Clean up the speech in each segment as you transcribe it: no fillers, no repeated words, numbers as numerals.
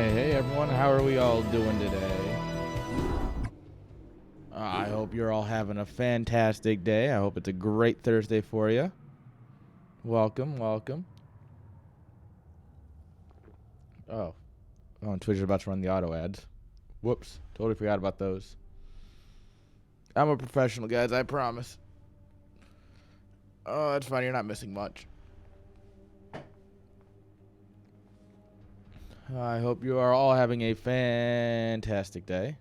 Hey everyone, how are we all doing today? I hope you're all having a fantastic day. I hope it's a great Thursday for you. Welcome. Oh, and Twitter's about to run the auto ads. Whoops, totally forgot about those. I'm a professional, guys, I promise. Oh, that's fine, you're not missing much. I hope you are all having a fantastic day.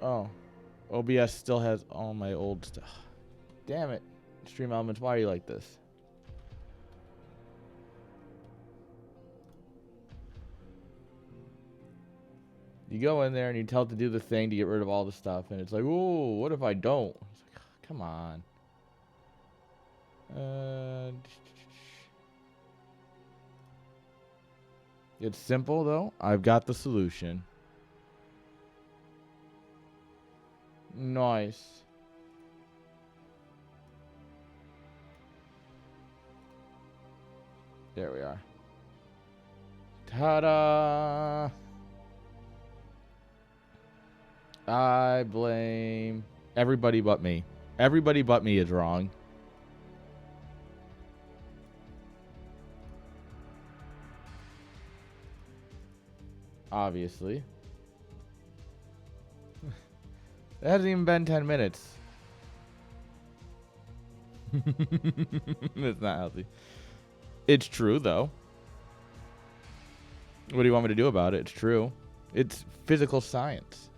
Oh, OBS still has all my old stuff. Damn it. Stream Elements, why are you like this? You go in there and you tell it to do the thing to get rid of all the stuff, and it's like, oh, what if I don't? It's like, come on. It's simple, though. I've got the solution. Nice. There we are. Ta-da! I blame everybody but me. Everybody but me is wrong. Obviously. It hasn't even been 10 minutes. It's not healthy. It's true, though. What do you want me to do about it? It's true. It's physical science.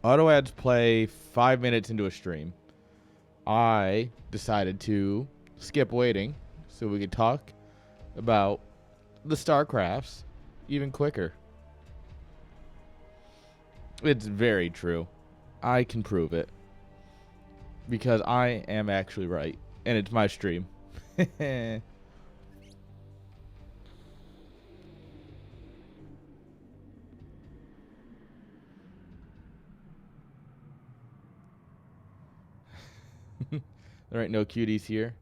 Auto ads play 5 minutes into a stream. I decided to skip waiting so we could talk about the StarCrafts even quicker. It's very true. I can prove it. Because I am actually right. And it's my stream. There ain't no cuties here.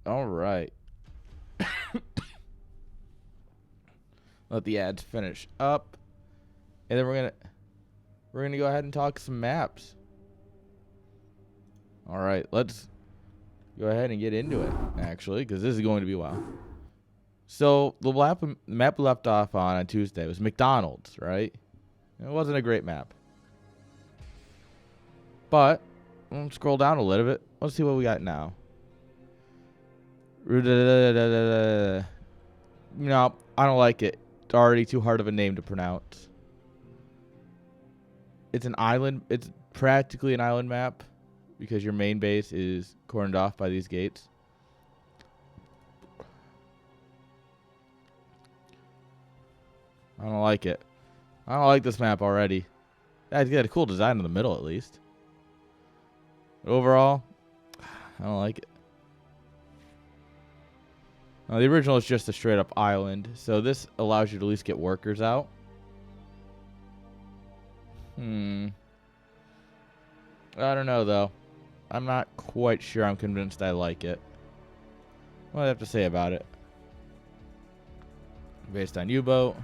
All right. Let the ads finish up. And then we're gonna go ahead and talk some maps. All right, let's go ahead and get into it, actually, because this is going to be a while. So the map we left off on Tuesday was McDonald's, right? It wasn't a great map. But we'll scroll down a little bit. Let's see what we got now. No, I don't like it. It's already too hard of a name to pronounce. It's an island. It's practically an island map because your main base is cordoned off by these gates. I don't like it. I don't like this map already. It's got a cool design in the middle, at least. But overall, I don't like it. The original is just a straight-up island, so this allows you to at least get workers out. I don't know, though. I'm not quite sure I'm convinced I like it. What do I have to say about it? Based on U-boat.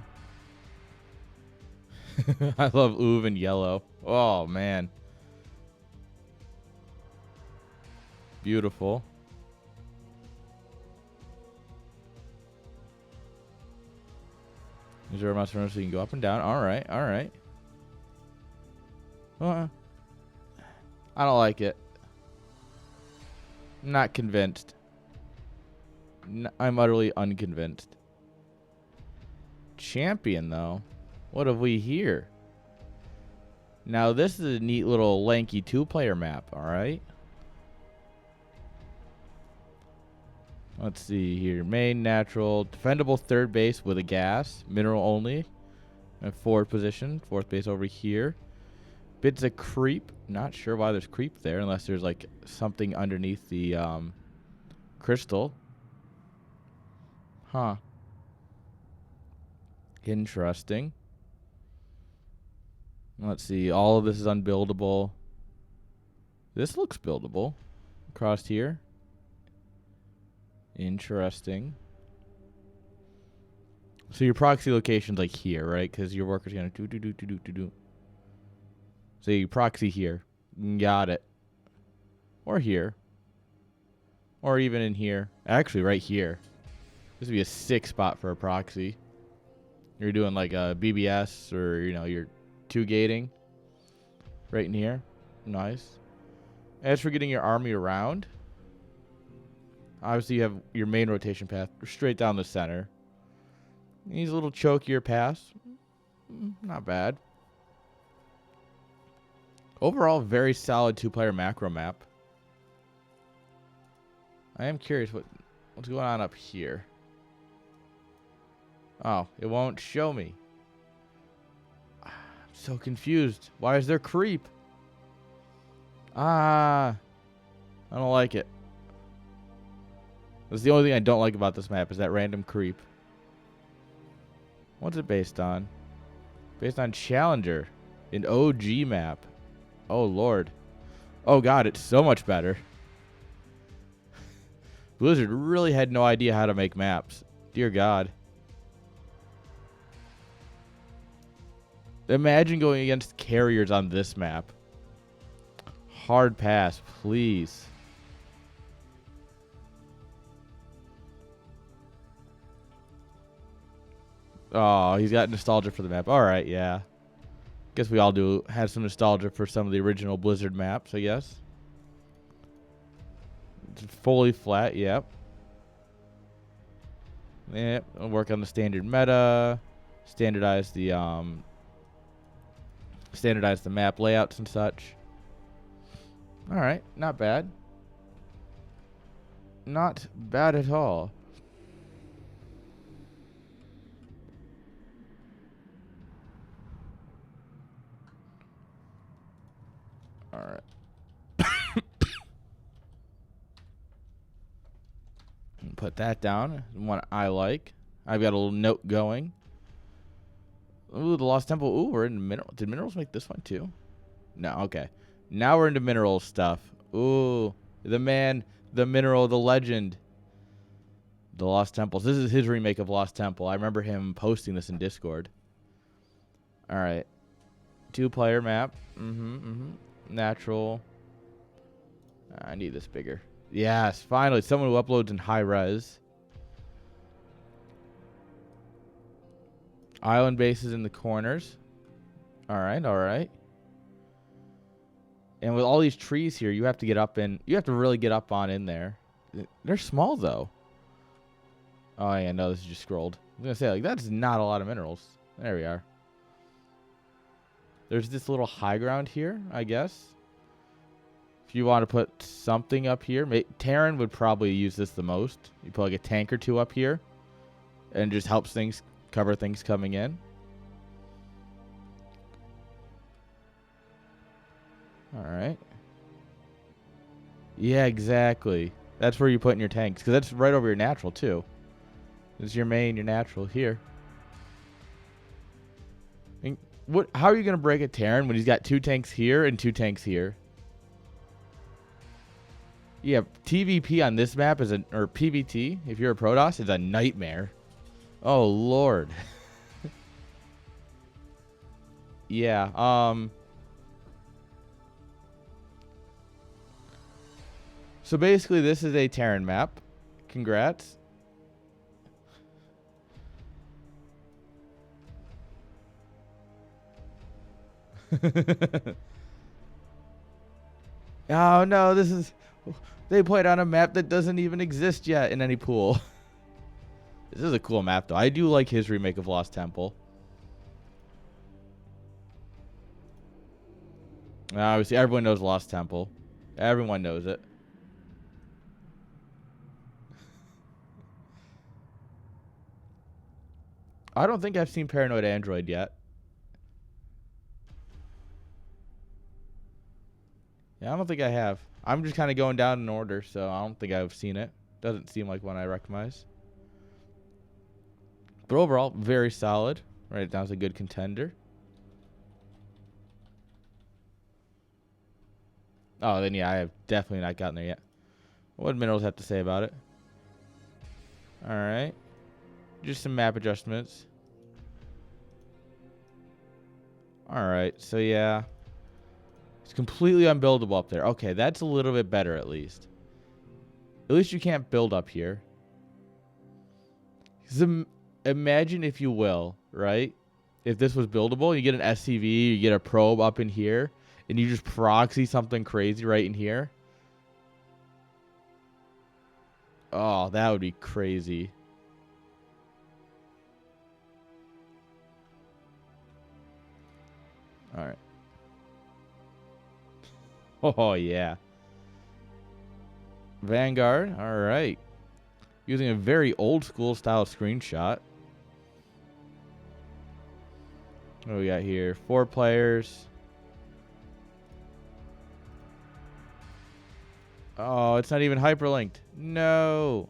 I love Uv and yellow. Oh, man. Beautiful. Is there a mouse so you can go up and down? All right. I don't like it. Not convinced. I'm utterly unconvinced. Champion, though. What have we here? Now, this is a neat little lanky two-player map, all right? Let's see here. Main, natural, defendable third base with a gas. Mineral only. And forward position. Fourth base over here. Bits of creep. Not sure why there's creep there unless there's like something underneath the crystal. Huh. Interesting. Let's see. All of this is unbuildable. This looks buildable. Across here. Interesting. So your proxy location's like here, right? Because your worker's gonna do. So you proxy here. Got it. Or here. Or even in here. Actually, right here. This would be a sick spot for a proxy. You're doing like a BBS or, you know, you're two gating. Right in here. Nice. As for getting your army around, obviously you have your main rotation path straight down the center. Needs a little chokier pass. Not bad. Overall, very solid two-player macro map. I am curious what's going on up here. Oh, it won't show me. I'm so confused. Why is there creep? I don't like it. That's the only thing I don't like about this map is that random creep. What's it based on? Based on Challenger. An OG map. Oh, Lord. Oh, God, it's so much better. Blizzard really had no idea how to make maps. Dear God. Imagine going against carriers on this map. Hard pass, please. Oh, he's got nostalgia for the map. All right, yeah. Guess we all do have some nostalgia for some of the original Blizzard maps, I guess. It's fully flat, yep. Yep, I'll work on the standard meta. Standardize the map layouts and such. All right, not bad. Not bad at all. All right. Put that down. One I like. I've got a little note going. Ooh, the Lost Temple. Ooh, we're in mineral. Did minerals make this one too? No, okay. Now we're into mineral stuff. Ooh, the man, the mineral, the legend. The Lost Temples. This is his remake of Lost Temple. I remember him posting this in Discord. All right. Two-player map. Natural. I need this bigger. Yes, finally. Someone who uploads in high res. Island bases in the corners. All right, all right. And with all these trees here, you have to get up in. You have to really get up on in there. They're small, though. Oh, yeah, no, this is just scrolled. I'm going to say, like, that's not a lot of minerals. There we are. There's this little high ground here, I guess. If you want to put something up here. Terran would probably use this the most. You put, like, a tank or two up here. And it just helps things cover things coming in. All right. Yeah, exactly. That's where you put in your tanks. Because that's right over your natural, too. This is your main, your natural here. And how are you going to break a Terran when he's got two tanks here and two tanks here? Yeah, TVP on this map is or PVT, if you're a Protoss, is a nightmare. Oh, Lord. Yeah, so basically this is a Terran map. Congrats. Oh, no, this is... They played on a map that doesn't even exist yet in any pool. This is a cool map, though. I do like his remake of Lost Temple. Obviously, everyone knows Lost Temple. Everyone knows it. I don't think I've seen Paranoid Android yet. Yeah, I don't think I have. I'm just kind of going down in order, so I don't think I've seen it. Doesn't seem like one I recognize. But overall, very solid. Right, that was a good contender. Oh, then yeah, I have definitely not gotten there yet. What do minerals have to say about it? All right. Just some map adjustments. All right. So, yeah. It's completely unbuildable up there. Okay, that's a little bit better at least. At least you can't build up here. Imagine, if you will, right? If this was buildable, you get an SCV, you get a probe up in here, and you just proxy something crazy right in here. Oh, that would be crazy. All right. Oh, yeah. Vanguard. All right. Using a very old school style screenshot. What do we got here? 4 players. Oh, it's not even hyperlinked. No.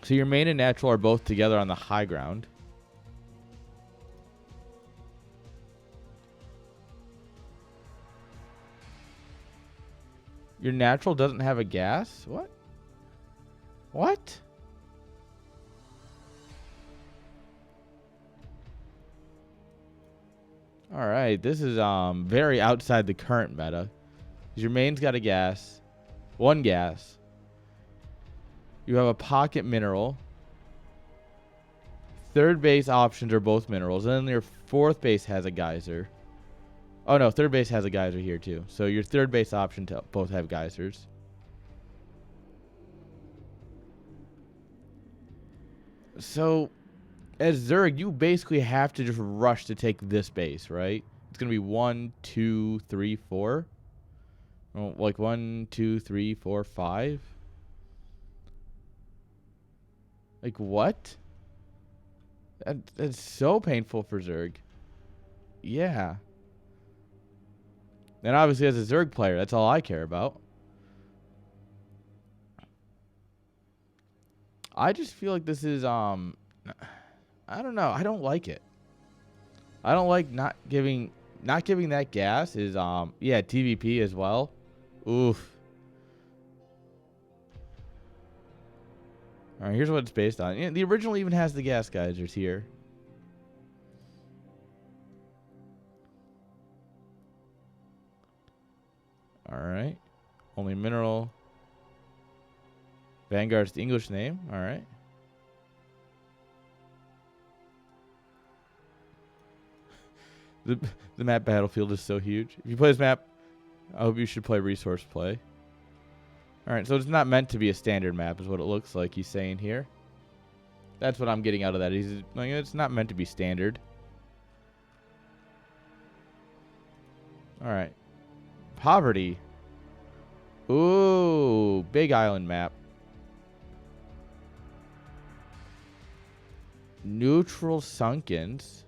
So your main and natural are both together on the high ground. Your natural doesn't have a gas? What? What? All right, this is very outside the current meta. Your main's got a gas, 1 gas. You have a pocket mineral. Third base options are both minerals, and then your fourth base has a geyser. Oh no, third base has a geyser here too. So your third base option to both have geysers. So as Zerg, you basically have to just rush to take this base, right? It's gonna be 1, 2, 3, 4. Oh, like 1, 2, 3, 4, 5. Like what? That's so painful for Zerg. Yeah. And obviously as a Zerg player, that's all I care about. I just feel like this is I don't know. I don't like it. I don't like not giving that gas is yeah, TVP as well. Oof. All right, here's what it's based on. Yeah, the original even has the gas geysers here. All right. Only mineral. Vanguard's the English name. All right. The map battlefield is so huge. If you play this map, I hope you should play Resource Play. All right, so it's not meant to be a standard map is what it looks like he's saying here. That's what I'm getting out of that. He's like, it's not meant to be standard. All right. Poverty. Ooh, big island map. Neutral Sunkens.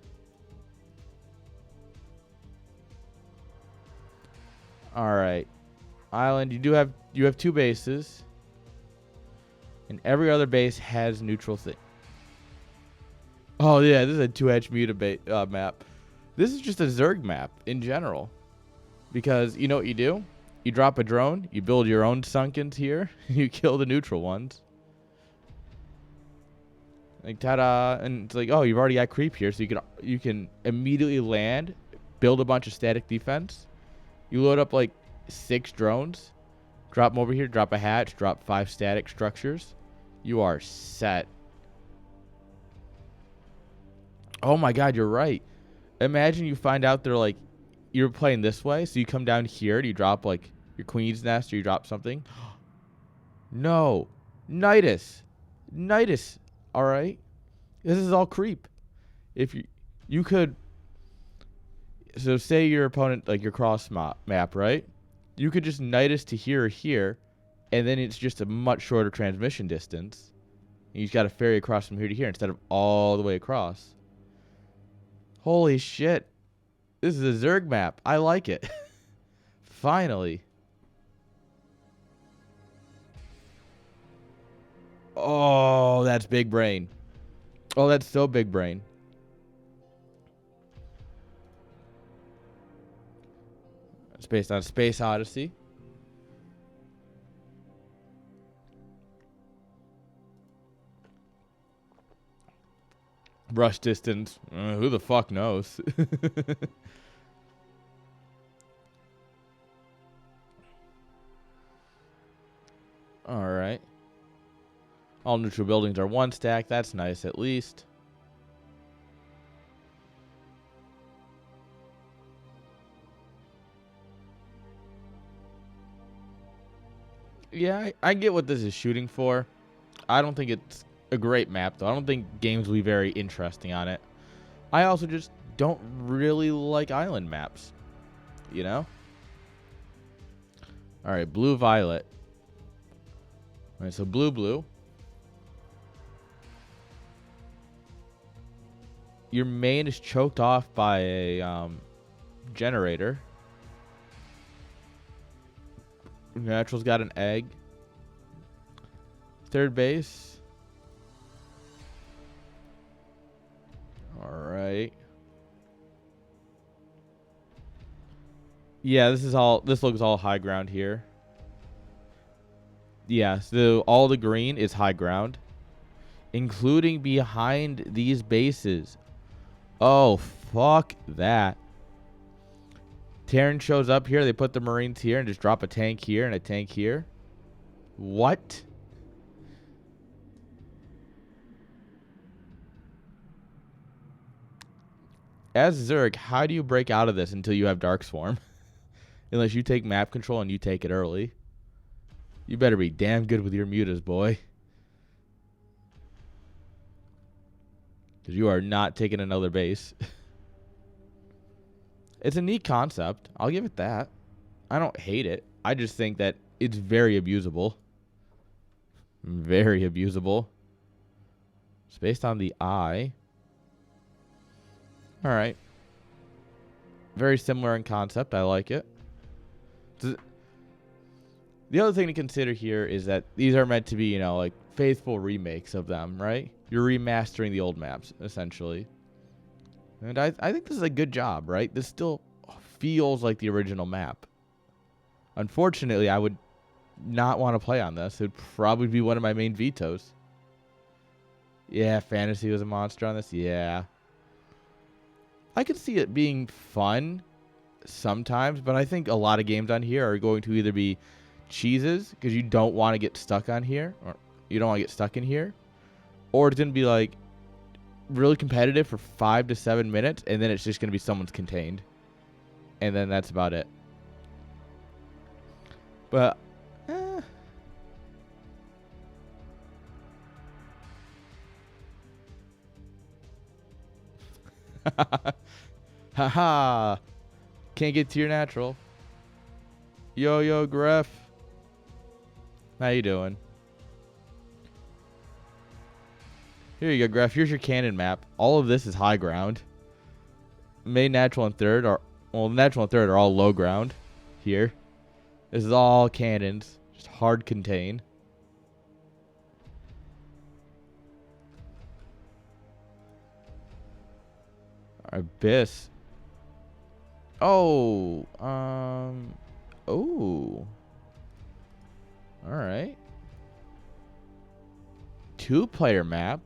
All right. Island, you have 2 bases. And every other base has neutral thing. Oh yeah, this is a 2-edge muta map. This is just a Zerg map in general. Because you know what you do? You drop a drone, you build your own Sunkens here, you kill the neutral ones. Like ta-da, and it's like, oh, you've already got creep here, so you can immediately land, build a bunch of static defense. You load up like 6 drones, drop them over here, drop a hatch, drop 5 static structures. You are set. Oh my god, you're right. Imagine you find out they're like, you're playing this way, so you come down here and you drop like your queen's nest or you drop something. No. Nidus. Nidus. All right. This is all creep. If you could, so say your opponent, like your cross map, right? You could just Nidus to here or here, and then it's just a much shorter transmission distance. And you've got to ferry across from here to here instead of all the way across. Holy shit. This is a Zerg map. I like it. Finally. Oh, that's big brain. Oh, that's so big brain. It's based on Space Odyssey. Rush distance. Who the fuck knows? Alright. All neutral buildings are 1 stack. That's nice at least. Yeah, I get what this is shooting for. I don't think it's a great map, though. I don't think games will be very interesting on it. I also just don't really like island maps. You know? Alright, blue-violet. Alright, so blue-blue. Your main is choked off by a generator. Natural's got an egg. Third base. Alright. Yeah, this looks all high ground here. Yeah, so all the green is high ground, including behind these bases. Oh, fuck that. Terran shows up here. They put the Marines here and just drop a tank here and a tank here. What? As Zurich, how do you break out of this until you have Dark Swarm? Unless you take map control and you take it early. You better be damn good with your mutas, boy. Because you are not taking another base. It's a neat concept. I'll give it that. I don't hate it. I just think that it's very abusable. Very abusable. It's based on the eye. Alright. Very similar in concept. I like it. The other thing to consider here is that these are meant to be, like faithful remakes of them, right? You're remastering the old maps, essentially. And I think this is a good job, right? This still feels like the original map. Unfortunately, I would not want to play on this. It would probably be one of my main vetoes. Yeah, fantasy was a monster on this. Yeah. I could see it being fun sometimes, but I think a lot of games on here are going to either be cheeses because you don't want to get stuck on here, or you don't want to get stuck in here, or it's going to be like really competitive for 5 to 7 minutes, and then it's just going to be someone's contained. And then that's about it. But, haha. Can't get to your natural. Yo, Gref. How you doing? Here you go, Gref. Here's your cannon map. All of this is high ground. Main, natural, and third are... Well, natural and third are all low ground here. This is all cannons. Just hard contain. Abyss. Oh. Oh. Alright. 2-player map.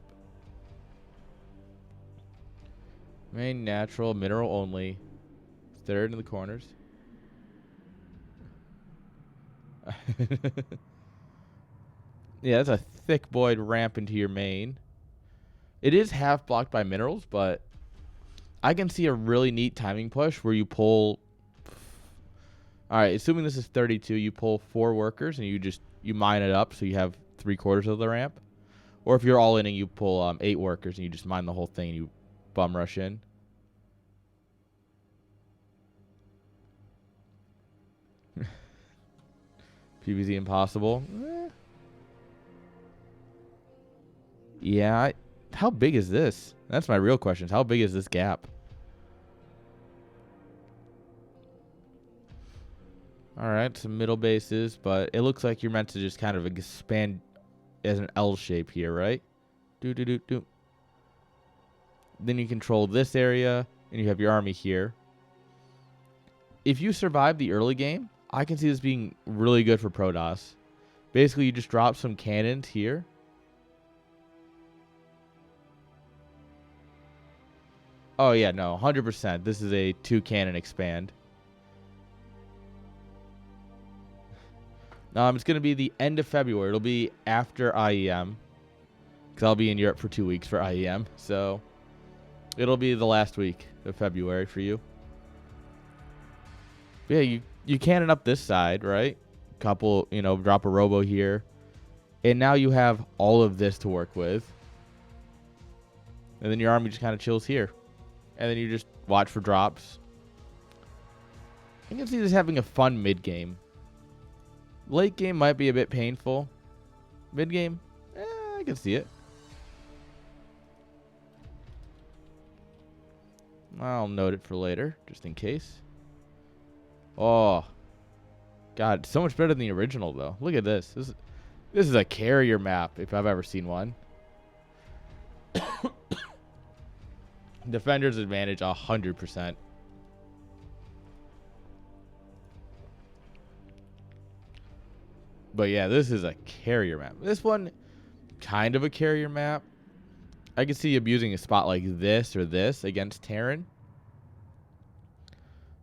Main, natural, mineral only. Third in the corners. Yeah, that's a thick boy ramp into your main. It is half blocked by minerals, but I can see a really neat timing push where you pull... Alright, assuming this is 32, you pull 4 workers and you mine it up so you have 3/4 of the ramp. Or if you're all inning, you pull 8 workers and you just mine the whole thing and you bum rush in. PvZ impossible. Yeah, how big is this? That's my real question. How big is this gap? Alright, some middle bases, but it looks like you're meant to just kind of expand as an L shape here, right? Do. Then you control this area, and you have your army here. if you survive the early game, I can see this being really good for Protoss. Basically, you just drop some cannons here. Oh, yeah, no, 100%. This is a 2-cannon expand. It's going to be the end of February. It'll be after IEM. Because I'll be in Europe for 2 weeks for IEM. So, it'll be the last week of February for you. But yeah, you cannon up this side, right? Couple, drop a robo here. And now you have all of this to work with. And then your army just kind of chills here. And then you just watch for drops. I can see this having a fun mid-game. Late game might be a bit painful. Mid-game, I can see it. I'll note it for later, just in case. Oh. God, so much better than the original, though. Look at this. This is a carrier map, if I've ever seen one. Defender's advantage 100%. But yeah, this is a carrier map. This one, kind of a carrier map. I can see abusing a spot like this or this against Terran.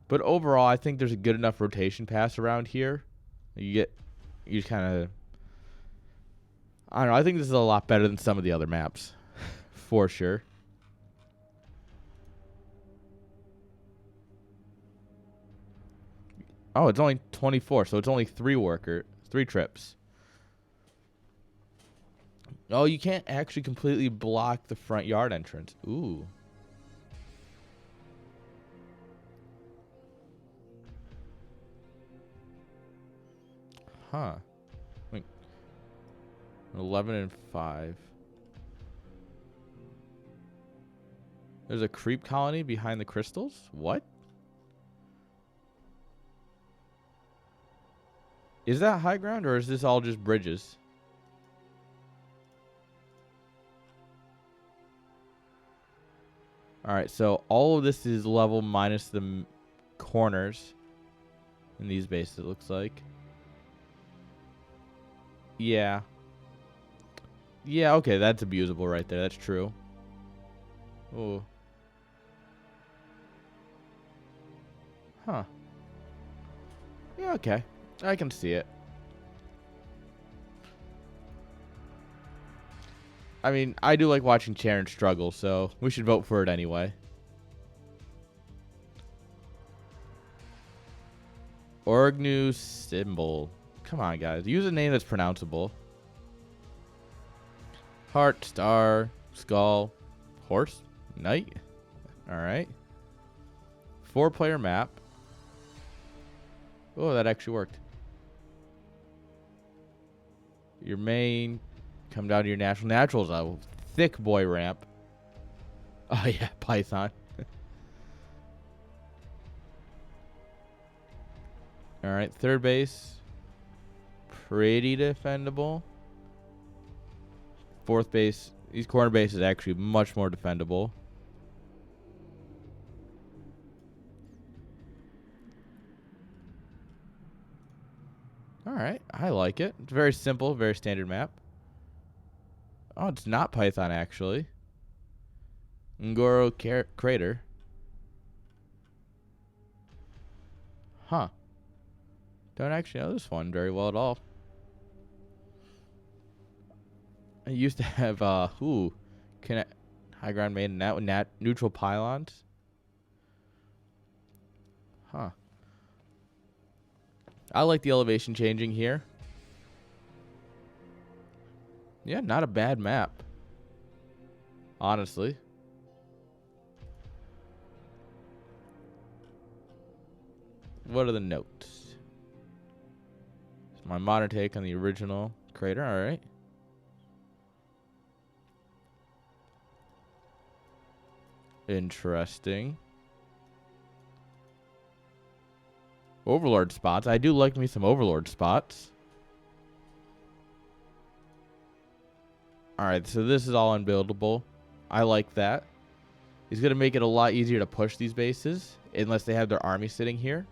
But overall, I think there's a good enough rotation pass around here. You just kind of, I don't know. I think this is a lot better than some of the other maps, for sure. Oh, it's only 24, so it's only 3 trips. Oh, you can't actually completely block the front yard entrance. Ooh. Huh. Wait. 11 and 5. There's a creep colony behind the crystals? What? Is that high ground, or is this all just bridges? Alright, so all of this is level minus the corners in these bases, it looks like. Yeah. Yeah, okay, that's abusable right there. That's true. Oh. Huh. Yeah, okay. I can see it. I mean, I do like watching Terran struggle, so we should vote for it anyway. Orgnu symbol. Come on, guys. Use a name that's pronounceable. Heart, star, skull, horse, knight. Alright. 4-player map. Oh, that actually worked. Your main, come down to your naturals. A thick boy ramp. Oh yeah, Python. All right, third base, pretty defendable. Fourth base, these corner bases is actually much more defendable. All right, I like it. It's very simple, very standard map. Oh, it's not Python, actually. Ngoro Crater. Huh. Don't actually know this one very well at all. I used to have, high ground made neutral pylons. Huh. I like the elevation changing here. Yeah, not a bad map. Honestly. What are the notes? It's my modern take on the original crater. All right. Interesting. Overlord spots. I do like me some Overlord spots. Alright, so this is all unbuildable. I like that. It's going to make it a lot easier to push these bases, unless they have their army sitting here.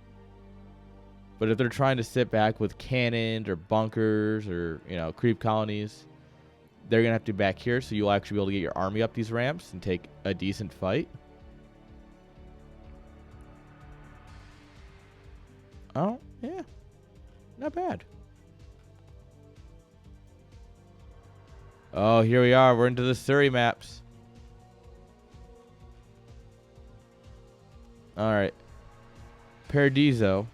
But if they're trying to sit back with cannons or bunkers or, you know, creep colonies, they're going to have to be back here, so you'll actually be able to get your army up these ramps and take a decent fight. Oh, yeah. Not bad. Oh, here we are. We're into the Surrey maps. All right. Paradiso.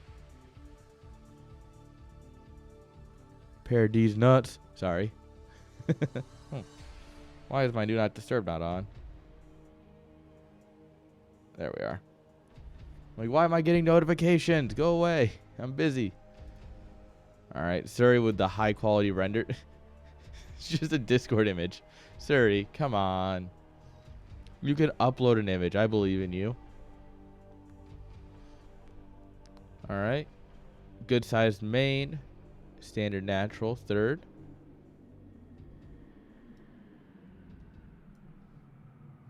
Paradise nuts. Sorry. Why is my do not disturb not on? There we are. Like, why am I getting notifications? Go away. I'm busy. All right. Surrey with the high quality render. It's just a Discord image. Surrey, come on. You can upload an image. I believe in you. All right. Good sized main. Standard natural. Third.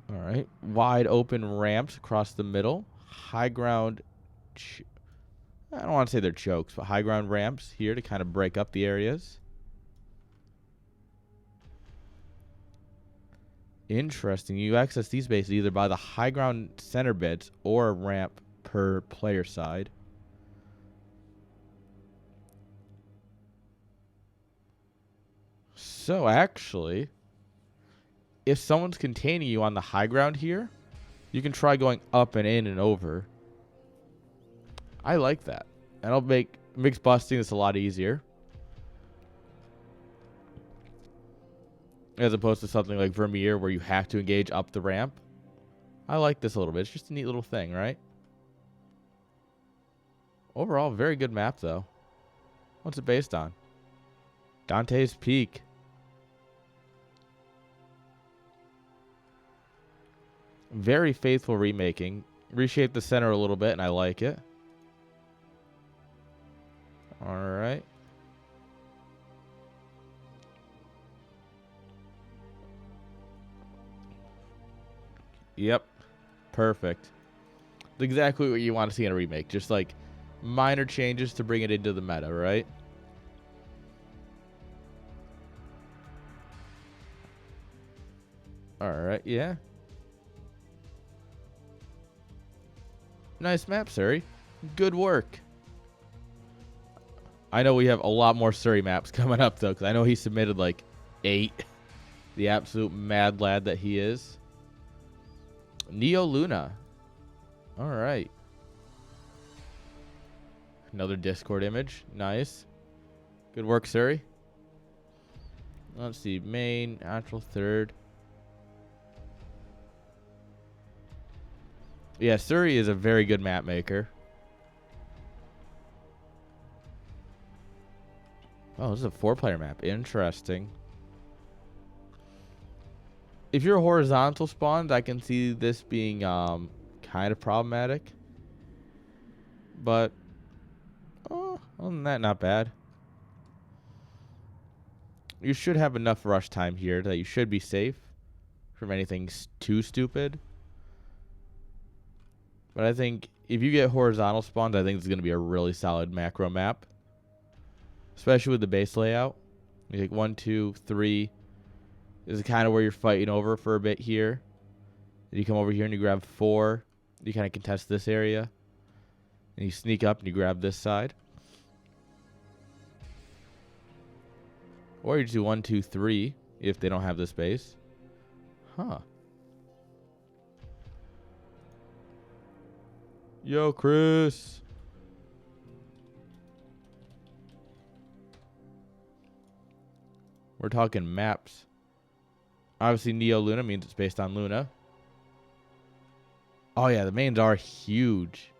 All right. Wide open ramps across the middle. High ground. I don't want to say they're chokes, but high ground ramps here to kind of break up the areas. Interesting. You access these bases either by the high ground center bits or a ramp per player side. So actually, if someone's containing you on the high ground here, you can try going up and in and over. I like that. And it'll makes busting this a lot easier. As opposed to something like Vermeer where you have to engage up the ramp. I like this a little bit. It's just a neat little thing, right? Overall, very good map, though. What's it based on? Dante's Peak. Very faithful remaking. Reshaped the center a little bit, and I like it. All right. Yep. Perfect. Exactly what you want to see in a remake. Just like minor changes to bring it into the meta, right? All right. Yeah. Nice map, Surrey. Good work. I know we have a lot more Surrey maps coming up, though, because I know he submitted like 8. The absolute mad lad that he is. Neo Luna. All right. Another Discord image. Nice. Good work, Surrey. Let's see. Main, natural third. Yeah, Surrey is a very good map maker. Oh, this is a 4-player map. Interesting. If you're horizontal spawned, I can see this being kind of problematic. But other than that, not bad. You should have enough rush time here that you should be safe from anything too stupid. But I think if you get horizontal spawned, I think it's going to be a really solid macro map. Especially with the base layout. You take 1, 2, 3. This is kind of where you're fighting over for a bit here. Then you come over here and you grab 4. You kind of contest this area. And you sneak up and you grab this side. Or you just do 1, 2, 3 if they don't have this base. Huh. Yo, Chris. We're talking maps. Obviously, Neo Luna means it's based on Luna. Oh, yeah, the mains are huge.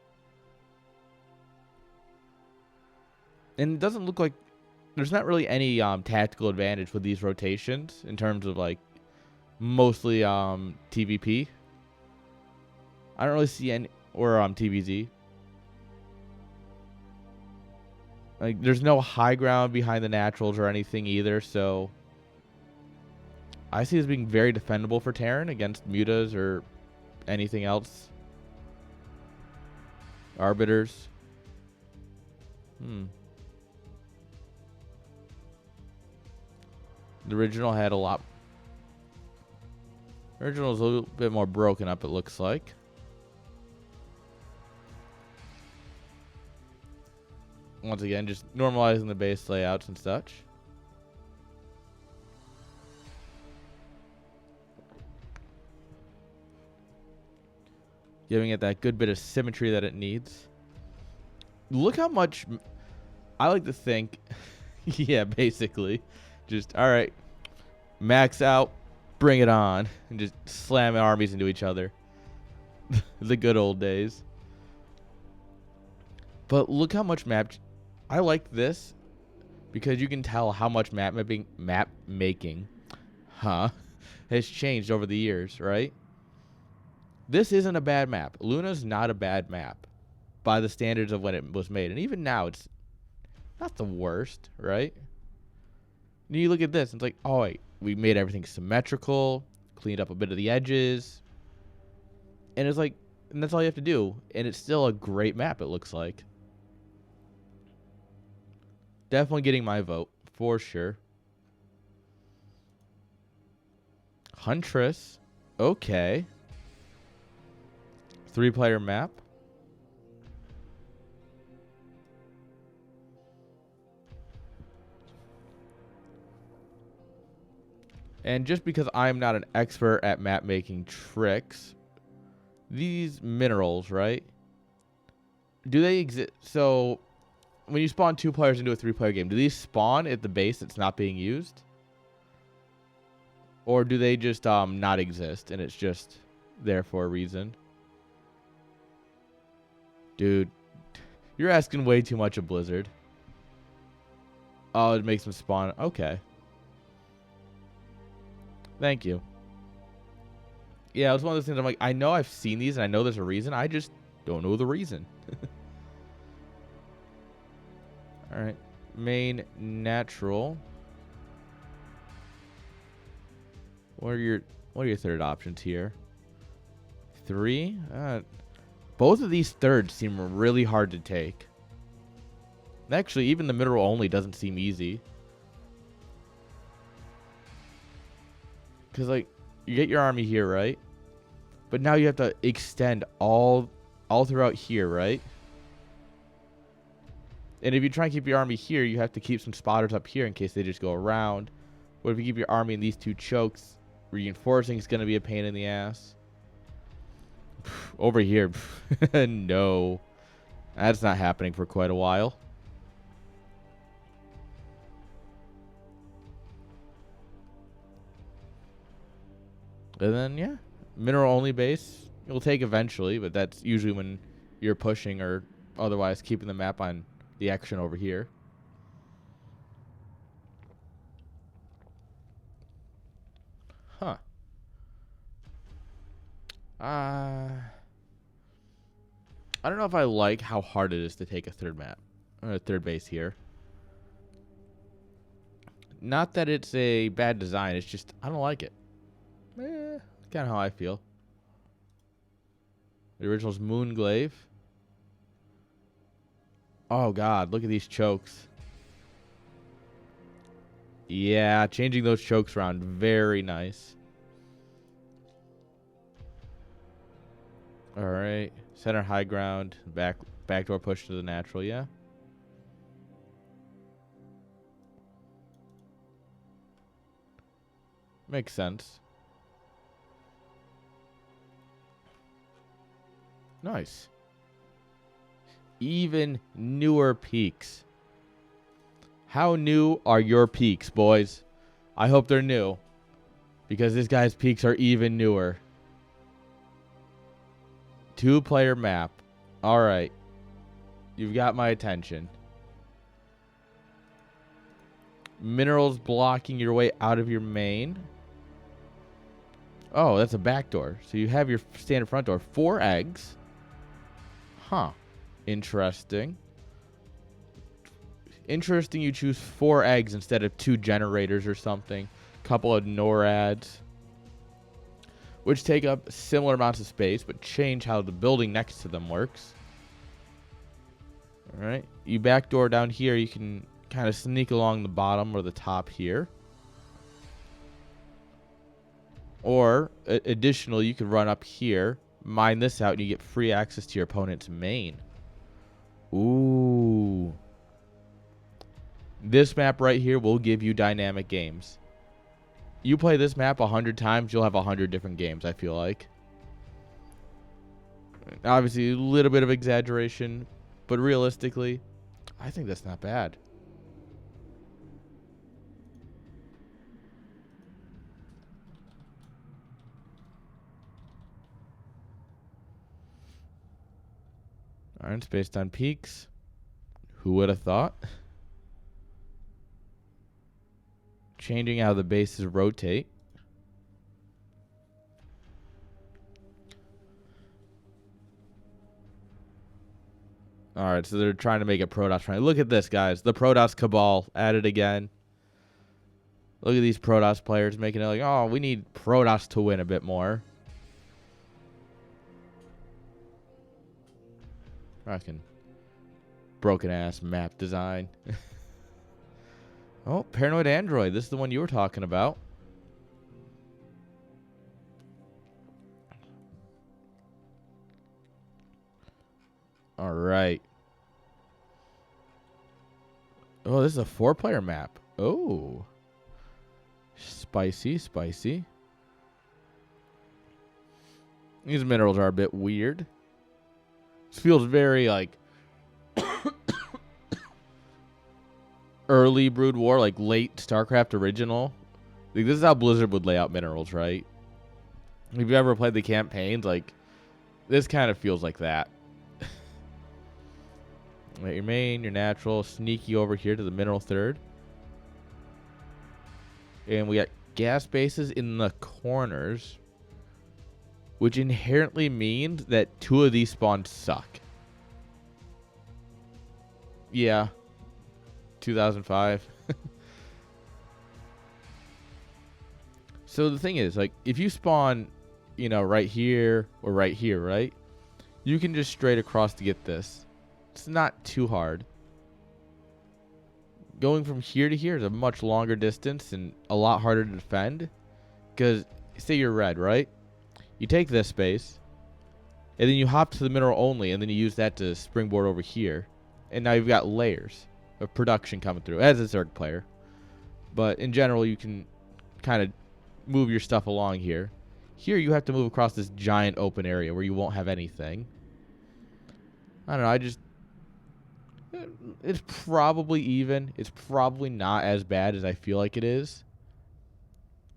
And it doesn't look like there's not really any tactical advantage with these rotations in terms of, like, mostly TVP. I don't really see any, or TVZ. Like, there's no high ground behind the naturals or anything either, so I see this being very defendable for Terran against mutas or anything else. Arbiters. The original had a lot. Original is a little bit more broken up, it looks like. Once again, just normalizing the base layouts and such. Giving it that good bit of symmetry that it needs. Look how much I like to think. Yeah, basically. Just, all right, max out, bring it on, and just slam armies into each other. The good old days. But look how much map. I like this because you can tell how much map making, has changed over the years, right? This isn't a bad map. Luna's not a bad map by the standards of when it was made. And even now, it's not the worst, right? And you look at this, and it's like, oh, wait, we made everything symmetrical, cleaned up a bit of the edges. And it's like, and that's all you have to do. And it's still a great map, it looks like. Definitely getting my vote, for sure. Huntress. Okay. 3-player map. And just because I'm not an expert at map making tricks, these minerals, right? Do they exist? So when you spawn 2 players into a 3-player game, do these spawn at the base that's not being used? Or do they just not exist and it's just there for a reason? Dude, you're asking way too much of Blizzard. Oh, it makes them spawn. Okay. Thank you. Yeah, it was one of those things I'm like, I know I've seen these and I know there's a reason. I just don't know the reason. All right. Main natural. What are your third options here? 3? Both of these thirds seem really hard to take. Actually, even the mineral only doesn't seem easy. Because, like, you get your army here, right? But now you have to extend all throughout here, right? And if you try and keep your army here, you have to keep some spotters up here in case they just go around. But if you keep your army in these 2 chokes, reinforcing is going to be a pain in the ass. Over here, no. That's not happening for quite a while. And then, yeah, mineral only base. You'll take eventually, but that's usually when you're pushing or otherwise keeping the map on the action over here. Huh. I don't know if I like how hard it is to take a third map or a third base here. Not that it's a bad design, it's just I don't like it. Kind of how I feel. The original's Moonglaive. Oh god, look at these chokes. Yeah, changing those chokes around, very nice. All right, center high ground, backdoor push to the natural, yeah. Makes sense. Nice. Even newer peaks. How new are your peaks, boys? I hope they're new, because this guy's peaks are even newer. 2-player map. All right. You've got my attention. Minerals blocking your way out of your main. Oh, that's a back door. So you have your standard front door. 4 eggs. Huh. Interesting. Interesting you choose 4 eggs instead of 2 generators or something. Couple of NORADs. Which take up similar amounts of space, but change how the building next to them works. All All right. You backdoor down here. You can kind of sneak along the bottom or the top here. Or, additionally, you could run up here, mine this out, and you get free access to your opponent's main. Ooh. This map right here will give you dynamic games. You play this map 100 times, you'll have 100 different games, I feel like. Obviously, a little bit of exaggeration, but realistically, I think that's not bad. Alright, it's based on peaks. Who would have thought? Changing how the bases rotate. Alright, so they're trying to make a Protoss friendly. Look at this, guys. The Protoss Cabal at it again. Look at these Protoss players making it like, oh, we need Protoss to win a bit more. Fucking broken ass map design. Oh, Paranoid Android. This is the one you were talking about. All right. Oh, this is a 4-player map. Oh. Spicy, spicy. These minerals are a bit weird. This feels very like early Brood War, like late StarCraft original. Like, this is how Blizzard would lay out minerals, right? If you've ever played the campaigns, like, this kind of feels like that. Your main, your natural, sneaky over here to the mineral third. And we got gas bases in the corners, which inherently means that 2 of these spawns suck. Yeah. 2005. So the thing is, like, if you spawn, you know, right here or right here, right? You can just straight across to get this. It's not too hard. Going from here to here is a much longer distance and a lot harder to defend. Because, say you're red, right? You take this space, and then you hop to the mineral only, and then you use that to springboard over here. And now you've got layers of production coming through as a Zerg player. But in general, you can kind of move your stuff along here. Here, you have to move across this giant open area where you won't have anything. I don't know, it's probably even. It's probably not as bad as I feel like it is.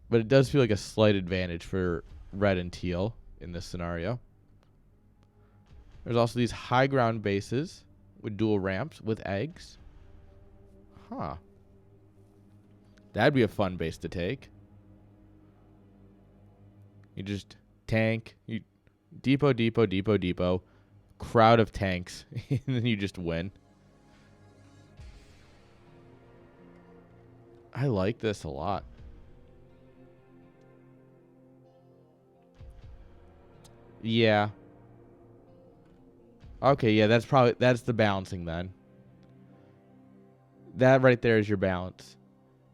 But it does feel like a slight advantage for red and teal in this scenario. There's also these high ground bases with dual ramps with eggs. Huh. That'd be a fun base to take. You just tank. You depot. Crowd of tanks. And then you just win. I like this a lot. Yeah. Okay, yeah, that's the balancing then. That right there is your balance.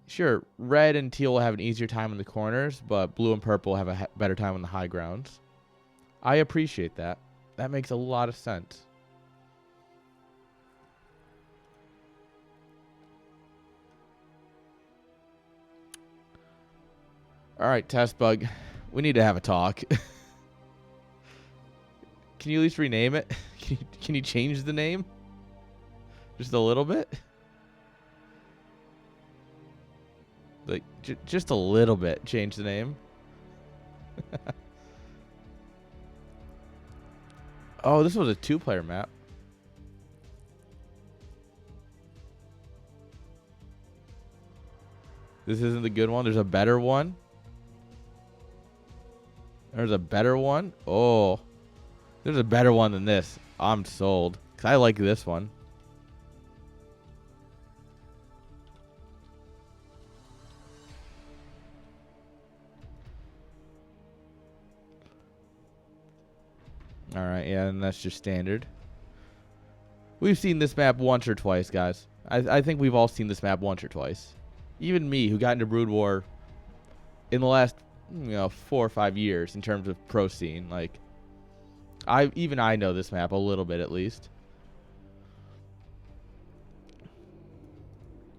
Sure, red and teal will have an easier time in the corners, but blue and purple will have a better time on the high grounds. I appreciate that. That makes a lot of sense. All right, test bug. We need to have a talk. Can you at least rename it? Can you change the name? Just a little bit? Like, just a little bit. Change the name. Oh, this was a 2-player map. This isn't the good one. There's a better one. There's a better one. Oh. There's a better one than this. I'm sold. Because I like this one. Alright, yeah, and that's just standard. We've seen this map once or twice, guys. I think we've all seen this map once or twice. Even me, who got into Brood War in the last, 4 or 5 years in terms of pro scene. Like, I know this map a little bit at least.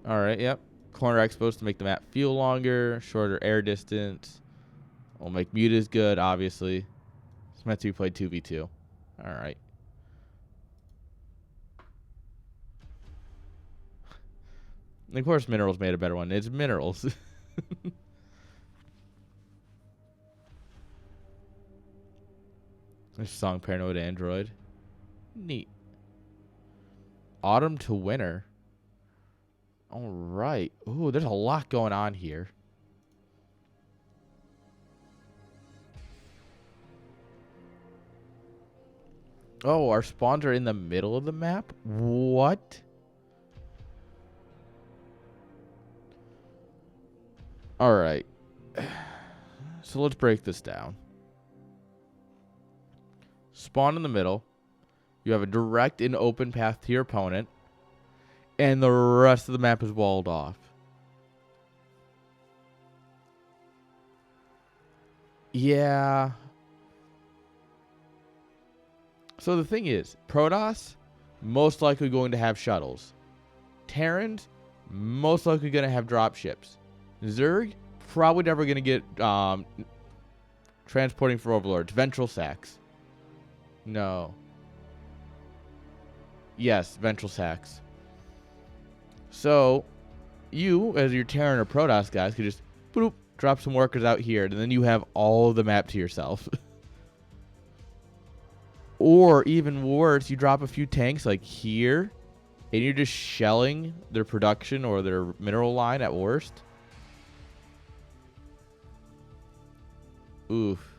All right, yep. Corner expos to make the map feel longer, shorter air distance. Will make mutas good, obviously. It's meant to be played 2v2. All right. And of course, Minerals made a better one. It's Minerals. This song, Paranoid Android. Neat. Autumn to Winter. All right. Ooh, there's a lot going on here. Oh, our spawns are in the middle of the map? What? All right. So let's break this down. Spawn in the middle. You have a direct and open path to your opponent. And the rest of the map is walled off. Yeah. So the thing is, Protoss, most likely going to have shuttles. Terrans, most likely going to have dropships. Zerg, probably never going to get transporting for overlords. Ventral sacks. No. Yes, ventral sacks. So, you, as your Terran or Protoss guys, could just boop, drop some workers out here, and then you have all of the map to yourself. Or, even worse, you drop a few tanks like here, and you're just shelling their production or their mineral line at worst. Oof.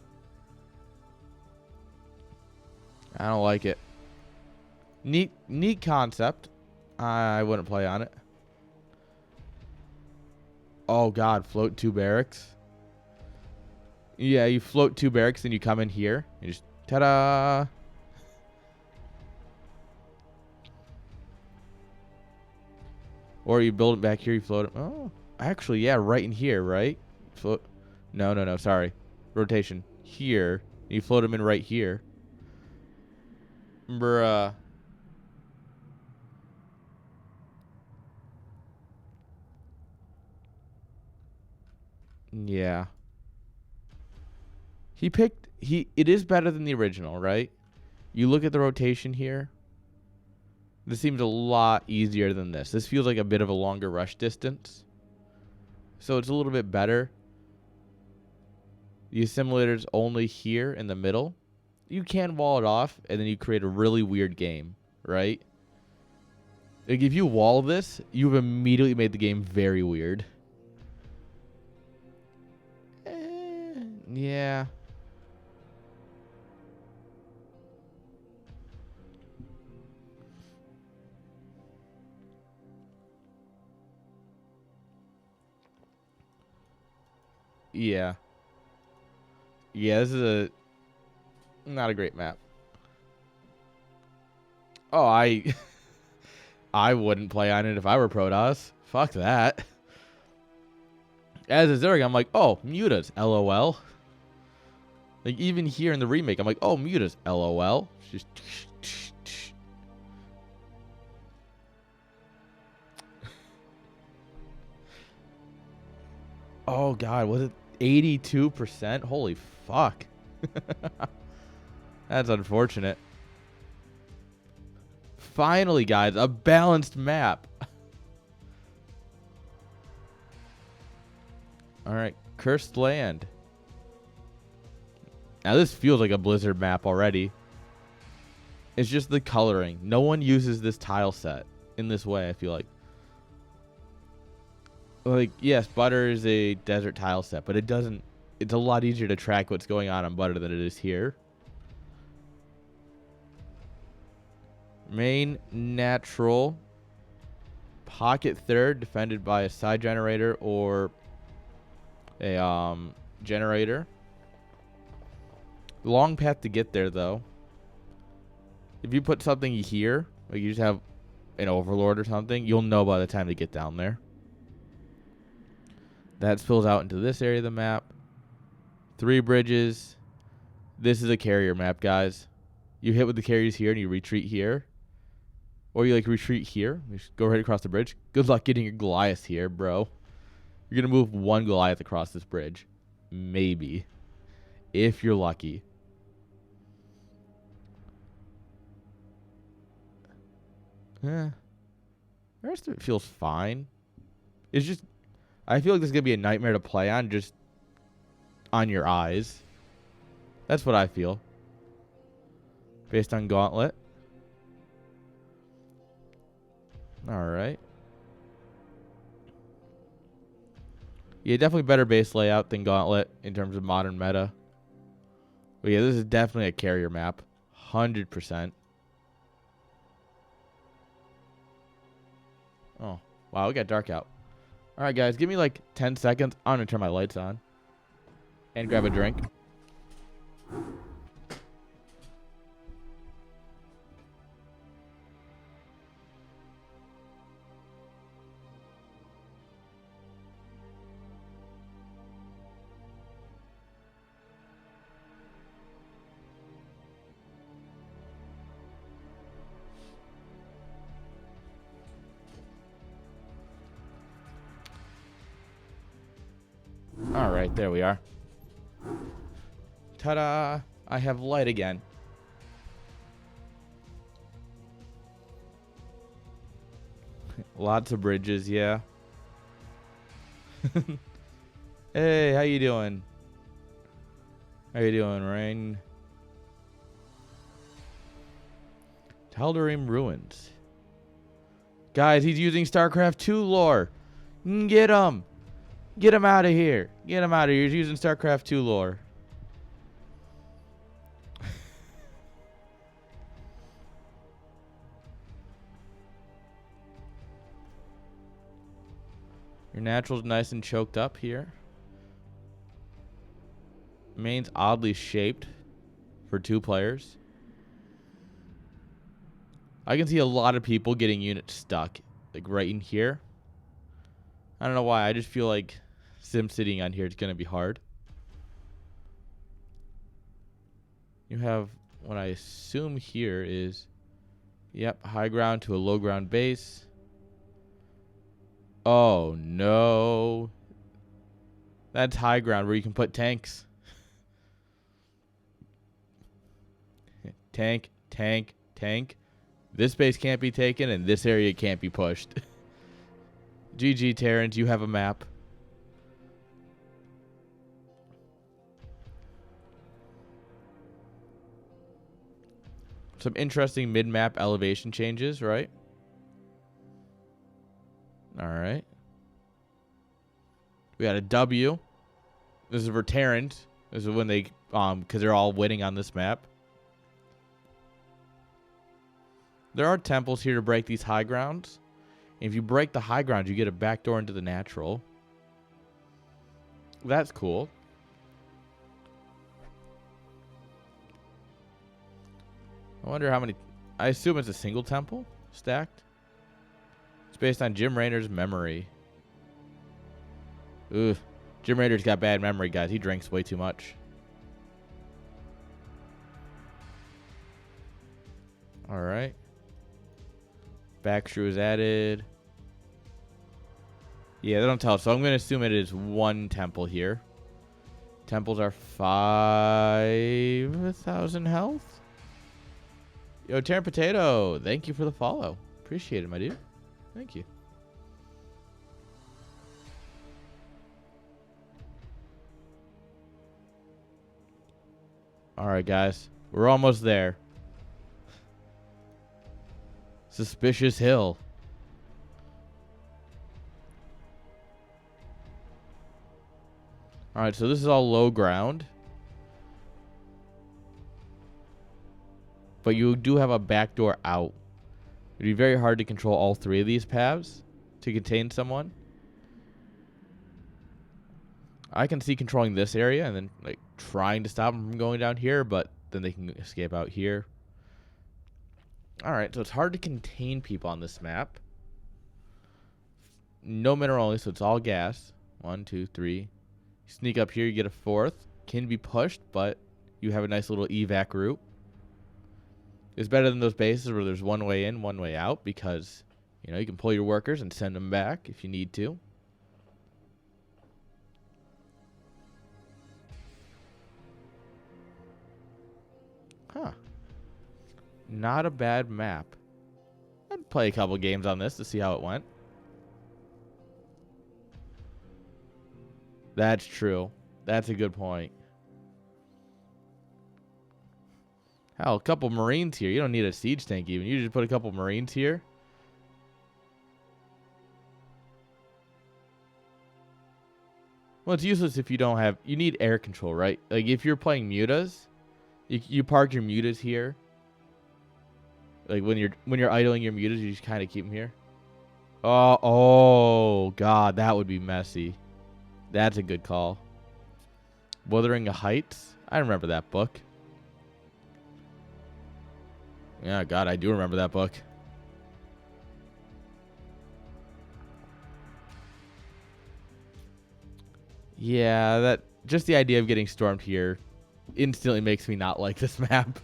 I don't like it. Neat concept. I wouldn't play on it. Oh god, float 2 barracks. Yeah, you float 2 barracks, then you come in here. You just ta-da. Or you build it back here, you float it. Oh, actually, yeah, right in here, right? Float. No, sorry. Rotation. Here. You float them in right here. Bruh. Yeah. It is better than the original, right? You look at the rotation here. This seems a lot easier than this. This feels like a bit of a longer rush distance. So it's a little bit better. The assimilator's only here in the middle. You can wall it off, and then you create a really weird game, right? Like, if you wall this, you've immediately made the game very weird. Yeah. Yeah. Yeah, this is not a great map. Oh, I wouldn't play on it if I were Protoss. Fuck that. As a Zerg, I'm like, oh, mutas, LOL. Like, even here in the remake, I'm like, oh, mutas, LOL. Just oh god, was it 82%? Holy fuck. That's unfortunate. Finally, guys, a balanced map. All right, Cursed Land. Now this feels like a Blizzard map already. It's just the coloring. No one uses this tile set in this way, I feel like. Like, yes, Butter is a desert tile set, but it doesn't... It's a lot easier to track what's going on Butter than it is here. Main natural. Pocket third, defended by a side generator or a generator. Long path to get there, though. If you put something here, Like you just have an overlord or something, you'll know by the time they get down there. That spills out into this area of the map. 3 bridges. This is a carrier map, guys. You hit with the carriers here and you retreat here. Or you like retreat here. You just go right across the bridge. Good luck getting your Goliath here, bro. You're going to move 1 Goliath across this bridge. Maybe. If you're lucky. The rest of it feels fine. It's just, I feel like this is going to be a nightmare to play on just on your eyes. That's what I feel. Based on Gauntlet. Alright. Yeah, definitely better base layout than Gauntlet in terms of modern meta. But yeah, this is definitely a carrier map. 100%. Oh, wow, we got dark out. Alright, guys, give me like 10 seconds. I'm going to turn my lights on. And grab a drink. Alright, there we are. Ta-da! I have light again. Lots of bridges, yeah. Hey, how you doing? How you doing, Rain? Tal'Darim Ruins. Guys, he's using StarCraft 2 lore. Get him! Get him out of here. Get him out of here. He's using StarCraft 2 lore. Your natural's nice and choked up here. Main's oddly shaped for 2 players. I can see a lot of people getting units stuck. Like right in here. I don't know why. I just feel like sim sitting on here is going to be hard. You have what I assume here is, yep, high ground to a low ground base. Oh, no. That's high ground where you can put tanks. Tank, tank, tank. This base can't be taken and this area can't be pushed. GG, Terrence, you have a map. Some interesting mid-map elevation changes, right? Alright. We got a W. This is for Terrence. This is when they, because they're all winning on this map. There are temples here to break these high grounds. If you break the high ground, you get a backdoor into the natural. That's cool. I wonder how many... I assume it's a single temple stacked. It's based on Jim Raynor's memory. Ugh. Jim Raynor's got bad memory, guys. He drinks way too much. Alright. Back shrew is added. Yeah, they don't tell us. So I'm going to assume it is 1 temple here. Temples are 5,000 health. Yo, Terran Potato, thank you for the follow. Appreciate it, my dude. Thank you. All right, guys. We're almost there. Suspicious Hill. All right, so this is all low ground. But you do have a backdoor out. It'd be very hard to control all 3 of these paths to contain someone. I can see controlling this area and then like trying to stop them from going down here, but then they can escape out here. Alright, so it's hard to contain people on this map. No mineral only, so it's all gas. 1, 2, 3. Sneak up here, you get a fourth. Can be pushed, but you have a nice little evac route. It's better than those bases where there's one way in, one way out, because, you know, you can pull your workers and send them back if you need to. Huh. Not a bad map. I'd play a couple games on this to see how it went. That's true. That's a good point. Hell, a couple Marines here. You don't need a siege tank even. You just put a couple Marines here. Well, it's useless if you don't have... You need air control, right? Like, if you're playing mutas, you park your mutas here. Like, when you're idling your mutas, you just kind of keep them here. Oh, God, that would be messy. That's a good call. Wuthering Heights. I remember that book. Yeah, God, I do remember that book. Yeah, that just the idea of getting stormed here instantly makes me not like this map.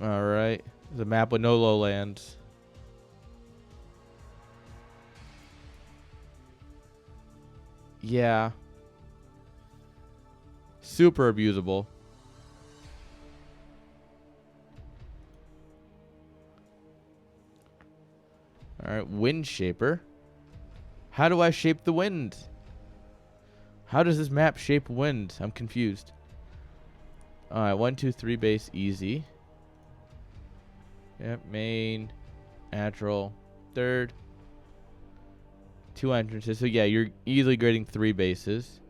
All right, the map with no lowlands. Yeah. Super abusable. All right, Wind Shaper. How do I shape the wind? How does this map shape wind? I'm confused. All right, 1, 2, 3 base, easy. Yep, main, natural, third. 2 entrances. So, yeah, you're easily grading 3 bases.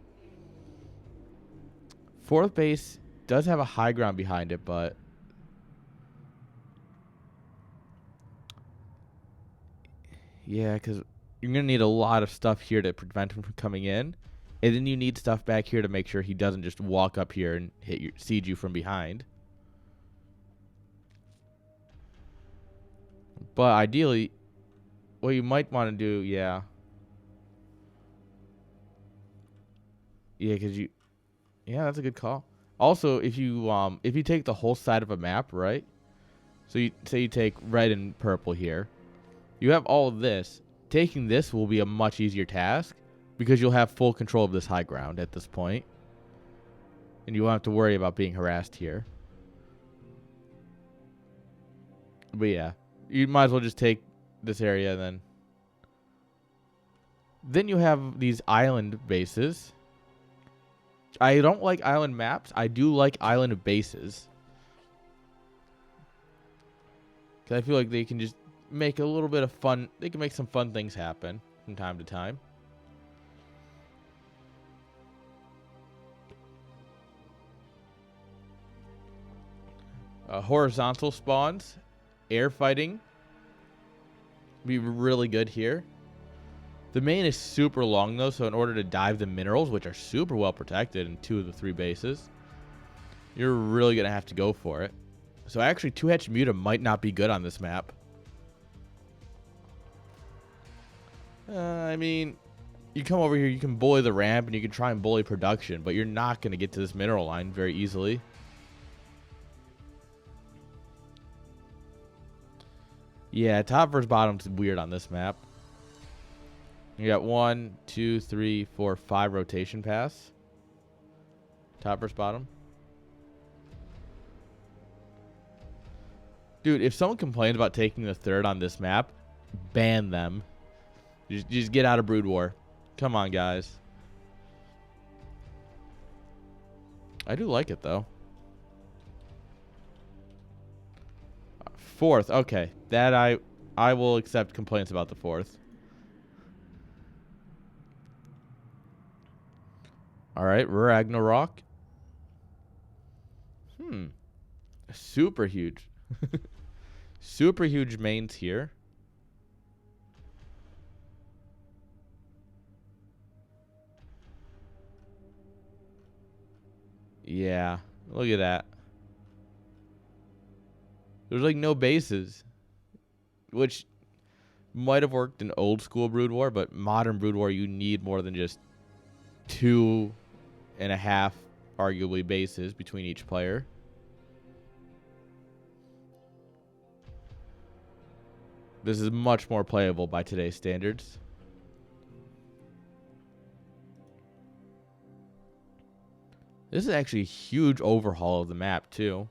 4th base does have a high ground behind it, but... Yeah, because you're going to need a lot of stuff here to prevent him from coming in. And then you need stuff back here to make sure he doesn't just walk up here and siege you from behind. But ideally, what you might want to do, yeah. Yeah, because you... Yeah, that's a good call. Also, if you take the whole side of a map, right? So you say you take red and purple here. You have all of this. Taking this will be a much easier task because you'll have full control of this high ground at this point. And you won't have to worry about being harassed here. But yeah, you might as well just take this area and then... Then you have these island bases. I don't like island maps. I do like island bases. Because I feel like they can just make a little bit of fun. They can make some fun things happen from time to time. Horizontal spawns. Air fighting. Be really good here. The main is super long, though, so in order to dive the minerals, which are super well protected in 2 of the 3 bases, you're really going to have to go for it. So actually, 2-hatch Muta might not be good on this map. I mean, you come over here, you can bully the ramp, and you can try and bully production, but you're not going to get to this mineral line very easily. Yeah, top versus bottom's weird on this map. You got 1, 2, 3, 4, 5 rotation paths. Top versus bottom. Dude, if someone complains about taking the third on this map, ban them. Just get out of Brood War. Come on, guys. I do like it, though. 4th, okay. That I will accept complaints about the 4th. All right, Ragnarok. Super huge. Super huge mains here. Yeah, look at that. There's like no bases, which might have worked in old school Brood War, but modern Brood War, you need more than just 2.5, arguably, bases between each player. This is much more playable by today's standards. This is actually a huge overhaul of the map, too.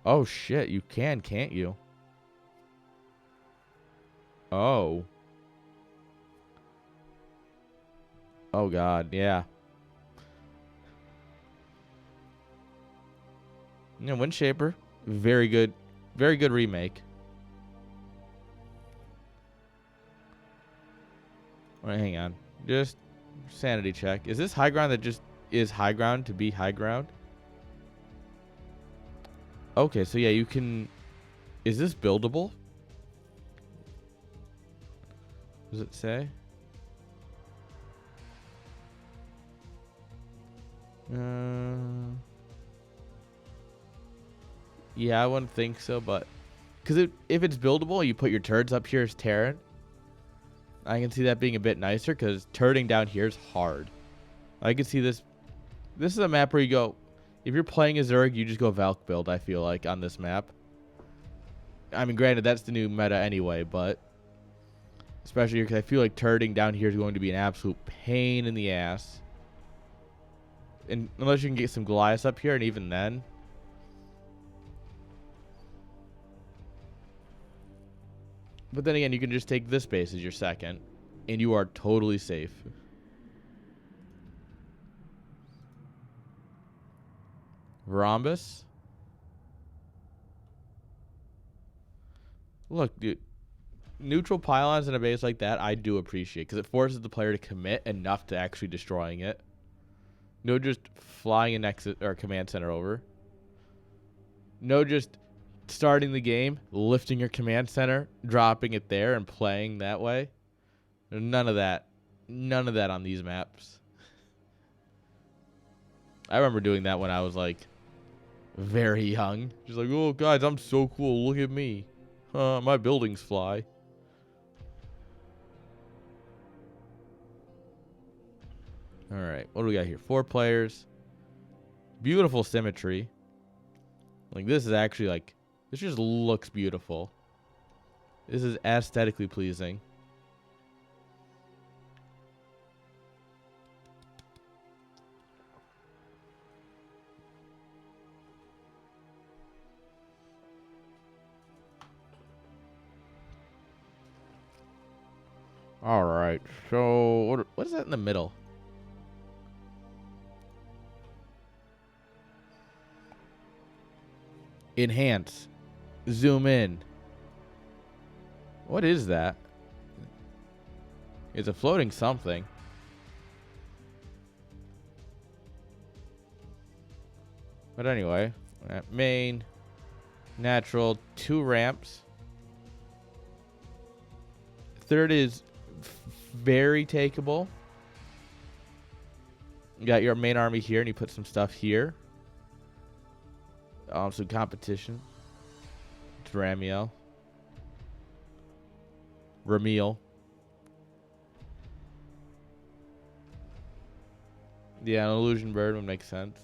Oh, shit. You can, can't you? Oh. Oh, God. Yeah. Yeah, Wind Shaper. Very good. Very good remake. All right, hang on. Just sanity check. Is this high ground that just is high ground to be high ground? Okay, so yeah, you can... Is this buildable? Does it say? Yeah, I wouldn't think so, but... Because if it's buildable, you put your turrets up here as Terran. I can see that being a bit nicer, because turreting down here is hard. I can see this. This is a map where you go... If you're playing a Zerg, you just go Valk build, I feel like, on this map. I mean, granted, that's the new meta anyway, but... Especially because I feel like turreting down here is going to be an absolute pain in the ass. And unless you can get some Goliaths up here, and even then... But then again, you can just take this base as your second, and you are totally safe. Rhombus. Look, dude. Neutral pylons in a base like that, I do appreciate, because it forces the player to commit enough to actually destroying it. No just flying an exit or command center over. No just starting the game, lifting your command center, dropping it there, and playing that way. None of that. None of that on these maps. I remember doing that when I was like very young. Just like, oh guys, I'm so cool. Look at me. My buildings fly. All right, what do we got here? 4 players. Beautiful symmetry. Like, this is actually like... This just looks beautiful. This is aesthetically pleasing. All right. So, what is that in the middle? Enhance. Zoom in. What is that? It's a floating something. But anyway, main, natural, 2 ramps. Third is very takeable. You got your main army here, and you put some stuff here. Some competition. It's Ramiel. Yeah, an illusion bird would make sense.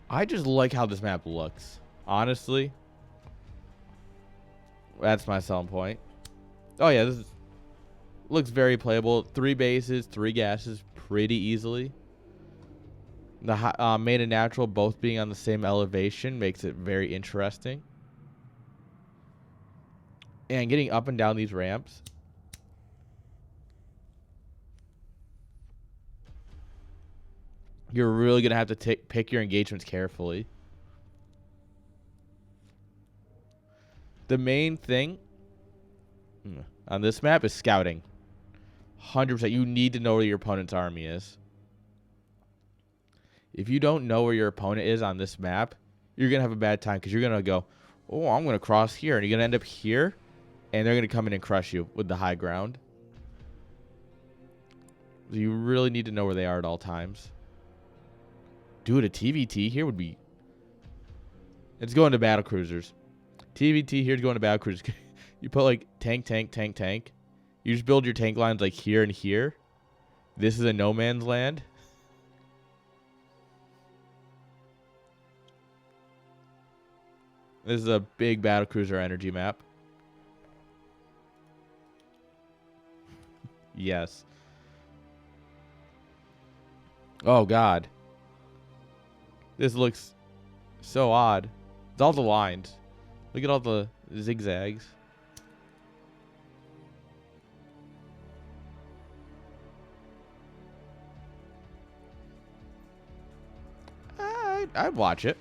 I just like how this map looks. Honestly. That's my selling point. Oh yeah, this looks very playable. 3 bases, 3 gases, pretty easily. The main and natural both being on the same elevation makes it very interesting. And getting up and down these ramps. You're really going to have to pick your engagements carefully. The main thing on this map is scouting. 100%. You need to know where your opponent's army is. If you don't know where your opponent is on this map, you're going to have a bad time, because you're going to go, oh, I'm going to cross here. And you're going to end up here, and they're going to come in and crush you with the high ground. You really need to know where they are at all times. Dude, a TVT here would be... It's going to battle cruisers. TVT here is going to battle cruisers. You put like tank, tank, tank, tank. You just build your tank lines like here and here. This is a no man's land. This is a big battle cruiser energy map. Yes. Oh, God. This looks so odd. It's all the lines. Look at all the zigzags. I'd watch it.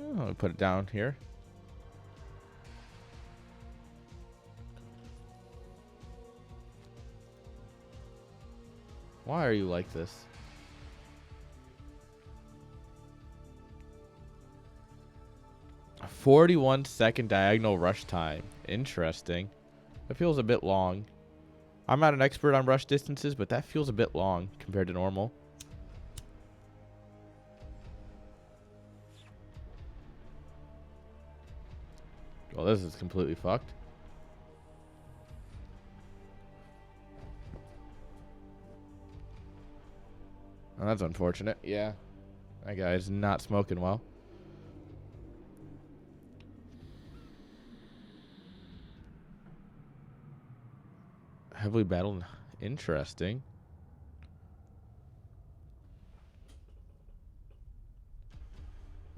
Oh, I'll put it down here. Why are you like this? A 41-second diagonal rush time. Interesting. That feels a bit long. I'm not an expert on rush distances, but that feels a bit long compared to normal. Well, this is completely fucked. Oh, that's unfortunate. Yeah. That guy's not smoking well. Heavily battled. Interesting.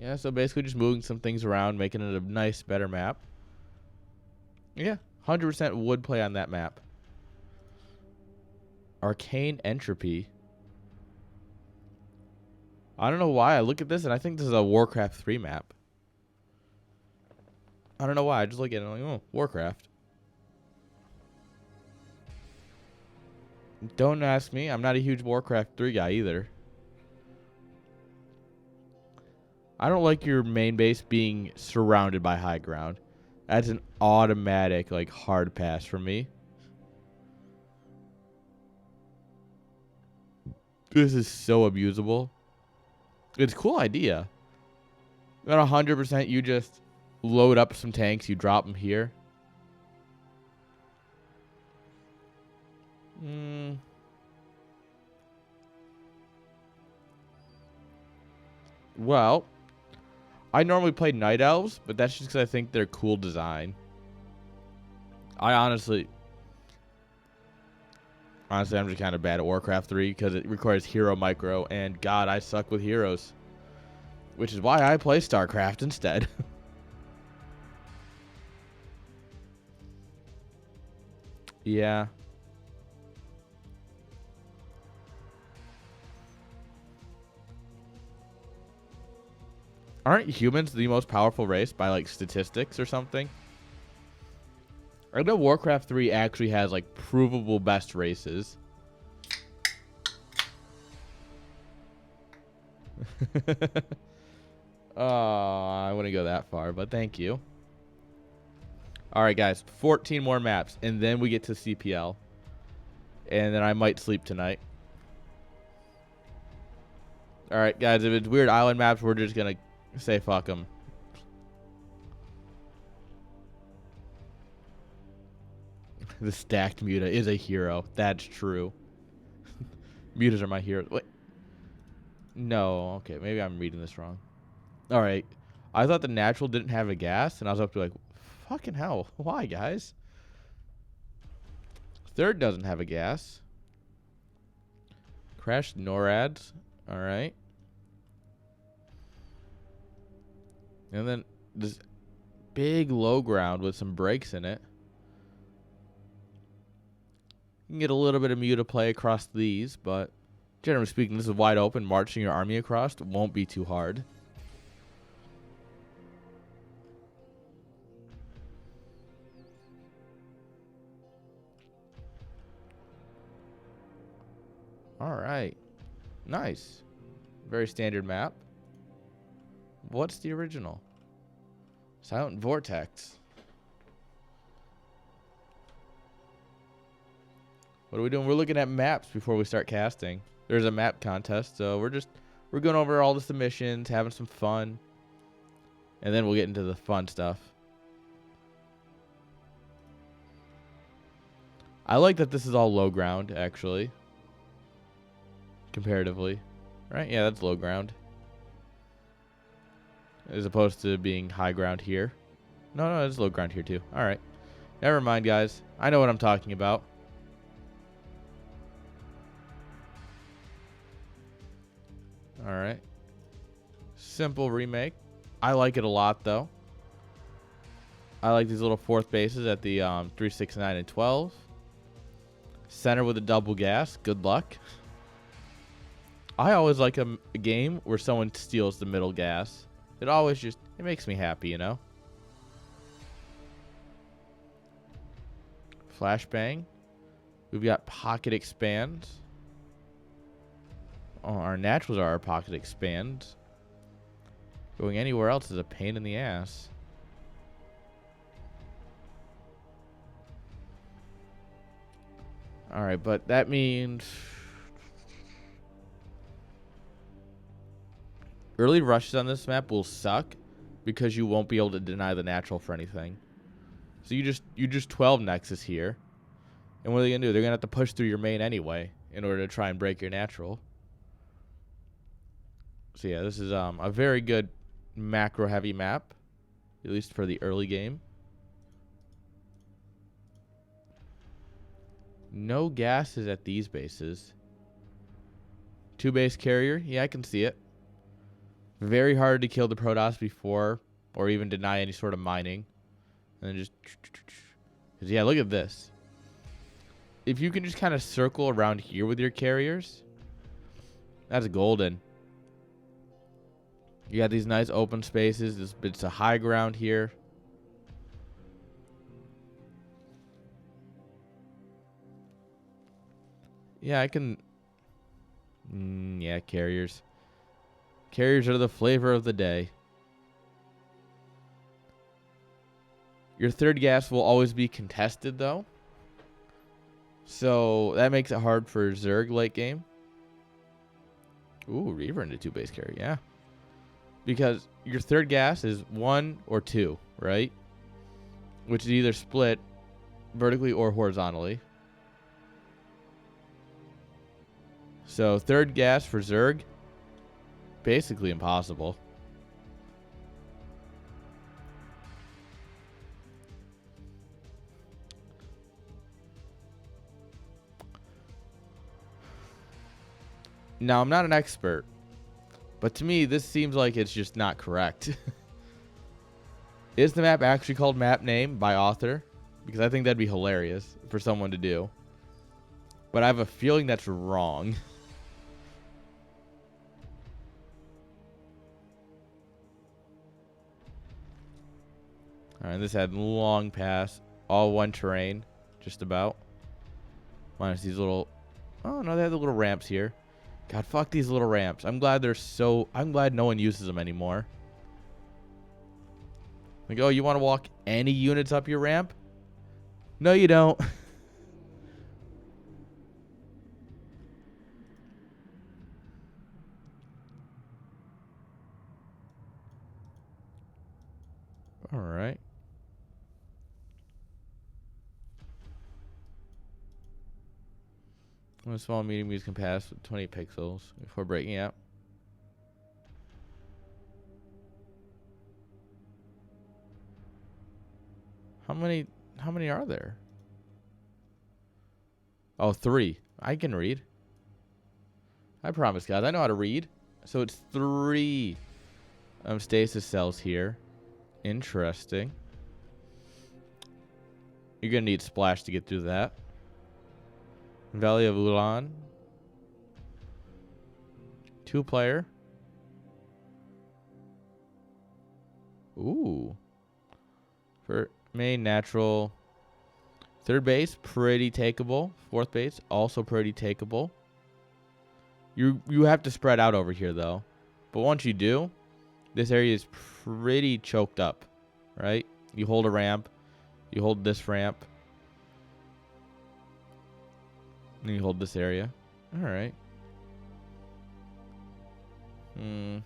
Yeah, so basically just moving some things around, making it a nice, better map. Yeah, 100% would play on that map. Arcane Entropy. I don't know why I look at this and I think this is a Warcraft 3 map. I don't know why. I just look at it and I'm like, oh, Warcraft. Don't ask me. I'm not a huge Warcraft 3 guy either. I don't like your main base being surrounded by high ground. That's an automatic, like, hard pass for me. This is so abusable. It's a cool idea. At 100%, you just load up some tanks. You drop them here. Well, I normally play Night Elves, but that's just because I think they're cool design. Honestly, I'm just kind of bad at Warcraft 3 because it requires hero micro, and God, I suck with heroes. Which is why I play StarCraft instead. Yeah. Aren't humans the most powerful race by, like, statistics or something? I know Warcraft 3 actually has, like, provable best races. Oh, I wouldn't go that far, but thank you. All right, guys, 14 more maps, and then we get to CPL. And then I might sleep tonight. All right, guys, if it's weird island maps, we're just going to say fuck them. The stacked Muta is a hero. That's true. Mutas are my heroes. Wait. No, okay, maybe I'm reading this wrong. All right. I thought the natural didn't have a gas, and I was up to like, fucking hell. Why, guys? Third doesn't have a gas. Crashed NORADs. All right. And then this big low ground with some breaks in it. You can get a little bit of Muta play across these, but generally speaking, this is wide open. Marching your army across won't be too hard. All right. Nice. Very standard map. What's the original? Silent Vortex. What are we doing? We're looking at maps before we start casting. There's a map contest, so we're going over all the submissions, having some fun. And then we'll get into the fun stuff. I like that this is all low ground, actually. Comparatively. Right? Yeah, that's low ground. As opposed to being high ground here. No, it's low ground here too. Alright. Never mind, guys. I know what I'm talking about. Alright. Simple remake. I like it a lot, though. I like these little fourth bases at the 3, 6, 9, and 12. Center with a double gas. Good luck. I always like a game where someone steals the middle gas. It always it makes me happy, you know? Flashbang. We've got pocket expands. Oh, our naturals are our pocket expands. Going anywhere else is a pain in the ass. Alright, but that means early rushes on this map will suck because you won't be able to deny the natural for anything. So you just 12 Nexus here. And what are they gonna do? They're gonna have to push through your main anyway in order to try and break your natural. So yeah, this is a very good macro heavy map, at least for the early game. No gases at these bases. 2 base carrier. Yeah, I can see it. Very hard to kill the Protoss before or even deny any sort of mining. And then just... Yeah, look at this. If you can just kind of circle around here with your carriers, that's golden. You got these nice open spaces. This bit's a high ground here. Yeah, I can... yeah, carriers. Carriers are the flavor of the day. Your third gas will always be contested, though. So that makes it hard for Zerg late game. Ooh, Reaver into 2 base carry, yeah. Because your third gas is 1 or 2, right? Which is either split vertically or horizontally. So third gas for Zerg, basically impossible. Now, I'm not an expert, but to me, this seems like it's just not correct. Is the map actually called map name by author? Because I think that'd be hilarious for someone to do. But I have a feeling that's wrong. Alright, this had long pass. All one terrain. Just about. Minus these little... Oh, no, they have the little ramps here. God, fuck these little ramps. I'm glad no one uses them anymore. Like, oh, you want to walk any units up your ramp? No, you don't. All right. When small medium views can pass with 20 pixels before breaking out. How many are there? Oh, 3. I can read. I promise, guys. I know how to read. So it's 3 stasis cells here. Interesting. You're going to need splash to get through that. Valley of Ulan. 2-player. Ooh. For main natural. Third base, pretty takeable. Fourth base, also pretty takeable. You have to spread out over here, though. But once you do, this area is pretty choked up, right? You hold a ramp. You hold this ramp. And you hold this area. All right. Then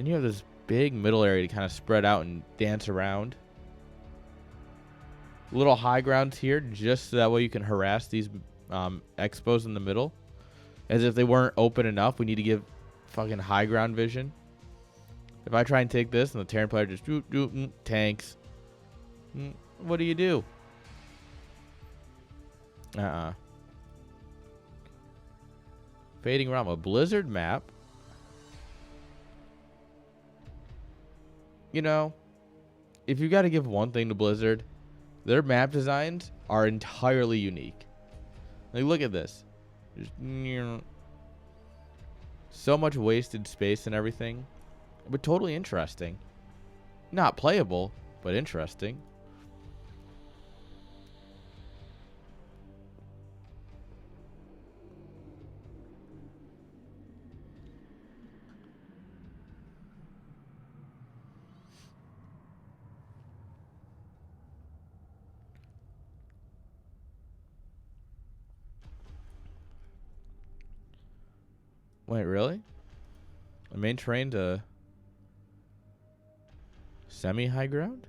you have this big middle area to kind of spread out and dance around. Little high grounds here, just so that way you can harass these expos in the middle. As if they weren't open enough, we need to give fucking high ground vision. If I try and take this and the Terran player just tanks, what do you do? Fading Realm, a Blizzard map. You know, if you got to give one thing to Blizzard, their map designs are entirely unique. Like, look at this. Just, so much wasted space and everything, but totally interesting. Not playable, but interesting. Wait, really? The main terrain to semi-high ground?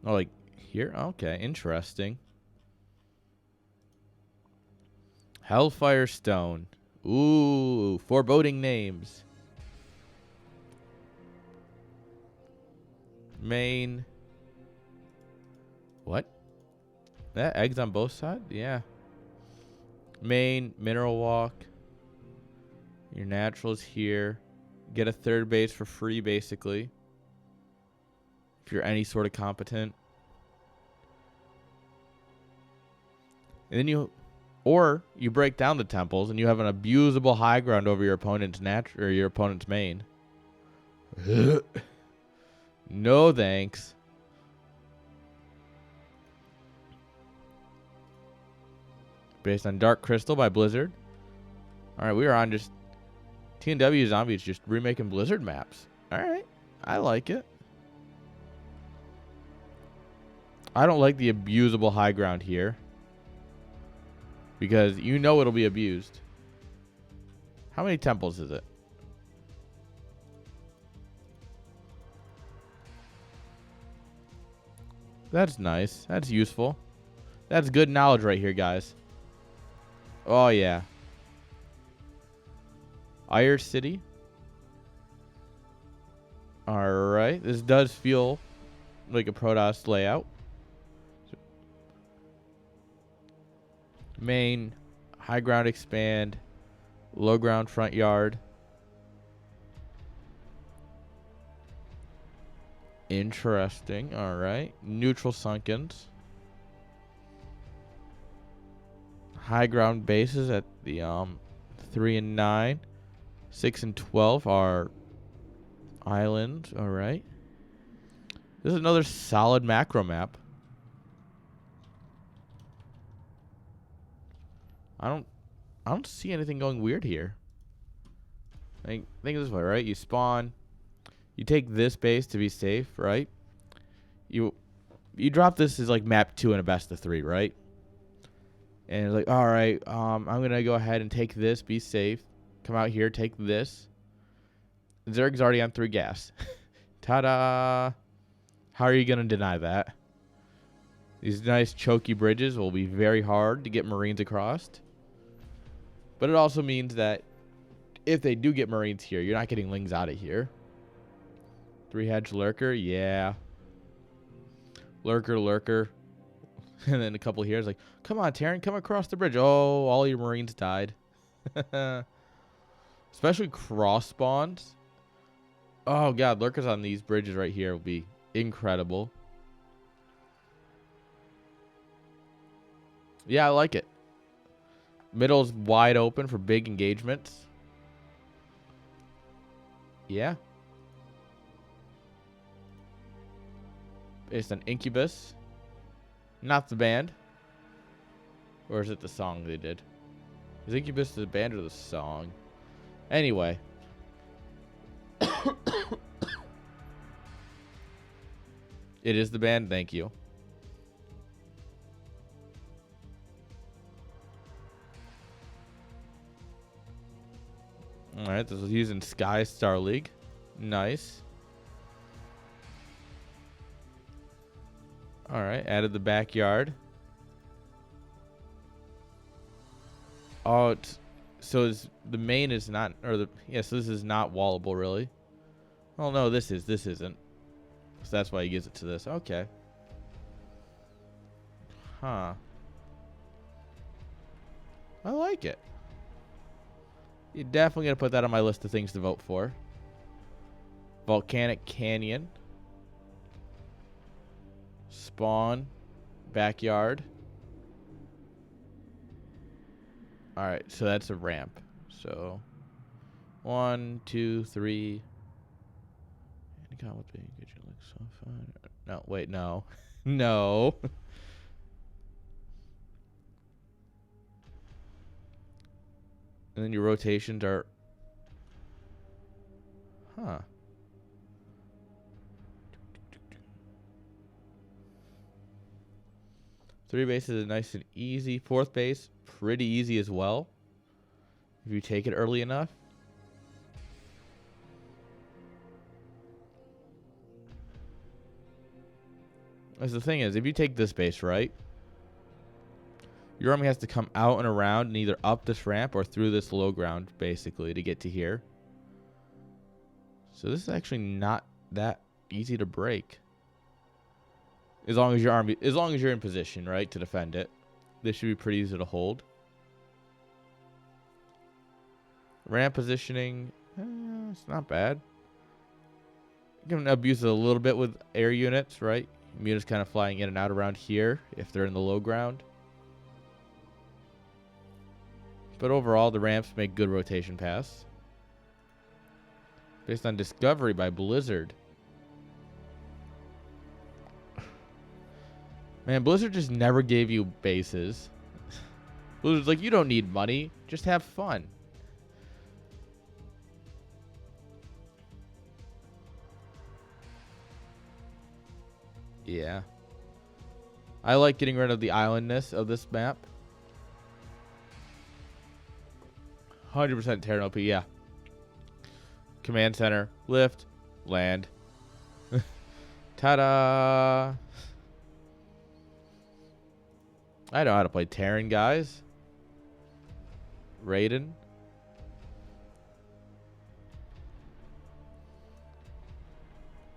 Oh, like here? Okay, interesting. Hellfire Stone. Ooh, foreboding names. Main. What? That eggs on both sides? Yeah. Main, mineral walk. Your naturals here. Get a third base for free, basically. If you're any sort of competent. And then you break down the temples and you have an abusable high ground over your opponent's your opponent's main. No thanks. Based on Dark Crystal by Blizzard. Alright, we are on just TNW Zombies just remaking Blizzard maps. Alright, I like it. I don't like the abusable high ground here. Because you know it'll be abused. How many temples is it? That's nice. That's useful. That's good knowledge right here, guys. Oh, yeah. Ire City. Alright. This does feel like a Protoss layout. Main, high ground expand, low ground front yard. Interesting. Alright. Neutral sunkens. High ground bases at the 3 and 9. 6 and 12 are islands. Alright. This is another solid macro map. I don't see anything going weird here. Think this way, right? You spawn. You take this base to be safe, right? You drop this as like map 2 in a best of 3, right? And it's like, all right, I'm gonna go ahead and take this, be safe. Come out here, take this. Zerg's already on 3 gas. Ta-da! How are you gonna deny that? These nice choky bridges will be very hard to get Marines across. But it also means that if they do get Marines here, you're not getting Lings out of here. 3-hedge Lurker, yeah. Lurker. And then a couple here is like, come on, Terran, come across the bridge. Oh, all your Marines died. Especially cross spawns. Oh, God, Lurkers on these bridges right here will be incredible. Yeah, I like it. Middle's wide open for big engagements. Yeah. Based on Incubus. Not the band. Or is it the song they did? Is Incubus the band or the song? Anyway. It is the band. Thank you. All right, this was using Sky Star League. Nice. All right, added the backyard. Oh, so the main is not, so this is not wallable, really. Oh, no, this isn't. So that's why he gives it to this. Okay. Huh. I like it. You're definitely going to put that on my list of things to vote for. Volcanic Canyon. Spawn. Backyard. Alright, so that's a ramp. So, 1, 2, 3. God, what the could you look so fun? No, wait, no. No. And then your rotations are... Huh. Three bases is nice and easy. Fourth base, pretty easy as well. If you take it early enough. As the thing is, if you take this base, right? Your army has to come out and around and either up this ramp or through this low ground, basically, to get to here. So this is actually not that easy to break. As long as you're in position, right, to defend it. This should be pretty easy to hold. Ramp positioning, it's not bad. You can abuse it a little bit with air units, right? Units kind of flying in and out around here if they're in the low ground. But overall, the ramps make good rotation paths. Based on discovery by Blizzard. Man, Blizzard just never gave you bases. Blizzard's like, you don't need money. Just have fun. Yeah. I like getting rid of the islandness of this map. 100% Terran OP, yeah. Command center, lift, land. Ta-da! I know how to play Terran, guys. Raiden.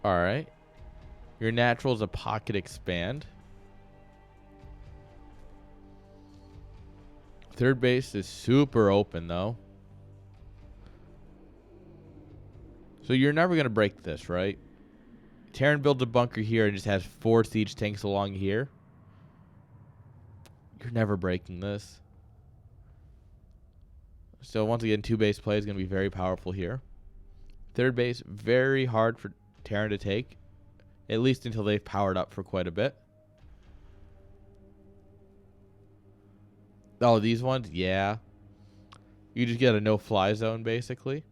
Alright. Your natural is a pocket expand. Third base is super open, though. So you're never going to break this, right? Terran builds a bunker here and just has 4 siege tanks along here. You're never breaking this. So once again, 2-base play is going to be very powerful here. Third base, very hard for Terran to take. At least until they've powered up for quite a bit. Oh, these ones? Yeah. You just get a no-fly zone, basically.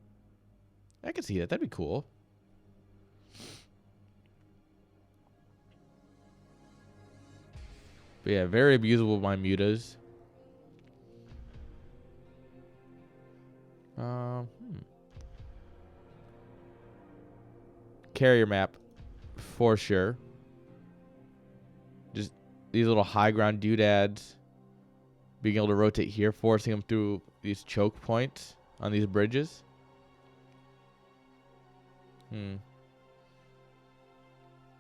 I can see that. That'd be cool. But yeah, very abusable with my mutas. Carrier map, for sure. Just these little high ground doodads. Being able to rotate here, forcing them through these choke points on these bridges.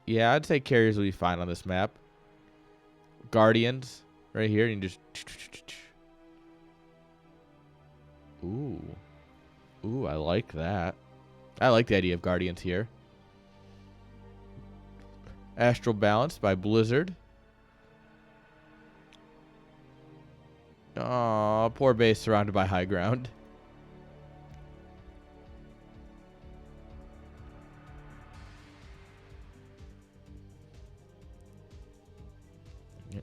Yeah, I'd say carriers will be fine on this map. Guardians, right here, and you just... Ooh. Ooh, I like that. I like the idea of Guardians here. Astral Balance by Blizzard. Aw, poor base surrounded by high ground.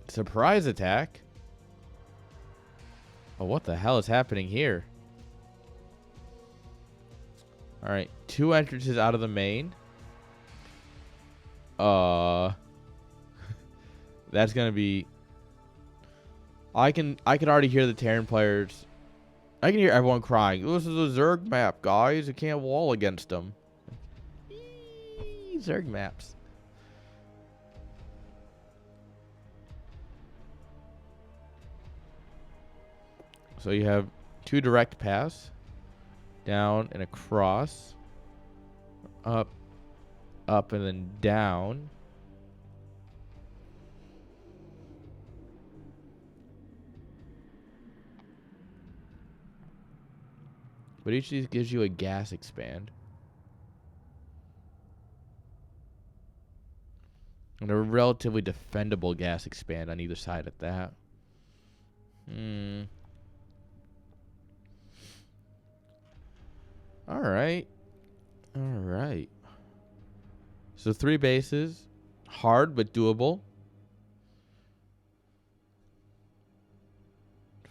Surprise attack? Oh, what the hell is happening here? Alright, 2 entrances out of the main. That's gonna be. I can already hear the Terran players. I can hear everyone crying. This is a Zerg map, guys. You can't wall against them. Eee, Zerg maps. So you have 2 direct paths, down and across, up, up, and then down. But each of these gives you a gas expand. And a relatively defendable gas expand on either side at that. Alright. Alright. So 3 bases. Hard but doable.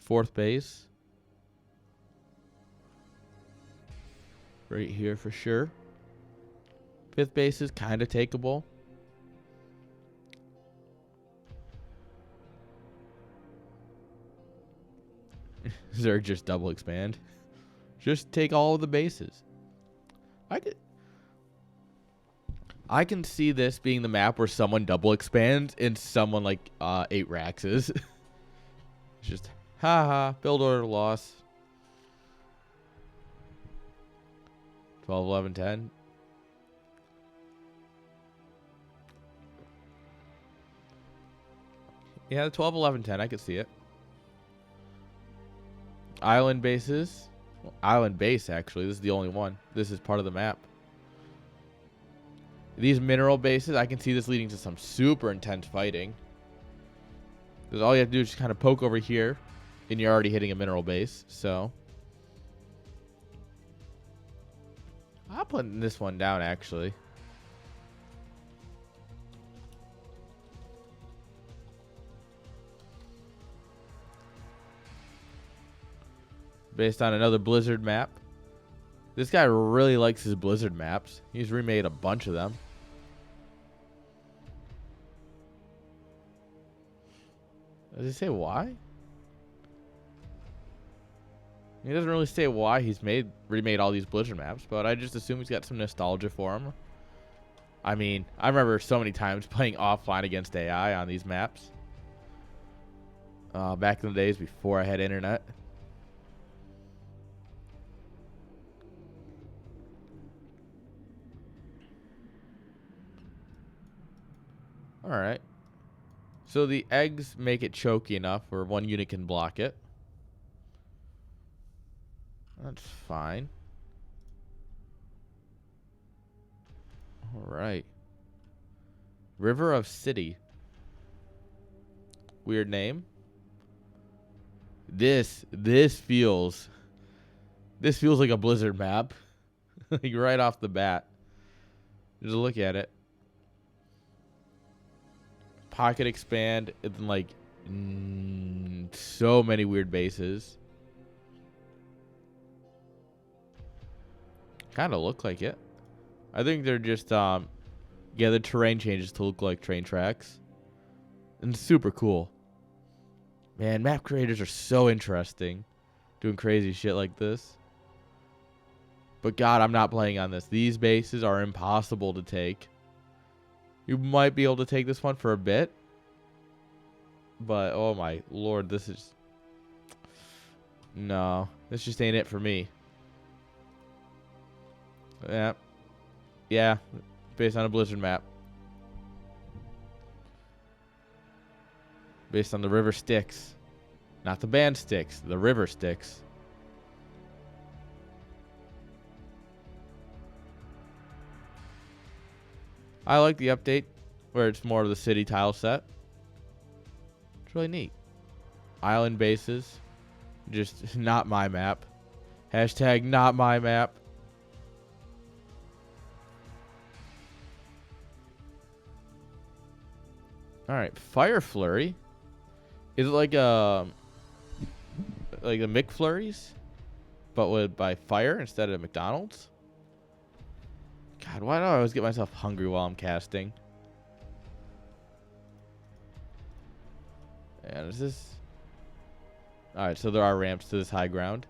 4th base. Right here for sure. 5th base is kind of takeable. Zerg just double expand. Just take all of the bases. I can see this being the map where someone double expands and someone like 8 Raxes. It's just haha, build order loss. 12, 11, 10. Yeah, 12, 11, 10. I could see it. Island bases. Well, island base, actually. This is the only one. This is part of the map. These mineral bases, I can see this leading to some super intense fighting. Because all you have to do is just kind of poke over here, and you're already hitting a mineral base. So I'll put this one down, actually. Based on another Blizzard map. This guy really likes his Blizzard maps. He's remade a bunch of them. Does he say why? He doesn't really say why he's remade all these Blizzard maps, but I just assume he's got some nostalgia for him. I mean, I remember so many times playing offline against AI on these maps. Back in the days before I had internet. Alright. So the eggs make it choky enough where one unit can block it. That's fine. Alright. River of City. Weird name. This feels like a Blizzard map. Like right off the bat. Just look at it. Pocket expand, and then like so many weird bases. Kind of look like it. I think they're just yeah, the terrain changes to look like train tracks. And super cool. Man, map creators are so interesting, doing crazy shit like this. But God, I'm not playing on this. These bases are impossible to take. You might be able to take this one for a bit. But, oh my lord, this is... No, this just ain't it for me. Yeah. Yeah, based on a Blizzard map. Based on the river Styx. Not the band Styx, the river Styx. I like the update where it's more of the city tile set. It's really neat. Island bases. Just not my map. Hashtag not my map. Alright, Fire Flurry. Is it like a McFlurries? But by fire instead of McDonald's? God, why do I always get myself hungry while I'm casting? And is this... Alright, so there are ramps to this high ground.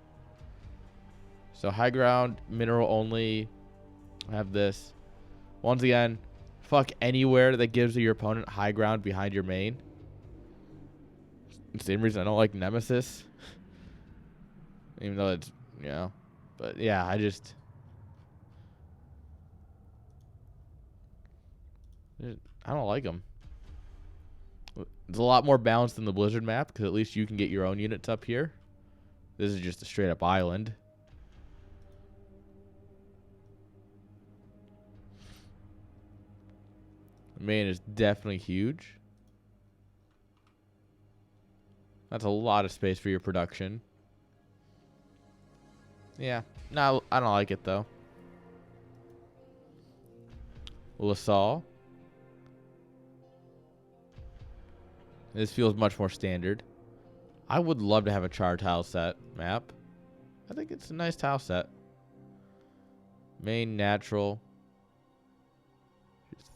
So high ground, mineral only. I have this. Once again, fuck anywhere that gives your opponent high ground behind your main. Same reason I don't like Nemesis. Even though it's, you know. But yeah, I don't like them. It's a lot more balanced than the Blizzard map, because at least you can get your own units up here. This is just a straight up island. The main is definitely huge. That's a lot of space for your production. Yeah. No, I don't like it, though. LaSalle. This feels much more standard. I would love to have a char tile set map. I think it's a nice tile set. Main natural.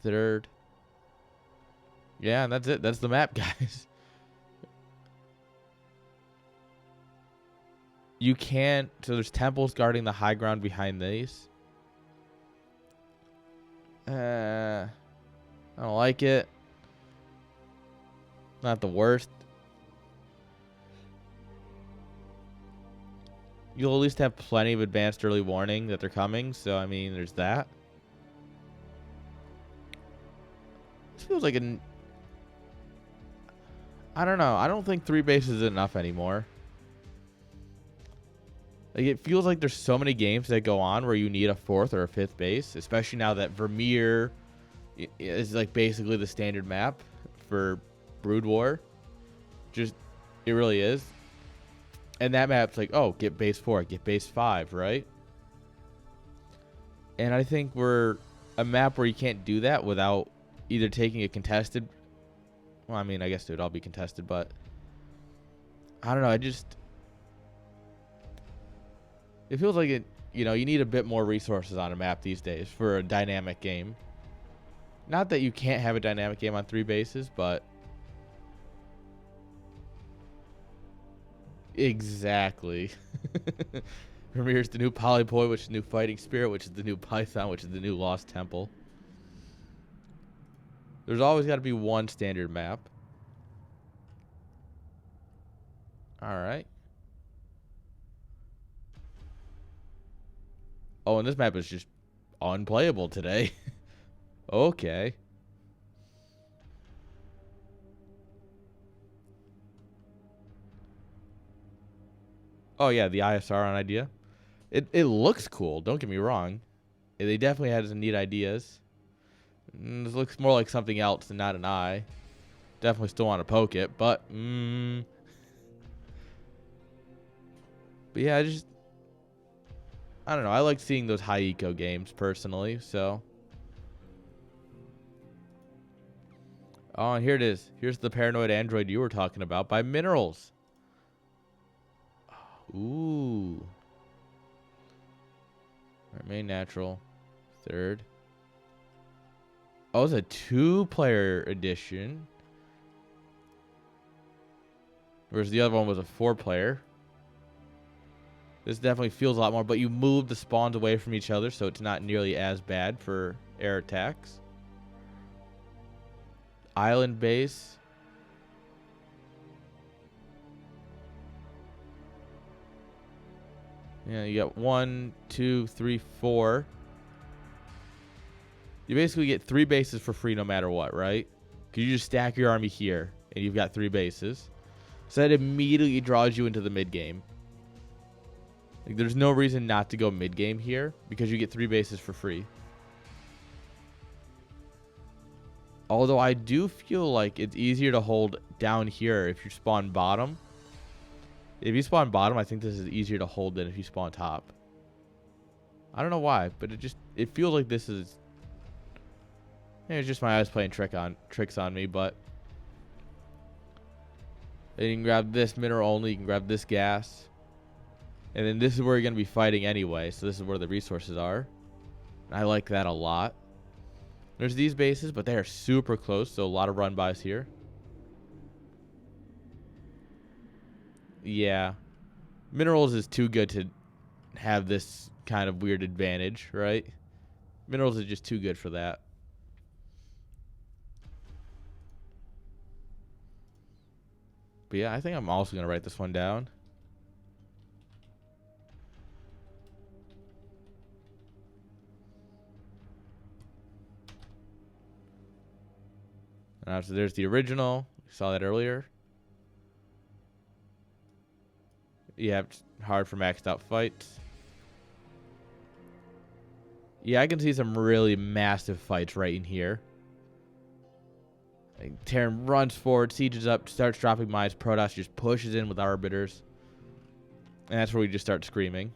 Third. Yeah, and that's it. That's the map, guys. You can't... So there's temples guarding the high ground behind these. I don't like it. Not the worst. You'll at least have plenty of advanced early warning that they're coming. So, I mean, there's that. This feels like an... I don't know. I don't think 3 bases is enough anymore. Like, it feels like there's so many games that go on where you need a 4th or a 5th base, especially now that Vermeer is like basically the standard map for Brood War. Just, it really is. And that map's like, oh, get base 4, get base 5, right? And I think we're a map where you can't do that without either taking a contested... Well, I mean, I guess it would all be contested, but... I don't know, it feels like it, you know, you need a bit more resources on a map these days for a dynamic game. Not that you can't have a dynamic game on 3 bases, but... Exactly. Vermeer's the new Polypoi, which is the new Fighting Spirit, which is the new Python, which is the new Lost Temple. There's always got to be one standard map. Alright. Oh, and this map is just unplayable today. Okay. Oh, yeah, the ISR on idea. It looks cool, don't get me wrong. They definitely had some neat ideas. This looks more like something else than not an eye. Definitely still want to poke it, but... But yeah, I don't know. I like seeing those high eco games, personally, so... Oh, and here it is. Here's the Paranoid Android you were talking about by Minerals. Ooh. Main natural. Third. Oh, it's a 2-player edition. Whereas the other one was a 4-player. This definitely feels a lot more, but you move the spawns away from each other, so it's not nearly as bad for air attacks. Island base. Yeah, you got 1, 2, 3, 4. You basically get 3 bases for free no matter what, right? Because you just stack your army here, and you've got 3 bases. So that immediately draws you into the mid-game. Like, there's no reason not to go mid-game here, because you get 3 bases for free. Although I do feel like it's easier to hold down here if you spawn bottom. If you spawn bottom, I think this is easier to hold than if you spawn top. I don't know why, but it feels like this is... It's just my eyes playing tricks on me, but... Then you can grab this mineral only, you can grab this gas. And then this is where you're going to be fighting anyway, so this is where the resources are. And I like that a lot. There's these bases, but they are super close, so a lot of run-bys here. Yeah. Minerals is too good to have this kind of weird advantage, right? Minerals is just too good for that. But yeah, I think I'm also going to write this one down. So there's the original. We saw that earlier. Yeah, it's hard for maxed out fights. Yeah, I can see some really massive fights right in here. Like, Terran runs forward, sieges up, starts dropping mines. Protoss just pushes in with arbiters. And that's where we just start screaming.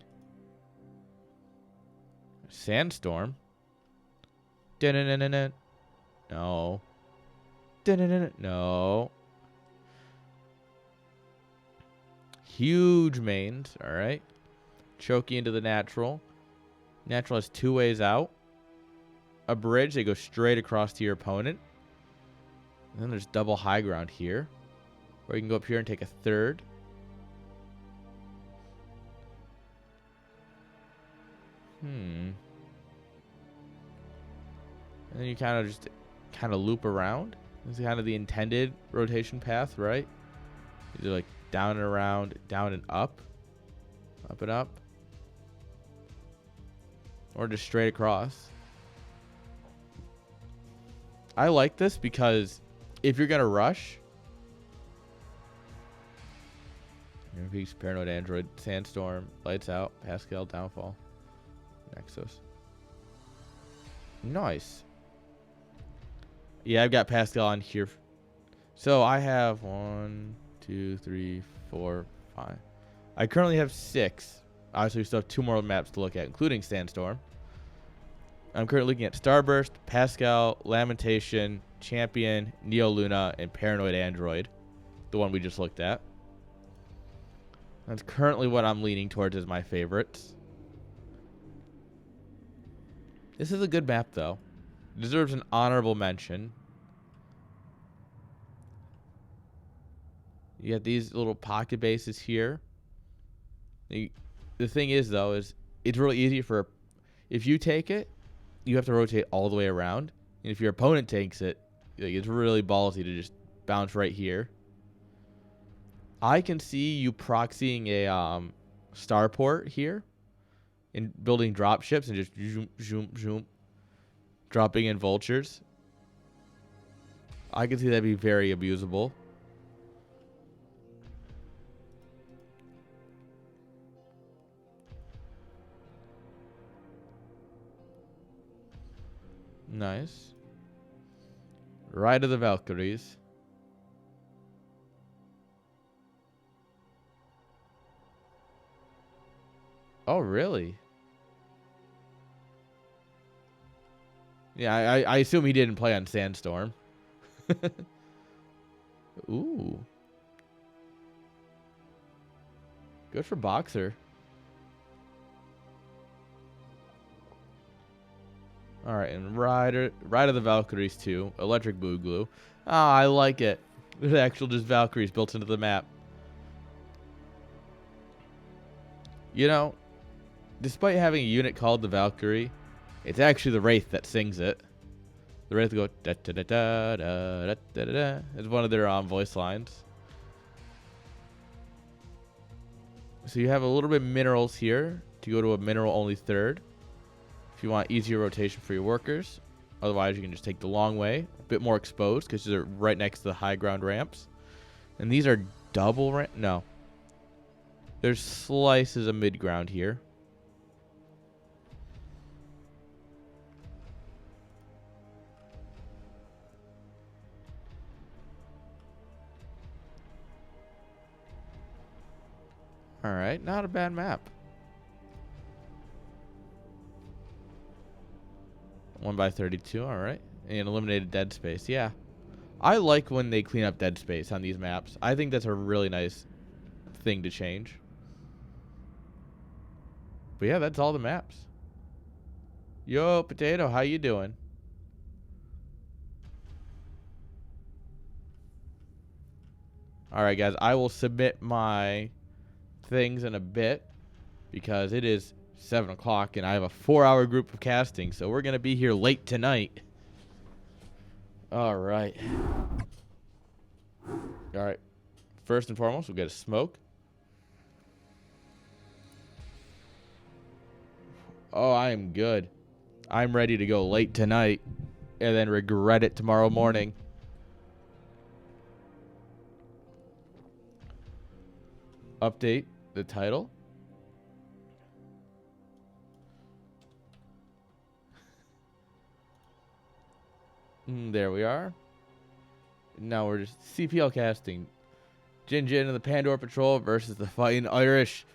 Sandstorm? No. No. Huge mains. All right. Choky into the natural. Natural has 2 ways out. A bridge. They go straight across to your opponent. And then there's double high ground here. Or you can go up here and take a third. And then you kind of loop around. This is kind of the intended rotation path, right? Either like down and around, down and up and up, or just straight across. I like this because if you're gonna rush, Peaks, Paranoid Android, Sandstorm, Lights Out, Pascal, Downfall, Nexus. Nice. Yeah, I've got Pascal on here. So I have 1, 2, 3, 4, 5. I currently have 6. Obviously, we still have 2 more maps to look at, including Sandstorm. I'm currently looking at Starburst, Pascal, Lamentation, Champion, Neo Luna, and Paranoid Android. The one we just looked at. That's currently what I'm leaning towards as my favorites. This is a good map, though. Deserves an honorable mention. You got these little pocket bases here. The thing is, though, is it's really easy for... If you take it, you have to rotate all the way around. And if your opponent takes it, like, it's really ballsy to just bounce right here. I can see you proxying a starport here and building drop ships and just zoom, zoom, zoom, dropping in vultures. I can see that be very abusable. Nice. Ride of the Valkyries. Oh, really? Yeah, I assume he didn't play on Sandstorm. Ooh. Good for Boxer. All right, and Ride of the Valkyries too. Electric Boogaloo. Ah, I like it. There's actual just Valkyries built into the map. You know, despite having a unit called the Valkyrie, it's actually the Wraith that sings it. The Wraith go da da da da da da da da. It's one of their voice lines. So you have a little bit of minerals here to go to a mineral only third. If you want easier rotation for your workers. Otherwise, you can just take the long way. A bit more exposed because they're right next to the high ground ramps. And these are double ramp. No. There's slices of mid ground here. All right, not a bad map. 1x32, all right. And eliminated dead space, yeah. I like when they clean up dead space on these maps. I think that's a really nice thing to change. But yeah, that's all the maps. Yo, Potato, how you doing? All right, guys, I will submit my things in a bit because it is 7 o'clock and I have a 4-hour group of casting, so we're going to be here late tonight. All right. All right. First and foremost, we'll get a smoke. Oh, I am good. I'm ready to go late tonight and then regret it tomorrow morning. Update the title. There we are. Now we're just CPL casting. Jin Jin and the Pandora Patrol versus the Fighting Irish.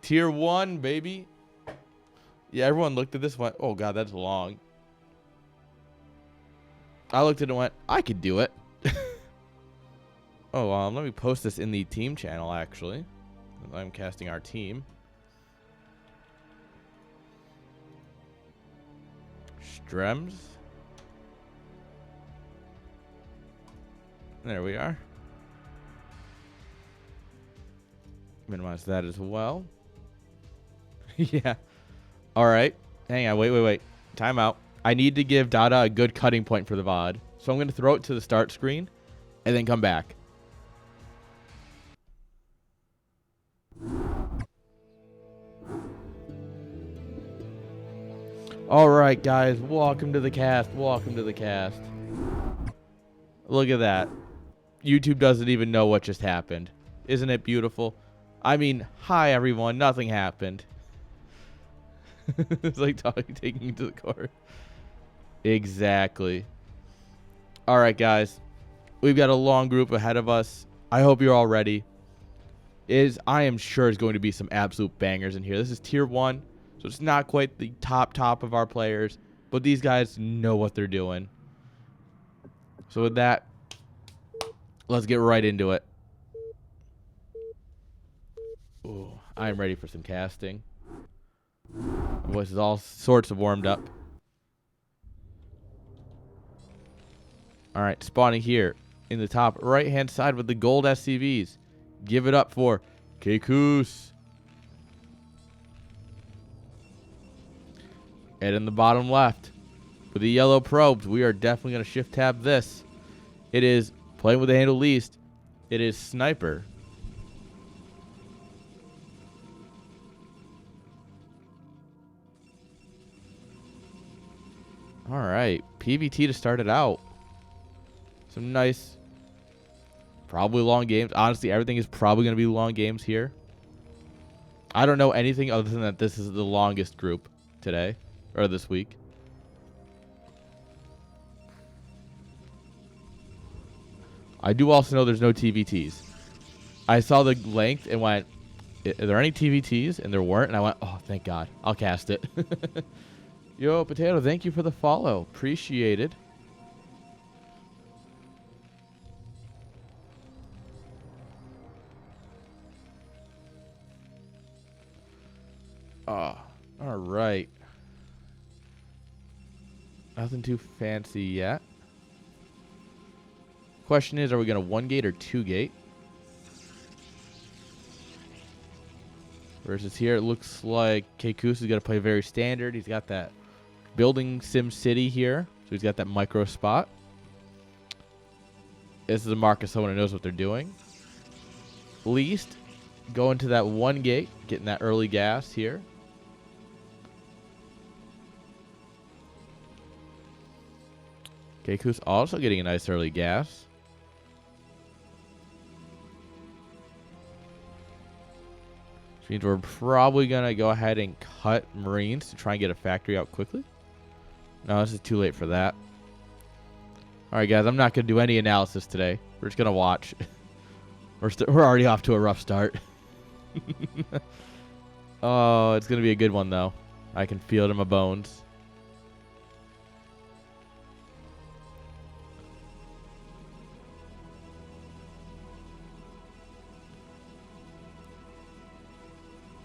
Tier 1, baby. Yeah, everyone looked at this and went, oh, God, that's long. I looked at it and went, I could do it. Oh, let me post this in the team channel, actually. I'm casting our team. Strems. There we are. Minimize that as well. Yeah. All right. Hang on. Wait. Time out. I need to give Dada a good cutting point for the VOD. So I'm going to throw it to the start screen and then come back. All right, guys. Welcome to the cast. Welcome to the cast. Look at that. YouTube doesn't even know what just happened. Isn't it beautiful? I mean, hi, everyone. Nothing happened. It's like taking you to the court. Exactly. All right, guys. We've got a long group ahead of us. I hope you're all ready. I am sure is going to be some absolute bangers in here. This is tier 1, so it's not quite the top of our players, but these guys know what they're doing. So with that, let's get right into it. Ooh, I'm ready for some casting. My voice is all sorts of warmed up. All right, spawning here in the top right-hand side with the gold SCVs. Give it up for Kekus. And in the bottom left, with the yellow probes, we are definitely going to shift tab this. It is playing with the handle least. It is Sniper. All right, PVT to start it out. Some nice, probably long games. Honestly, everything is probably going to be long games here. I don't know anything other than that this is the longest group today, or this week. I do also know there's no TVTs. I saw the length and went, are there any TVTs? And there weren't, and I went, oh, thank God. I'll cast it. Yo, Potato, thank you for the follow. Appreciate it. All right. Nothing too fancy yet. Question is, are we going to 1 gate or 2 gate? Versus here, it looks like Kekus is going to play very standard. He's got that building Sim City here. So he's got that micro spot. This is a mark of someone who knows what they're doing. Least, going to that 1 gate, getting that early gas here. Kekus also getting a nice early gas. Which means we're probably going to go ahead and cut Marines to try and get a factory out quickly. No, this is too late for that. All right, guys, I'm not going to do any analysis today. We're just going to watch. We're already off to a rough start. Oh, it's going to be a good one, though. I can feel it in my bones.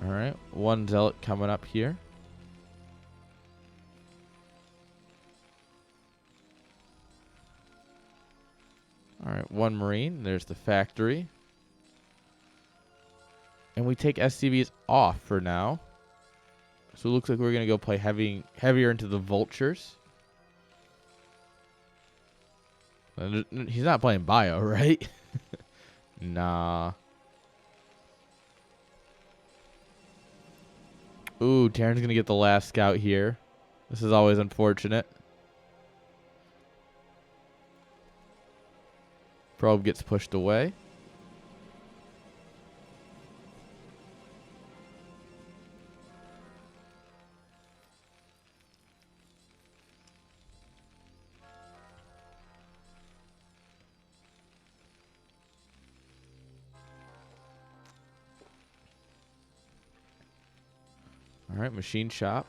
All right, 1 zealot coming up here. All right, 1 marine. There's the factory. And we take SCVs off for now. So it looks like we're going to go play heavier into the vultures. He's not playing bio, right? Nah. Ooh, Terran's going to get the last scout here. This is always unfortunate. Probe gets pushed away. All right, machine shop.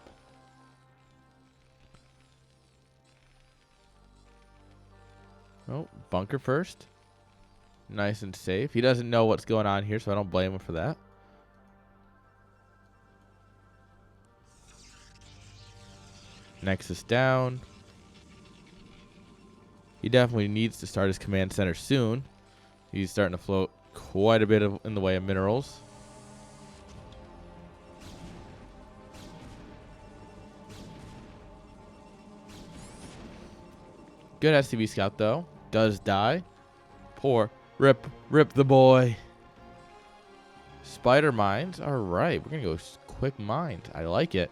Oh, bunker first. Nice and safe. He doesn't know what's going on here, so I don't blame him for that. Nexus down. He definitely needs to start his command center soon. He's starting to float quite a bit in the way of minerals. Good SCV scout, though. Does die. Poor. Rip the boy. Spider mines. All right. We're going to go quick mines. I like it.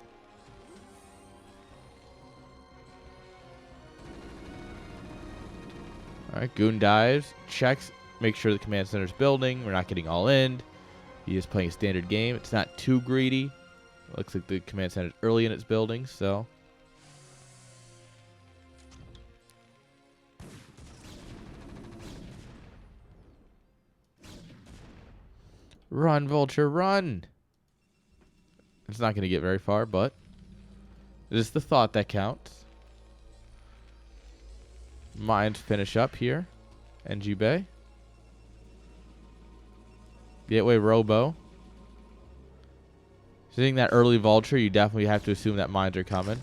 All right. Goon dives. Checks. Make sure the command center's building. We're not getting all in. He is playing a standard game. It's not too greedy. Looks like the command center's early in its building, so... Run, Vulture, run! It's not going to get very far, but it is the thought that counts. Mines finish up here. NG Bay. Gateway Robo. Seeing that early Vulture, you definitely have to assume that mines are coming.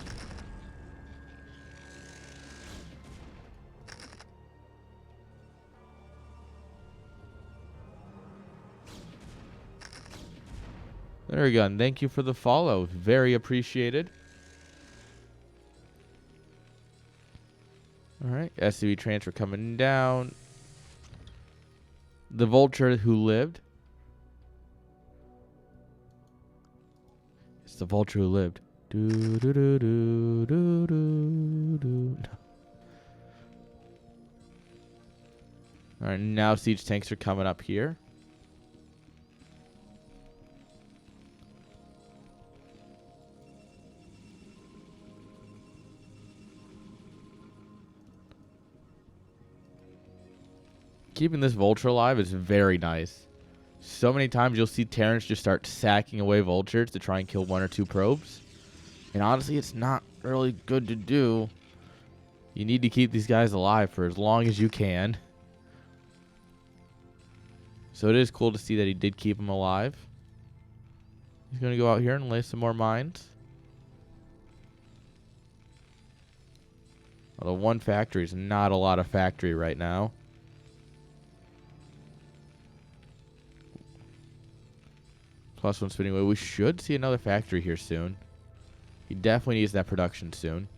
There we go. And thank you for the follow. Very appreciated. All right. SCV transfer coming down. The Vulture who lived. It's the Vulture who lived. Do, do, do, do, do, do, do. All right. Now siege tanks are coming up here. Keeping this Vulture alive is very nice. So many times you'll see Terrans just start sacking away Vultures to try and kill one or two probes. And honestly, it's not really good to do. You need to keep these guys alive for as long as you can. So it is cool to see that he did keep them alive. He's going to go out here and lay some more mines. Although one factory is not a lot of factory right now. Plus one spinning away. We should see another factory here soon. He definitely needs that production soon.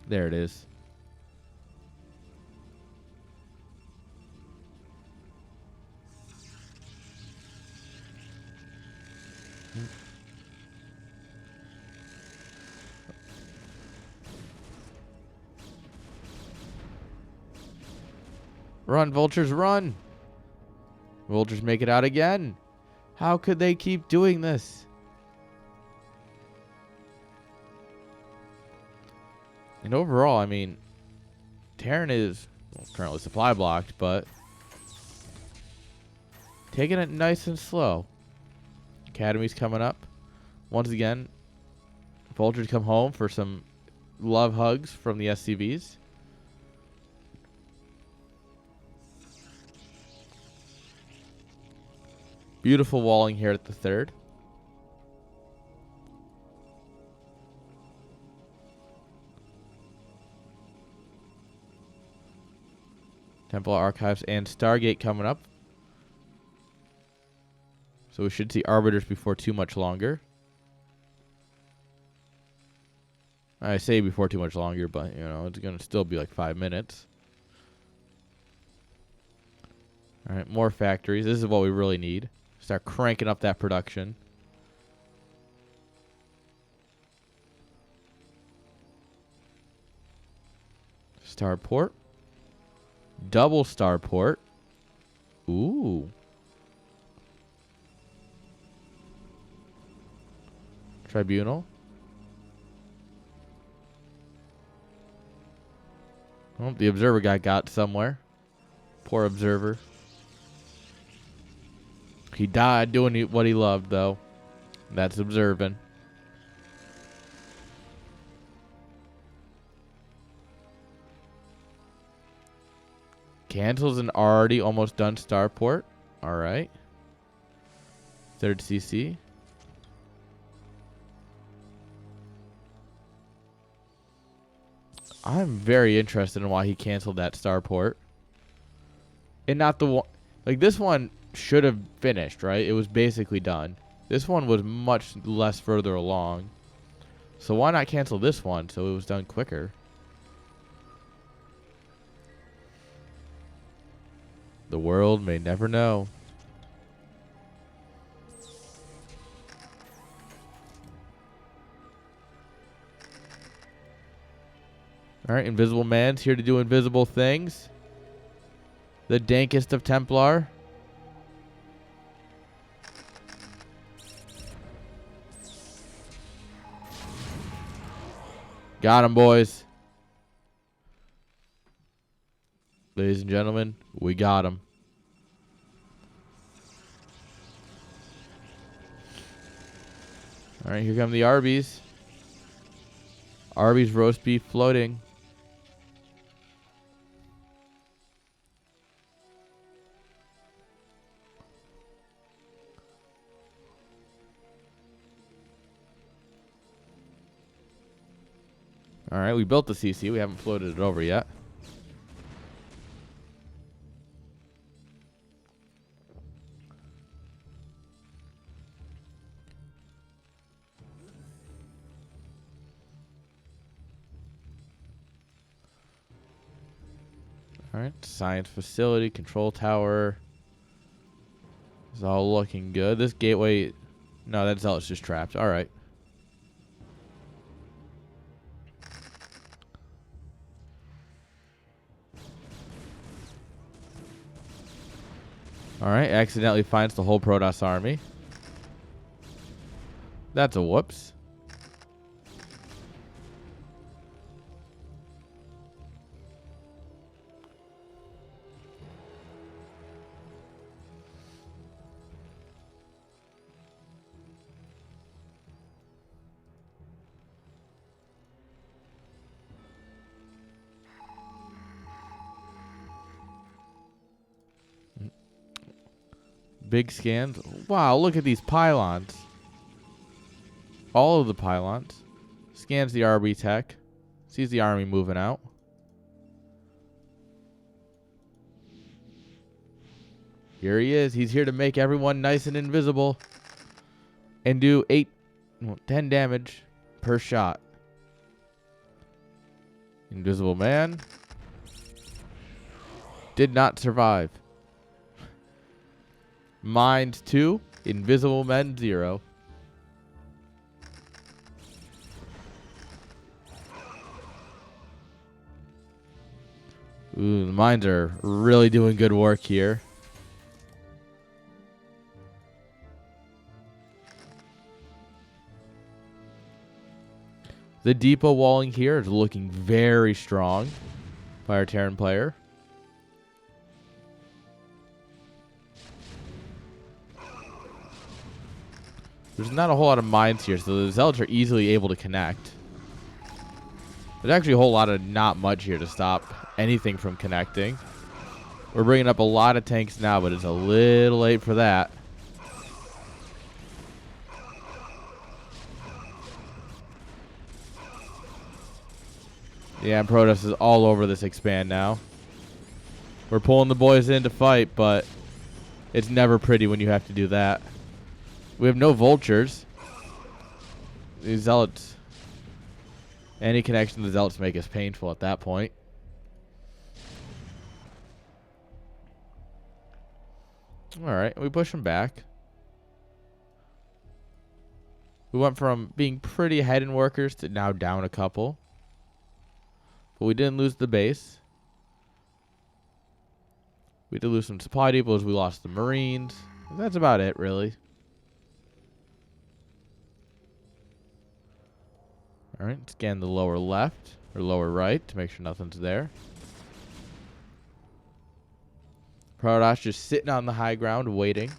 There it is. Run, Vultures, run! Vultures make it out again. How could they keep doing this? And overall, I mean, Terran is currently supply blocked, but taking it nice and slow. Academy's coming up. Once again, Vultures come home for some love hugs from the SCVs. Beautiful walling here at the third. Templar Archives and Stargate coming up. So we should see Arbiters before too much longer. I say before too much longer, but, you know, it's going to still be like 5 minutes. All right, more factories. This is what we really need. Start cranking up that production. Starport. Double starport. Ooh. Tribunal. Oh, the observer guy got somewhere. Poor observer. He died doing what he loved, though. That's observing. Cancels an already almost done starport. All right. Third CC. I'm very interested in why he canceled that starport. And not the one. Like, this one should have finished, right? It was basically done. This one was much less further along. So why not cancel this one so it was done quicker? The world may never know. Alright, Invisible Man's here to do invisible things. The dankest of Templar. Got him, boys. Ladies and gentlemen, we got him. Alright, here come the Arby's. Arby's roast beef floating. Alright, we built the CC. We haven't floated it over yet. Alright, science facility, control tower. It's all looking good. This gateway... No, that zealot's just trapped. Alright. Alright, accidentally finds the whole Protoss army. That's a whoops. Big scans. Wow, look at these pylons. All of the pylons. Scans the RB tech. Sees the army moving out. Here he is. He's here to make everyone nice and invisible. And do 10 damage per shot. Invisible Man. Did not survive. Mind 2. Invisible Men 0. Ooh, the mines are really doing good work here. The depot walling here is looking very strong by our Terran player. There's not a whole lot of mines here, so the zealots are easily able to connect. There's actually a whole lot of not much here to stop anything from connecting. We're bringing up a lot of tanks now, but it's a little late for that. Yeah, Protoss is all over this expand now. We're pulling the boys in to fight, but it's never pretty when you have to do that. We have no vultures. These zealots. Any connection to the zealots make us painful at that point. Alright, we push them back. We went from being pretty ahead in workers to now down a couple. But we didn't lose the base. We did lose some supply depots. We lost the Marines. That's about it, really. Alright, scan the lower left or lower right to make sure nothing's there. Protoss just sitting on the high ground waiting.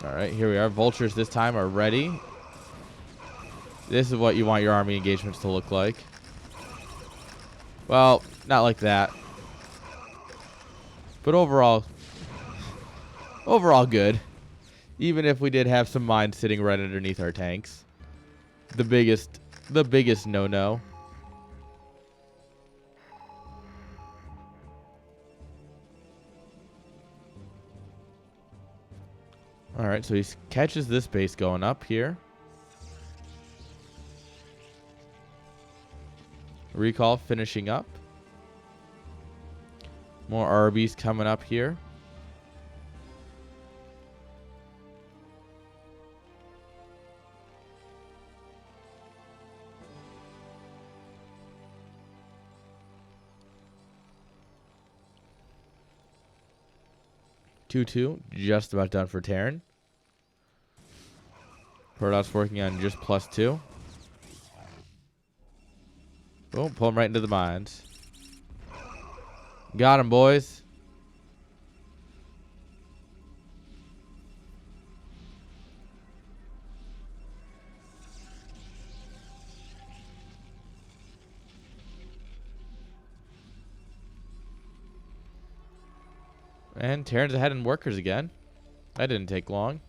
Alright, here we are. Vultures this time are ready. This is what you want your army engagements to look like. Well, not like that. But overall good. Even if we did have some mines sitting right underneath our tanks. The biggest no-no. Alright, so he catches this base going up here. Recall finishing up. More RBs coming up here. Two, just about done for Terran. Protoss working on just +2. Boom, pull him right into the mines. Got him, boys. And Terran's ahead in workers again. That didn't take long.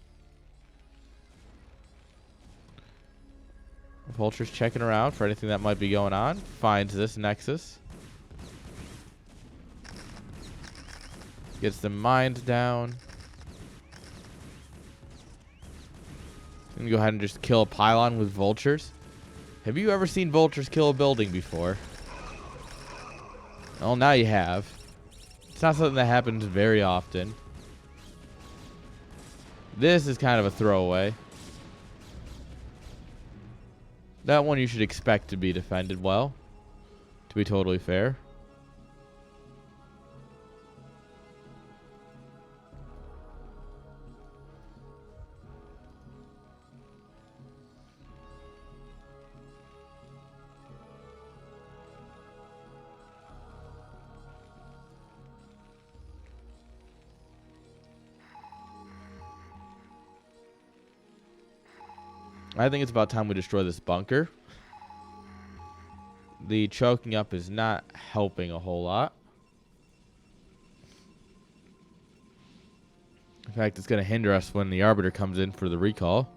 Vulture's checking around for anything that might be going on. Finds this nexus. Gets the mines down. Gonna go ahead and just kill a pylon with vultures. Have you ever seen vultures kill a building before? Well, now you have. It's not something that happens very often. This is kind of a throwaway. That one you should expect to be defended well, to be totally fair. I think it's about time we destroy this bunker. The choking up is not helping a whole lot. In fact, it's going to hinder us when the Arbiter comes in for the recall.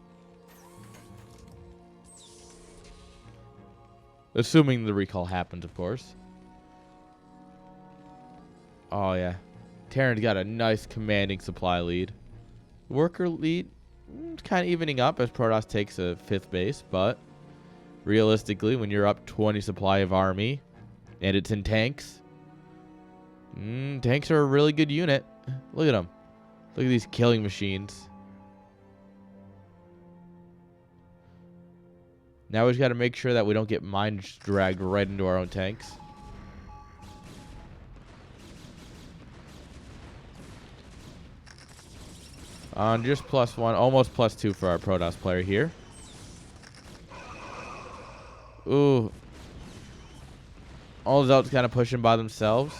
Assuming the recall happens, of course. Oh, yeah. Terran's got a nice commanding supply lead. Worker lead, kind of evening up as Protoss takes a 5th base, but realistically, when you're up 20 supply of army and it's in tanks, tanks are a really good unit. Look at them. Look at these killing machines. Now we just got to make sure that we don't get mines dragged right into our own tanks. On just +1, almost +2 for our Protoss player here. Ooh. All the Zealots kind of pushing by themselves.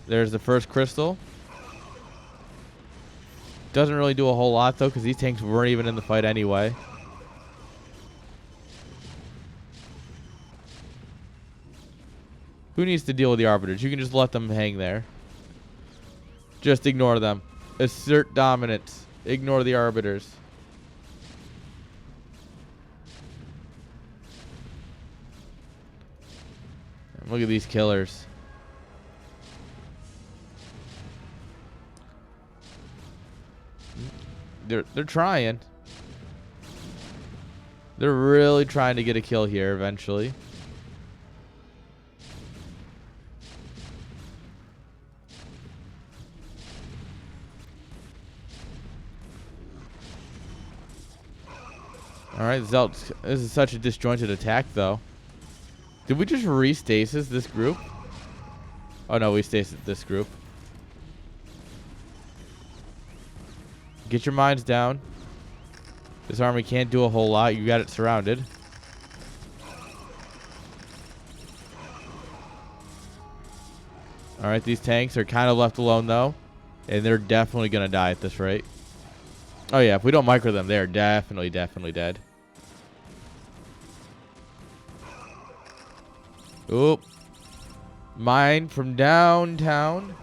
There's the first crystal. Doesn't really do a whole lot, though, because these tanks weren't even in the fight anyway. Who needs to deal with the Arbiters? You can just let them hang there. Just ignore them. Assert dominance. Ignore the arbiters. And look at these killers. They're trying. They're really trying to get a kill here eventually. Alright, Zelt. This is such a disjointed attack, though. Did we just re-stasis this group? Oh, no, we stasis this group. Get your mines down. This army can't do a whole lot. You got it surrounded. Alright, these tanks are kind of left alone, though. And they're definitely going to die at this rate. Oh, yeah. If we don't micro them, they're definitely dead. Oop. Mine from downtown.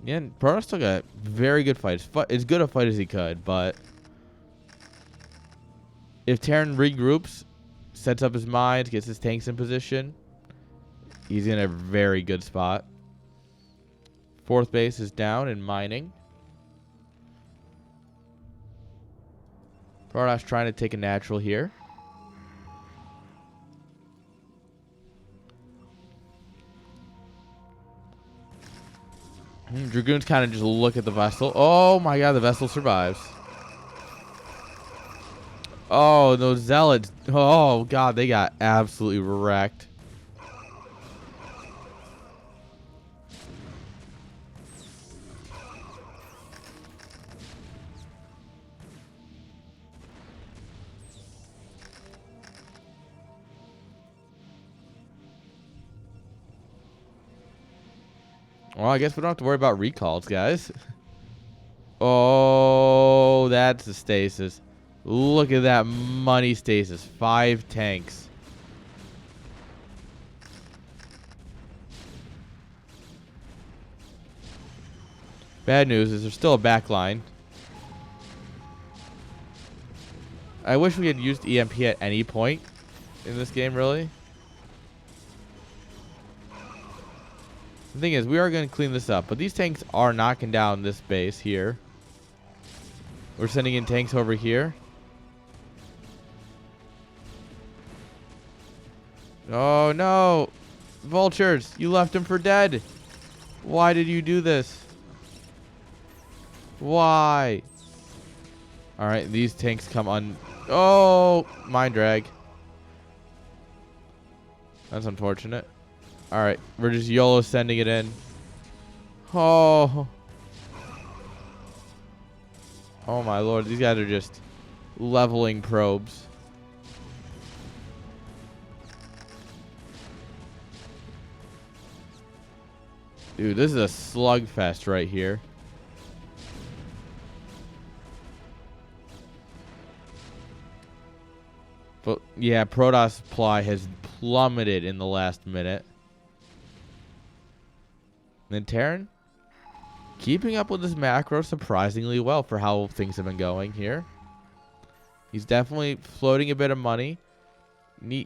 Yeah, Protoss took a very good fight. As good a fight as he could, but if Terran regroups, sets up his mines, gets his tanks in position, he's in a very good spot. Fourth base is down and mining. Protoss trying to take a natural here. Dragoons kind of just look at the vessel. Oh my god, the vessel survives. Oh, those zealots. Oh god, they got absolutely wrecked. Well, I guess we don't have to worry about recalls, guys. Oh, that's a stasis. Look at that money stasis. 5 tanks. Bad news is there's still a back line. I wish we had used EMP at any point in this game, really. The thing is, we are going to clean this up, but these tanks are knocking down this base here. We're sending in tanks over here. Oh, no. Vultures, you left him for dead. Why did you do this? Why? Alright, these tanks come on. Oh, mine drag. That's unfortunate. Alright, we're just YOLO sending it in. Oh. Oh my lord, these guys are just leveling probes. Dude, this is a slugfest right here. But yeah, Protoss supply has plummeted in the last minute. And Terran keeping up with his macro surprisingly well for how things have been going here. He's definitely floating a bit of money.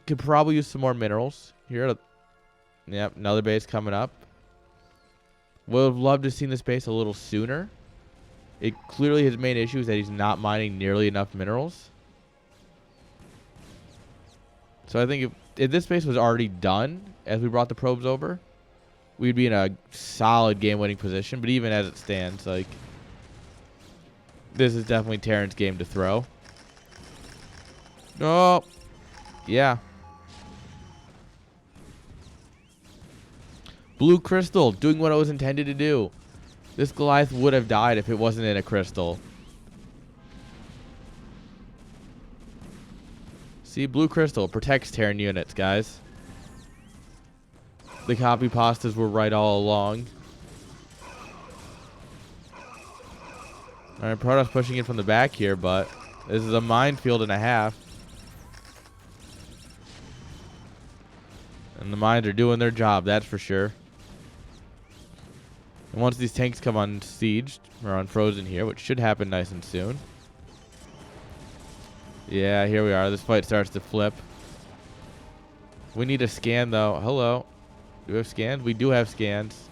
Could probably use some more minerals here. Yep, another base coming up. Would have loved to have seen this base a little sooner. It clearly his main issue is that he's not mining nearly enough minerals. So I think if this base was already done as we brought the probes over, we'd be in a solid game-winning position. But even as it stands, like, this is definitely Terran's game to throw. Oh, yeah. Blue crystal doing what it was intended to do. This Goliath would have died if it wasn't in a crystal. See, blue crystal protects Terran units, guys. The copy pastas were right all along. Alright, Protoss pushing in from the back here, but this is a minefield and a half. And the mines are doing their job, that's for sure. And once these tanks come unsieged, or unfrozen here, which should happen nice and soon. Yeah, here we are. This fight starts to flip. We need a scan, though. Hello. Do we have scans? We do have scans.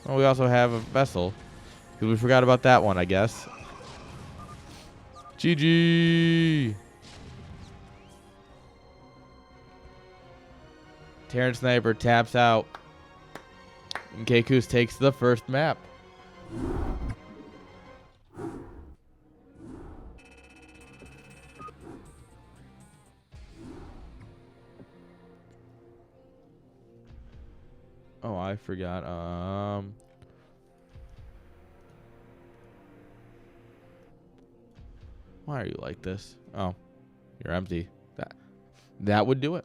Oh, we also have a vessel. Because we forgot about that one, I guess. GG! Terran Sniper taps out. And Kekus takes the first map. Oh, I forgot. Why are you like this? Oh, you're empty. That would do it.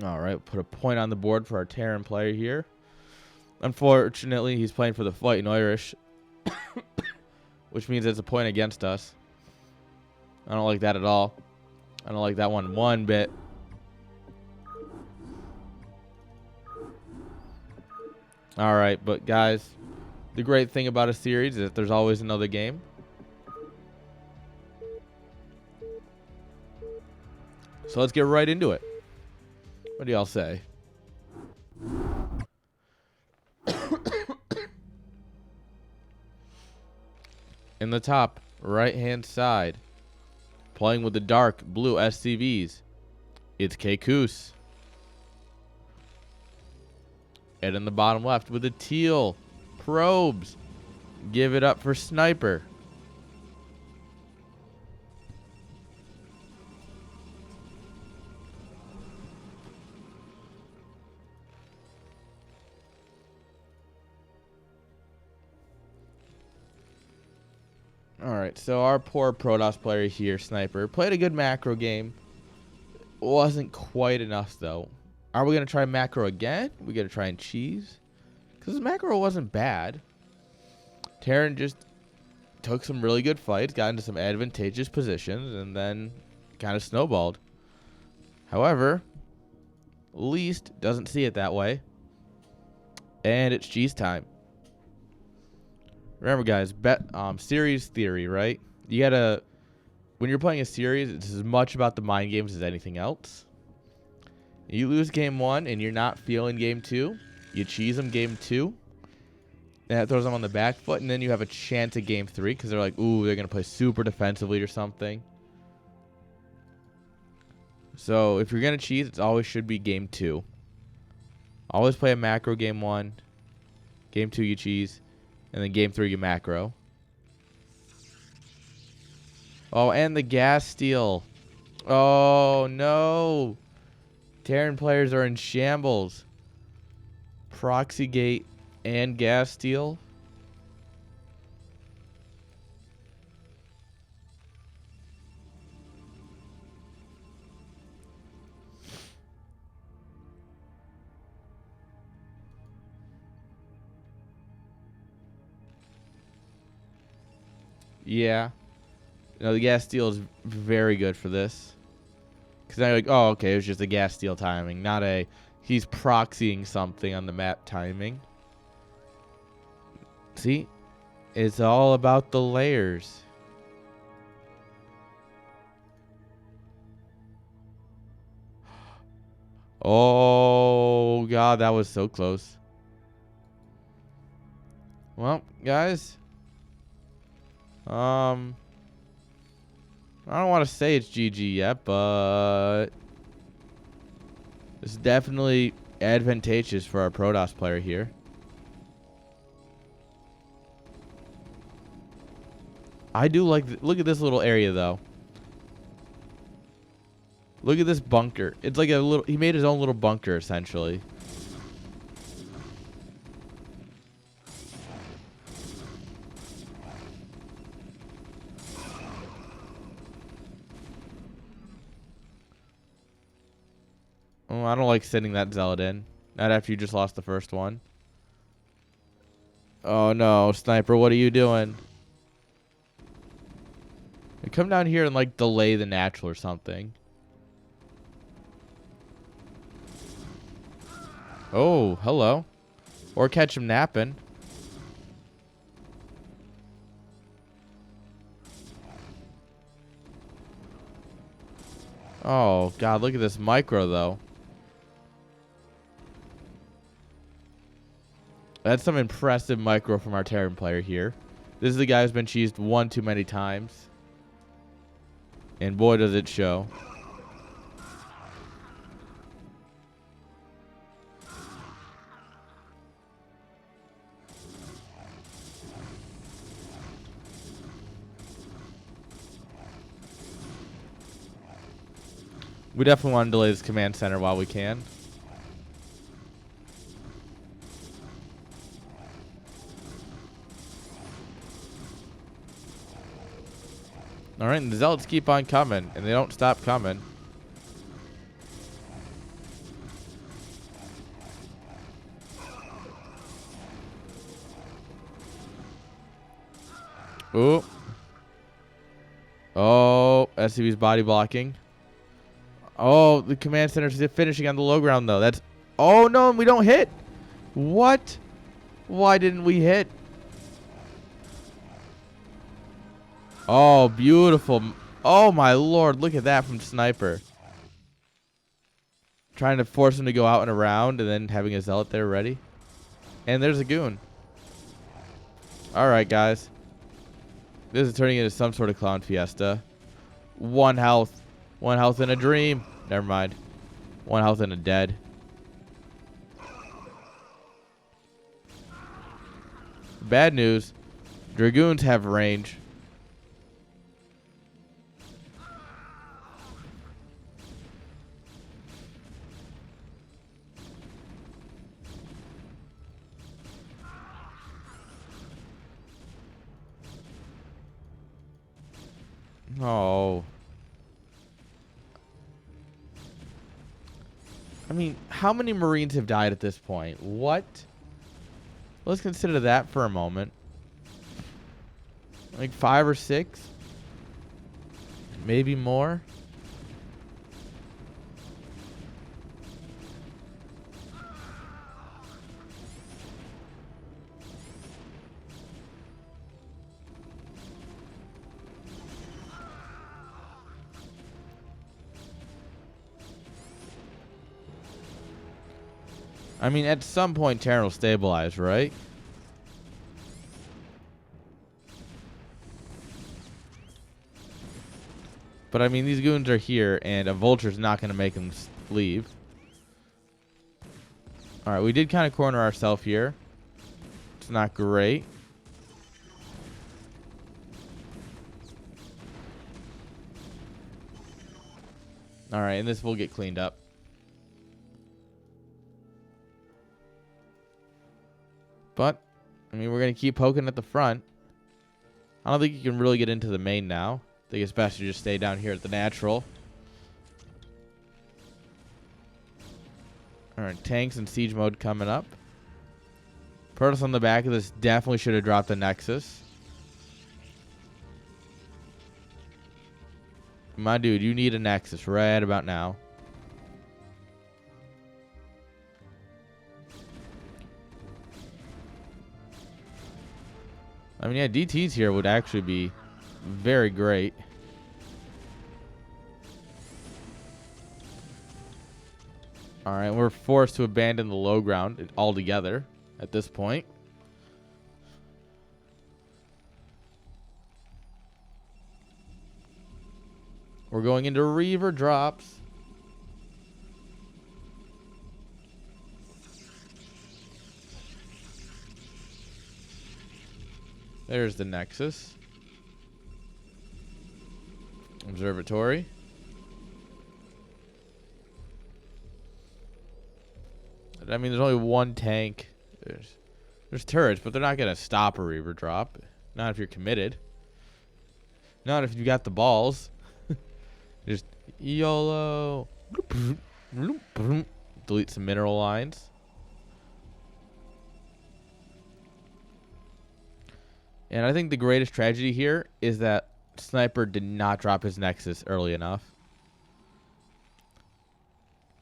All right, put a point on the board for our Terran player here. Unfortunately, he's playing for the Fighting Irish, which means it's a point against us. I don't like that at all. I don't like that one bit. All right, but guys, the great thing about a series is that there's always another game. So let's get right into it. What do y'all say? In the top right-hand side, playing with the dark blue SCVs, it's Kekus. And in the bottom left with the teal probes, give it up for Sniper. Alright, so our poor Protoss player here, Sniper, played a good macro game. Wasn't quite enough, though. Are we going to try macro again? We going to try and cheese? Because macro wasn't bad. Terran just took some really good fights, got into some advantageous positions, and then kind of snowballed. However, Least doesn't see it that way. And it's cheese time. Remember, guys, series theory, right? You gotta, when you're playing a series, it's as much about the mind games as anything else. You lose game 1 and you're not feeling game 2. You cheese them game 2. And that throws them on the back foot, and then you have a chance at game 3 because they're like, ooh, they're gonna play super defensively or something. So if you're gonna cheese, it always should be game 2. Always play a macro game 1. Game 2 you cheese. And then game 3 you macro. Oh, and the gas steal. Oh, no. Terran players are in shambles. Proxy gate and gas steal. Yeah. No, the gas steal is very good for this. Because now you're like, oh, okay, it was just a gas steal timing, not a he's proxying something on the map timing. See? It's all about the layers. Oh, God, that was so close. Well, guys. I don't want to say it's GG yet, but it's definitely advantageous for our Protoss player here. I do like, look at this little area though. Look at this bunker. It's like a little, he made his own little bunker essentially. Oh, I don't like sending that zealot in. Not after you just lost the first one. Oh no, sniper, what are you doing? You come down here and like delay the natural or something. Oh, hello. Or catch him napping. Oh god, look at this micro though. That's some impressive micro from our Terran player here. This is the guy who's been cheesed one too many times. And boy does it show. We definitely want to delay this command center while we can. Alright, and the zealots keep on coming, and they don't stop coming. Ooh. Oh, SCV's body blocking. Oh, the command center's finishing on the low ground, though. That's... Oh, no, we don't hit. What? Why didn't we hit? Oh, beautiful. Oh, my lord. Look at that from Sniper. Trying to force him to go out and around and then having a zealot there ready. And there's a goon. All right, guys. This is turning into some sort of clown fiesta. 1 health. 1 health in a dream. Never mind. 1 health in a dead. Bad news. Dragoons have range. Oh. I mean, how many Marines have died at this point? What? Let's consider that for a moment. Like 5 or 6? Maybe more? I mean, at some point, Terran will stabilize, right? But, I mean, these goons are here, and a vulture's not going to make them leave. Alright, we did kind of corner ourselves here. It's not great. Alright, and this will get cleaned up. But, I mean, we're going to keep poking at the front. I don't think you can really get into the main now. I think it's best to just stay down here at the natural. Alright, tanks and siege mode coming up. Protoss on the back of this definitely should have dropped the Nexus. My dude, you need a Nexus right about now. I mean, yeah, DTs here would actually be very great. Alright, we're forced to abandon the low ground altogether at this point. We're going into Reaver drops. There's the Nexus. Observatory. I mean, there's only 1 tank. There's turrets, but they're not going to stop a Reaver drop. Not if you're committed. Not if you got the balls. Just YOLO. Delete some mineral lines. And I think the greatest tragedy here is that Sniper did not drop his Nexus early enough.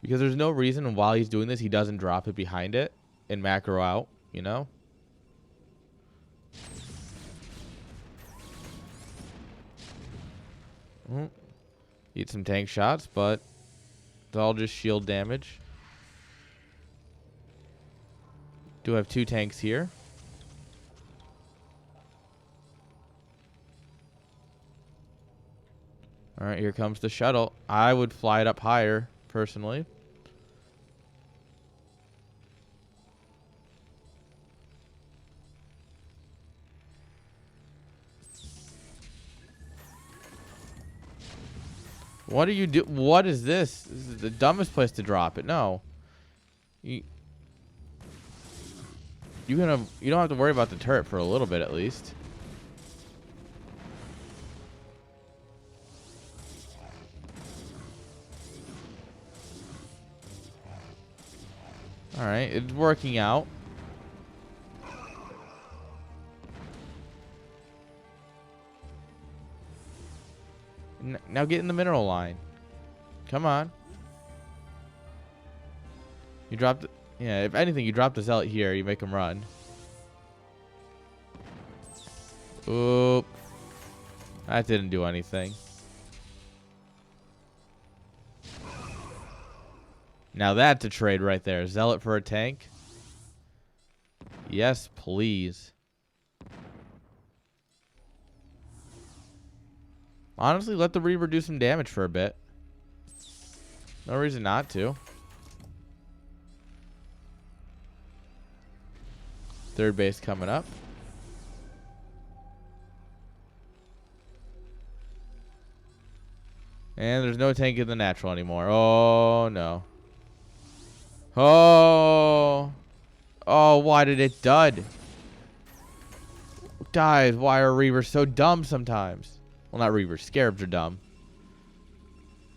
Because there's no reason while he's doing this he doesn't drop it behind it and macro out, you know? Eat some tank shots, but it's all just shield damage. Do have 2 tanks here. Alright, here comes the shuttle. I would fly it up higher, personally. What do you do? What is this? This is the dumbest place to drop it. No. You don't have to worry about the turret for a little bit at least. Alright, it's working out. Now get in the mineral line. Come on. You dropped... Yeah, if anything, you drop the Zealot here. You make him run. Oop. That didn't do anything. Now that's a trade right there. Zealot for a tank. Yes, please. Honestly, let the Reaver do some damage for a bit. No reason not to. Third base coming up. And there's no tank in the natural anymore. Oh, no. Oh. Oh, why did it dud? Guys, why are Reavers so dumb sometimes? Well, not Reavers. Scarabs are dumb.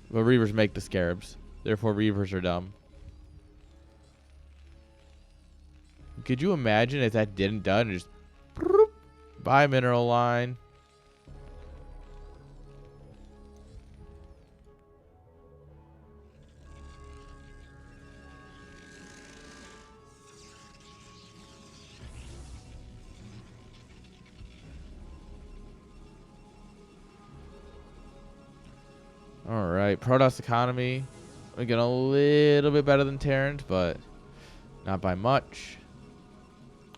But Reavers make the Scarabs. Therefore, Reavers are dumb. Could you imagine if that didn't done? Just buy mineral line. All right, Protoss economy. We get a little bit better than Terrans, but not by much.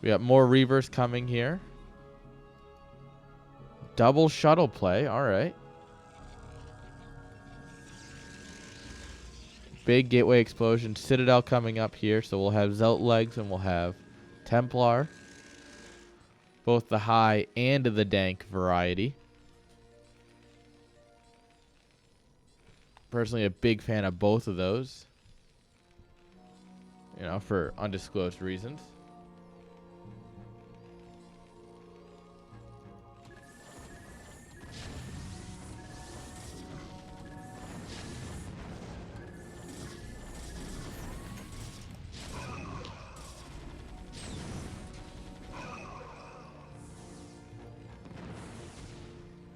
We got more Reavers coming here. Double shuttle play. All right. Big gateway explosion. Citadel coming up here. So we'll have Zealot legs and we'll have Templar. Both the high and the dank variety. Personally, a big fan of both of those. You know, for undisclosed reasons.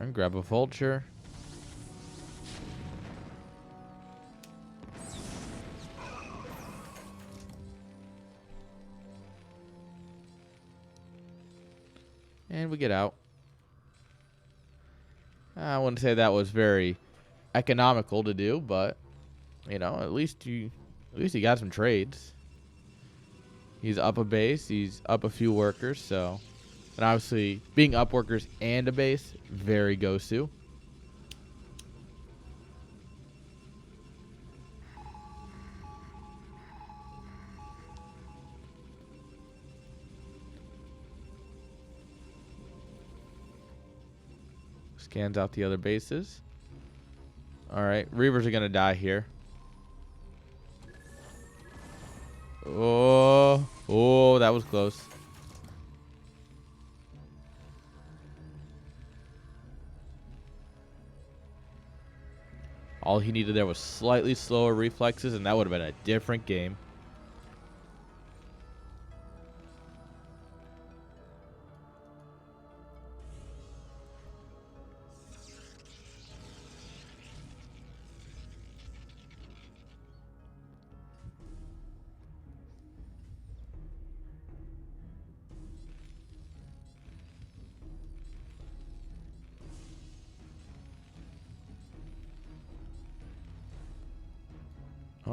And grab a vulture. And we get out. I wouldn't say that was very economical to do, but you know, at least you got some trades. He's up a base, he's up a few workers, so and obviously being up workers and a base, very Gosu. Scans out the other bases. Alright, Reavers are going to die here. Oh, that was close. All he needed there was slightly slower reflexes, and that would have been a different game.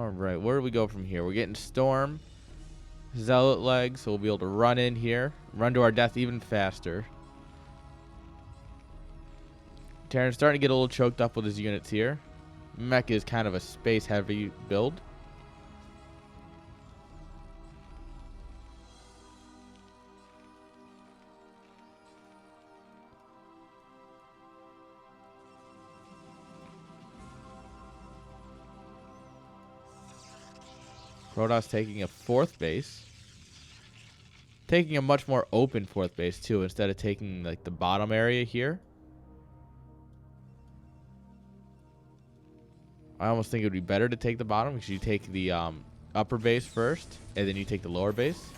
All right, where do we go from here? We're getting Storm, Zealot legs, so we'll be able to run in here, run to our death even faster. Terran's starting to get a little choked up with his units here. Mech is kind of a space-heavy build. Protoss taking a 4th base. Taking a much more open 4th base, too, instead of taking, like, the bottom area here. I almost think it would be better to take the bottom because you take the upper base first, and then you take the lower base.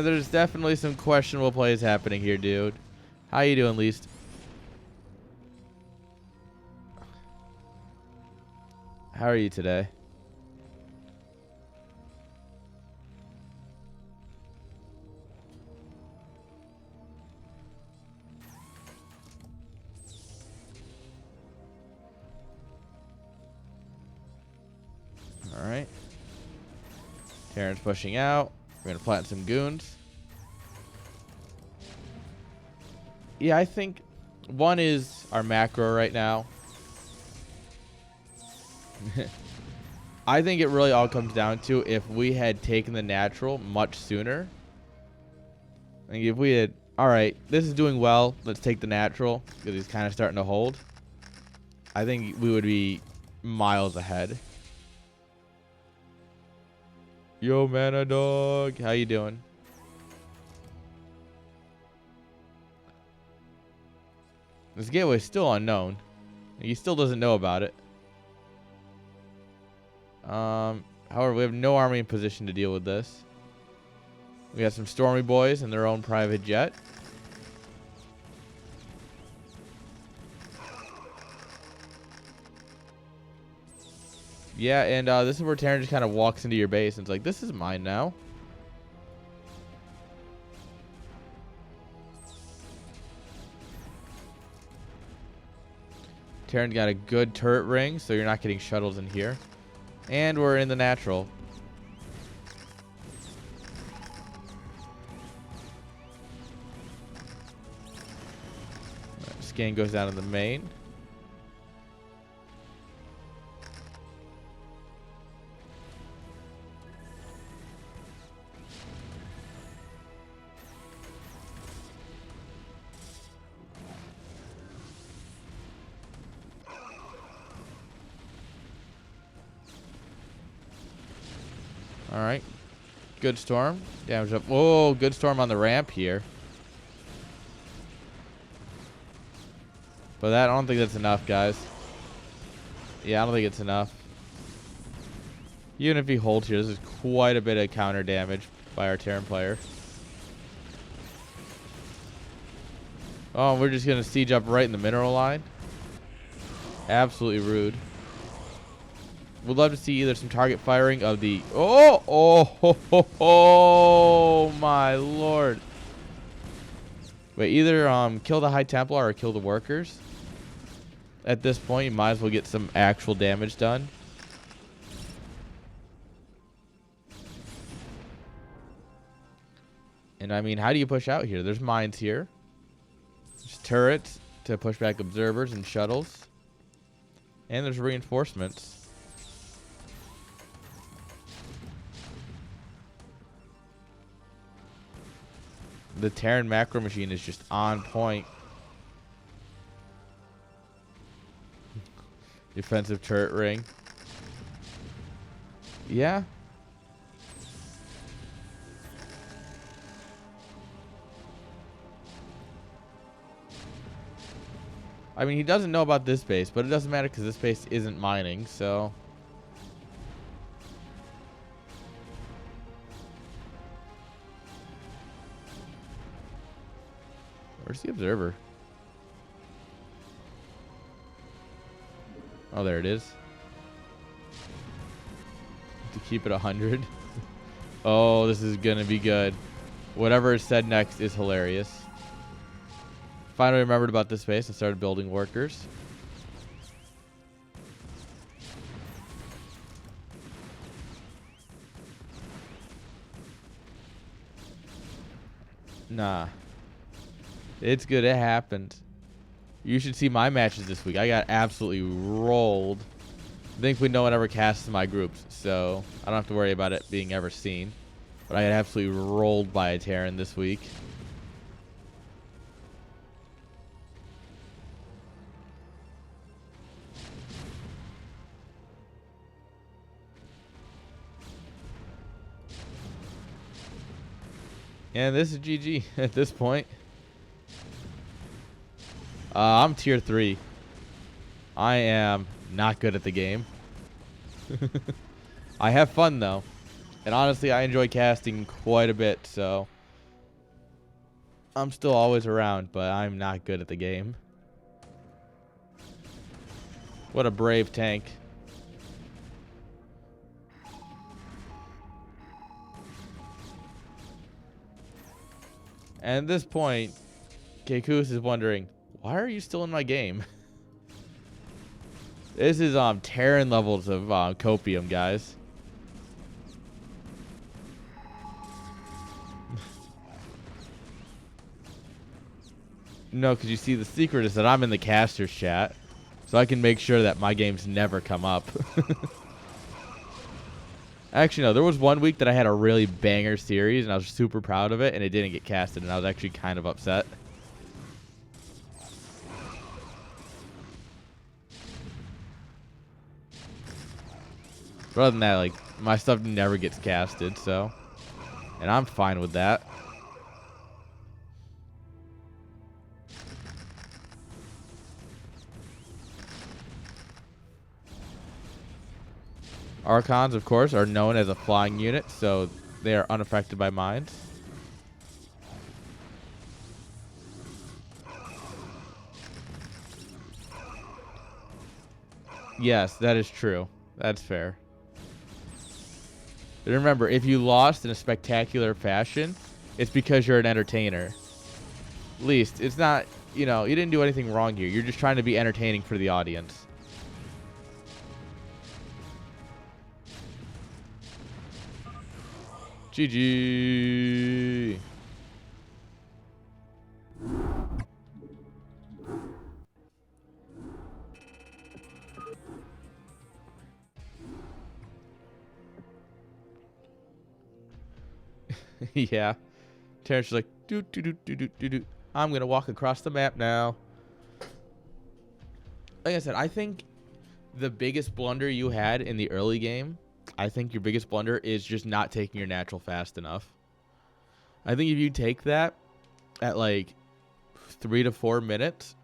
There's definitely some questionable plays happening here, dude. How you doing, Least? How are you today? All right. Terran's pushing out. We're going to plant some goons. Yeah, I think one is our macro right now. I think it really all comes down to if we had taken the natural much sooner. I think if we had, all right, this is doing well. Let's take the natural because he's kind of starting to hold. I think we would be miles ahead. Yo, Mana Dog. How you doing? This gateway is still unknown. He still doesn't know about it. However, we have no army in position to deal with this. We got some Stormy boys and their own private jet. Yeah, and this is where Terran just kind of walks into your base and it's like, this is mine now. Terran's got a good turret ring, so you're not getting shuttles in here. And we're in the natural. Scan goes down to the main. All right. Good storm. Damage up. Whoa, good storm on the ramp here. But I don't think that's enough, guys. Yeah, I don't think it's enough. Even if he holds here, this is quite a bit of counter damage by our Terran player. Oh, we're just going to siege up right in the mineral line. Absolutely rude. Would love to see either some target firing of the... Oh, my lord. Wait, either kill the High Templar or kill the workers. At this point, you might as well get some actual damage done. And I mean, how do you push out here? There's mines here. There's turrets to push back observers and shuttles. And there's reinforcements. The Terran macro machine is just on point. Defensive turret ring. Yeah. I mean, he doesn't know about this base, but it doesn't matter because this base isn't mining, so... Where's the observer? Oh, there it is. To keep it 100. Oh, this is gonna be good. Whatever is said next is hilarious. Finally remembered about this space and started building workers. Nah. It's good. It happened. You should see my matches this week. I got absolutely rolled. Thankfully, no one ever casts my groups, so I don't have to worry about it being ever seen. But I got absolutely rolled by a Terran this week. And this is GG at this point. I'm tier 3. I am not good at the game. I have fun, though. And honestly, I enjoy casting quite a bit, so I'm still always around, but I'm not good at the game. What a brave tank. And at this point, Kekus is wondering, why are you still in my game? This is Terran levels of copium, guys. No, because you see, the secret is that I'm in the caster's chat, so I can make sure that my games never come up. Actually, no, there was one week that I had a really banger series, and I was super proud of it, and it didn't get casted, and I was actually kind of upset. But other than that, like, my stuff never gets casted, so... And I'm fine with that. Archons, of course, are known as a flying unit, so they are unaffected by mines. Yes, that is true. That's fair. But remember, if you lost in a spectacular fashion, it's because you're an entertainer. At least, it's not, you know, you didn't do anything wrong here. You're just trying to be entertaining for the audience. GG. Yeah. Terrence's like, do. I'm going to walk across the map now. Like I said, I think the biggest blunder you had in the early game, I think your biggest blunder is just not taking your natural fast enough. I think if you take that at like 3 to 4 minutes,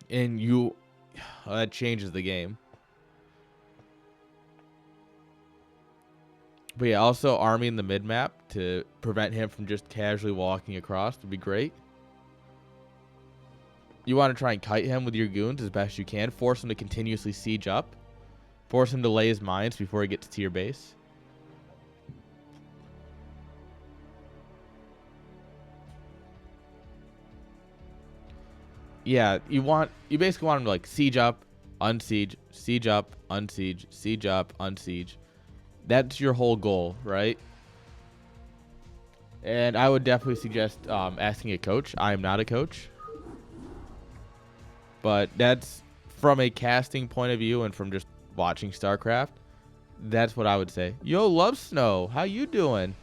and you, that changes the game. But yeah, also arming the mid map to prevent him from just casually walking across would be great. You want to try and kite him with your goons as best you can. Force him to continuously siege up. Force him to lay his mines before he gets to your base. Yeah, you basically want him to like siege up, unsiege, siege up, unsiege, siege up, unsiege. That's your whole goal, right? And I would definitely suggest asking a coach. I am not a coach. But that's from a casting point of view and from just watching StarCraft. That's what I would say. Yo, Love Snow, how you doing?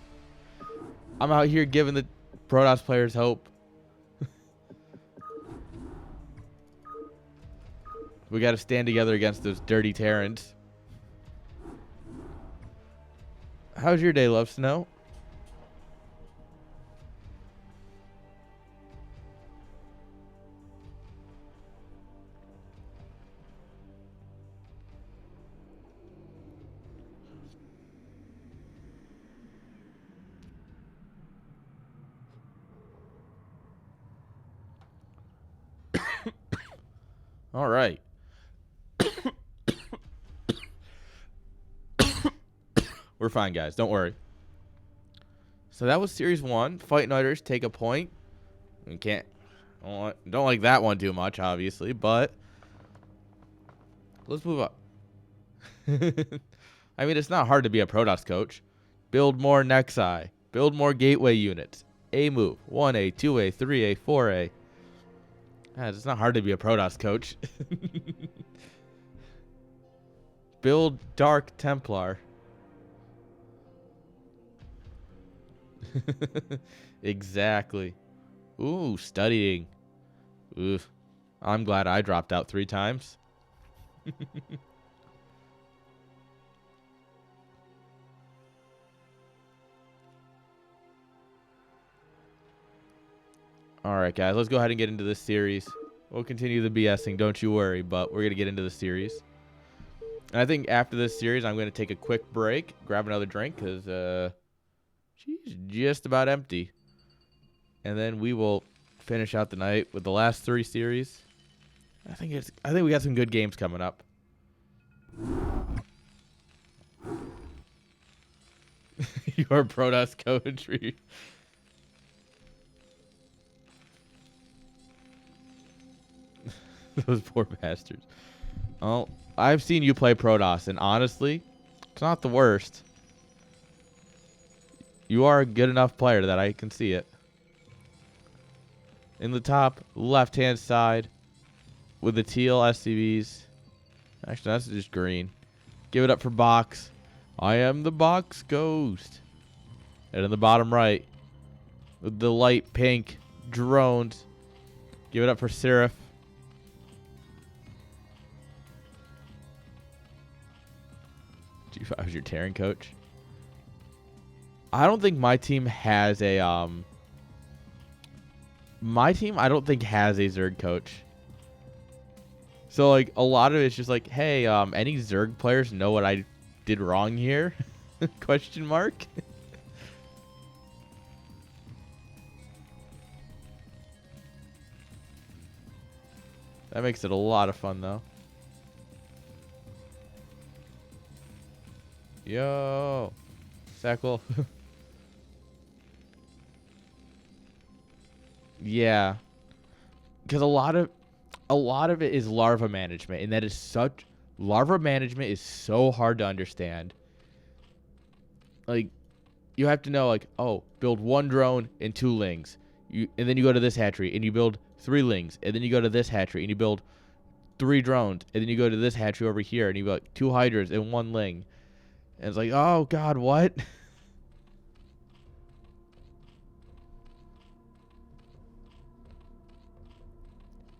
I'm out here giving the Protoss players hope. We got to stand together against those dirty Terrans. How's your day, Love Snow? All right. We're fine, guys. Don't worry. So that was series 1. Fight Nighters take a point. We don't like that one too much, obviously, but let's move up. I mean, it's not hard to be a Protoss coach. Build more Nexi. Build more gateway units. A move. 1A, 2A, 3A, 4A. It's not hard to be a Protoss coach. Build Dark Templar. Exactly. Ooh, studying. Oof. I'm glad I dropped out 3 times. All right, guys, let's go ahead and get into this series. We'll continue the BSing, don't you worry, but we're going to get into the series. And I think after this series, I'm going to take a quick break, grab another drink, because she's just about empty. And then we will finish out the night with the last 3 series. I think we got some good games coming up. Your Protoss coach. Those poor bastards. Oh, I've seen you play Protoss, and honestly, it's not the worst. You are a good enough player that I can see it. In the top left-hand side with the teal SCVs. Actually, that's just green. Give it up for Box. I am the Box Ghost. And in the bottom right with the light pink drones. Give it up for Seraph. G5 is your Terran coach. I don't think my team has a I don't think has a Zerg coach. So like a lot of it's just like, hey, any Zerg players know what I did wrong here? Question mark. That makes it a lot of fun though. Yo, Sackle. Yeah, because a lot of it is larva management, and that is larva management is so hard to understand. Like, you have to know, like, oh, build 1 drone and 2 lings, and then you go to this hatchery and you build 3 lings, and then you go to this hatchery and you build 3 drones, and then you go to this hatchery over here and you build 2 hydras and 1 ling, and it's like, oh god, what?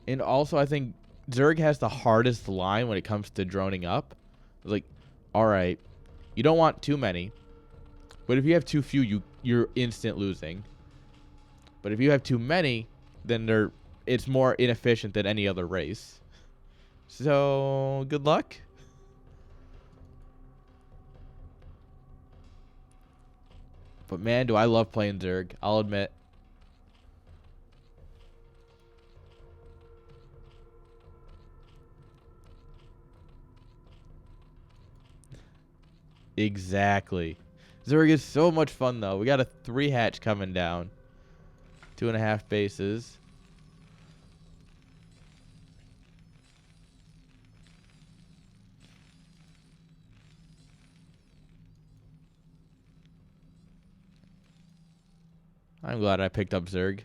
And also, I think Zerg has the hardest line when it comes to droning up. It's like, all right, you don't want too many, but if you have too few, you're instant losing. But if you have too many, then it's more inefficient than any other race. So, good luck. But man, do I love playing Zerg, I'll admit. Exactly. Zerg is so much fun, though. We got a 3 hatch coming down. 2.5 bases. I'm glad I picked up Zerg.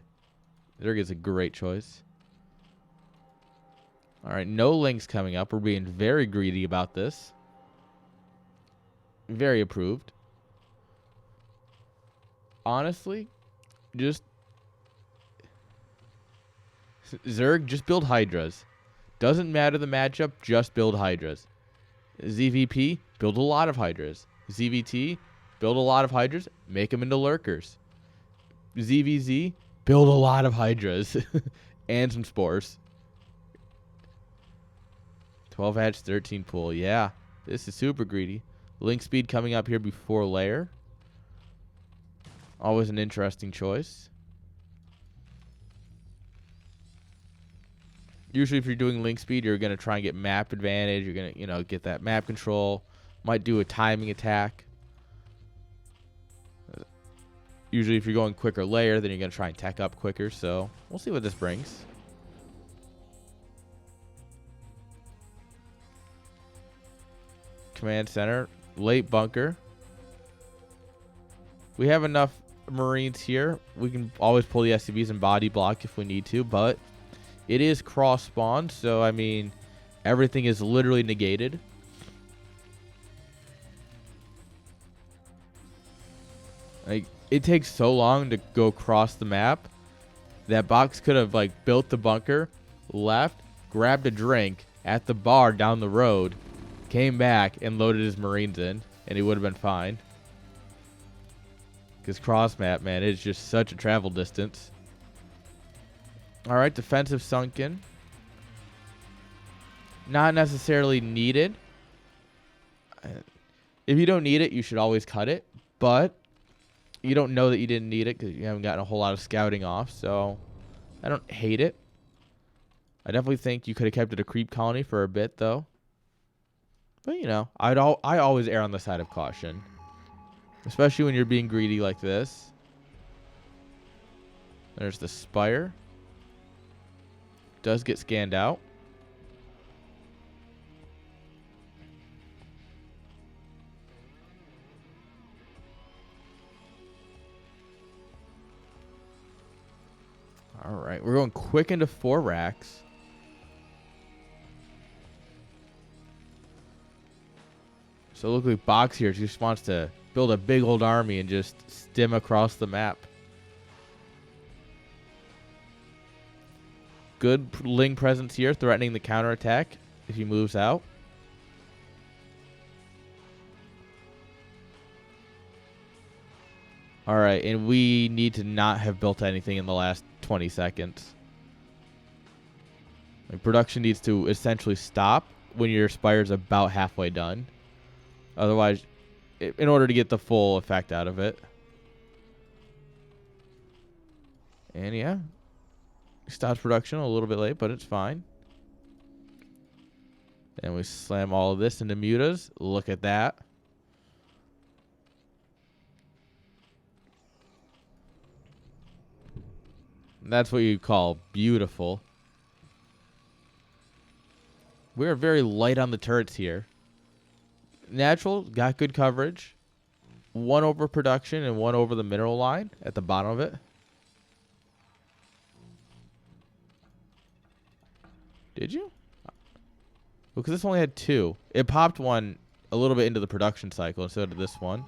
Zerg is a great choice. All right, no links coming up. We're being very greedy about this. Very approved. Honestly, just Zerg, just build hydras. Doesn't matter the matchup, just build hydras. ZVP, build a lot of hydras. ZVT, build a lot of hydras, make them into lurkers. ZVZ, build a lot of hydras and some spores. 12 hatch, 13 pool. Yeah, this is super greedy. Link speed coming up here before layer. Always an interesting choice. Usually if you're doing link speed, you're going to try and get map advantage. You're going to, get that map control. Might do a timing attack. Usually if you're going quicker layer, then you're going to try and tech up quicker. So we'll see what this brings. Command center, late bunker. We have enough Marines here. We can always pull the SCVs and body block if we need to, but it is cross spawn, so I mean, everything is literally negated. Like, it takes so long to go across the map. That box could have like built the bunker, left, grabbed a drink at the bar down the road, came back and loaded his Marines in, and he would have been fine. Because cross map, man, it's just such a travel distance. All right, defensive sunken. Not necessarily needed. If you don't need it, you should always cut it. But you don't know that you didn't need it because you haven't gotten a whole lot of scouting off. So I don't hate it. I definitely think you could have kept it a creep colony for a bit, though. But, you know, I always err on the side of caution. Especially when you're being greedy like this. There's the Spire. Does get scanned out. All right, we're going quick into 4 racks. So look like Box here just wants to build a big old army and just stim across the map. Good Ling presence here, threatening the counterattack if he moves out. All right, and we need to not have built anything in the last 20 seconds. Like, production needs to essentially stop when your Spire's about halfway done. Otherwise, in order to get the full effect out of it. And yeah, stops production a little bit late, but it's fine. And we slam all of this into mutas. Look at that. That's what you call beautiful. We're very light on the turrets here. Natural, got good coverage. 1 over production and 1 over the mineral line at the bottom of it. Did you? Because this only had 2. It popped 1 a little bit into the production cycle, and so did this one.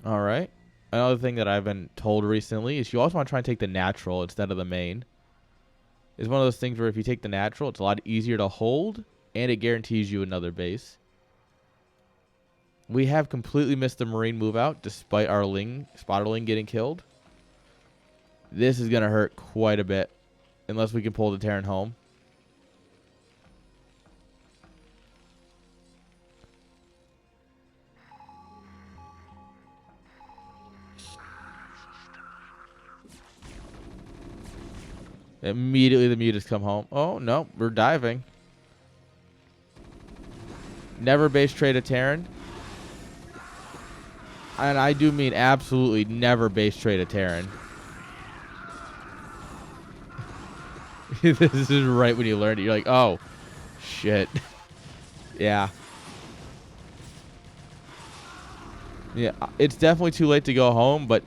All right. Another thing that I've been told recently is you also want to try and take the natural instead of the main. It's one of those things where if you take the natural, it's a lot easier to hold, and it guarantees you another base. We have completely missed the Marine move out, despite our spotter Ling getting killed. This is going to hurt quite a bit, unless we can pull the Terran home. Immediately the mutas come home. Oh, no. We're diving. Never base trade a Terran. And I do mean absolutely never base trade a Terran. This is right when you learn it. You're like, oh, shit. Yeah. Yeah, it's definitely too late to go home, but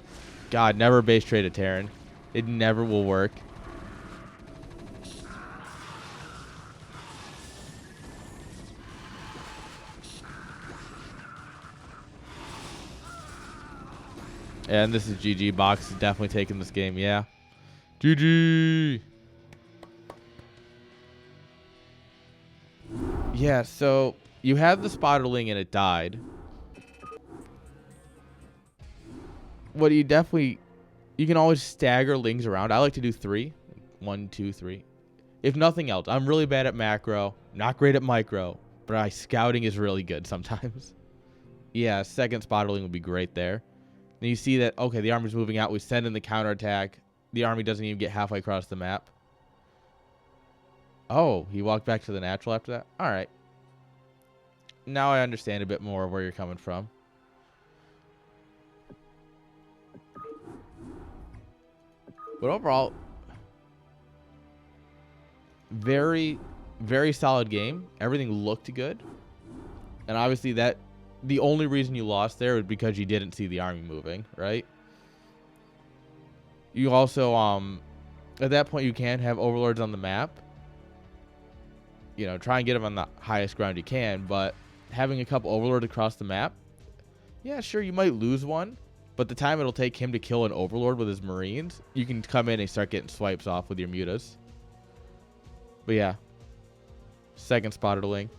God, never base trade a Terran. It never will work. And this is GG. Box is definitely taking this game. Yeah. GG. Yeah, so you had the spotter Ling and it died. What you definitely... You can always stagger Lings around. I like to do 3. 1, 2, 3. If nothing else, I'm really bad at macro. Not great at micro. But my scouting is really good sometimes. Yeah, second spotter Ling would be great there. Then you see that, okay, the army's moving out. We send in the counterattack. the army doesn't even get halfway across the map. Oh, he walked back to the natural after that? All right. Now I understand a bit more of where you're coming from. But overall, very, very solid game. Everything looked good. And obviously the only reason you lost there was because you didn't see the army moving, right? You also, at that point, you can have overlords on the map. You know, try and get them on the highest ground you can, but having a couple overlords across the map, yeah, sure, you might lose one, but the time it'll take him to kill an overlord with his marines, you can come in and start getting swipes off with your mutas. But yeah, second spotterling.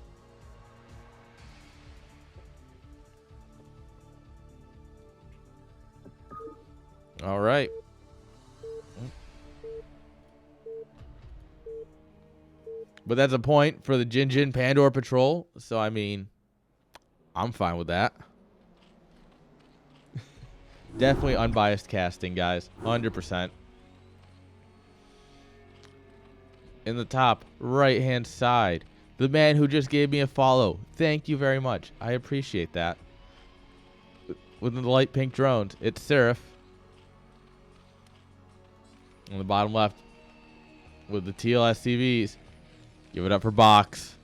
All right. But that's a point for the Jin Pandora Patrol. So, I mean, I'm fine with that. Definitely unbiased casting, guys. 100%. In the top right-hand side, the man who just gave me a follow. Thank you very much. I appreciate that. With the light pink drones, it's Seraph. On the bottom left, with the teal SCVs. Give it up for Box.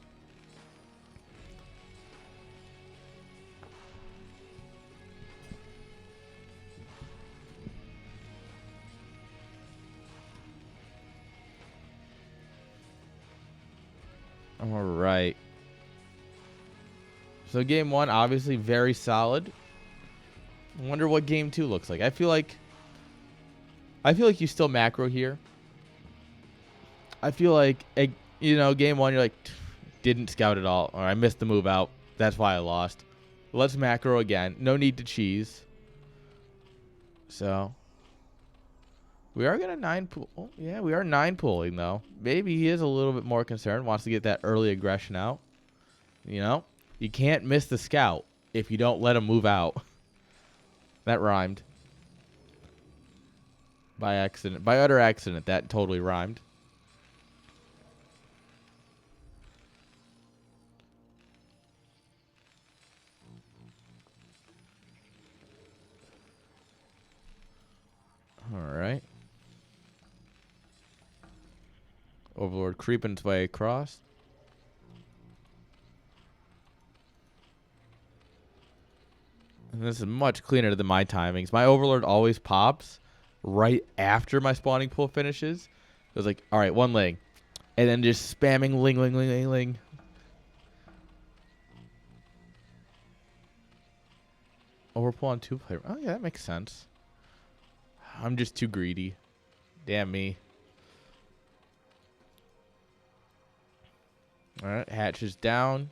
All right. So game one, obviously very solid. I wonder what game two looks like. I feel like you still macro here. I feel like, you know, game one, you're like, didn't scout at all, or I missed the move out. That's why I lost. Let's macro again. No need to cheese. So we are gonna 9 pool. Oh, yeah, we are 9 pooling though. Maybe he is a little bit more concerned. Wants to get that early aggression out. You know, you can't miss the scout if you don't let him move out. That rhymed. By accident. By utter accident, that totally rhymed. All right. Overlord creeping its way across. And this is much cleaner than my timings. My Overlord always pops right after my spawning pool finishes. It was like, all right, one ling. And then just spamming ling, ling, ling, ling, ling. Oh, we're pulling 2-player. Oh, yeah, that makes sense. I'm just too greedy. Damn me. All right, hatches down.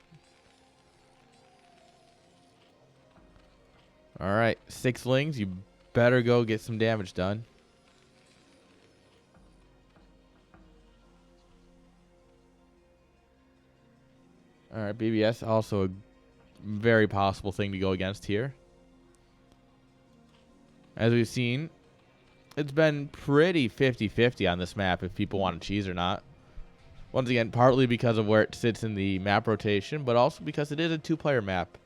All right, 6 lings. You better go get some damage done. All right, BBS, also a very possible thing to go against here. As we've seen, it's been pretty 50-50 on this map if people want to cheese or not. Once again, partly because of where it sits in the map rotation, but also because it is a 2-player map.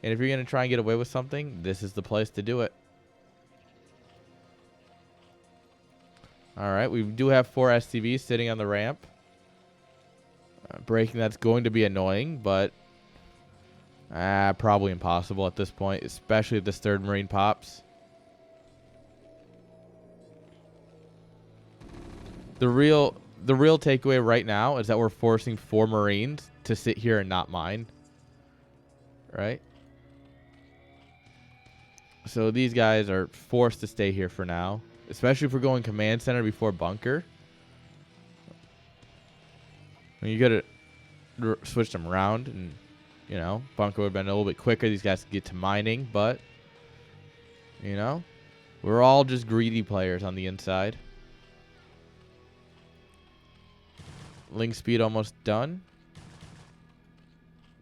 And if you're going to try and get away with something, this is the place to do it. All right, we do have 4 SCVs sitting on the ramp. Breaking, that's going to be annoying, but probably impossible at this point, especially if this 3rd Marine pops. The real takeaway right now is that we're forcing 4 Marines to sit here and not mine. Right? So these guys are forced to stay here for now, especially if we're going command center before bunker. I mean, you could have switched them around, and you know, bunker would have been a little bit quicker. These guys could get to mining, but you know, we're all just greedy players on the inside. Ling speed almost done.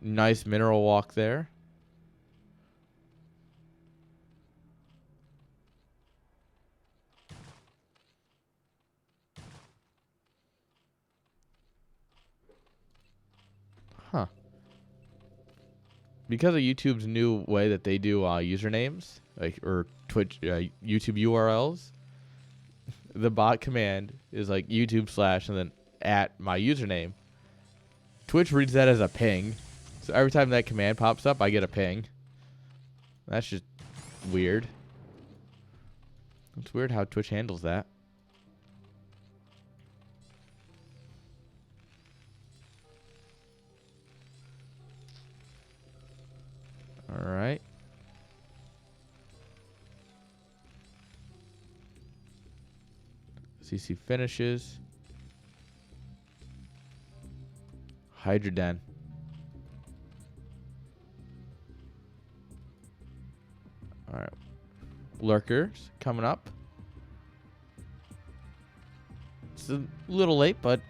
Nice mineral walk there. because of YouTube's new way that they do usernames, like, or Twitch, YouTube URLs, the bot command is like YouTube / and then at my username. Twitch reads that as a ping. So every time that command pops up, I get a ping. That's just weird. It's weird how Twitch handles that. All right. CC finishes. Hydroden. All right. Lurkers coming up. It's a little late, but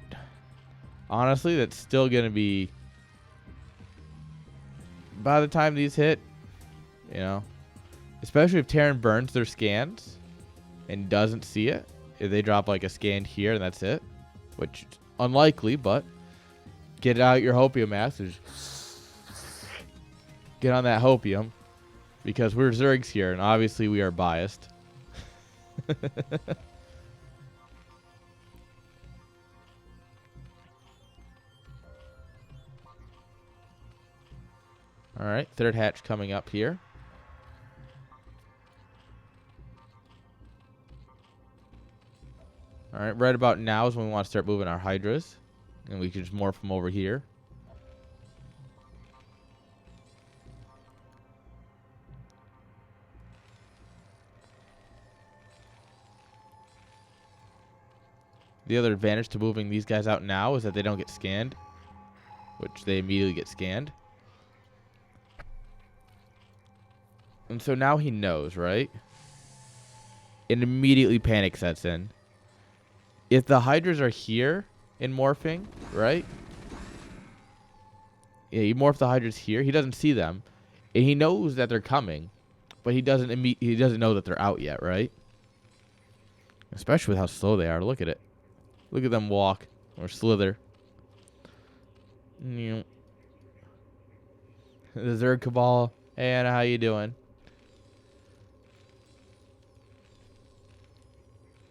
honestly, that's still going to be, by the time these hit, you know, especially if Terran burns their scans and doesn't see it. If they drop like a scan here and that's it, which is unlikely, but get out your hopium mask. Get on that hopium, because we're Zergs here, and obviously we are biased. All right, third hatch coming up here. All right, right about now is when we want to start moving our Hydras, and we can just morph them over here. The other advantage to moving these guys out now is that they don't get scanned, which they immediately get scanned. And so now he knows, right? And immediately panic sets in. If the Hydras are here in morphing, right? Yeah, you morph the Hydras here. He doesn't see them, and he knows that they're coming, but he doesn't know that they're out yet, right? Especially with how slow they are. Look at it. Look at them walk or slither. The Zerg Cabal. Hey, Anna, how you doing?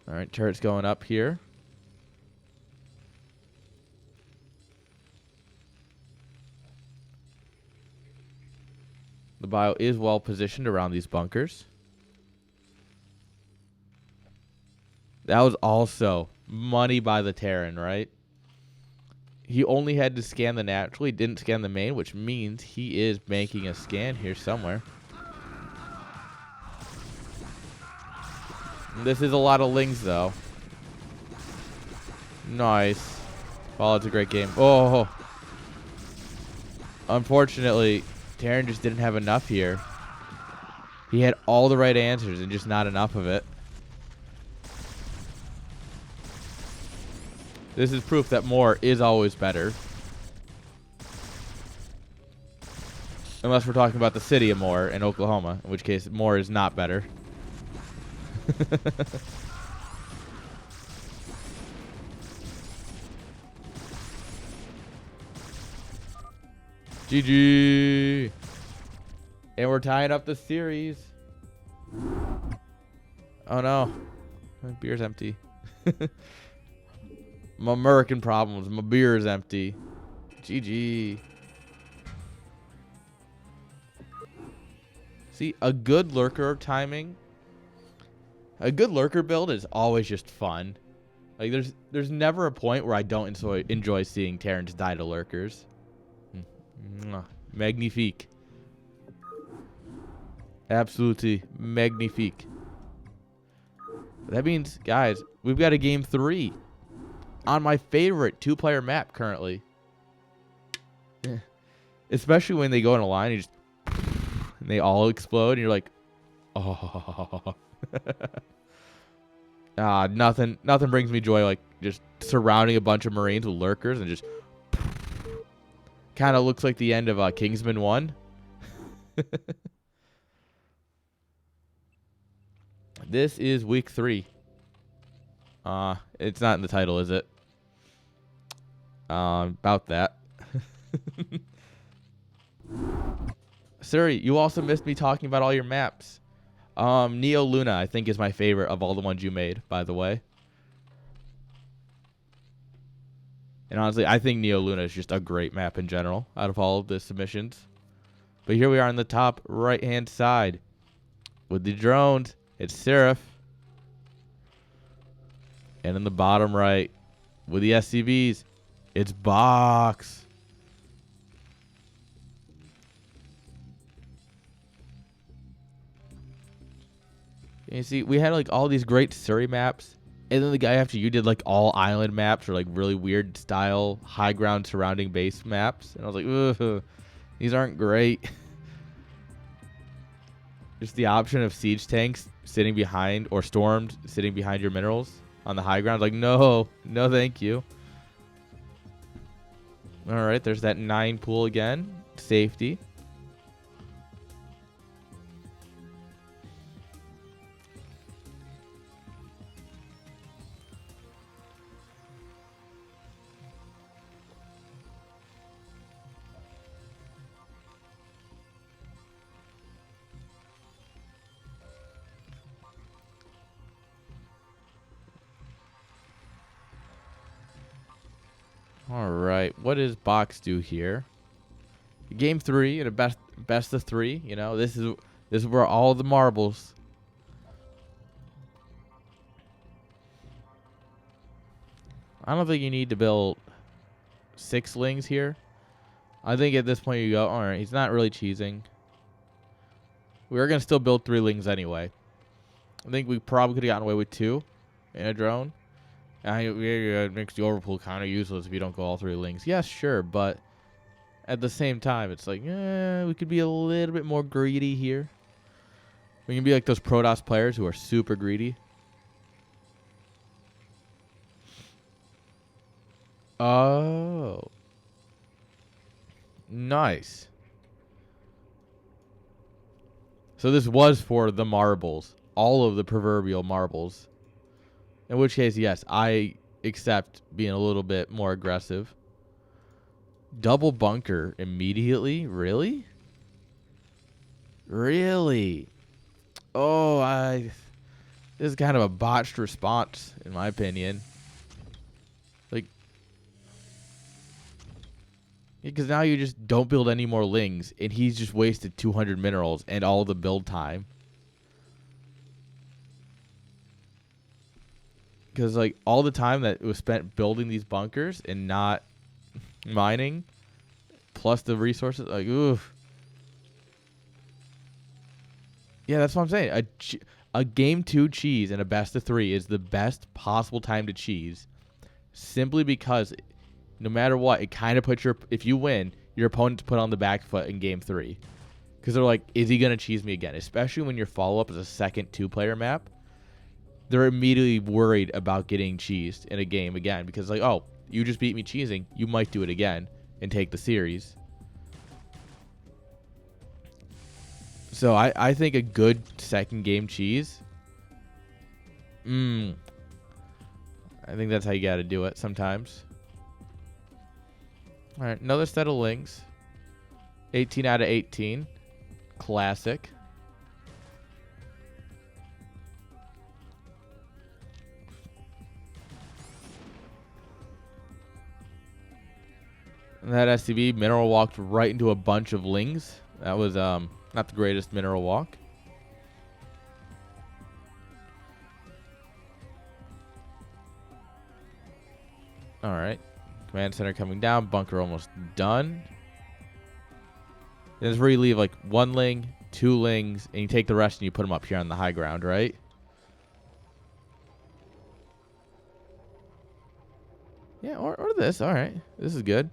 All right, turret's going up here. The bio is well positioned around these bunkers. That was also money by the Terran, right? He only had to scan the natural. He didn't scan the main, which means he is making a scan here somewhere. This is a lot of lings, though. Nice. Oh, it's a great game. Oh. Unfortunately, Terran just didn't have enough here. He had all the right answers and just not enough of it. This is proof that more is always better. Unless we're talking about the city of Moore in Oklahoma, in which case more is not better. GG. And we're tying up the series. Oh no. My beer's empty. My American problems. My beer is empty. GG. See, a good lurker timing. A good lurker build is always just fun. Like there's never a point where I don't enjoy seeing Terrans die to lurkers. Magnifique. Absolutely magnifique. That means, guys, we've got a game 3 on my favorite 2-player map currently. Especially when they go in a line and they all explode and you're like, oh. Nothing brings me joy like just surrounding a bunch of Marines with lurkers and just kind of looks like the end of Kingsman 1. This is week 3. It's not in the title, is it? About that. Suri, you also missed me talking about all your maps. Neo Luna, I think, is my favorite of all the ones you made, by the way. And honestly, I think Neo Luna is just a great map in general out of all of the submissions. But here we are on the top right-hand side with the drones. It's Seraph. And in the bottom right with the SCVs, it's Box. And you see, we had like all these great Surrey maps. And then the guy after you did like all island maps or like really weird style high ground surrounding base maps. And I was like, ugh, these aren't great. Just the option of siege tanks sitting behind or stormed sitting behind your minerals on the high ground. Like, no, thank you. All right, there's that 9 pool again. Safety. All right, what does Box do here? Game 3 at a best of 3. You know, this is where all the marbles. I don't think you need to build 6 lings here. I think at this point you go, all right, he's not really cheesing. We are gonna still build 3 lings anyway. I think we probably could have gotten away with 2 in a drone. It makes the overpool kind of useless if you don't go all 3 lings. Yes, sure, but at the same time, it's like, we could be a little bit more greedy here. We can be like those Protoss players who are super greedy. Oh. Nice. So this was for the marbles. All of the proverbial marbles. In which case, yes, I accept being a little bit more aggressive. Double bunker immediately? Really? Really? Oh, this is kind of a botched response, in my opinion. Like, because now you just don't build any more lings, and he's just wasted 200 minerals and all the build time. Because, like, all the time that was spent building these bunkers and not mining, plus the resources, like, oof. Yeah, that's what I'm saying. A game 2 cheese and a best of 3 is the best possible time to cheese. Simply because no matter what, it kind of puts if you win, your opponent's put on the back foot in game 3. Because they're like, is he going to cheese me again? Especially when your follow-up is a second 2-player map. They're immediately worried about getting cheesed in a game again. Because, like, oh, you just beat me cheesing. You might do it again and take the series. So I think a good second game cheese. I think that's how you got to do it sometimes. All right, another set of lings. 18 out of 18. Classic. And that SCV mineral walked right into a bunch of lings. That was not the greatest mineral walk. All right. Command center coming down. Bunker almost done. This is where you leave like 1 ling, 2 lings, and you take the rest and you put them up here on the high ground, right? Yeah, or this. All right. This is good.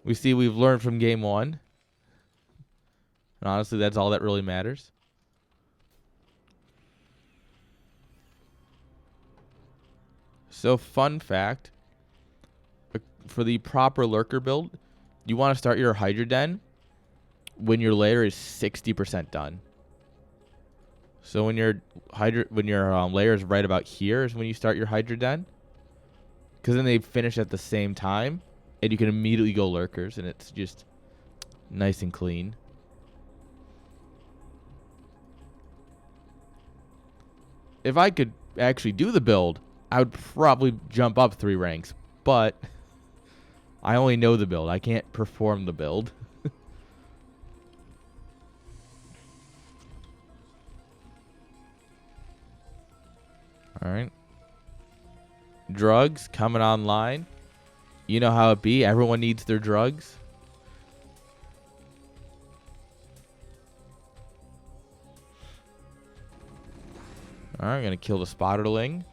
We see we've learned from game 1. And honestly, that's all that really matters. So, fun fact. For the proper lurker build, you want to start your Hydra Den when your layer is 60% done. So when your layer is right about here is when you start your Hydra Den. Because then they finish at the same time. And you can immediately go lurkers. And it's just Nice and clean. If I could actually do the build, I would probably jump up 3 ranks. But I only know the build. I can't perform the build. Alright. Drugs coming online. You know how it be. Everyone needs their drugs. Alright, I'm going to kill the spotterling.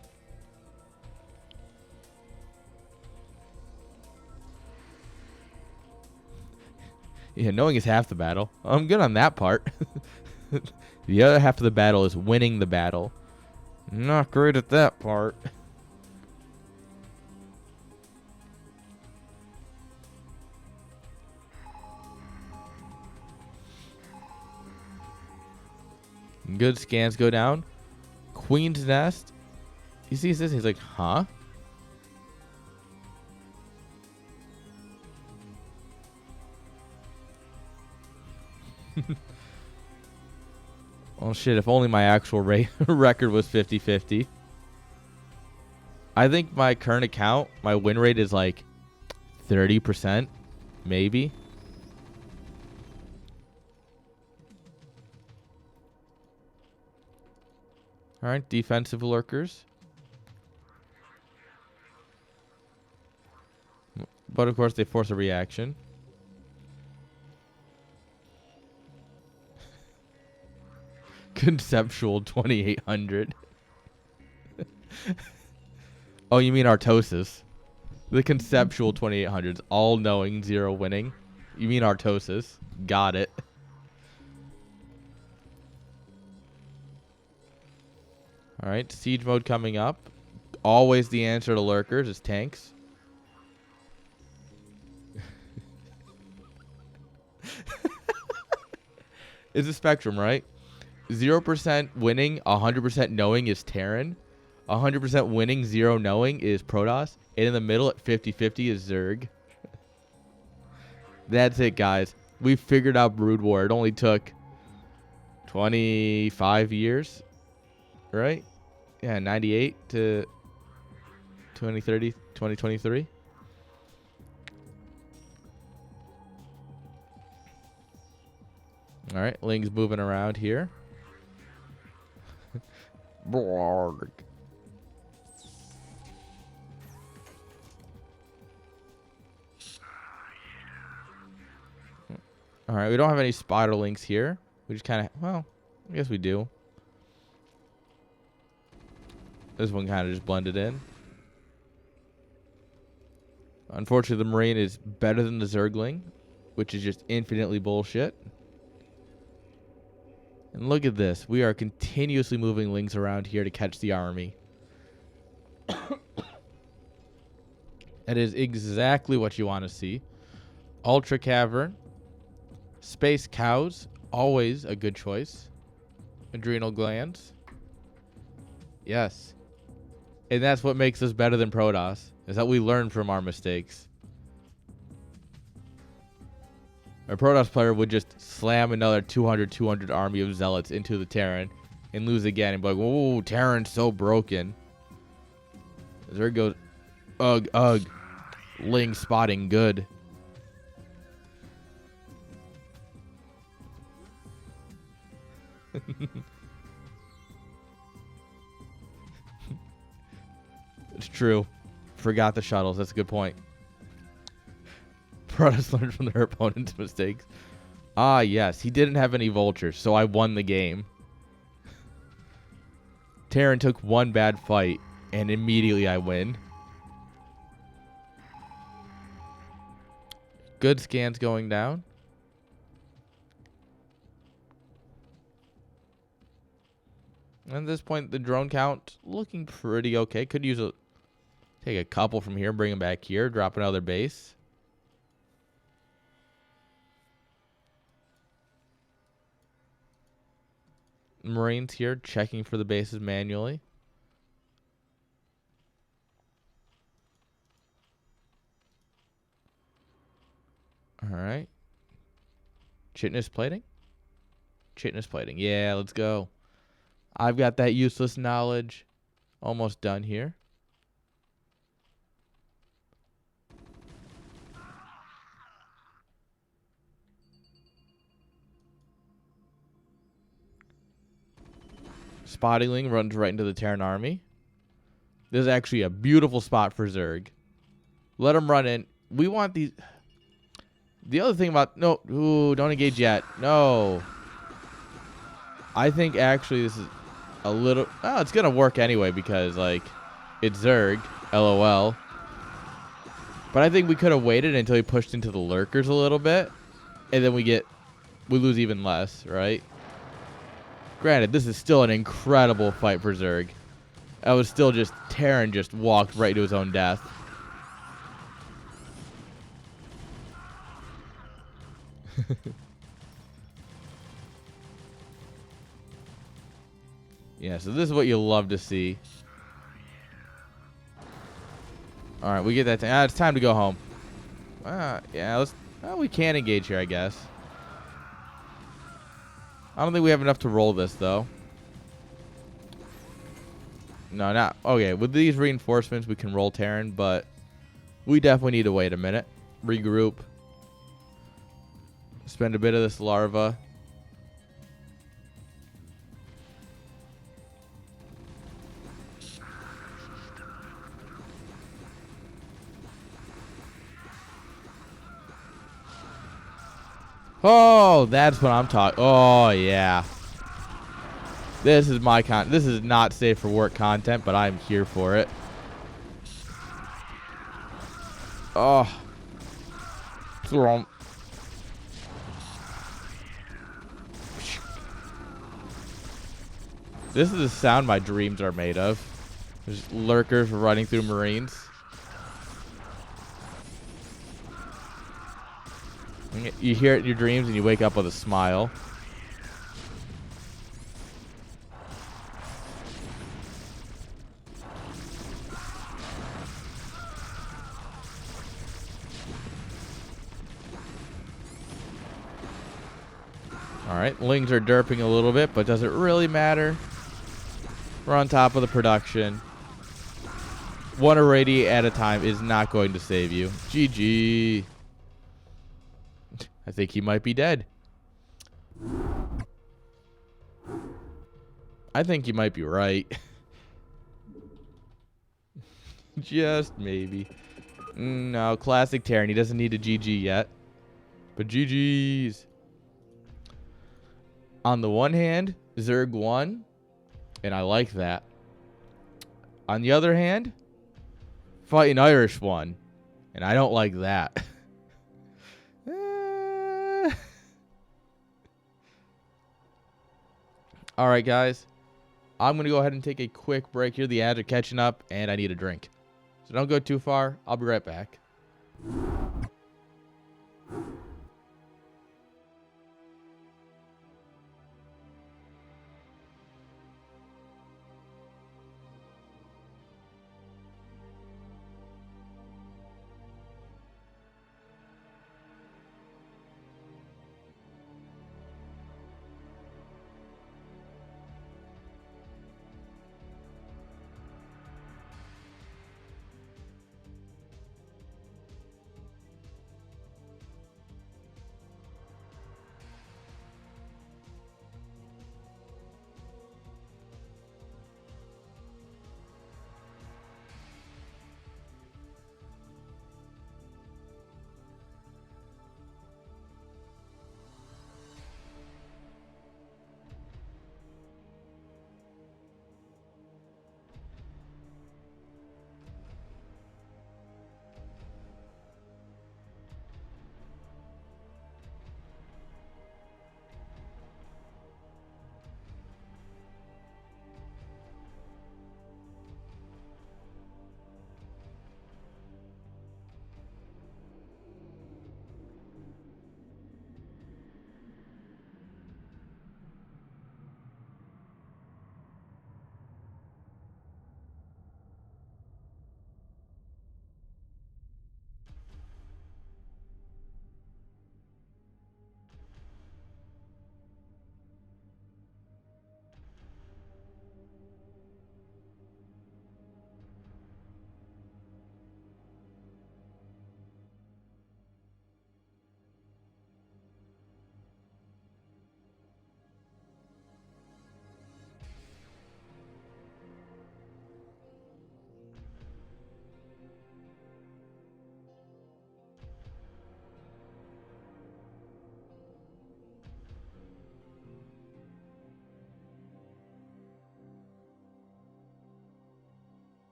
Yeah, knowing is half the battle. I'm good on that part. The other half of the battle is winning the battle. Not great at that part. Good scans go down. Queen's Nest. He sees this. He's like, huh? Oh, shit. If only my actual record was 50-50. I think my current account, my win rate is like 30%. Maybe. All right, defensive lurkers. But, of course, they force a reaction. Conceptual 2800. Oh, you mean Artosis. The conceptual 2800s. All knowing, 0 winning. You mean Artosis. Got it. Alright, siege mode coming up. Always the answer to lurkers is tanks. It's a spectrum, right? 0% winning, 100% knowing is Terran. 100% winning, 0 knowing is Protoss. And in the middle at 50-50 is Zerg. That's it, guys. We figured out Brood War. It only took 25 years, right? Yeah, 98 to 2030, 2023. All right, Ling's moving around here. Borg. All right, we don't have any spotter links here. We just kind of, well, I guess we do. This one kind of just blended in. Unfortunately, the Marine is better than the Zergling, which is just infinitely bullshit. And look at this. We are continuously moving Lings around here to catch the army. That is exactly what you want to see. Ultra Cavern. Space Cows. Always a good choice. Adrenal glands. Yes. And that's what makes us better than Protoss, is that we learn from our mistakes. A Protoss player would just slam another 200 army of Zealots into the Terran and lose again and be like, whoa, Terran's so broken. There goes, ugh, ugh. Ling spotting good. It's true. Forgot the shuttles. That's a good point. Protoss learned from their opponent's mistakes. Ah, yes. He didn't have any vultures, so I won the game. Terran took one bad fight, and immediately I win. Good scans going down. At this point, the drone count looking pretty okay. Could use take a couple from here, bring them back here, drop another base. Marines here checking for the bases manually. All right. Chitinous plating? Chitinous plating. Yeah, let's go. I've got that useless knowledge. Almost done here. Spottingling runs right into the Terran army. This is actually a beautiful spot for Zerg. Let him run in. We want these... The other thing about... No. Ooh, don't engage yet. No. I think actually this is a little... Oh, it's going to work anyway because, like, it's Zerg. LOL. But I think we could have waited until he pushed into the lurkers a little bit. And then we lose even less, right? Granted, this is still an incredible fight for Zerg. I was still just... Terran just walked right to his own death. Yeah, so this is what you love to see. All right, we get that. It's time to go home. Yeah, let's... we can engage here, I guess. I don't think we have enough to roll this, though. No, not... Okay, with these reinforcements, we can roll Terran, but we definitely need to wait a minute. Regroup. Spend a bit of this larva. Oh, that's what I'm talking... Oh, yeah. This is my This is not safe for work content, but I'm here for it. Oh. This is the sound my dreams are made of. There's lurkers running through Marines. You hear it in your dreams and you wake up with a smile. Alright, Lings are derping a little bit, but does it really matter? We're on top of the production. One irradiate at a time is not going to save you. GG. I think he might be dead. I think you might be right. Just maybe. No, classic Terran. He doesn't need a GG yet. But GG's. On the one hand, Zerg won. And I like that. On the other hand, Fighting Irish won. And I don't like that. Alright, guys. I'm going to go ahead and take a quick break here. The ads are catching up, and I need a drink. So don't go too far. I'll be right back.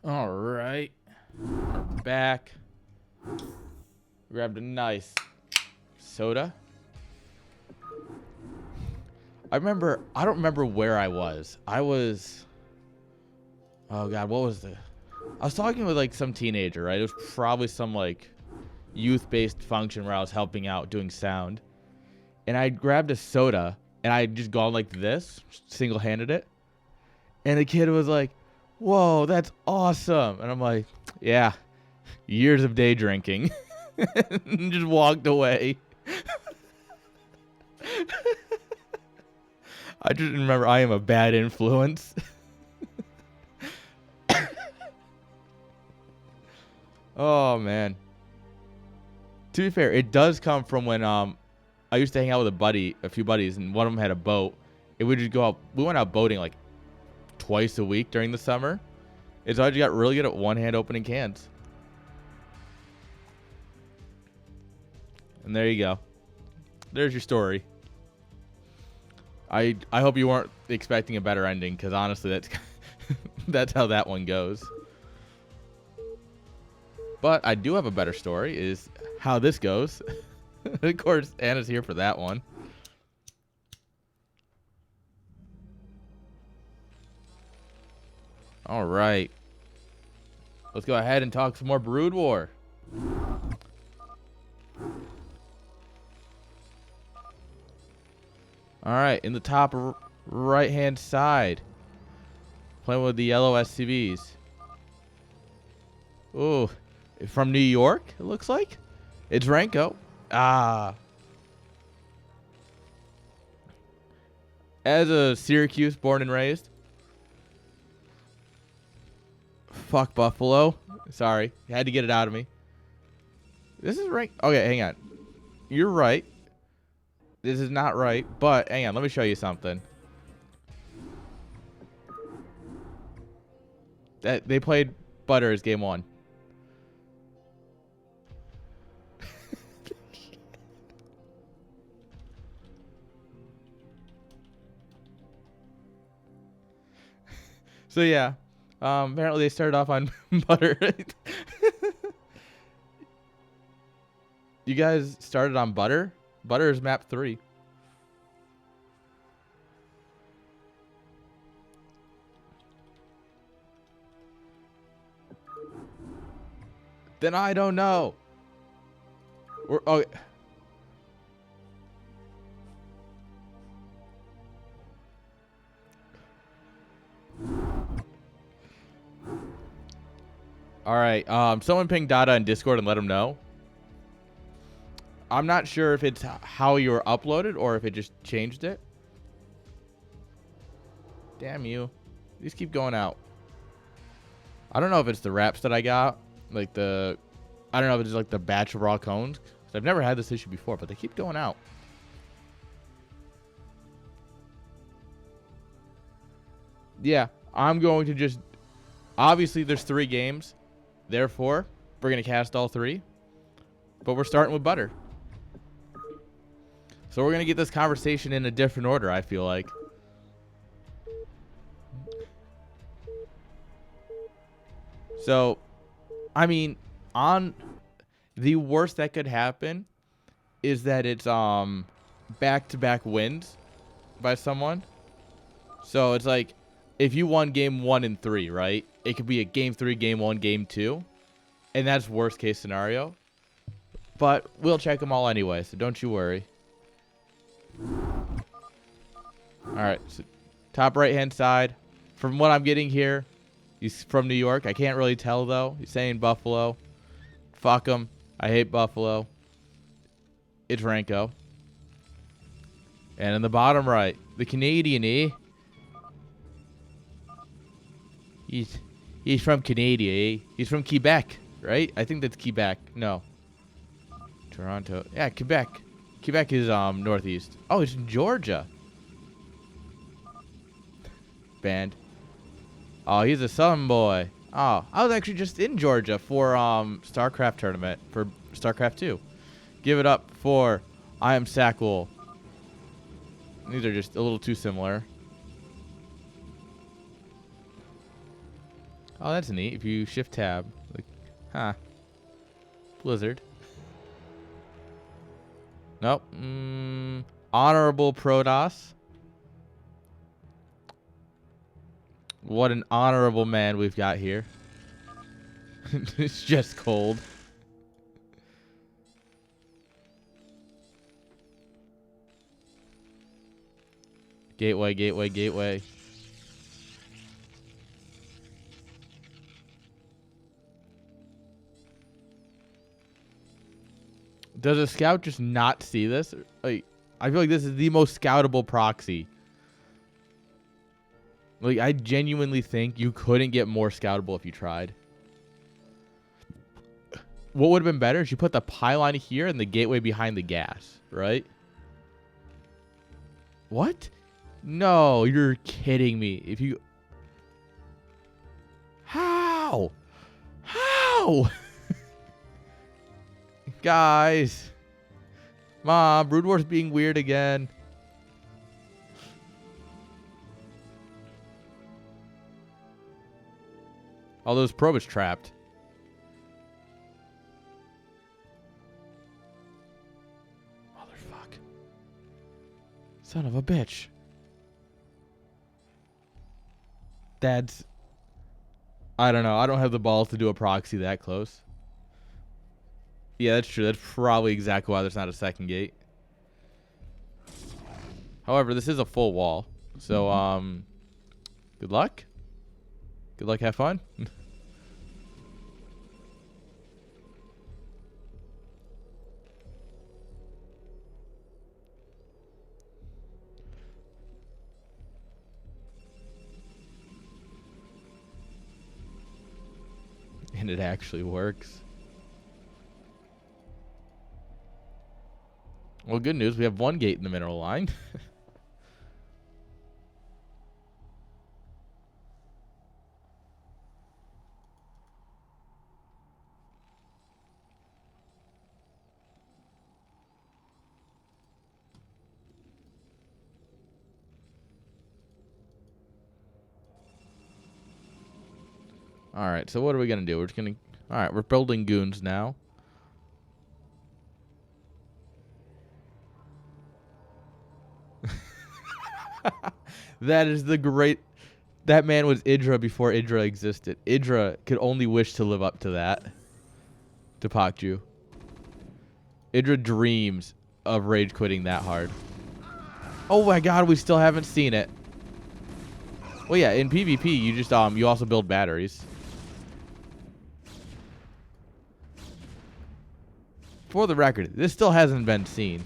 All right. We're back. Grabbed a nice soda. I don't remember where I was. Oh God, what was I was talking with like some teenager, right? It was probably some like youth-based function where I was helping out doing sound. And I grabbed a soda and I just gone like this, single-handed it. And the kid was like, "Whoa, that's awesome." And I'm like, "Yeah, years of day drinking." And just walked away. I just remember I am a bad influence. Oh man. To be fair, it does come from when I used to hang out with a few buddies, and one of them had a boat. And we just go out. We went out boating like twice a week during the summer. And so I just got really good at one hand opening cans. And there you go. There's your story. I hope you weren't expecting a better ending, because honestly, that's that's how that one goes. But I do have a better story, is how this goes. Of course, Anna's here for that one. All right. Let's go ahead and talk some more Brood War. All right, in the top right-hand side, playing with the yellow SCVs. Ooh, from New York, it looks like. It's Renko. As a Syracuse born and raised. Fuck Buffalo. Sorry, had to get it out of me. This is right. Okay, hang on. You're right. This is not right, but hang on. Let me show you something. That they played Butter as game 1. So yeah, apparently they started off on Butter. You guys started on Butter? Butter is map 3. Then I don't know. Oh. All right. Someone ping Dada in Discord and let him know. I'm not sure if it's how you were uploaded or if it just changed it. Damn you. These keep going out. I don't know if it's the wraps that I got. Like I don't know if it's like the batch of raw cones. I've never had this issue before, but they keep going out. Yeah, I'm going to just... Obviously, there's 3 games. Therefore, we're going to cast all 3. But we're starting with Butter. So we're going to get this conversation in a different order, I feel like. So, I mean, on the worst that could happen is that it's back-to-back wins by someone. So it's like if you won game 1 and 3, right? It could be a game 3, game 1, game 2. And that's worst case scenario. But we'll check them all anyway, so don't you worry. Alright, so top right-hand side. From what I'm getting here, he's from New York. I can't really tell, though. He's saying Buffalo. Fuck him. I hate Buffalo. It's Renko. And in the bottom right, the Canadian, eh? He's from Canada, eh? He's from Quebec, right? I think that's Quebec. No. Toronto. Yeah, Quebec. Quebec is northeast. Oh, it's in Georgia. Band. Oh, he's a Southern boy. Oh, I was actually just in Georgia for StarCraft tournament for StarCraft 2. Give it up for I am Sackle. These are just a little too similar. Oh, that's neat. If you shift tab. Like, huh. Blizzard. Nope. Honorable Protoss. What an honorable man we've got here. It's just cold. Gateway, gateway, gateway. Does a scout just not see this? Like, I feel like this is the most scoutable proxy. Like, I genuinely think you couldn't get more scoutable if you tried. What would have been better is you put the pylon here and the gateway behind the gas, right? What? No, you're kidding me. If you... How? How? Guys. Mom, Brood War's being weird again. All those probe is trapped. Motherfuck. Son of a bitch. That's... I don't know. I don't have the balls to do a proxy that close. Yeah, that's true. That's probably exactly why there's not a second gate. However, this is a full wall. So, good luck. Good luck, have fun. And it actually works. Well, good news. We have one gate in the mineral line. All right, so what are we going to do? We're just going to... All right, we're building goons now. That is the great... That man was Idra before Idra existed. Idra could only wish to live up to that. To Pakju. Idra dreams of rage quitting that hard. Oh my god, we still haven't seen it. Well, yeah, in PvP, you just you also build batteries. For the record, this still hasn't been seen.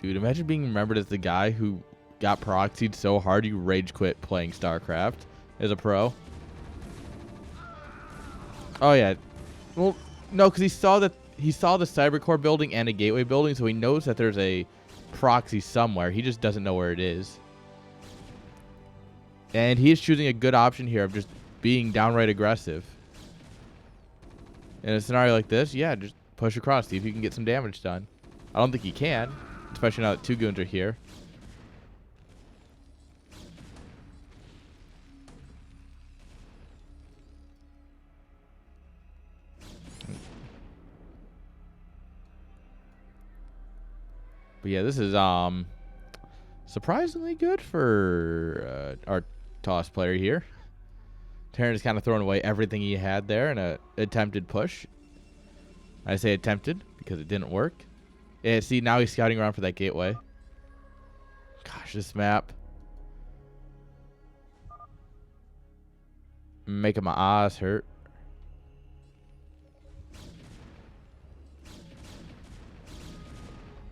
Dude, imagine being remembered as the guy who got proxied so hard you rage quit playing StarCraft as a pro. Oh yeah. Well, no, because he saw the cybercore building and a gateway building, so he knows that there's a proxy somewhere. He just doesn't know where it is. And he is choosing a good option here of just being downright aggressive. In a scenario like this, yeah, just push across, see if you can get some damage done. I don't think he can, especially now that two goons are here. But yeah, this is surprisingly good for our toss player here. Terran is kind of throwing away everything he had there in an attempted push. I say attempted because it didn't work. Yeah, see, now he's scouting around for that gateway. Gosh, this map. Making my eyes hurt.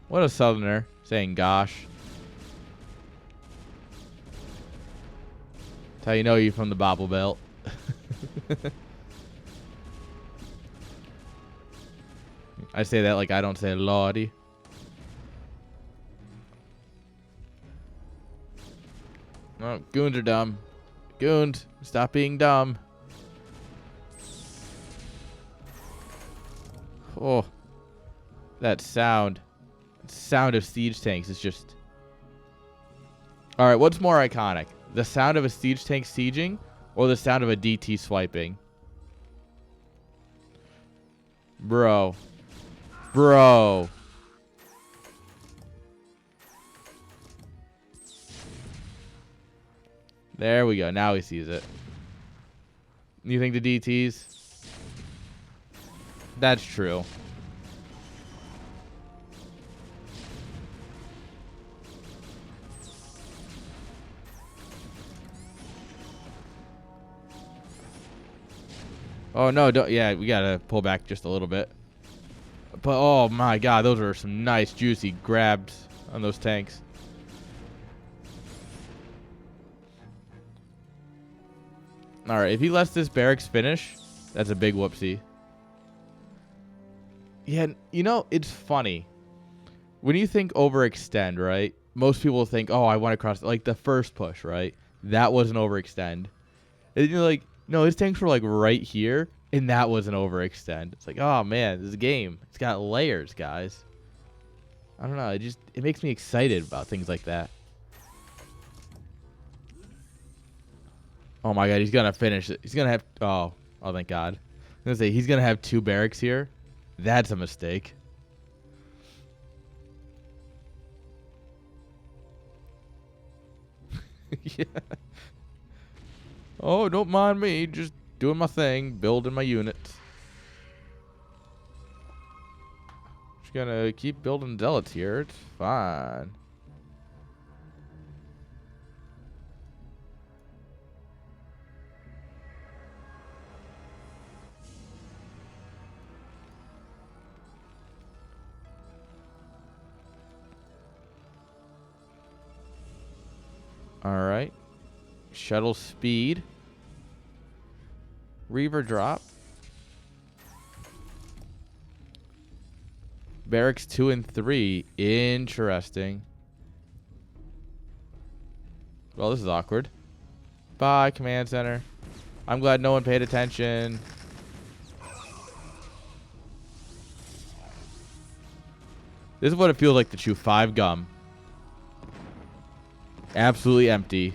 What a southerner saying gosh. That's how you know you're from the Bible Belt. I say that like I don't say lordy. Oh, goons are dumb. Goons, stop being dumb. Oh, that sound. The sound of siege tanks is just... All right, what's more iconic? The sound of a siege tank sieging or the sound of a DT swiping? Bro. Bro. There we go. Now he sees it. You think the DTs? That's true. Oh, no. Don't, yeah, we got to pull back just a little bit. But, oh, my God. Those are some nice, juicy grabs on those tanks. All right. If he lets this barracks finish, that's a big whoopsie. Yeah, you know, it's funny. When you think overextend, right? Most people think, oh, I want to cross, like the first push, right? That was an overextend. And you're like, no, his tanks were like right here, and that was an overextend. It's like, oh man, this is a game. It's got layers, guys. I don't know. It makes me excited about things like that. Oh my God, he's gonna finish it. He's gonna have. Oh, thank God. I'm gonna say he's gonna have 2 barracks here. That's a mistake. Yeah. Oh, don't mind me. Just doing my thing, building my units. Just gonna keep building zealots here. It's fine. All right. Shuttle speed. Reaver drop. Barracks 2 and 3. Interesting. Well, this is awkward. Bye, command center. I'm glad no one paid attention. This is what it feels like to chew 5 gum. Absolutely empty.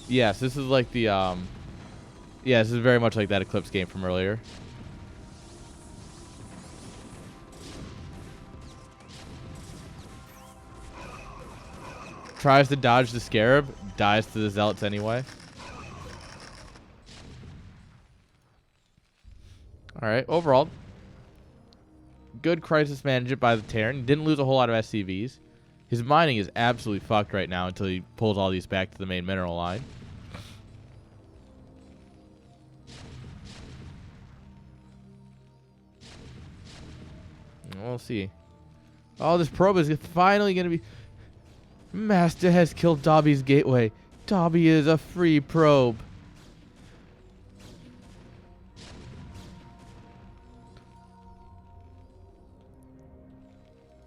Yes, this is like the yeah, this is very much like that Eclipse game from earlier. Tries to dodge the Scarab, dies to the Zealots anyway. Alright, overall, good crisis management by the Terran. Didn't lose a whole lot of SCVs. His mining is absolutely fucked right now until he pulls all these back to the main mineral line. We'll see. Oh, this probe is finally going to be... Master has killed Dobby's gateway. Dobby is a free probe.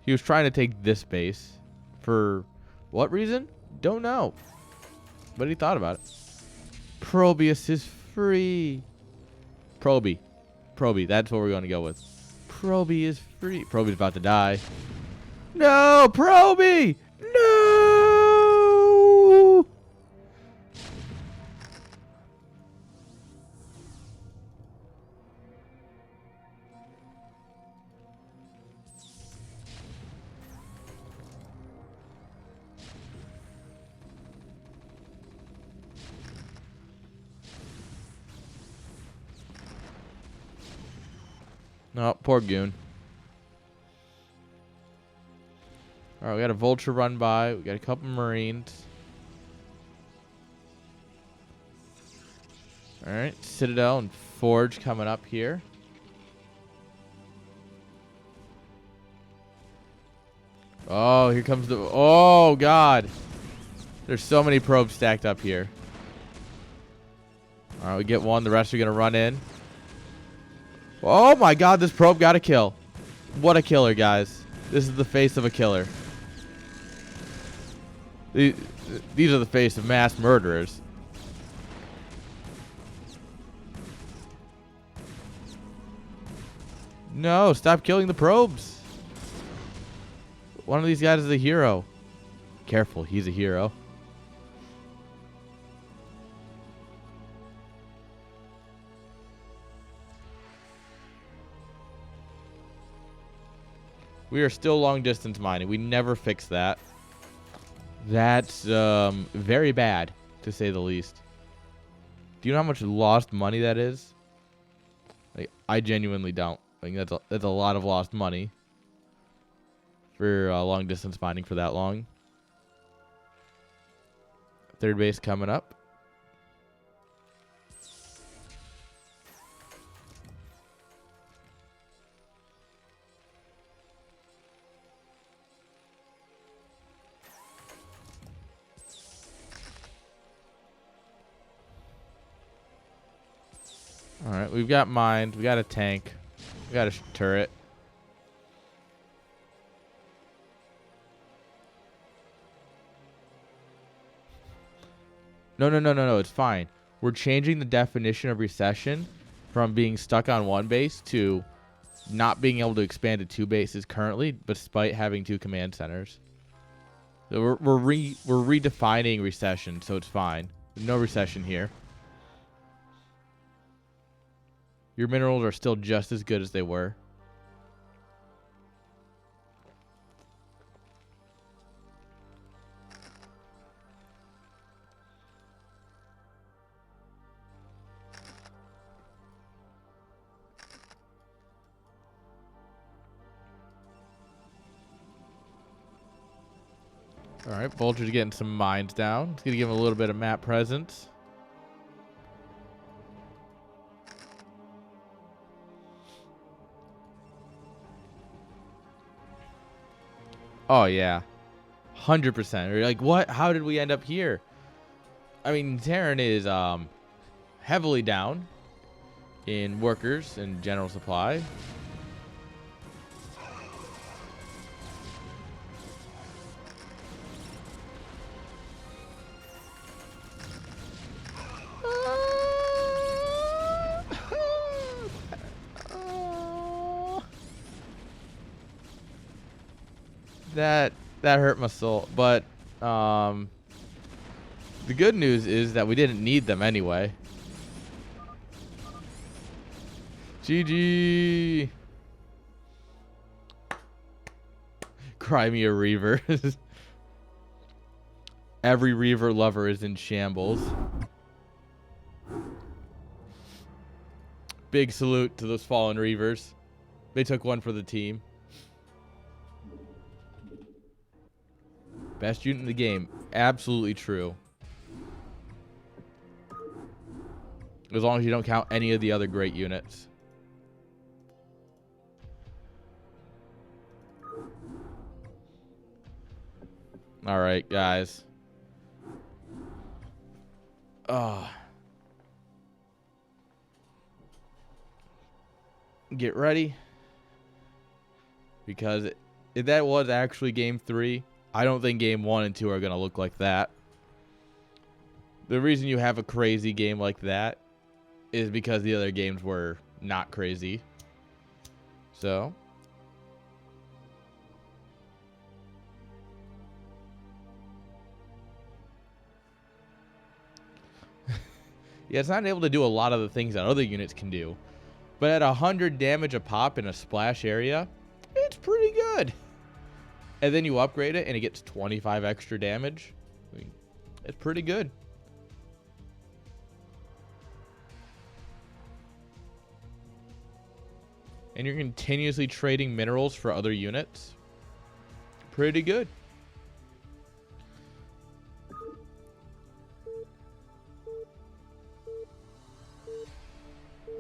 He was trying to take this base. For what reason? Don't know. But he thought about it. Probius is free. Proby. That's what we're going to go with. Proby is free. Proby's about to die. No! Proby! No! No, poor goon. Alright, we got a vulture run by. We got a couple marines. Alright, Citadel and Forge coming up here. Oh, here comes the... Oh, God. There's so many probes stacked up here. Alright, we get one. The rest are going to run in. Oh, my God. This probe got a kill. What a killer, guys. This is the face of a killer. These are the face of mass murderers. No, stop killing the probes. One of these guys is a hero. Careful, he's a hero. We are still long distance mining. We never fix that. That's very bad, to say the least. Do you know how much lost money that is? Like, I genuinely don't. Like, that's a lot of lost money for long distance mining for that long. Third base coming up. All right, we've got mines. We got a tank. We got a turret. No. It's fine. We're changing the definition of recession from being stuck on one base to not being able to expand to 2 bases currently, despite having 2 command centers. So we're redefining recession, so it's fine. There's no recession here. Your minerals are still just as good as they were. All right, Vulture's getting some mines down. It's going to give him a little bit of map presence. Oh, yeah. 100%. You're like, what? How did we end up here? I mean, Terran is heavily down in workers and general supply. That hurt my soul, but the good news is that we didn't need them anyway. GG. Cry me a Reaver. Every Reaver lover is in shambles. Big salute to those fallen Reavers. They took one for the team. Best unit in the game. Absolutely true. As long as you don't count any of the other great units. All right, guys. Get ready. Because if that was actually game 3, I don't think game 1 and 2 are going to look like that. The reason you have a crazy game like that is because the other games were not crazy. So. Yeah, it's not able to do a lot of the things that other units can do. But at 100 damage a pop in a splash area, it's pretty good. And then you upgrade it and it gets 25 extra damage. I mean, it's pretty good. And you're continuously trading minerals for other units. Pretty good.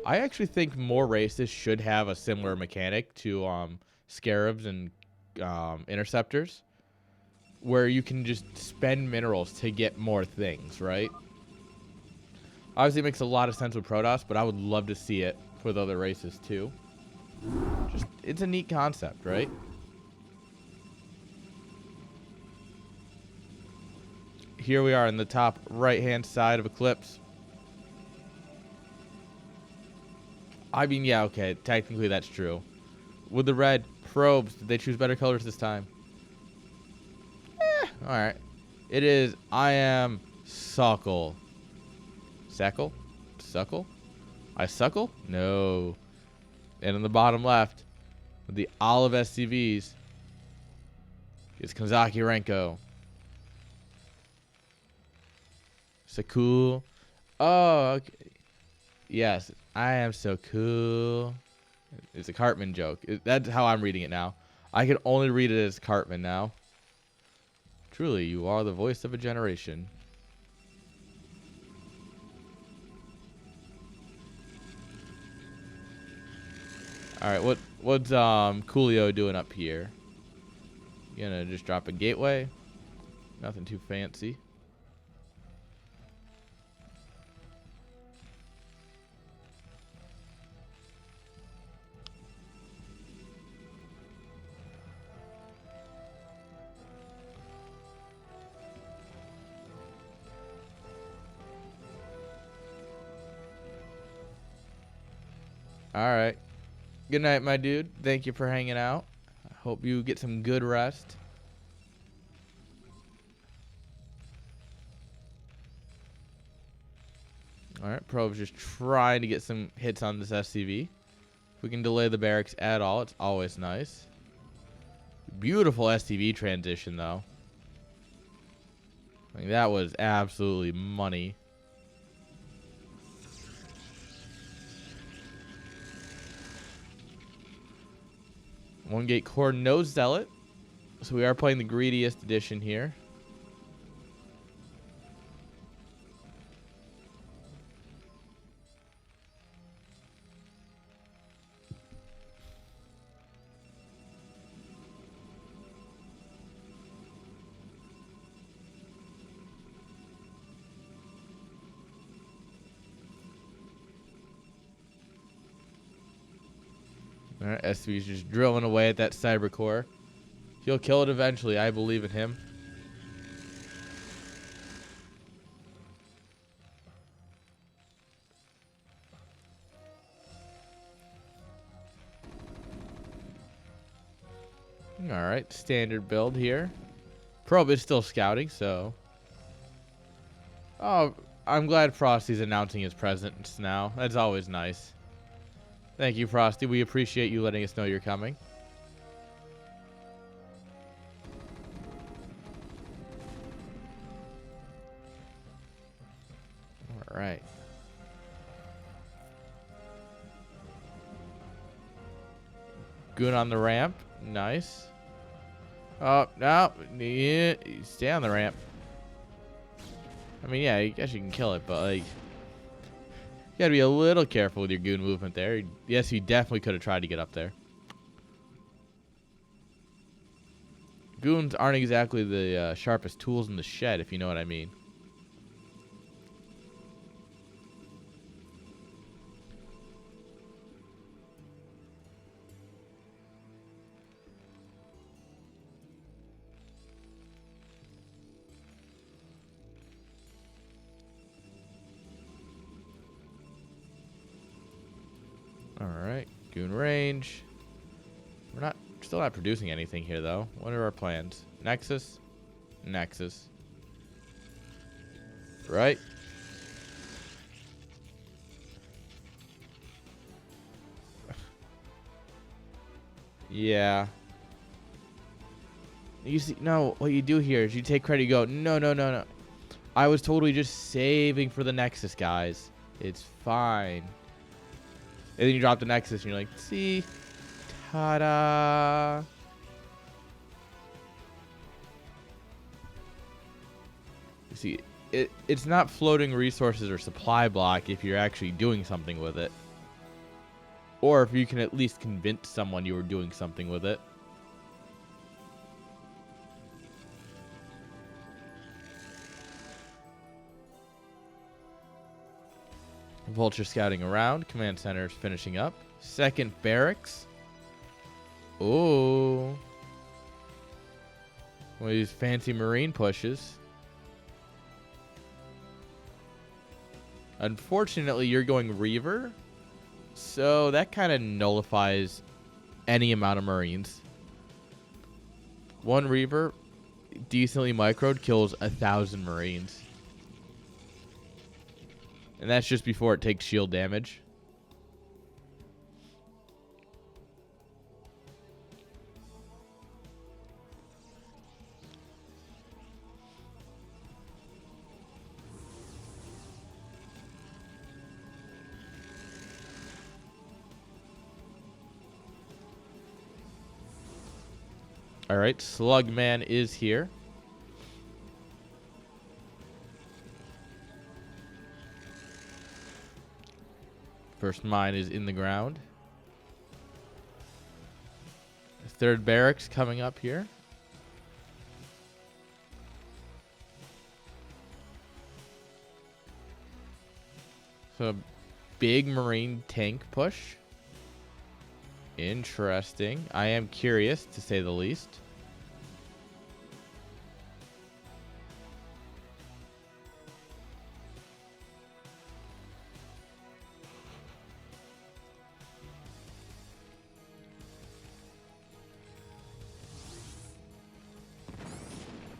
I actually think more races should have a similar mechanic to Scarabs and Interceptors, where you can just spend minerals to get more things, right? Obviously, it makes a lot of sense with Protoss, but I would love to see it with other races too. Just, it's a neat concept, right? here we are in the top right-hand side of Eclipse. I mean, yeah, okay, technically that's true. With the red probes, did they choose better colors this time? Alright. It is I am Suckle. Suckle? Suckle? I suckle? No. And on the bottom left, with the olive SCVs, is Kanzaki Renko. So cool. Oh, okay. Yes, I am so cool. It's a Cartman joke. That's how I'm reading it now. I can only read it as Cartman now. Truly, you are the voice of a generation. All right, what's Coolio doing up here? You gonna just drop a gateway? Nothing too fancy. All right. Good night, my dude. Thank you for hanging out. I hope you get some good rest. All right, Probe's just trying to get some hits on this SCV. If we can delay the barracks at all, it's always nice. Beautiful SCV transition, though. I mean, that was absolutely money. One gate core, no zealot. So we are playing the greediest edition here. All right, SCV's just drilling away at that cyber core. He'll kill it eventually. I believe in him. All right, standard build here. Probe is still scouting, so. Oh, I'm glad Frosty's announcing his presence now. That's always nice. Thank you, Frosty. We appreciate you letting us know you're coming. All right. Goon on the ramp. Nice. Oh, no. Yeah, stay on the ramp. I mean, yeah, I guess you can kill it, but, like, you gotta be a little careful with your goon movement there. Yes, you definitely could have tried to get up there. Goons aren't exactly the sharpest tools in the shed, if you know what I mean. Alright, goon range. We're still not producing anything here, though. What are our plans? Nexus? Nexus. Right? Yeah. You see, no, what you do here is you take credit, you go, no, no, no, no. I was totally just saving for the Nexus, guys. It's fine. And then you drop the Nexus and you're like, see? Ta-da! You see, it's not floating resources or supply block if you're actually doing something with it. Or if you can at least convince someone you were doing something with it. Vulture scouting around. Command center is finishing up. Second barracks. Oh. One of these fancy marine pushes. Unfortunately, you're going Reaver. So that kind of nullifies any amount of Marines. One Reaver, decently microed, kills 1,000 Marines. And that's just before it takes shield damage. Alright, Slugman is here. First mine is in the ground. Third barracks coming up here. So, big Marine tank push. Interesting. I am curious, to say the least.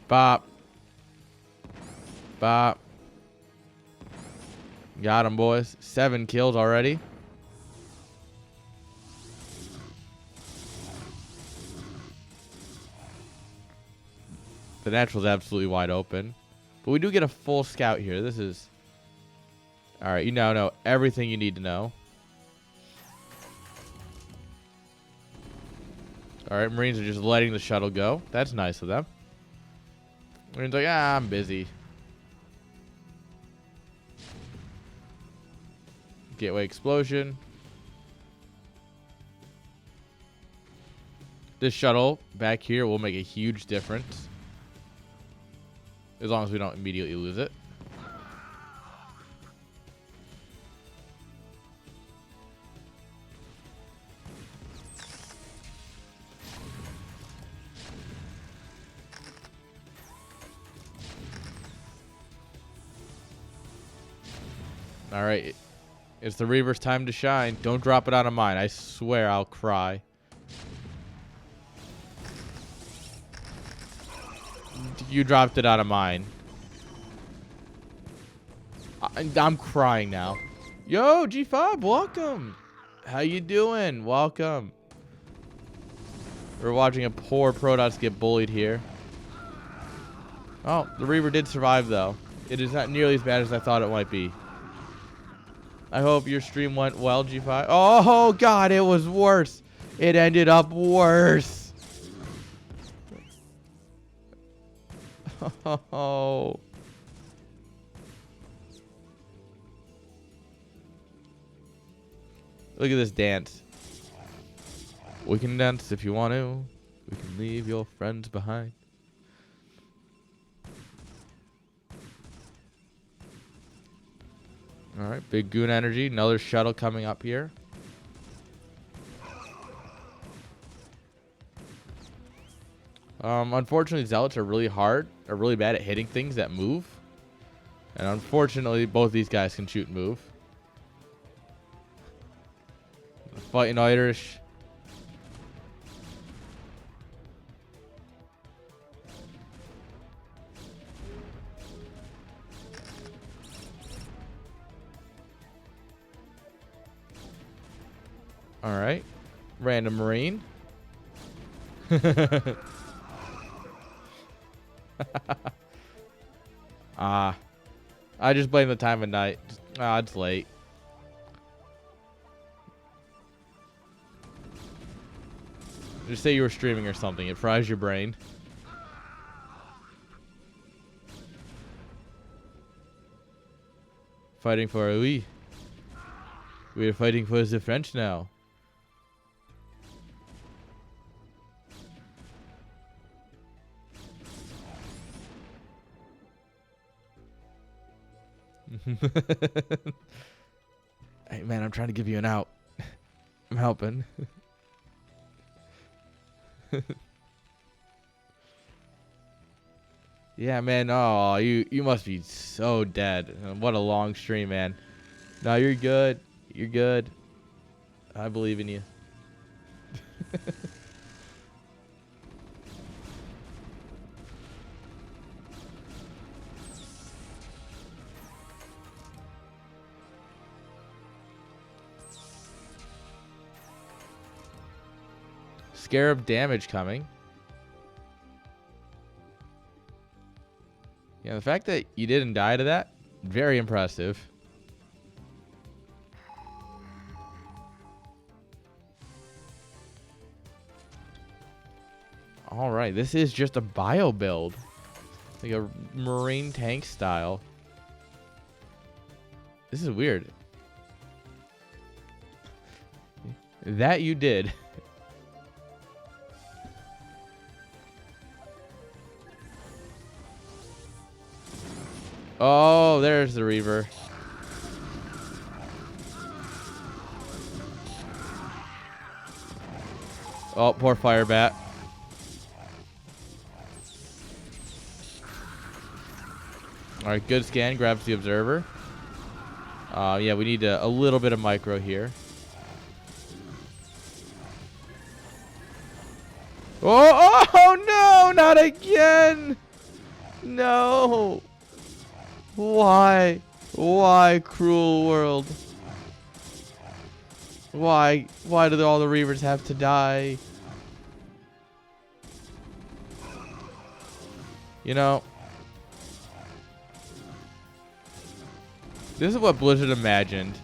Bop. Bop. Got him, boys. 7 kills already. The natural's absolutely wide open. But we do get a full scout here. This is... Alright, you now know everything you need to know. Alright, Marines are just letting the shuttle go. That's nice of them. Marines like, I'm busy. Gateway explosion. This shuttle back here will make a huge difference. As long as we don't immediately lose it. All right. It's the Reaver's time to shine. Don't drop it on a mine. I swear I'll cry. You dropped it on a mine. I'm crying now. Yo, G5, welcome. How you doing? Welcome. We're watching a poor Protoss get bullied here. Oh, the Reaver did survive, though. It is not nearly as bad as I thought it might be. I hope your stream went well, G5. Oh, God, it was worse. It ended up worse. Oh. Look at this dance. We can dance if you want to. We can leave your friends behind. All right, big goon energy. Another shuttle coming up here. Unfortunately, zealots are really bad at hitting things that move. And unfortunately, both these guys can shoot and move. Fighting Irish. All right. Random Marine. I just blame the time of night. It's late. Just say you were streaming or something. It fries your brain. Fighting for Louis. We are fighting for the French now. Hey, man, I'm trying to give you an out. I'm helping. Yeah, man. Oh, you must be so dead. What a long stream, man. No, you're good. You're good. I believe in you. Scarab damage coming. Yeah, the fact that you didn't die to that, very impressive. All right, this is just a bio build. Like a marine tank style. This is weird. That you did. Oh, there's the Reaver. Oh, poor Firebat. Alright, good scan. Grabs the Observer. Yeah, we need a little bit of micro here. Oh, no! Not again! No! Why? Why, cruel world? Why? Why do all the Reavers have to die? You know, this is what Blizzard imagined.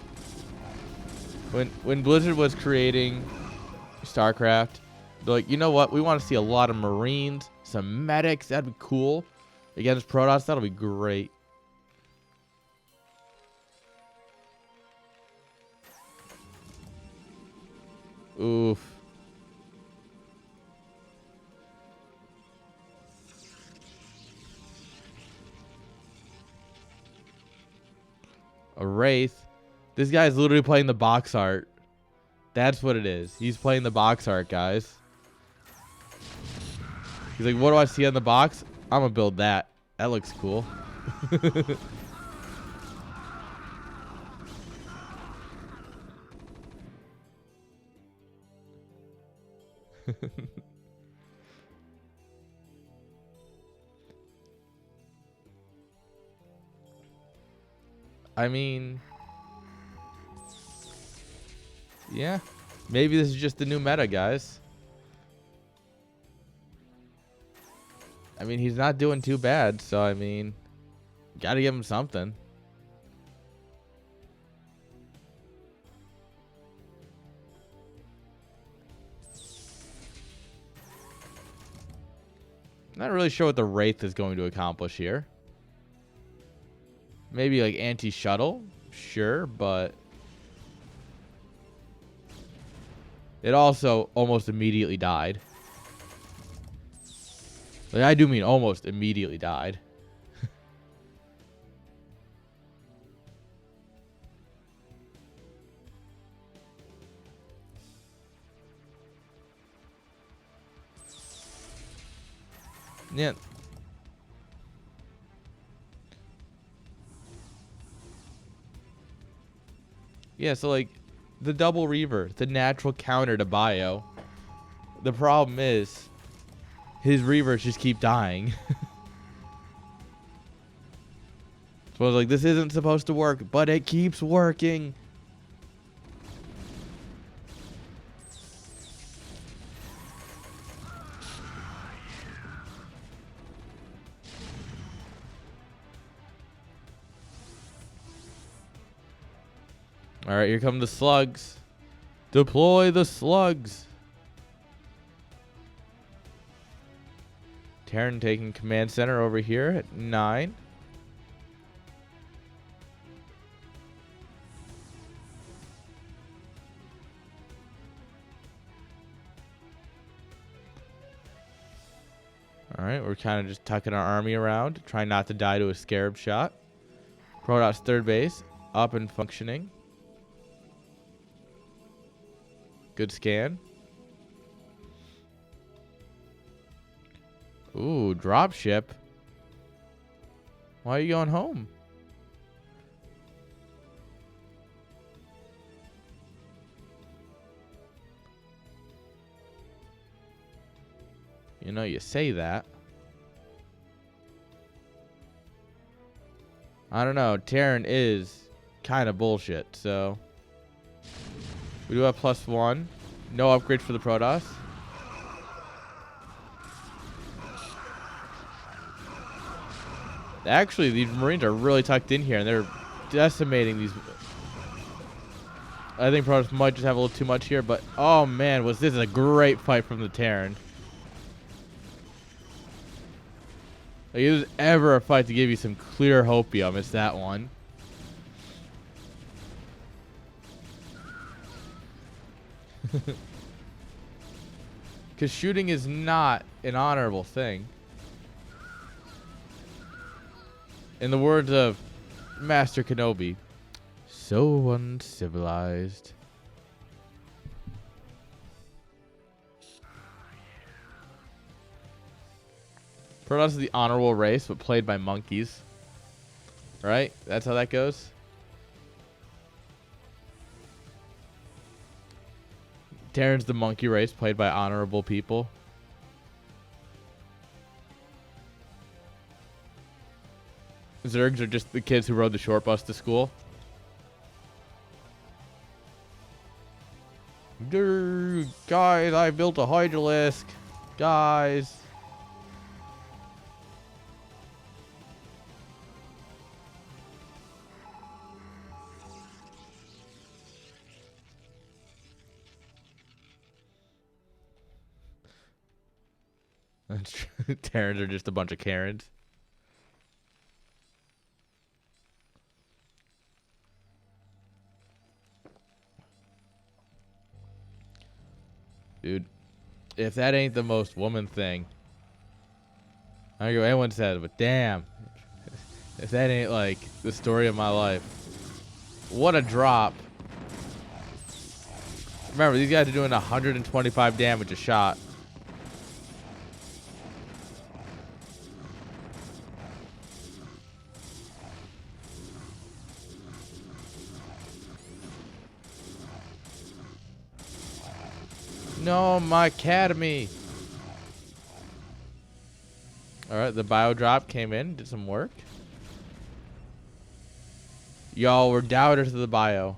When Blizzard was creating StarCraft, they're like, you know what? We want to see a lot of Marines, some medics. That'd be cool. Against Protoss, that'll be great. Oof. A Wraith. This guy's literally playing the box art. That's what it is. He's playing the box art, guys. He's like, what do I see on the box? I'm gonna build that. That looks cool. I mean, yeah, maybe this is just the new meta, guys. I mean, he's not doing too bad, so I mean, gotta give him something. Not really sure what the Wraith is going to accomplish here. Maybe like anti-shuttle, sure, but it also almost immediately died. Like, I do mean almost immediately died. Yeah. Yeah, so like the double Reaver, the natural counter to Bio. The problem is his Reavers just keep dying. So I was like, this isn't supposed to work, but it keeps working. All right, here come the slugs. Deploy the slugs. Terran taking command center over here at 9. All right, we're kind of just tucking our army around, trying not to die to a scarab shot. Protoss third base, up and functioning. Good scan. Ooh, dropship. Why are you going home? You know, you say that. I don't know. Terran is kind of bullshit, so we do have +1. No upgrade for the Protoss. Actually, these Marines are really tucked in here, and they're decimating these. I think Protoss might just have a little too much here, but oh man, was this a great fight from the Terran. Like, if there's ever a fight to give you some clear hopium, it's that one. Because shooting is not an honorable thing. In the words of Master Kenobi, so uncivilized. Protoss is the honorable race, but played by monkeys. Right? That's how that goes. Terran's the monkey race, played by honorable people. Zergs are just the kids who rode the short bus to school. Guys, I built a Hydralisk. Guys. That's true. Terrans are just a bunch of Karens. Dude, if that ain't the most woman thing, I don't care what anyone says, but damn, if that ain't like the story of my life. What a drop. Remember, these guys are doing 125 damage a shot. No, my academy. Alright, the bio drop came in, did some work. Y'all were doubters of the bio.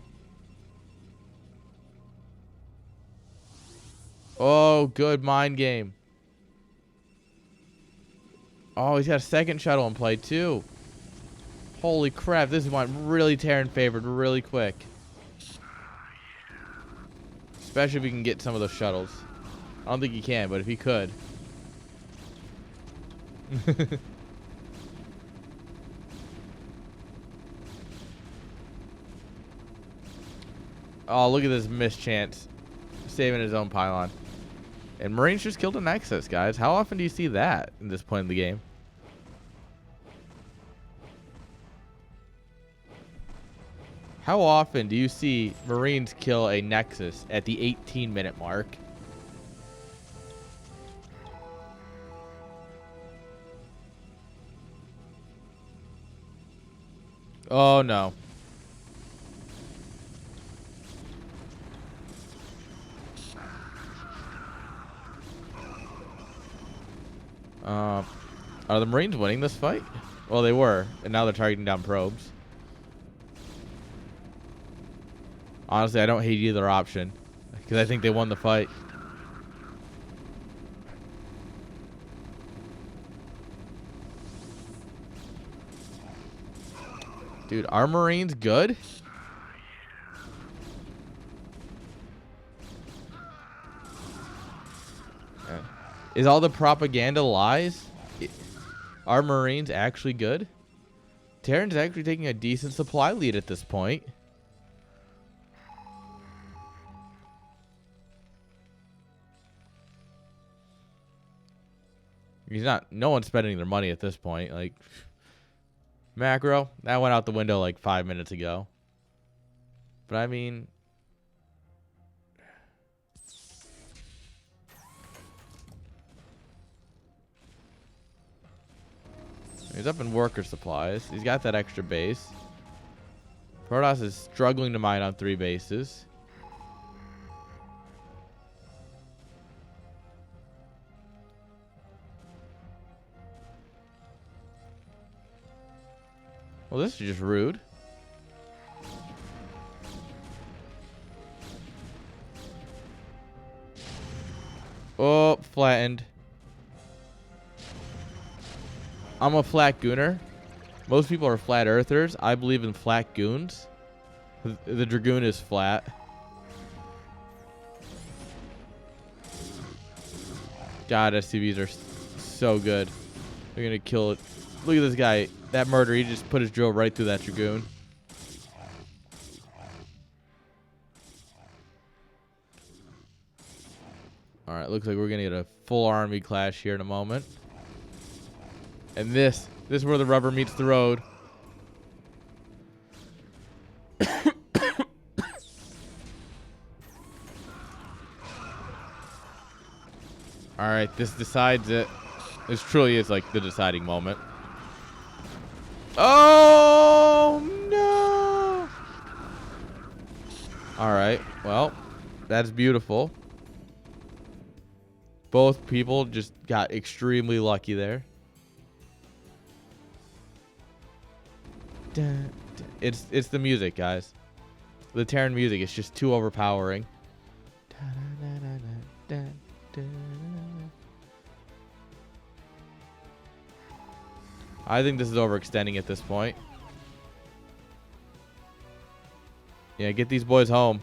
Oh, good mind game. Oh, he's got a second shuttle in play too. Holy crap, this went really Terran favored really quick. Especially if we can get some of those shuttles. I don't think he can, but if he could. Oh, look at this mischance. Saving his own pylon. And Marines just killed a Nexus, guys. How often do you see that in this point in the game? How often do you see Marines kill a Nexus at the 18-minute mark? Oh, no. Are the Marines winning this fight? Well, they were, and now they're targeting down probes. Honestly, I don't hate either option, because I think they won the fight. Dude, are Marines good? Is all the propaganda lies? Are Marines actually good? Terran's actually taking a decent supply lead at this point. He's not. No one's spending their money at this point. Like, macro, that went out the window like 5 minutes ago. But I mean, he's up in worker supplies. He's got that extra base. Protoss is struggling to mine on 3 bases. Well, this is just rude. Oh, flattened. I'm a flat gooner. Most people are flat earthers. I believe in flat goons. The Dragoon is flat. God, SCVs are so good. They're going to kill it. Look at this guy. That murderer, he just put his drill right through that Dragoon. Alright, looks like we're going to get a full army clash here in a moment. And this is where the rubber meets the road. Alright, this decides it. This truly is like the deciding moment. Oh, no! Alright, well, that's beautiful. Both people just got extremely lucky there. It's the music, guys. The Terran music is just too overpowering. I think this is overextending at this point. Yeah, get these boys home.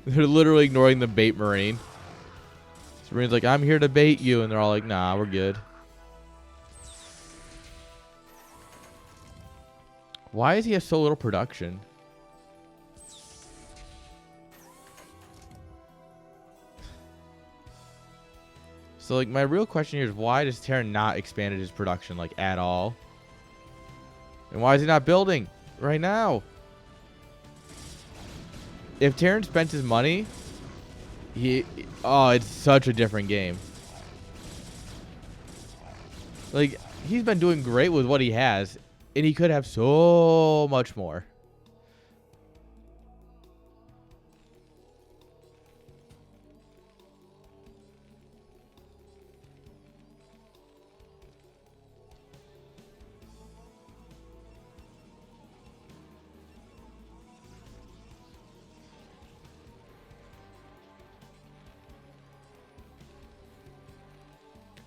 They're literally ignoring the bait Marine. So Marine's like, I'm here to bait you. And they're all like, nah, we're good. Why does he have so little production? So, like, my real question here is why does Terran not expanded his production, like, at all? And why is he not building right now? If Terran spent his money, it's such a different game. Like, he's been doing great with what he has, and he could have so much more.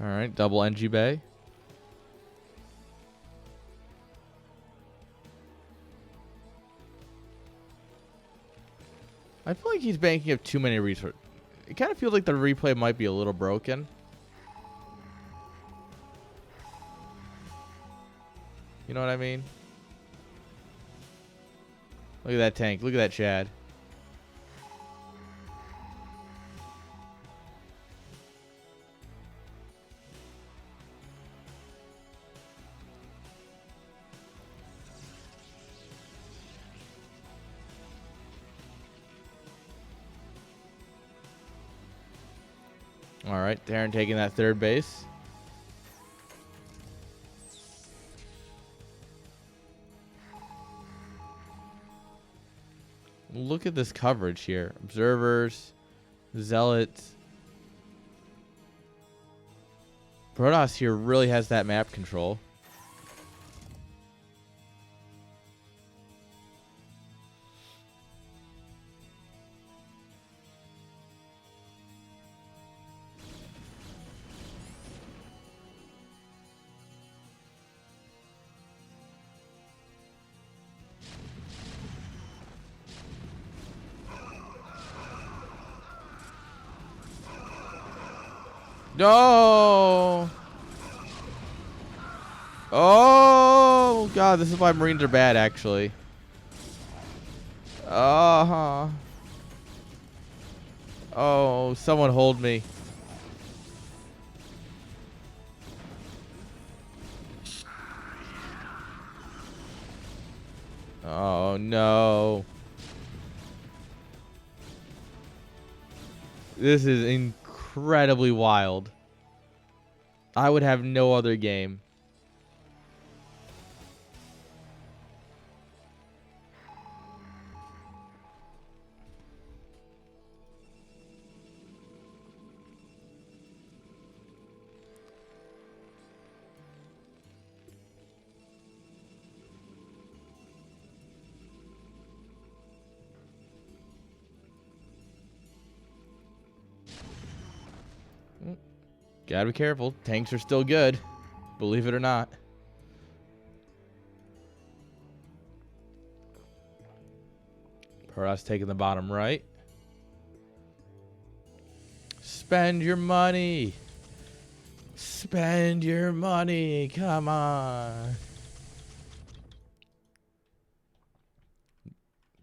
All right, double NG Bay. I feel like he's banking up too many resources. It kind of feels like the replay might be a little broken. You know what I mean? Look at that tank. Look at that Chad. All right, Terran taking that third base. Look at this coverage here. Observers, Zealots. Protoss here really has that map control. No! Oh, God, this is why Marines are bad, actually. Uh-huh. Oh, someone hold me. Oh, no. This is incredibly wild. I would have no other game. Gotta be careful. Tanks are still good. Believe it or not. Protoss taking the bottom right. Spend your money. Spend your money. Come on.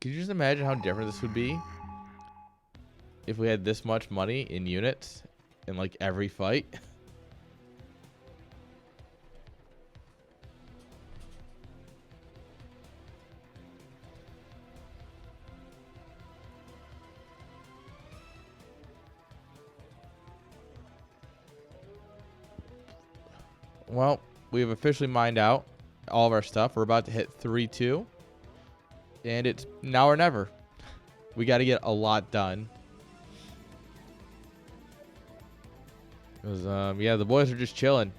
Could you just imagine how different this would be if we had this much money in units in like every fight? Well, we have officially mined out all of our stuff. We're about to hit 3-2. And it's now or never. We got to get a lot done. Because, yeah, the boys are just chilling.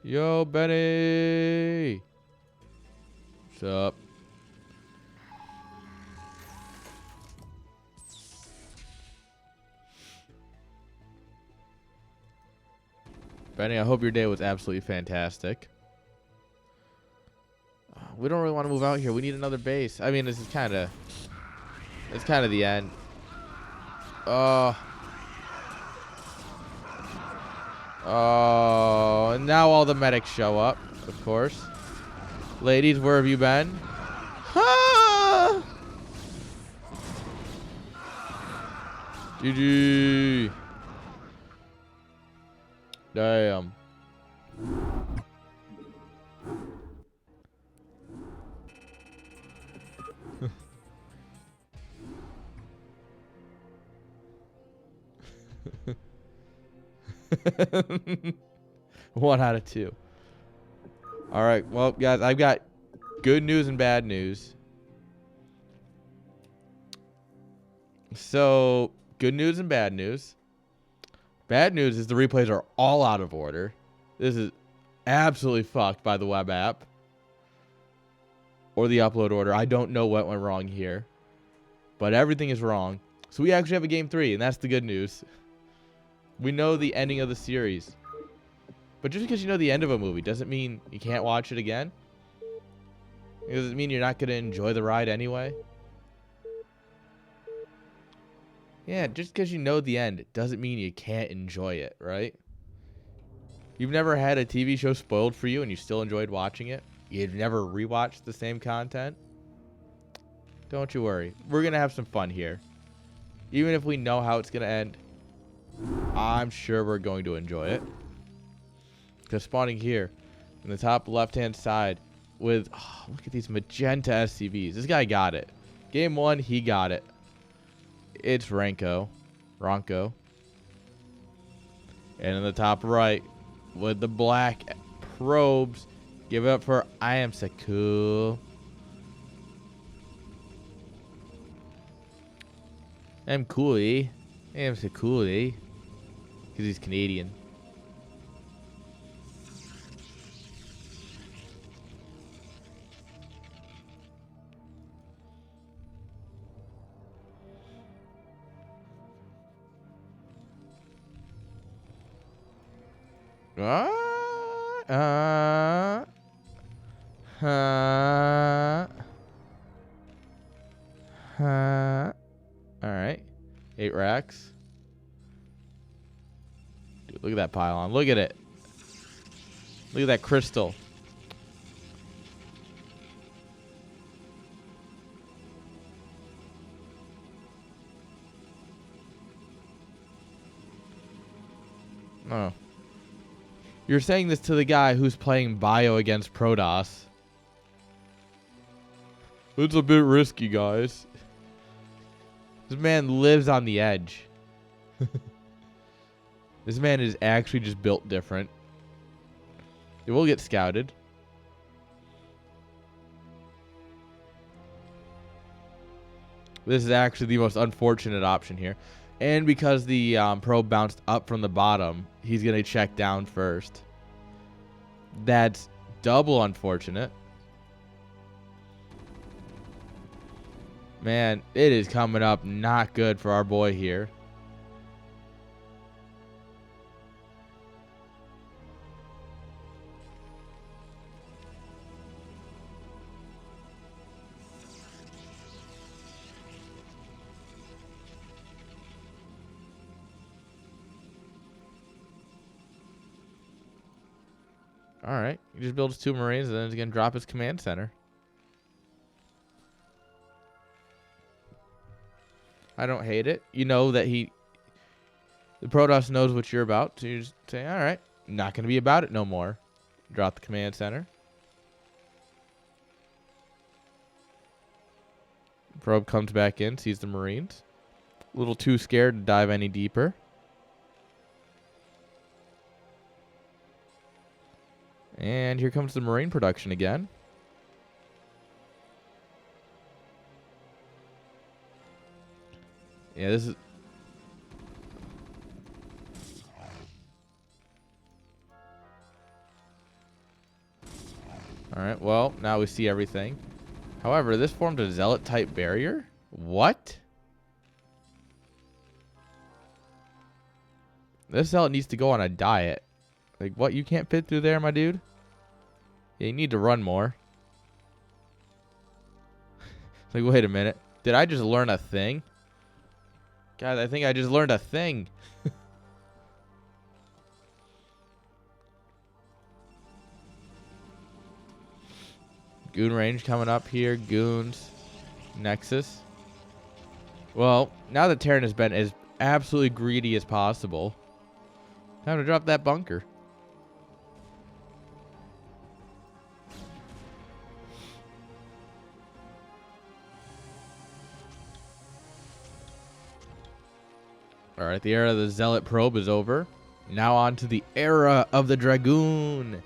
Yo, Benny. What's up? Benny, I hope your day was absolutely fantastic. We don't really want to move out here. We need another base. I mean, this is kind of... It's kind of the end. Oh, and now all the medics show up, of course. Ladies, where have you been? Ah! GG. Damn. One out of two. All right. Well, guys, I've got good news and bad news. So, good news and bad news. Bad news is the replays are all out of order. This is absolutely fucked by the web app. Or the upload order. I don't know what went wrong here. But everything is wrong. So we actually have a game 3, and that's the good news. We know the ending of the series. But just because you know the end of a movie doesn't mean you can't watch it again. Does it mean you're not going to enjoy the ride anyway? Yeah, just because you know the end doesn't mean you can't enjoy it, right? You've never had a TV show spoiled for you and you still enjoyed watching it? You've never rewatched the same content? Don't you worry. We're going to have some fun here. Even if we know how it's going to end, I'm sure we're going to enjoy it. Because spawning here in the top left-hand side with... Oh, look at these magenta SCVs. This guy got it. Game 1, he got it. It's Ronco. And in the top right with the black probes, give it up for I am so cool. I'm cool, eh? I am so cool, eh? Because he's Canadian. Alright. 8 racks. Dude, look at that pylon. Look at it. Look at that crystal. Oh. You're saying this to the guy who's playing bio against Protoss. It's a bit risky, guys. This man lives on the edge. This man is actually just built different. It will get scouted. This is actually the most unfortunate option here. And because the probe bounced up from the bottom, he's going to check down first. That's double unfortunate. Man, it is coming up not good for our boy here. All right. He just builds 2 Marines and then he's going to drop his command center. I don't hate it. You know that the Protoss knows what you're about. So you just say, all right, not going to be about it no more. Drop the command center. Probe comes back in, sees the Marines. A little too scared to dive any deeper. And here comes the Marine production again. Yeah, this is... Alright, well, now we see everything. However, this formed a Zealot-type barrier? What? This Zealot needs to go on a diet. Like, what? You can't fit through there, my dude? Yeah, you need to run more. Like, wait a minute. Did I just learn a thing? God, I think I just learned a thing. Goon range coming up here. Goons. Nexus. Well, now that Terran has been as absolutely greedy as possible, time to drop that bunker. Alright, the era of the Zealot probe is over. Now on to the era of the Dragoon.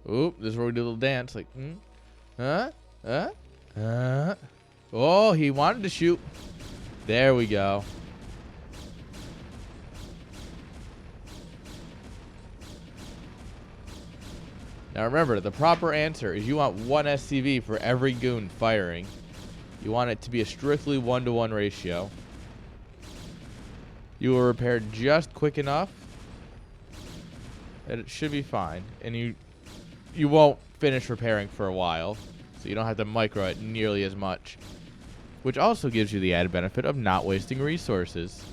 Oop, this is where we do a little dance. Like, Oh, he wanted to shoot. There we go. Now remember, the proper answer is you want 1 SCV for every goon firing. You want it to be a strictly 1-to-1 ratio. You will repair just quick enough that it should be fine. And you won't finish repairing for a while, so you don't have to micro it nearly as much. Which also gives you the added benefit of not wasting resources.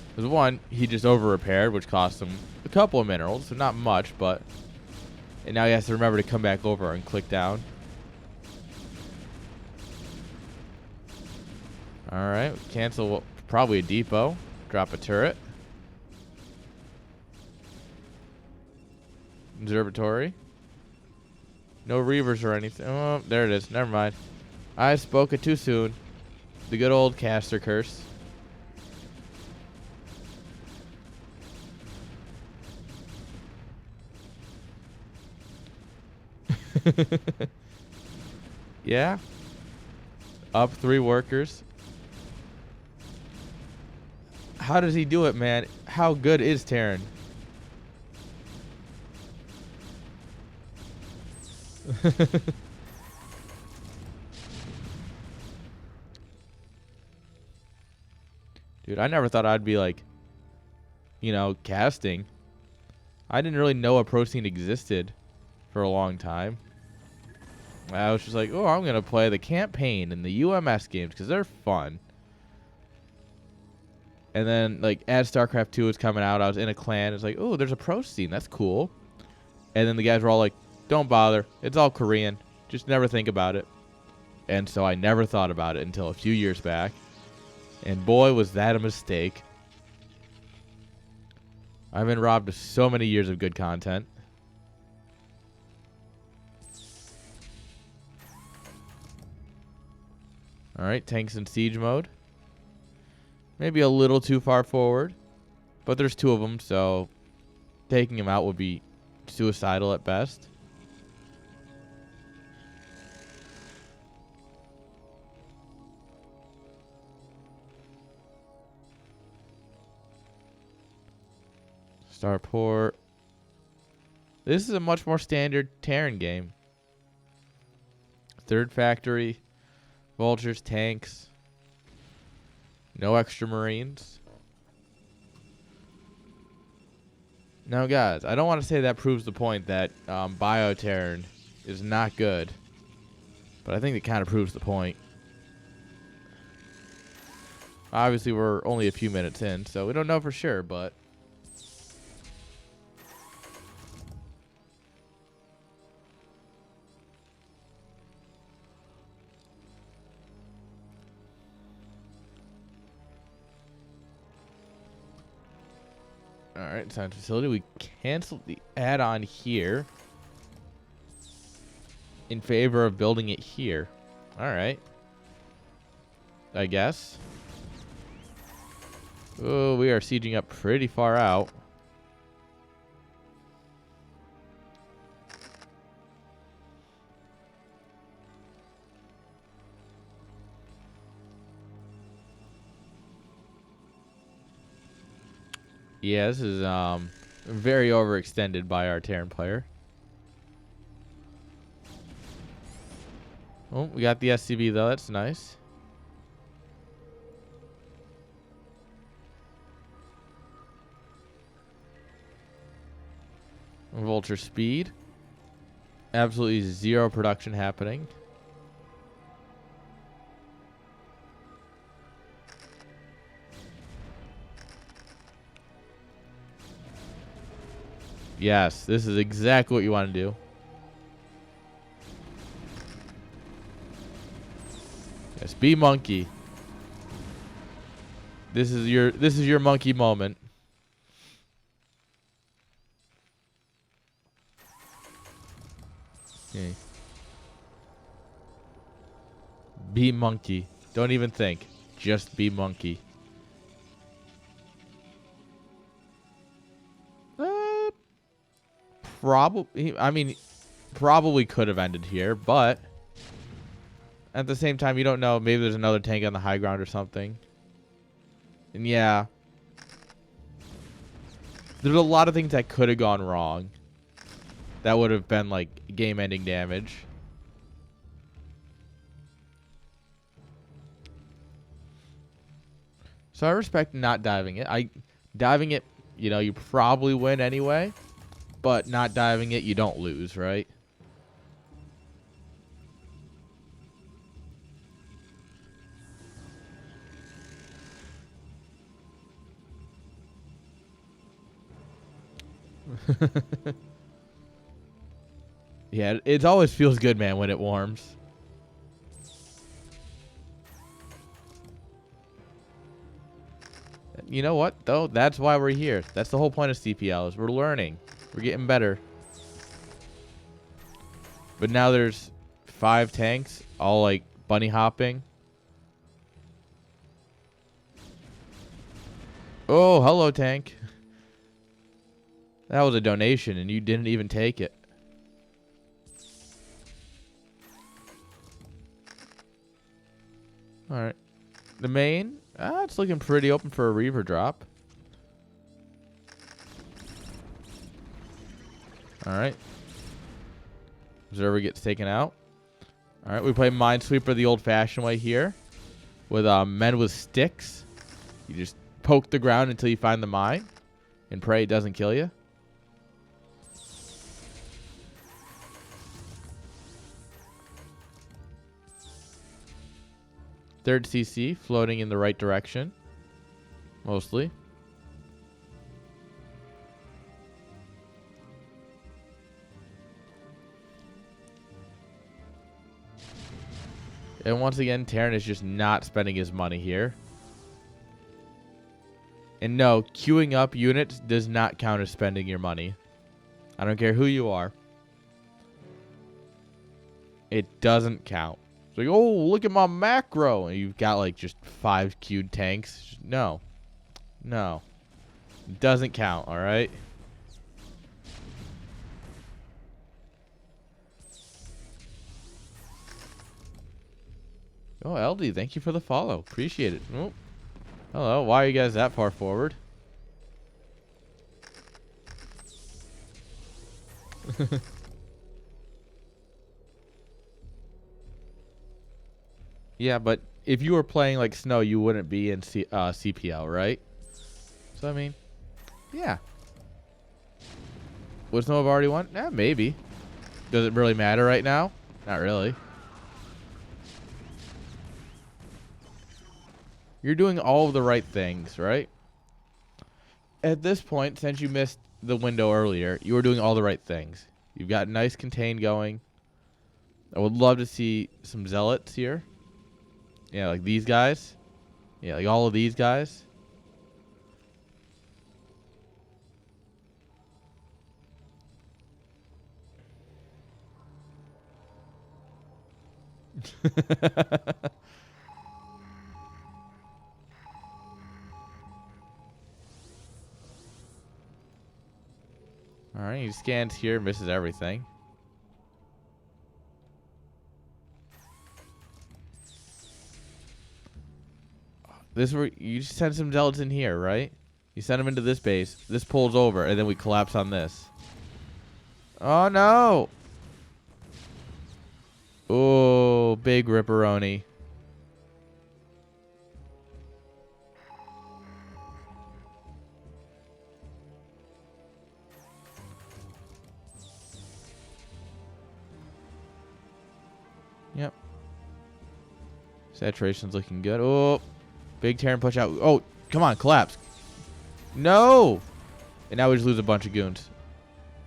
Because one, he just over-repaired, which cost him a couple of minerals, so not much, but... And now he has to remember to come back over and click down. Alright, cancel probably a depot. Drop a turret. Observatory. No reavers or anything. Oh, there it is. Never mind. I spoke it too soon. The good old caster curse. Yeah. Up 3 workers. How does he do it, man? How good is Terran? Dude, I never thought I'd be like, you know, casting. I didn't really know a pro scene existed for a long time. I was just like, oh, I'm going to play the campaign and the UMS games because they're fun. And then, like, as StarCraft 2 was coming out, I was in a clan. It's like, oh, there's a pro scene. That's cool. And then the guys were all like, Don't bother. It's all Korean. Just never think about it. And so I never thought about it until a few years back. And boy, was that a mistake. I've been robbed of so many years of good content. Alright, tanks in siege mode. Maybe a little too far forward. But there's two of them, so taking them out would be suicidal at best. Starport. This is a much more standard Terran game. Third factory. Vultures, tanks. No extra marines. Now, guys, I don't want to say that proves the point that Bioterran is not good. But I think it kind of proves the point. Obviously, we're only a few minutes in, so we don't know for sure, but... Alright, science facility. We canceled the add-on here in favor of building it here. Alright. I guess. Oh, we are sieging up pretty far out. Yeah, this is very overextended by our Terran player. Oh, we got the SCB though. That's nice. Vulture speed. Absolutely zero production happening. Yes, this is exactly what you want to do. Yes, be monkey. This is your monkey moment. Okay. Be monkey. Don't even think. Just be monkey. Probably could have ended here, but at the same time, you don't know. Maybe there's another tank on the high ground or something. And yeah, there's a lot of things that could have gone wrong. That would have been like game-ending damage. So I respect not diving it. Diving it, you know, you probably win anyway. But not diving it, you don't lose, right? Yeah, it always feels good, man, when it warms. You know what, though? That's why we're here. That's the whole point of CPL, is we're learning. We're getting better. But now there's 5 tanks, all like bunny hopping. Oh, hello, tank. That was a donation, and you didn't even take it. Alright. The main, it's looking pretty open for a Reaver drop. Alright. Observer gets taken out. Alright, we play Minesweeper the old-fashioned way here. With men with sticks. You just poke the ground until you find the mine. And pray it doesn't kill you. Third CC floating in the right direction. Mostly. And once again, Terran is just not spending his money here. And no, queuing up units does not count as spending your money. I don't care who you are. It doesn't count. It's like, oh, look at my macro. And you've got like just 5 queued tanks. No. No. It doesn't count, all right? Oh, LD, thank you for the follow. Appreciate it. Oh. Hello, why are you guys that far forward? Yeah, but if you were playing like Snow, you wouldn't be in CPL, right? So, I mean, yeah. Would Snow have already won? Yeah, maybe. Does it really matter right now? Not really. You're doing all of the right things, right? At this point, since you missed the window earlier, you were doing all the right things. You've got nice contain going. I would love to see some zealots here. Yeah, like these guys. Yeah, like all of these guys. Alright, he scans here, misses everything. This where you just send some zealots in here, right? You send them into this base. This pulls over, and then we collapse on this. Oh no! Oh, big ripperoni. Yep. Saturation's looking good. Oh, big Terran push out. Oh, come on, collapse. No! And now we just lose a bunch of goons.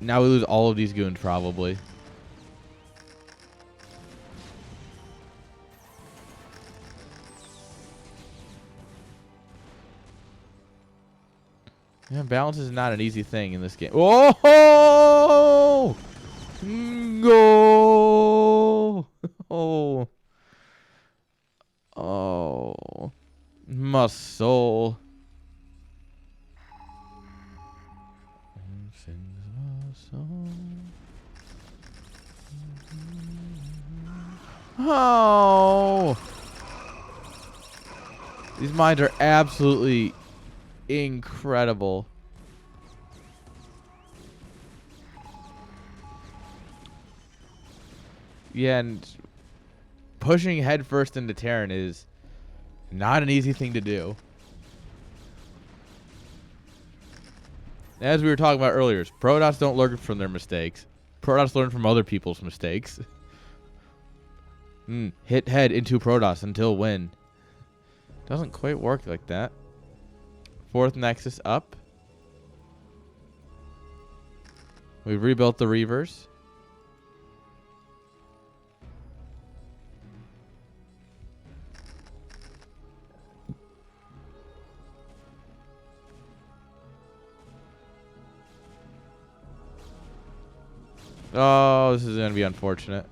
Now we lose all of these goons, probably. Yeah, balance is not an easy thing in this game. Oh! Go! Oh. Oh. My soul. Oh. These mines are absolutely incredible. Yeah, and pushing headfirst into Terran is not an easy thing to do. As we were talking about earlier, Protoss don't learn from their mistakes. Protoss learn from other people's mistakes. Hit head into Protoss until win. Doesn't quite work like that. 4th Nexus up. We've rebuilt the Reavers. Oh, this is going to be unfortunate.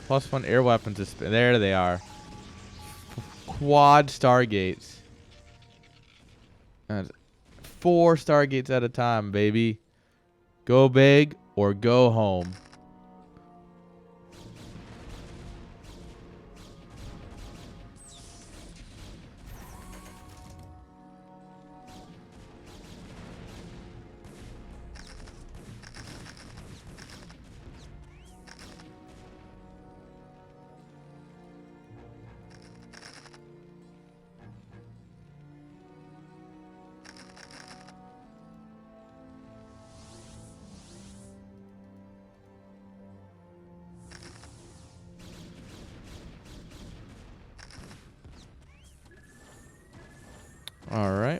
+1 air weapons. There they are. Quad Stargates. That's 4 Stargates at a time, baby. Go big or go home.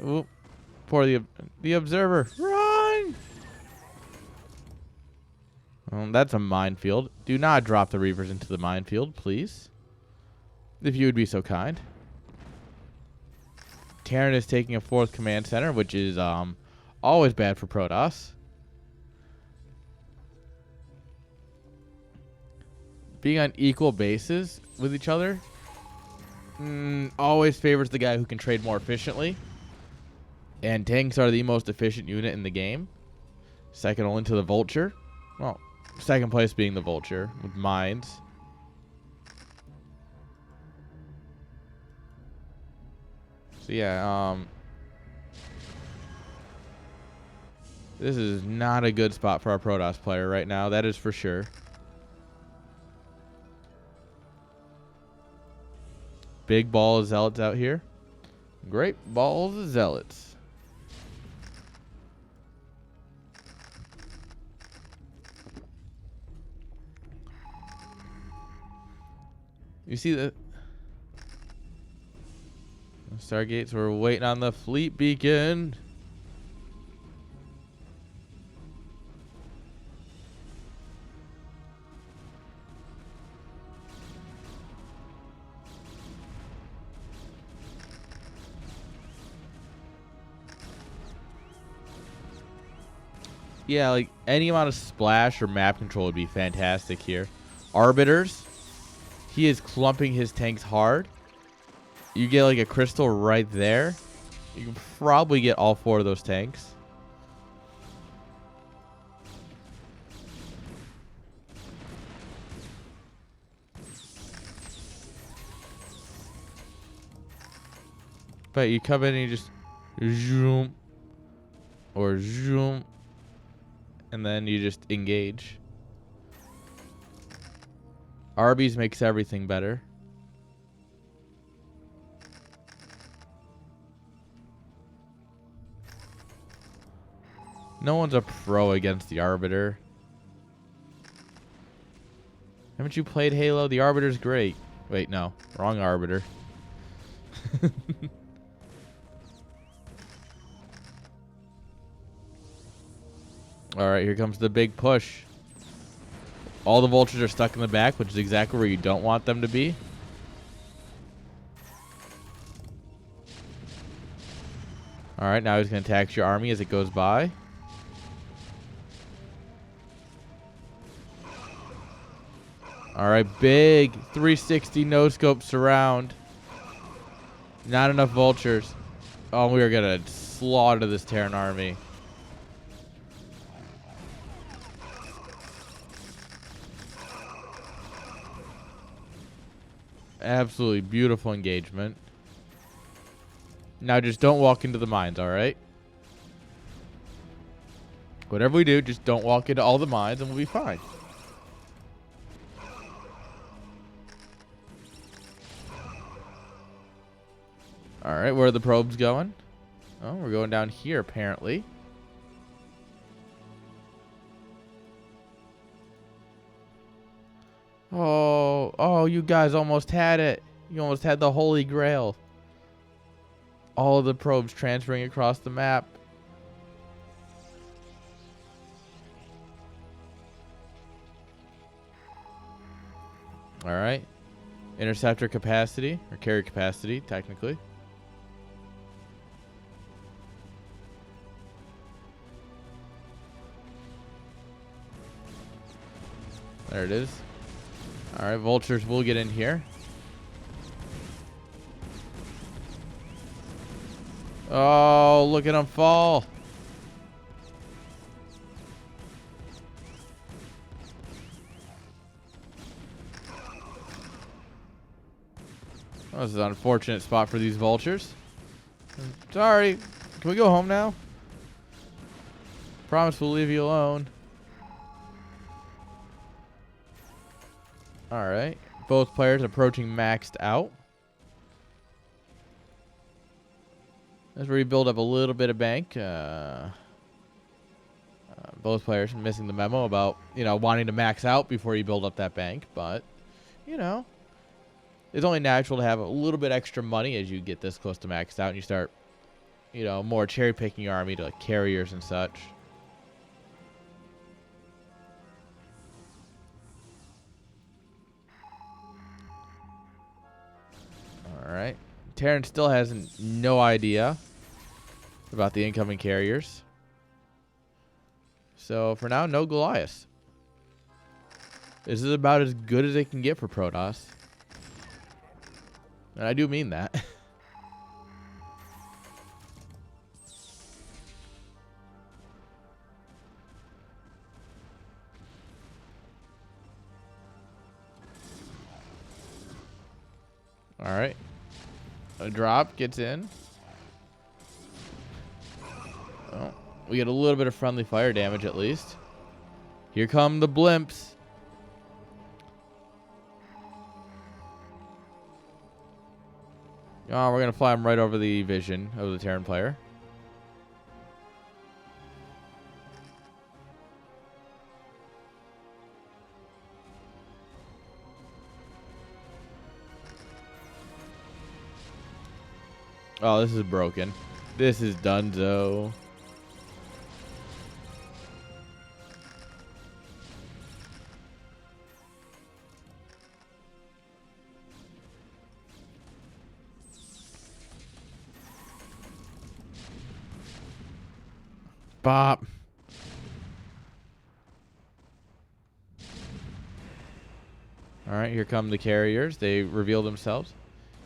Oop. Poor the observer. Run! That's a minefield. Do not drop the Reavers into the minefield, please. If you would be so kind. Terran is taking a 4th command center, which is always bad for Protoss. Being on equal bases with each other always favors the guy who can trade more efficiently. And tanks are the most efficient unit in the game. Second only to the Vulture. Well, second place being the Vulture with mines. So yeah, this is not a good spot for our Protoss player right now. That is for sure. Big ball of Zealots out here. Great balls of Zealots. You see the Stargates, we're waiting on the fleet beacon. Yeah, like any amount of splash or map control would be fantastic here. Arbiters, he is clumping his tanks hard. You get like a crystal right there. You can probably get all 4 of those tanks. But you come in and you just zoom or zoom, and then you just engage. Arby's makes everything better. No one's a pro against the Arbiter. Haven't you played Halo? The Arbiter's great. Wait, no. Wrong Arbiter. Alright, here comes the big push. All the Vultures are stuck in the back, which is exactly where you don't want them to be. Alright, now he's going to tax your army as it goes by. Alright, big 360 no-scope surround. Not enough Vultures. Oh, we are going to slaughter this Terran army. Absolutely beautiful engagement. Now just don't walk into the mines, alright? Whatever we do, just don't walk into all the mines and we'll be fine. Alright, where are the probes going? Oh, we're going down here apparently. Oh, you guys almost had it. You almost had the Holy Grail. All of the probes transferring across the map. Alright. Interceptor capacity, or carrier capacity, technically. There it is. Alright, Vultures will get in here. Oh, look at them fall. Oh, this is an unfortunate spot for these Vultures. Sorry. Can we go home now? Promise we'll leave you alone. Alright. Both players approaching maxed out. Let's rebuild up a little bit of bank. Both players missing the memo about, wanting to max out before you build up that bank. But, it's only natural to have a little bit extra money as you get this close to maxed out and you start, you know, more cherry picking army to like carriers and such. All right. Terran still has no idea about the incoming carriers. So for now, no Goliath. This is about as good as they can get for Protoss. And I do mean that. All right. A drop gets in. Oh, we get a little bit of friendly fire damage at least. Here come the blimps. Oh, we're going to fly them right over the vision of the Terran player. Oh, this is broken. This is donezo. Bop. All right, here come the carriers. They reveal themselves.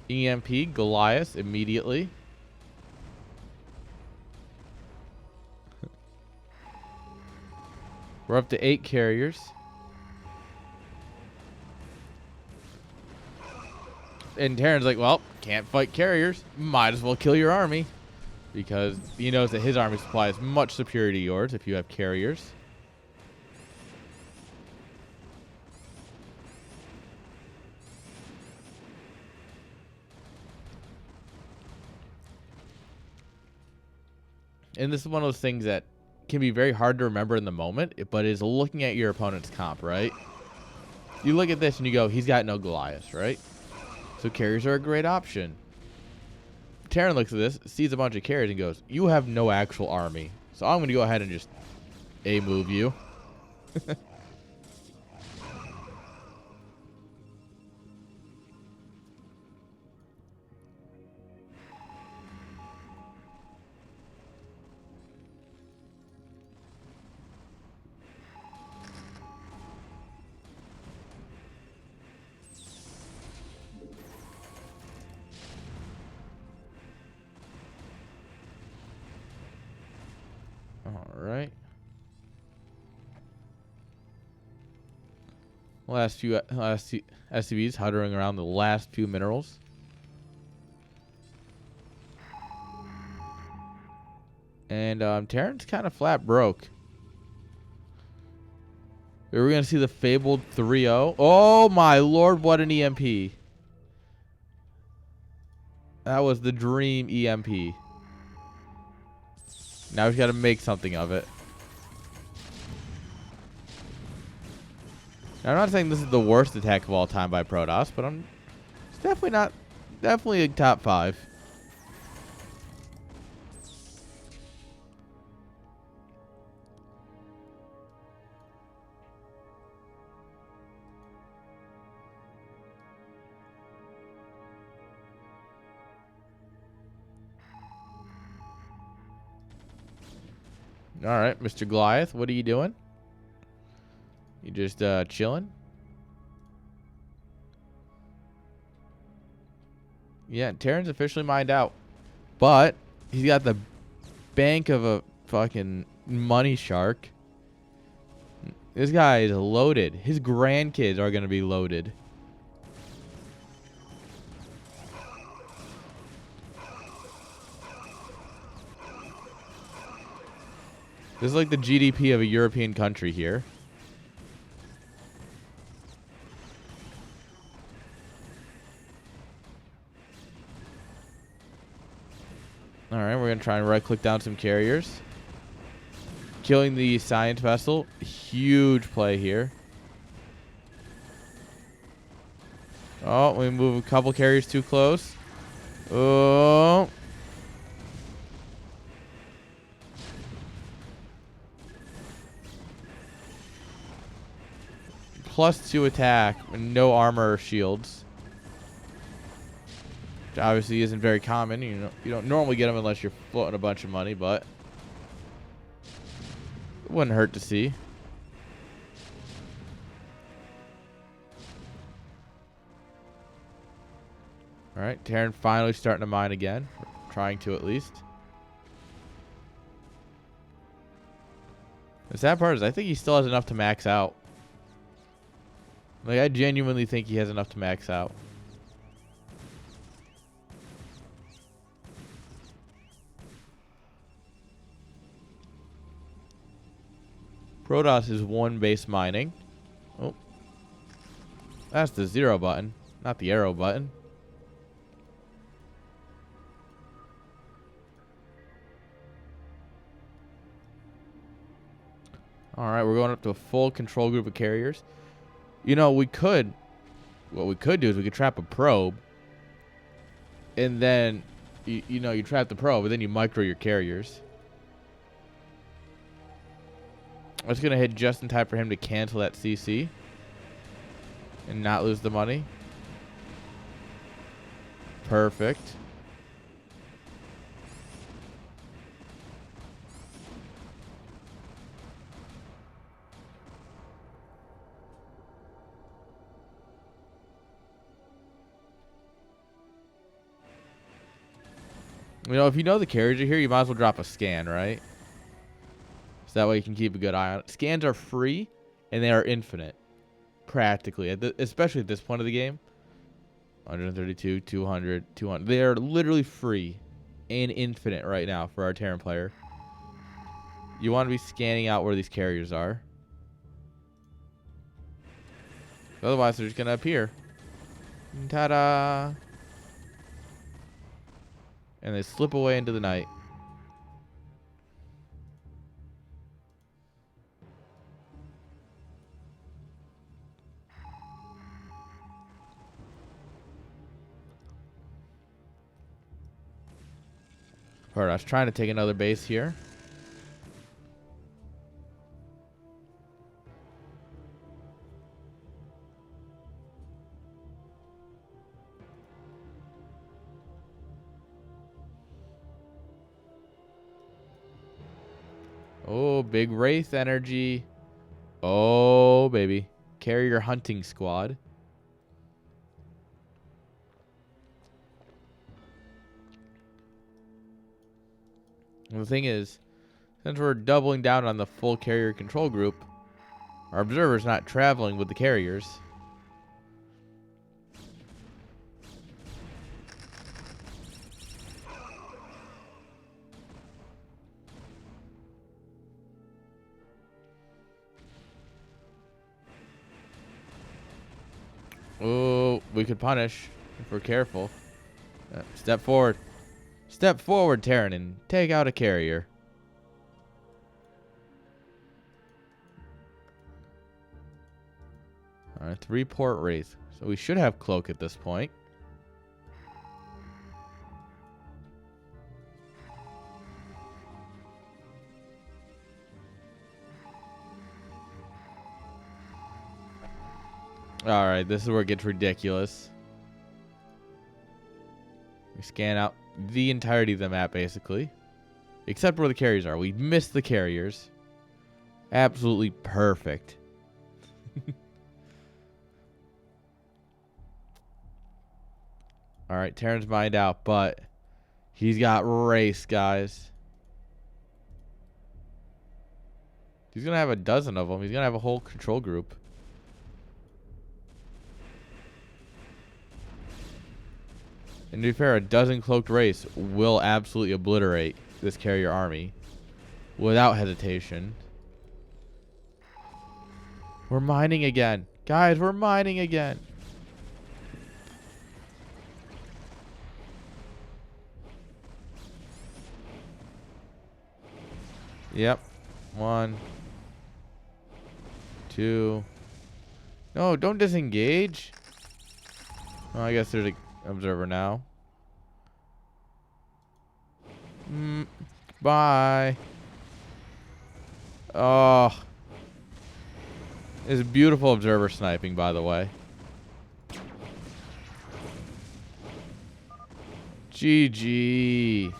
EMP, Goliath, immediately. We're up to 8 carriers. And Terran's like, well, can't fight carriers. Might as well kill your army. Because he knows that his army supply is much superior to yours if you have carriers. And this is one of those things that can be very hard to remember in the moment, but is looking at your opponent's comp, right? You look at this and you go, he's got no Goliath, right? So carriers are a great option. Terran looks at this, sees a bunch of carriers and goes, you have no actual army. So I'm going to go ahead and just A-move you. All right. Last few SCVs hovering around the last few minerals. And Terran's kind of flat broke. We're going to see the fabled 3-0. Oh my lord, what an EMP. That was the dream EMP. Now we've got to make something of it. Now, I'm not saying this is the worst attack of all time by Protoss, but it's definitely a top 5. All right, Mr. Goliath, what are you doing? You just chilling? Yeah, Terran's officially mined out. But he's got the bank of a fucking money shark. This guy is loaded. His grandkids are going to be loaded. This is like the GDP of a European country here. All right, we're going to try and right-click down some carriers. Killing the science vessel. Huge play here. Oh, we move a couple carriers too close. Oh. +2 attack and no armor or shields. Which obviously isn't very common. You don't normally get them unless you're floating a bunch of money, but it wouldn't hurt to see. All right, Terran finally starting to mine again. Trying to, at least. The sad part is I think he still has enough to max out. Like, I genuinely think he has enough to max out. Protoss is 1 base mining. Oh. That's the 0 button, not the arrow button. Alright, we're going up to a full control group of carriers. You know, what we could do is we could trap a probe. And then, you trap the probe, and then you micro your carriers. I was going to hit just in time for him to cancel that CC. And not lose the money. Perfect. You know, if you know the carriers are here, you might as well drop a scan, right? So that way you can keep a good eye on it. Scans are free, and they are infinite. Practically. Especially at this point of the game. 132, 200, 200. They are literally free and infinite right now for our Terran player. You want to be scanning out where these carriers are. Otherwise, they're just going to appear. Ta-da! And they slip away into the night. Alright, I was trying to take another base here. Oh, big Wraith energy. Oh, baby. Carrier hunting squad. And the thing is, since we're doubling down on the full carrier control group, our observer's not traveling with the carriers. Oh, we could punish if we're careful. Step forward. Step forward, Terran, and take out a carrier. Alright, 3 port Wraith. So we should have Cloak at this point. Alright, this is where it gets ridiculous. We scan out the entirety of the map, basically. Except where the carriers are. We missed the carriers. Absolutely perfect. Alright, Terran's mined out, but he's got race, guys. He's going to have a dozen of them. He's going to have a whole control group. And to be fair, a dozen cloaked race will absolutely obliterate this carrier army without hesitation. We're mining again. Guys, we're mining again. Yep. 1, 2. No, don't disengage. Oh, I guess there's a observer now. Bye. Oh. It's beautiful observer sniping, by the way. GG.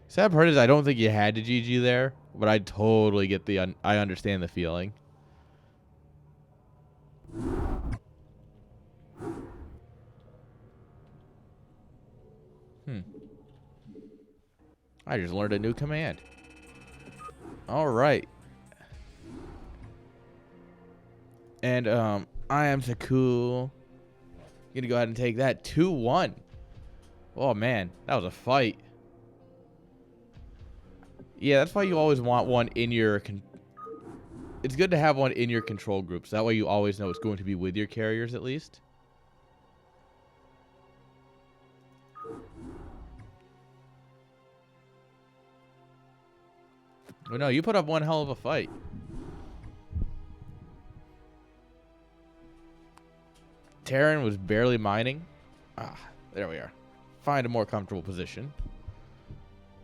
Sad part is I don't think you had to GG there, but I totally get the I understand the feeling. I just learned a new command. All right. And I am so cool. Gonna go ahead and take that 2-1. Oh man, that was a fight. Yeah, that's why you always want one in your it's good to have one in your control group, so that way you always know it's going to be with your carriers at least. Oh no, you put up one hell of a fight. Terran was barely mining. Ah, there we are. Find a more comfortable position.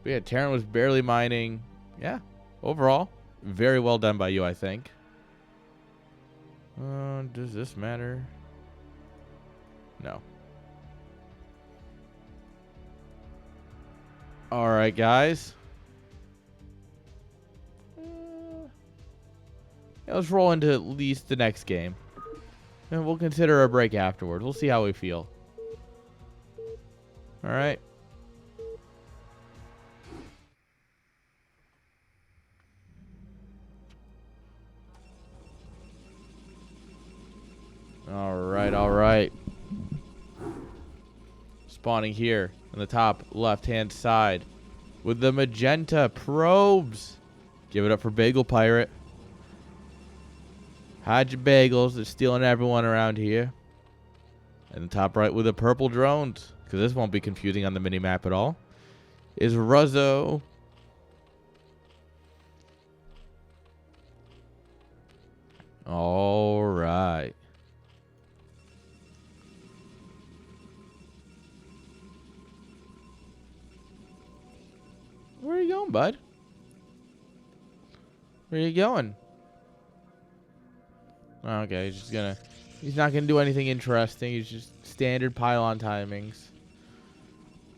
But yeah, Terran was barely mining. Yeah, overall, very well done by you, I think. Does this matter? No. All right, guys. Yeah, let's roll into at least the next game. And we'll consider a break afterwards. We'll see how we feel. All right. All right. Spawning here on the top left-hand side with the magenta probes. Give it up for Bagel Pirate. Hide your bagels. They're stealing everyone around here. And the top right with the purple drones, because this won't be confusing on the mini-map at all, is Ruzzo. All right. Where are you going, bud? Where are you going? Okay, he's not gonna do anything interesting. He's just standard pylon timings.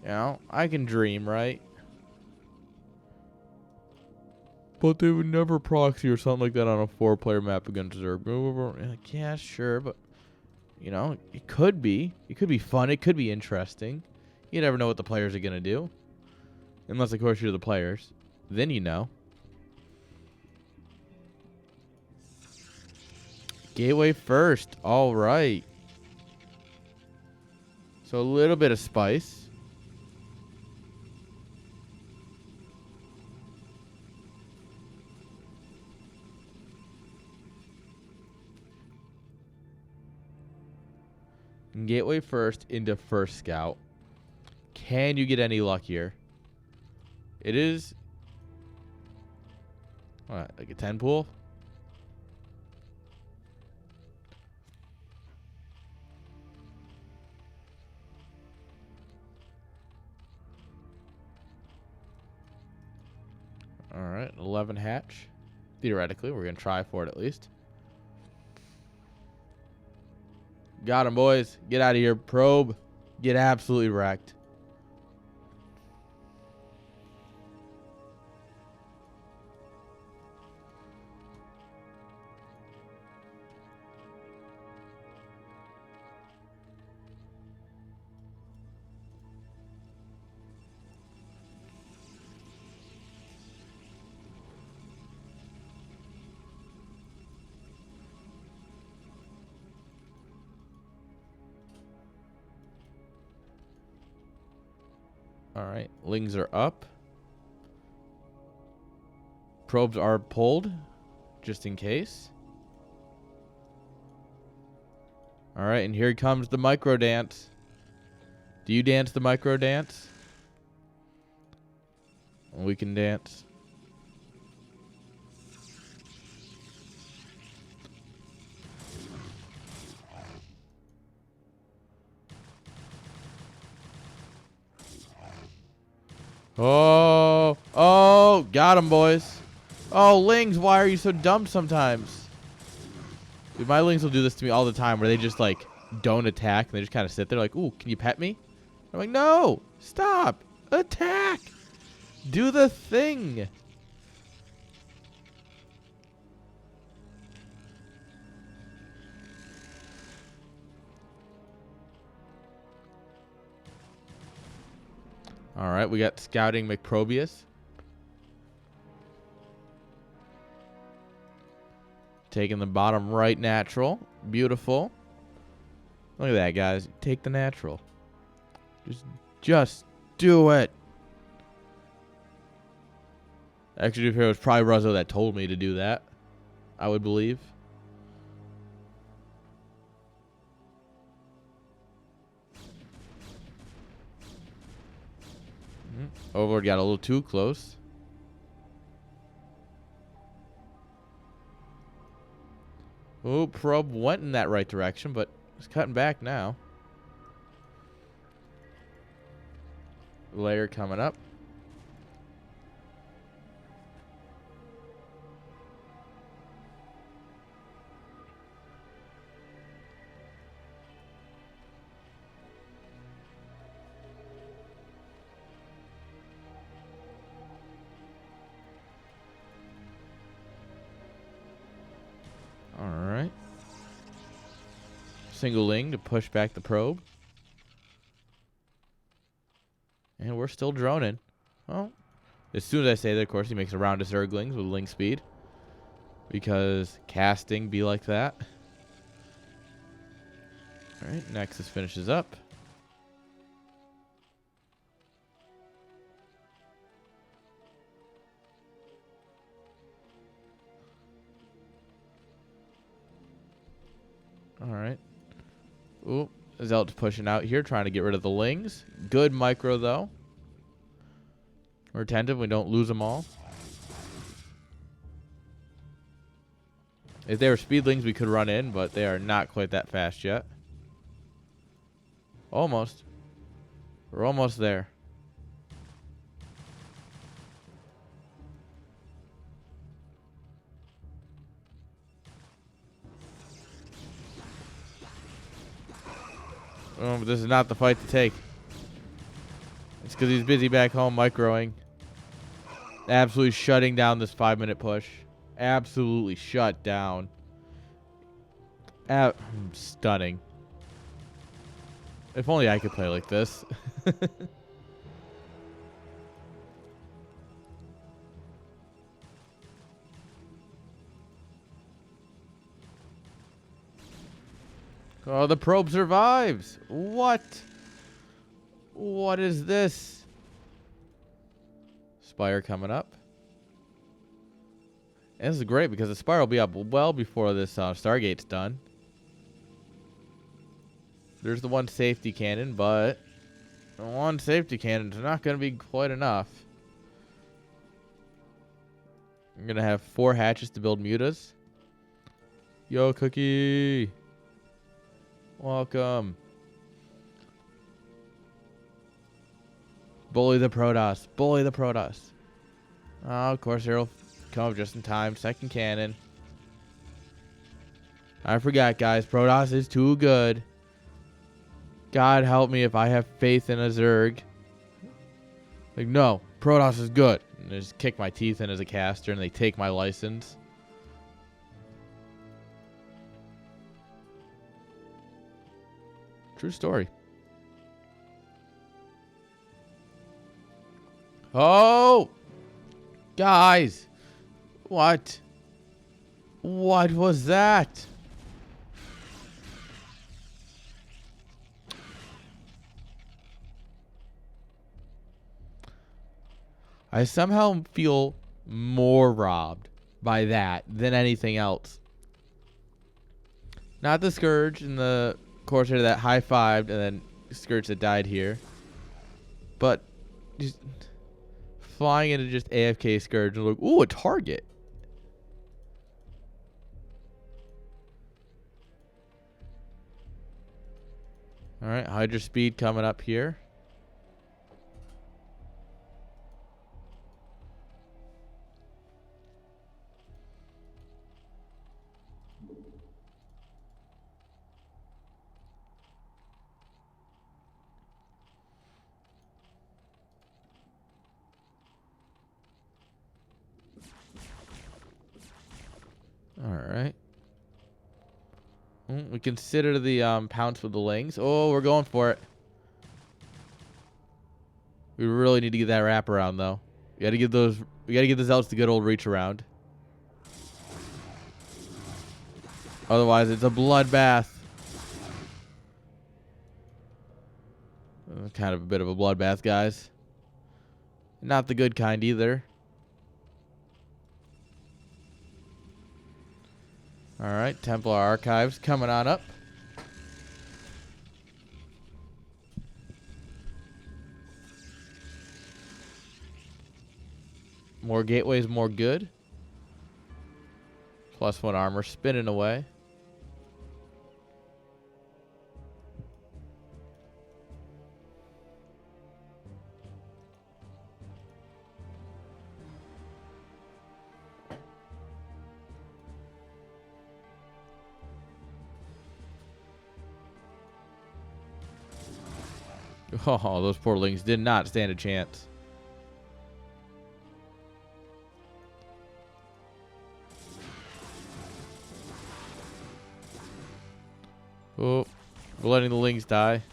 You know, I can dream, right? But they would never proxy or something like that on a 4-player map against Zerg. Like, yeah, sure, but you know, it could be. It could be fun. It could be interesting. You never know what the players are gonna do, unless of course you're the players. Then you know. Gateway first. All right. So a little bit of spice. Gateway first into first scout. Can you get any luckier? It is what, like a 10 pool? All right, 11 hatch. Theoretically, we're going to try for it at least. Got him, boys. Get out of here. Probe. Get absolutely wrecked. All right, lings are up. Probes are pulled, just in case. All right, and here comes the micro dance. Do you dance the micro dance? We can dance. Oh, got him, boys. Oh, Lings, why are you so dumb sometimes? Dude, my Lings will do this to me all the time where they just, like, don't attack. And they just kind of sit there like, ooh, can you pet me? I'm like, no, stop. Attack. Do the thing. All right, we got Scouting McProbius. Taking the bottom right natural. Beautiful. Look at that, guys. Take the natural. Just do it. Actually, it was probably Ruzzo that told me to do that, I would believe. Overlord got a little too close. Oh, probe went in that right direction, but it's cutting back now. Layer coming up. All right. Single Ling to push back the probe. And we're still droning. Well, as soon as I say that, of course, he makes a round of Zerglings with Ling speed. Because casting be like that. All right, Nexus finishes up. All right. Ooh, Zelt's pushing out here, trying to get rid of the Lings. Good micro, though. We're attentive. We don't lose them all. If they were speedlings, we could run in, but they are not quite that fast yet. Almost. We're almost there. Oh, but this is not the fight to take. It's because he's busy back home microing. Absolutely shutting down this 5-minute push. Absolutely shut down. Stunning. If only I could play like this. Oh, the probe survives. What? What is this? Spire coming up. And this is great because the Spire will be up well before this Stargate's done. There's the one safety cannon, but one safety cannon is not going to be quite enough. I'm going to have 4 hatches to build mutas. Yo, Cookie. Welcome. Bully the Protoss. Bully the Protoss. Oh, of course, he'll come up just in time. Second cannon. I forgot, guys. Protoss is too good. God help me if I have faith in a Zerg. Like, no. Protoss is good. And I just kick my teeth in as a caster, and they take my license. True story. Oh! Guys! What? What was that? I somehow feel more robbed by that than anything else. Not the Scourge and the Corsair that high-fived and then Scourge that died here. But just flying into just AFK Scourge and look, ooh, a target. Alright, Hydra speed coming up here. Alright. We consider the pounce with the lings. Oh, we're going for it. We really need to get that wrap around though. We gotta give the zealots the good old reach around. Otherwise it's a bloodbath. Kind of a bit of a bloodbath, guys. Not the good kind either. Alright, Templar Archives coming on up. More gateways, more good. +1 armor spinning away. Oh, those poor lings did not stand a chance. Oh, we're letting the lings die.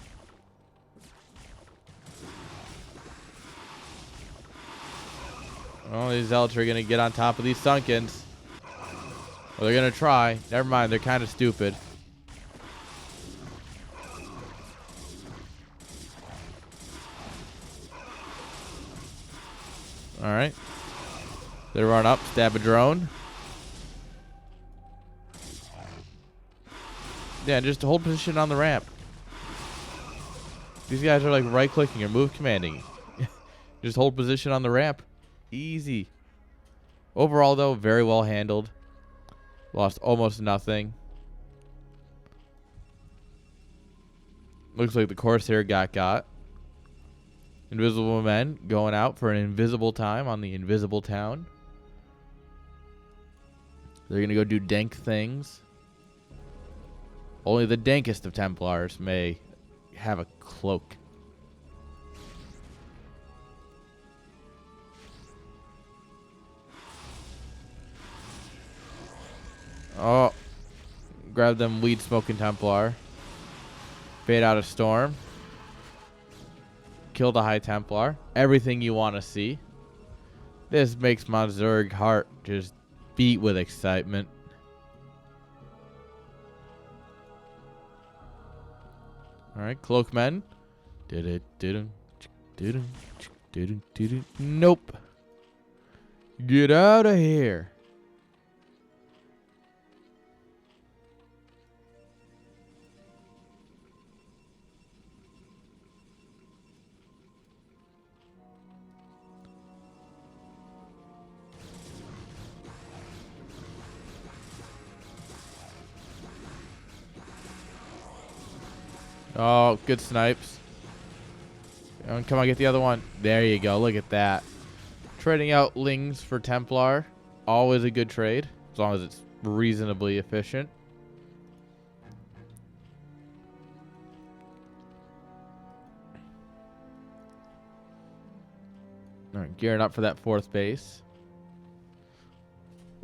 Oh, these zealots are going to get on top of these Sunkens. Well, they're going to try. Never mind, they're kind of stupid. Alright. They run up, stab a drone. Yeah, just hold position on the ramp. These guys are like right-clicking or move commanding. Just hold position on the ramp. Easy. Overall, though, very well handled. Lost almost nothing. Looks like the Corsair got. Invisible men going out for an invisible time on the invisible town. They're going to go do dank things. Only the dankest of Templars may have a cloak. Oh. Grab them weed smoking Templar. Fade out a storm. Kill the High Templar. Everything you want to see. This makes my Zerg heart just beat with excitement. Alright, Cloakmen. Nope. Get out of here. Oh, good snipes. Come on, get the other one. There you go. Look at that. Trading out Lings for Templar. Always a good trade, as long as it's reasonably efficient. All right, gearing up for that 4th base.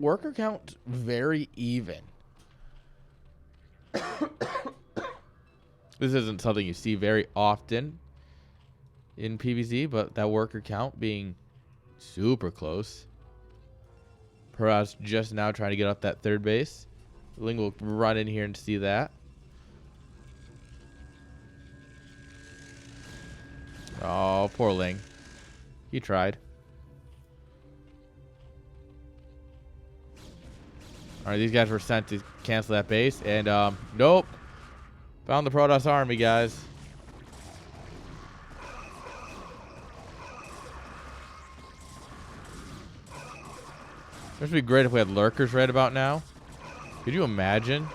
Worker count very even. This isn't something you see very often in PvZ, but that worker count being super close. Perhaps just now trying to get up that 3rd base. Ling will run in here and see that. Oh, poor Ling. He tried. Alright, these guys were sent to cancel that base, and nope. Found the Protoss army, guys. This would be great if we had lurkers right about now. Could you imagine?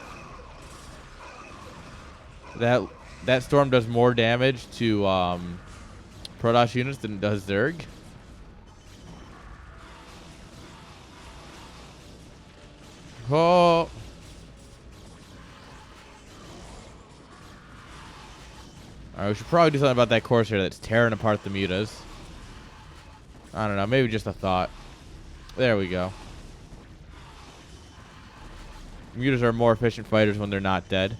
That storm does more damage to Protoss units than it does Zerg. Oh. Alright, we should probably do something about that Corsair that's tearing apart the mutas. I don't know, maybe just a thought. There we go. Mutas are more efficient fighters when they're not dead.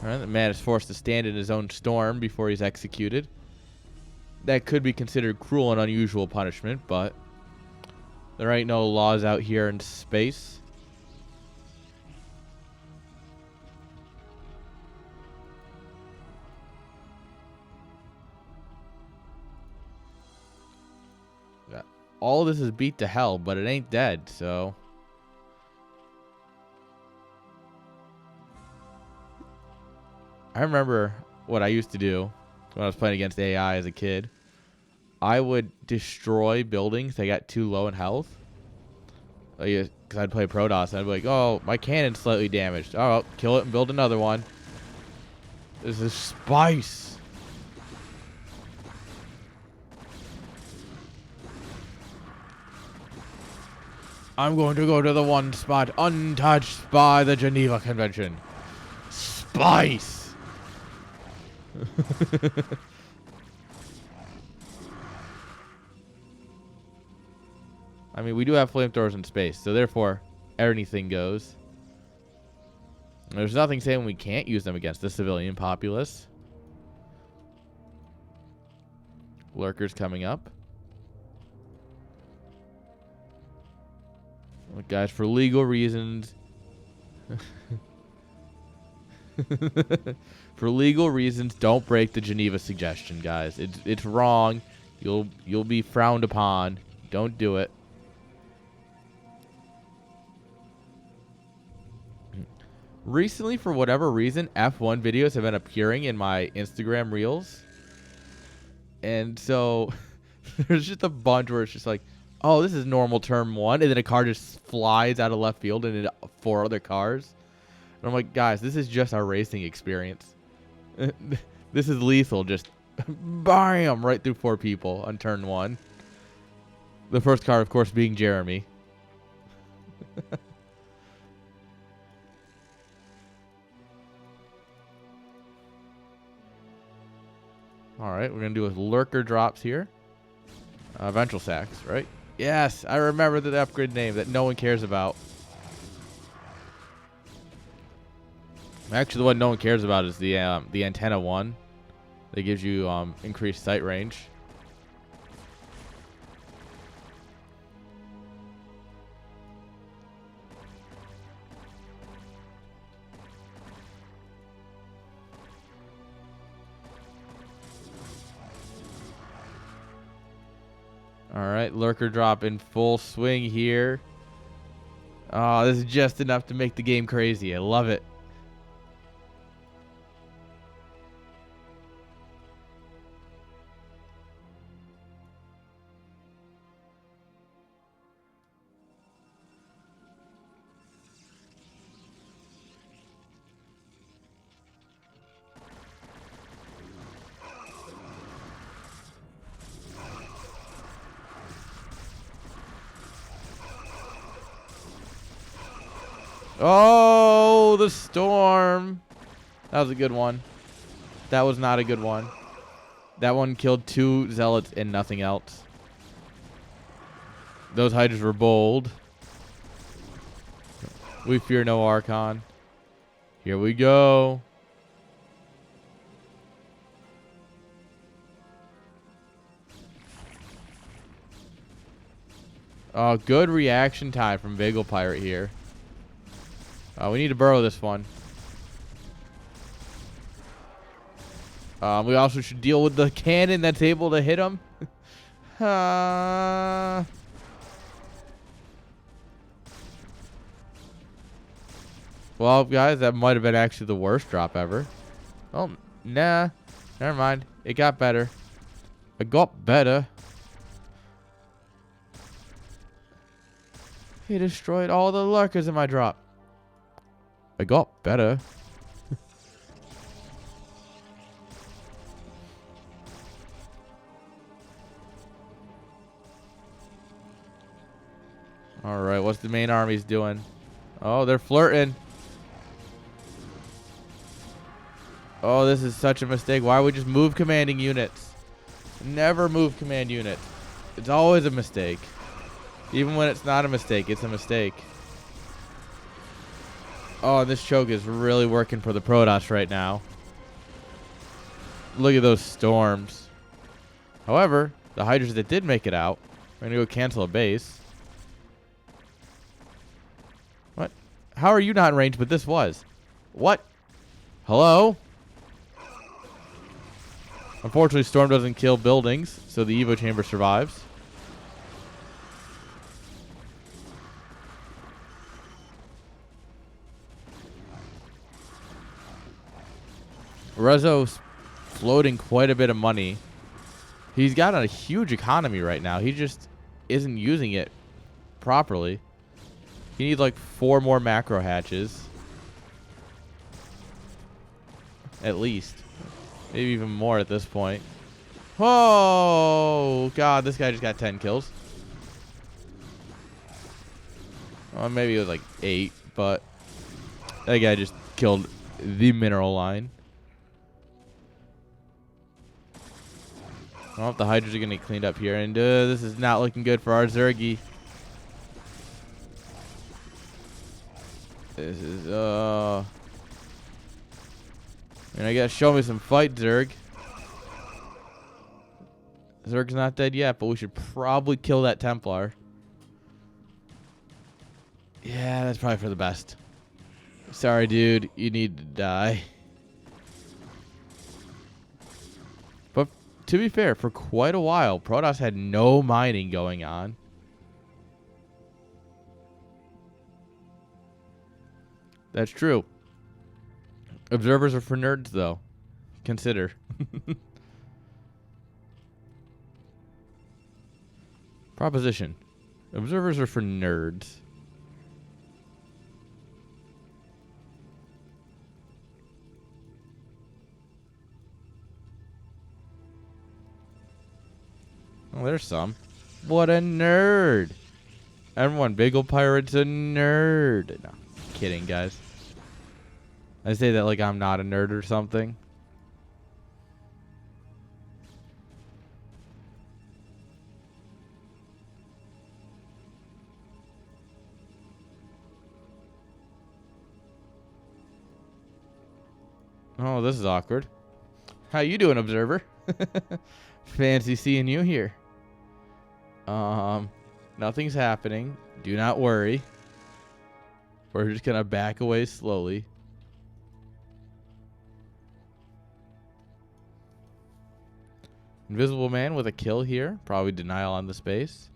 Alright, the man is forced to stand in his own storm before he's executed. That could be considered cruel and unusual punishment, but there ain't no laws out here in space. All this is beat to hell, but it ain't dead, so... I remember what I used to do when I was playing against AI as a kid. I would destroy buildings that got too low in health. Because I'd play Protoss, and I'd be like, oh, my cannon's slightly damaged. Oh, kill it and build another one. This is spice. I'm going to go to the one spot untouched by the Geneva Convention. Spice! I mean, we do have flamethrowers in space, so therefore, anything goes. There's nothing saying we can't use them against the civilian populace. Lurkers coming up. Look, guys, for legal reasons... for legal reasons, don't break the Geneva suggestion, guys. It's wrong. You'll be frowned upon. Don't do it. Recently, for whatever reason, F1 videos have been appearing in my Instagram reels. And so there's just a bunch where it's just like, oh, this is normal turn 1. And then a car just flies out of left field and into 4 other cars. And I'm like, guys, this is just our racing experience. This is lethal. Just bam, right through 4 people on turn 1. The first car, of course, being Jeremy. Alright, we're going to do with lurker drops here. Ventral sacks, right? Yes, I remember the upgrade name that no one cares about. Actually, the one no one cares about is the antenna one. That gives you increased sight range. Alright, lurker drop in full swing here. Oh, this is just enough to make the game crazy. I love it. Oh, the storm. That was a good one. That was not a good one. That one killed 2 zealots and nothing else. Those hydras were bold. We fear no Archon. Here we go. Oh, good reaction time from Bagel Pirate here. We need to burrow this one. We also should deal with the cannon that's able to hit him. Well, guys, that might have been actually the worst drop ever. Oh, nah. Never mind. It got better. It got better. He destroyed all the lurkers in my drop. I got better. Alright, what's the main armies doing? Oh, they're flirting. Oh, this is such a mistake. Why would we just move commanding units? Never move command units. It's always a mistake. Even when it's not a mistake, it's a mistake. Oh, this choke is really working for the Protoss right now. Look at those storms. However, the Hydras that did make it out are going to go cancel a base. What? How are you not in range, but this was? What? Hello? Unfortunately, storm doesn't kill buildings, so the Evo chamber survives. Rezo's floating quite a bit of money. He's got a huge economy right now. He just isn't using it properly. He needs like 4 more macro hatches. At least. Maybe even more at this point. Oh, God. This guy just got 10 kills. Well, maybe it was like 8, but that guy just killed the mineral line. I don't know if the Hydras are going to get cleaned up here. And this is not looking good for our Zergy. This is, I mean, I gotta show me some fight, Zerg. Zerg's not dead yet, but we should probably kill that Templar. Yeah, that's probably for the best. Sorry, dude. You need to die. But to be fair, for quite a while, Protoss had no mining going on. That's true. Observers are for nerds, though. Consider. Proposition. Observers are for nerds. Oh, there's some. What a nerd. Everyone, Big Ol' Pirate's a nerd. No, kidding, guys. I say that like I'm not a nerd or something. Oh, this is awkward. How you doing, observer? Fancy seeing you here. Nothing's happening. Do not worry. We're just gonna back away slowly. Invisible Man with a kill here. Probably denial on the space.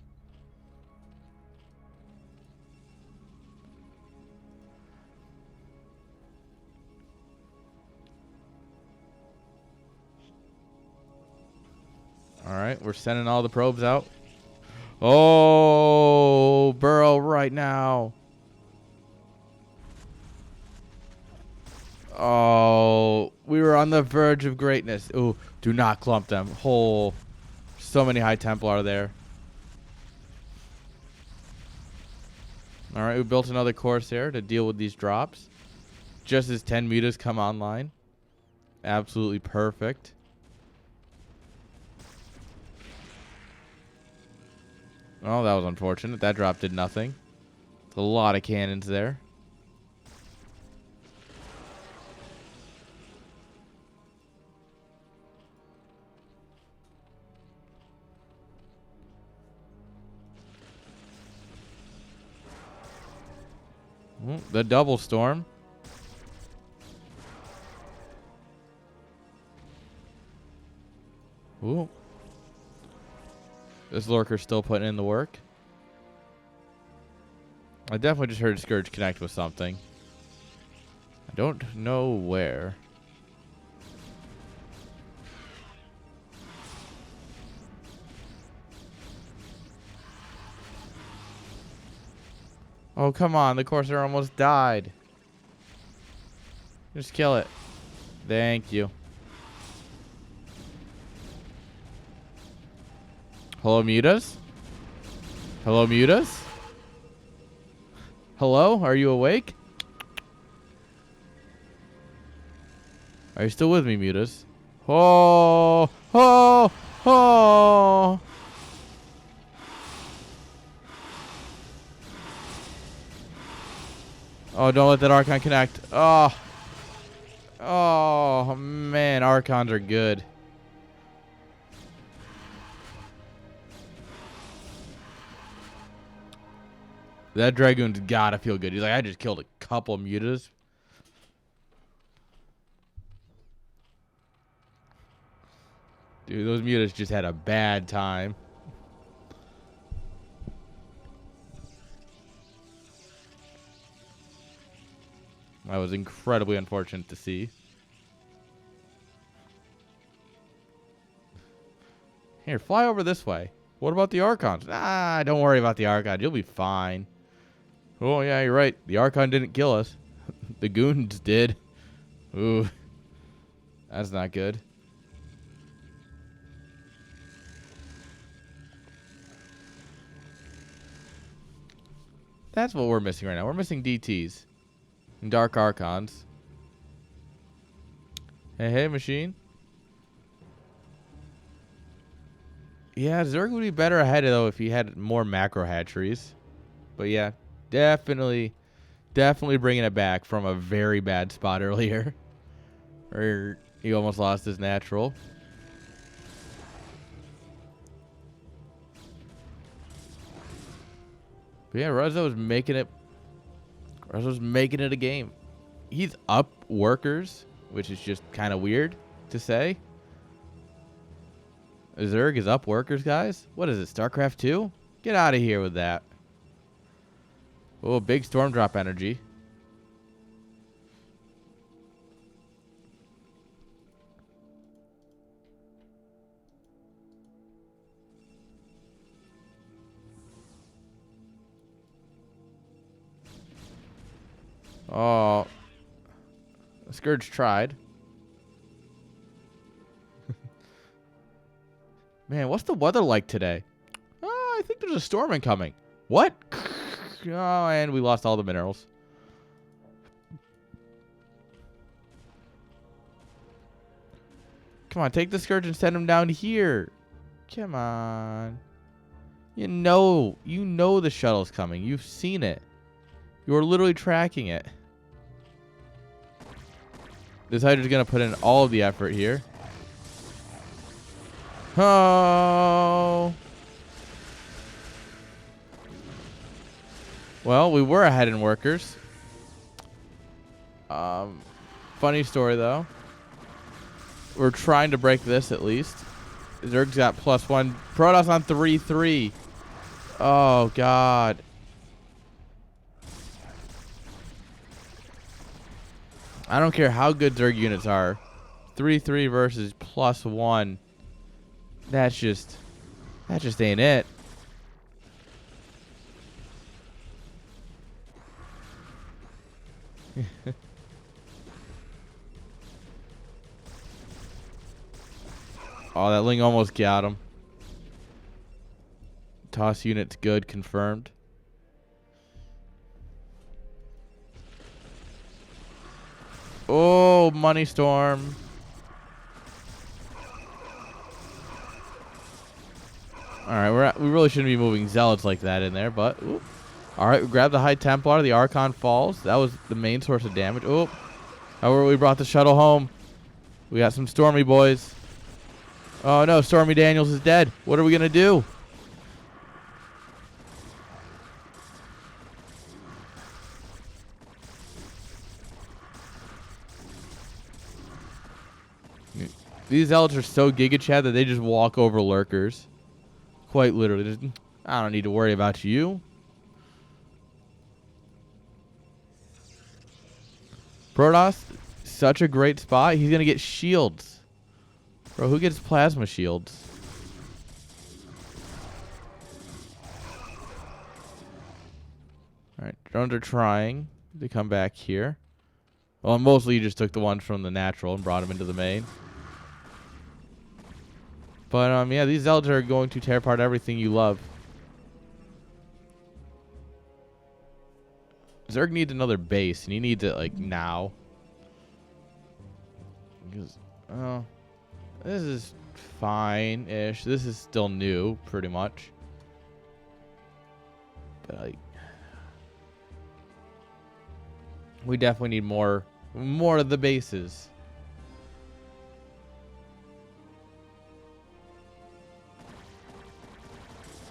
Alright, we're sending all the probes out. Oh, burrow right now. Oh, we were on the verge of greatness. Ooh, do not clump them. Oh, so many High Templar there. Alright, we built another Corsair to deal with these drops. Just as 10 mutas come online. Absolutely perfect. Oh, that was unfortunate. That drop did nothing. A lot of cannons there. Ooh, the double storm. Ooh. This lurker's still putting in the work. I definitely just heard Scourge connect with something. I don't know where. Oh, come on. The Corsair almost died. Just kill it. Thank you. Hello, mutas? Hello, mutas? Hello? Are you awake? Are you still with me, mutas? Oh! Oh! Oh! Oh, don't let that Archon connect. Oh. Oh, man. Archons are good. That Dragoon's gotta feel good. He's like, I just killed a couple mutas. Dude, those mutas just had a bad time. That was incredibly unfortunate to see. Here, fly over this way. What about the Archons? Ah, don't worry about the Archon. You'll be fine. Oh, yeah, you're right. The Archon didn't kill us. The goons did. Ooh. That's not good. That's what we're missing right now. We're missing DTs. And Dark Archons. Hey, hey, machine. Yeah, Zerg would be better ahead, though, if he had more macro hatcheries. But yeah, definitely bringing it back from a very bad spot earlier. Or he almost lost his natural. But yeah, Ruzzo's making it a game. He's up workers, which is just kind of weird to say. Zerg is up workers, guys. What is it, StarCraft 2? Get out of here with that. Oh, big storm drop energy. Oh, Scourge tried. Man, what's the weather like today? Oh, I think there's a storm incoming. What? Oh, and we lost all the minerals. Come on, take the Scourge and send him down here. Come on. You know the shuttle's coming. You've seen it. You're literally tracking it. This Hydra's going to put in all of the effort here. Oh. Well, we were ahead in workers. Funny story, though. We're trying to break this at least. Zerg's got +1. Protoss on 3-3. Oh, God. I don't care how good Zerg units are. 3-3 versus +1. That just ain't it. Oh, that Ling almost got him. Toss unit's good, confirmed. Oh, money storm. All right, we really shouldn't be moving zealots like that in there, but ooh. All right, we grabbed the High Templar. The Archon falls. That was the main source of damage. Oh, however, we brought the shuttle home. We got some Stormy boys. Oh no, Stormy Daniels is dead. What are we gonna do? These zealots are so Giga Chad that they just walk over lurkers. Quite literally. Just, I don't need to worry about you. Protoss, such a great spot. He's going to get shields. Bro, who gets plasma shields? Alright, drones are trying to come back here. Well, mostly you just took the ones from the natural and brought them into the main. But, yeah, these Zealots are going to tear apart everything you love. Zerg needs another base, and he needs it, like, now. Because, oh, this is fine-ish. This is still new, pretty much. But, like, We definitely need more of the bases.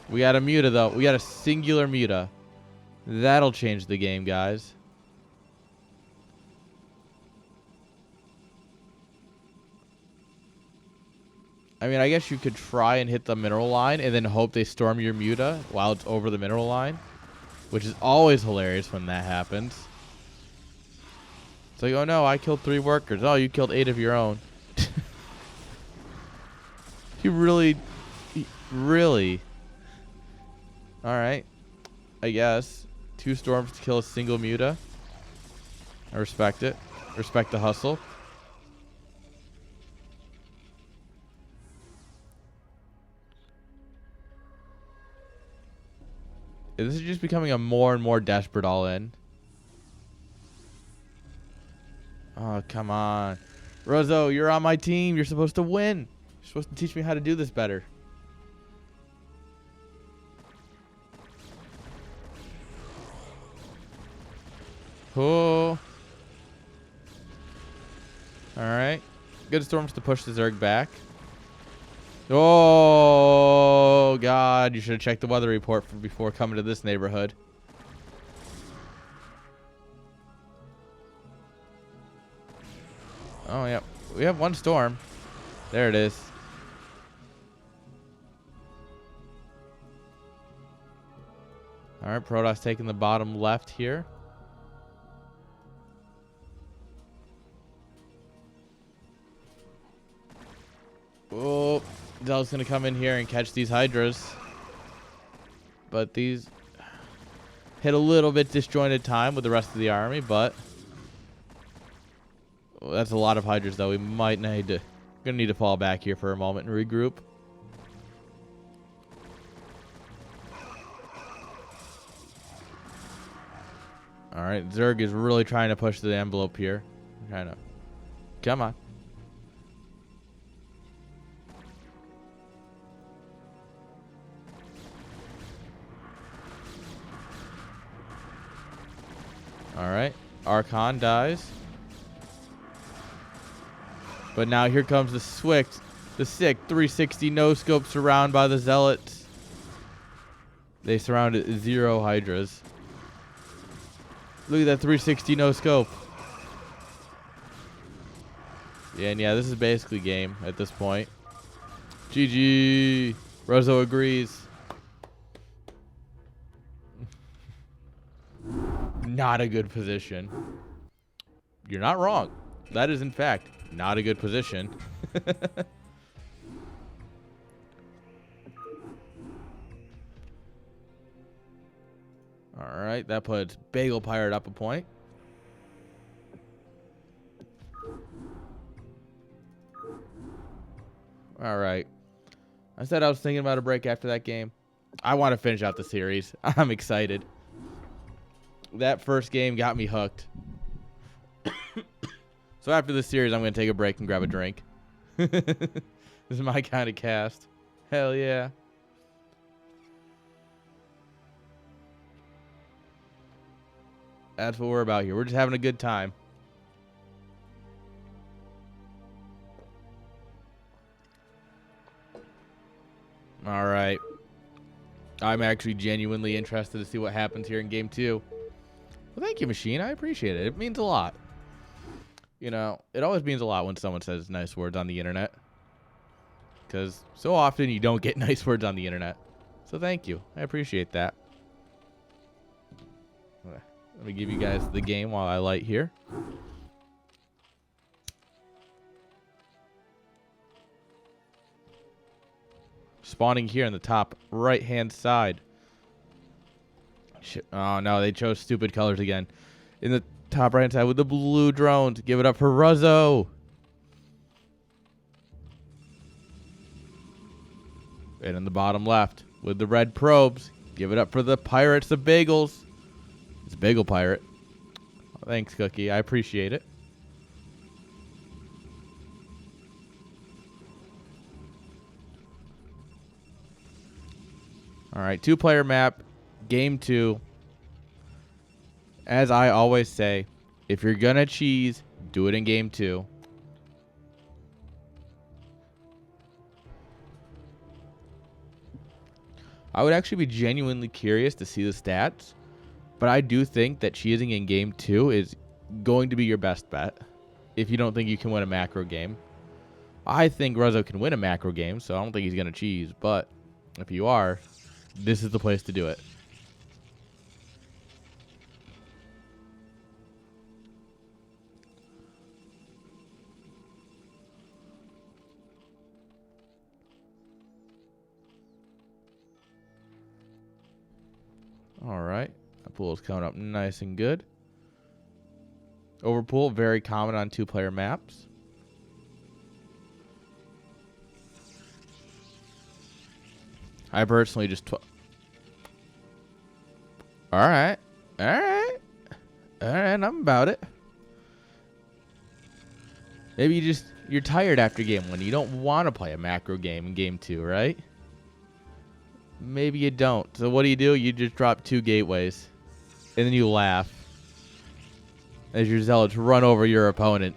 We got a Muta, though. We got a singular Muta. That'll change the game, guys. I mean, I guess you could try and hit the mineral line and then hope they storm your Muta while it's over the mineral line, which is always hilarious when that happens. It's like, oh no, I killed 3 workers. Oh, you killed 8 of your own. He really. All right, I guess 2 storms to kill a single Muta. I respect it. Respect the hustle. This is just becoming a more and more desperate all-in. Oh, come on. Rozo, you're on my team. You're supposed to win. You're supposed to teach me how to do this better. Oh. Alright. Good storms to push the Zerg back. Oh, God. You should have checked the weather report before coming to this neighborhood. Oh, yeah. We have 1 storm. There it is. All right, Protoss taking the bottom left here. Oh, Zell's going to come in here and catch these Hydras. But these hit a little bit disjointed time with the rest of the army, but that's a lot of Hydras, though. We might need to, gonna need to fall back here for a moment and regroup. All right, Zerg is really trying to push the envelope here. Trying to, come on. All right, Archon dies. But now here comes the sick 360 no-scope surround by the Zealots. They surrounded 0 Hydras. Look at that 360 no-scope. Yeah, and yeah, this is basically game at this point. GG. Rozo agrees. Not a good position. You're not wrong. That is, in fact, not a good position. All right, that puts Bagel Pirate up a point. All right. I said I was thinking about a break after that game. I want to finish out the series. I'm excited. That first game got me hooked. So after this series, I'm going to take a break and grab a drink. This is my kind of cast. Hell yeah. That's what we're about here. We're just having a good time. All right. I'm actually genuinely interested to see what happens here in game 2. Well, thank you, Machine. I appreciate it. It means a lot. You know, it always means a lot when someone says nice words on the internet. Because so often you don't get nice words on the internet. So thank you. I appreciate that. Let me give you guys the game while I light here. Spawning here in the top right-hand side. Shit. Oh, no, they chose stupid colors again. In the top right-hand side with the blue drones. Give it up for Ruzzo. And in the bottom left with the red probes. Give it up for the pirates, the bagels. It's a bagel pirate. Oh, thanks, Cookie. I appreciate it. All right, 2-player map, game 2. As I always say, If you're gonna cheese, do it in game 2. I would actually be genuinely curious to see the stats, but I do think that cheesing in game 2 is going to be your best bet if you don't think you can win a macro game. I think Rezo can win a macro game, so I don't think he's going to cheese, but if you are, this is the place to do it. All right. That pool is coming up nice and good. Overpool, very common on 2-player maps. I personally just... Alright. Alright. Alright, I'm about it. Maybe you're tired after game 1. You don't want to play a macro game in game 2, right? Maybe you don't. So what do? You just drop 2 gateways. And then you laugh as your zealots run over your opponent.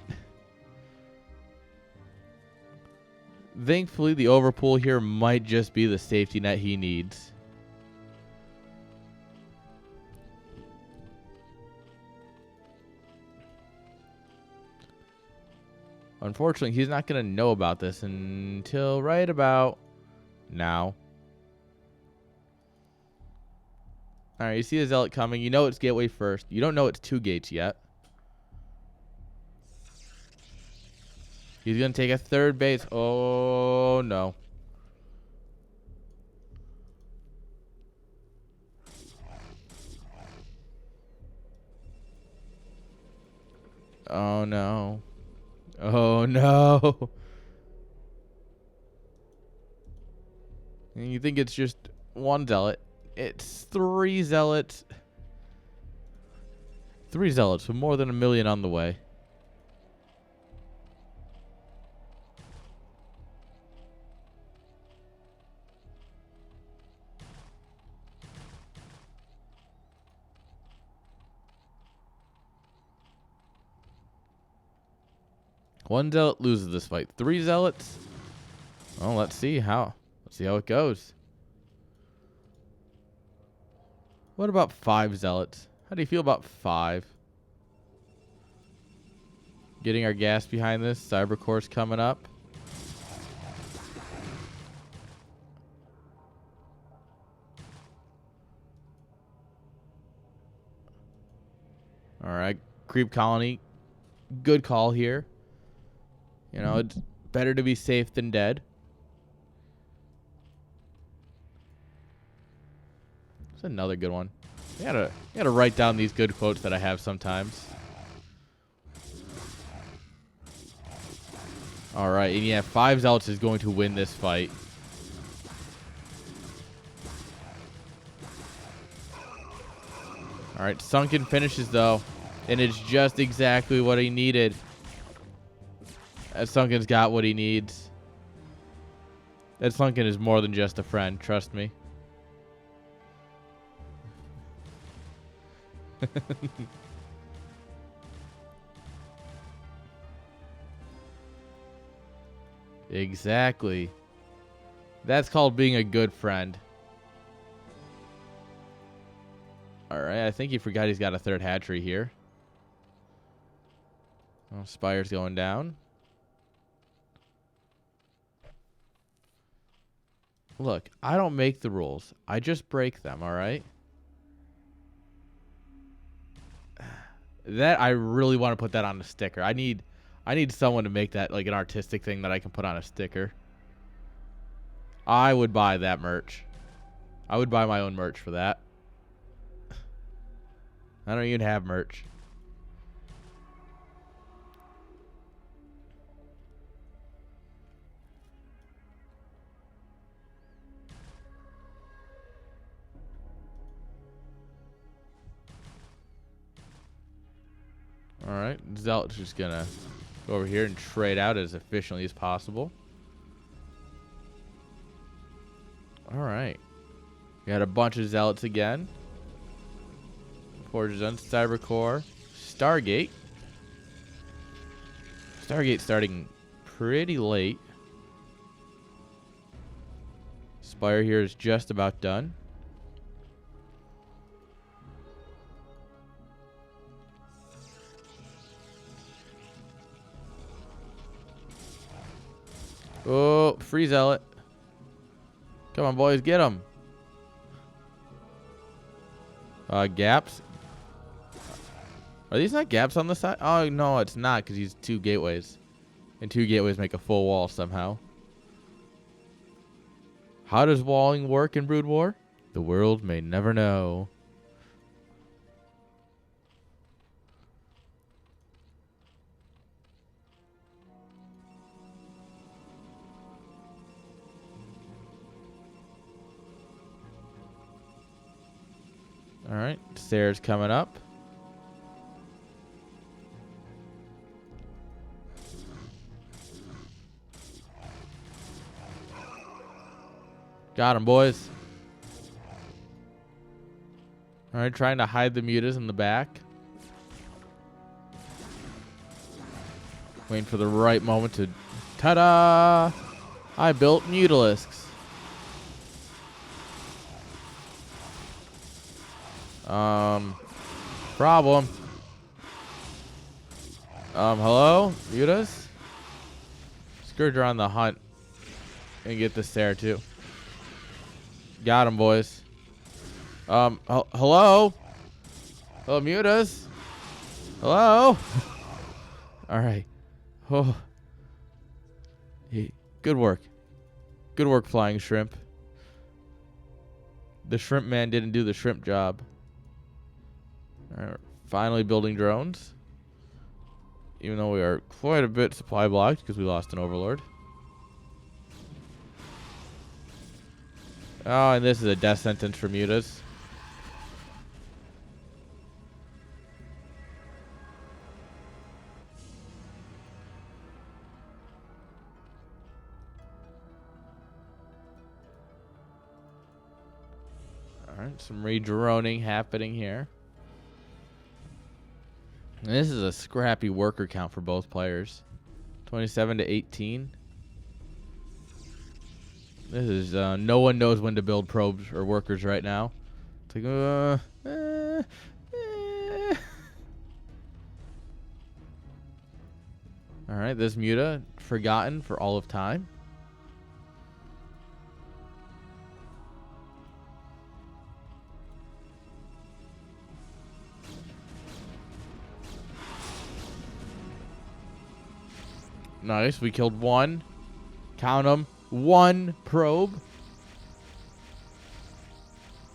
Thankfully, the overpool here might just be the safety net he needs. Unfortunately, he's not going to know about this until right about now. All right, you see the zealot coming. You know it's gateway first. You don't know it's 2 gates yet. He's going to take a 3rd base. Oh, no. Oh, no. Oh, no. And you think it's just 1 zealot. It's 3 zealots. 3 zealots with more than 1 million on the way. One zealot loses this fight. 3 zealots. Well, let's see how it goes. What about 5 zealots? How do you feel about 5? Getting our gas behind this. Cyber course coming up. All right, creep colony. Good call here. You know, it's better to be safe than dead. That's another good one. You gotta write down these good quotes that I have sometimes. All right, and yeah, 5 zealots is going to win this fight. All right, sunken finishes though, and it's just exactly what he needed. That sunken's got what he needs. That sunken is more than just a friend, trust me. Exactly. That's called being a good friend. Alright, I think he forgot he's got a 3rd hatchery here. Oh, Spire's going down. Look, I don't make the rules. I just break them, alright? That, I really want to put that on a sticker. I need someone to make that like an artistic thing that I can put on a sticker. I would buy that merch. I would buy my own merch for that. I don't even have merch. Alright, Zealot's just gonna go over here and trade out as efficiently as possible. Alright. We got a bunch of Zealots again. Forges on Cybercore. Stargate. Stargate starting pretty late. Spire here is just about done. Oh, free zealot. Come on, boys, get him. Gaps. Are these not gaps on the side? Oh, no, it's not, because he's 2 gateways. And 2 gateways make a full wall somehow. How does walling work in Brood War? The world may never know. All right, stairs coming up. Got him, boys. All right, trying to hide the mutas in the back. Waiting for the right moment to... Ta-da! I built mutalisks. Problem. Hello? Mutas? Scourge are on the hunt. And get this there, too. Got him, boys. Hello? Hello, mutas? Hello? Alright. Oh. Hey, good work. Good work, flying shrimp. The shrimp man didn't do the shrimp job. Alright, finally building drones. Even though we are quite a bit supply blocked because we lost an overlord. Oh, and this is a death sentence for mutas. Alright, some redroning happening here. And this is a scrappy worker count for both players. 27 to 18. This is, no one knows when to build probes or workers right now. It's like, Alright, this muta, forgotten for all of time. Nice, we killed one. Count them. 1 probe.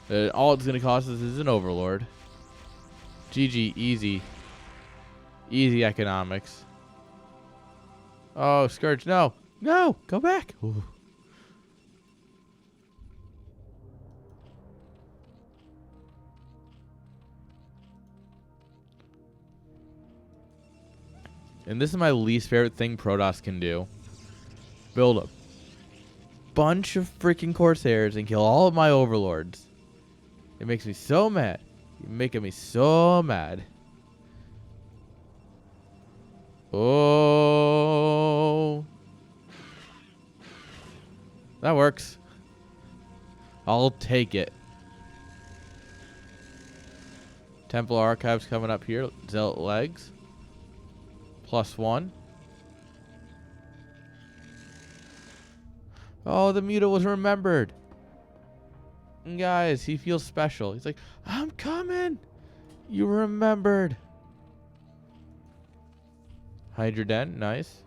All it's going to cost us is an overlord. GG, easy. Easy economics. Oh, Scourge, no. No, go back. Ooh. And this is my least favorite thing Protoss can do. Build a bunch of freaking Corsairs and kill all of my overlords. It makes me so mad. You're making me so mad. Oh. That works. I'll take it. Temple Archives coming up here. Zealot legs. +1. Oh, the muta was remembered. And guys, he feels special. He's like, I'm coming. You remembered. Hydra Den, nice.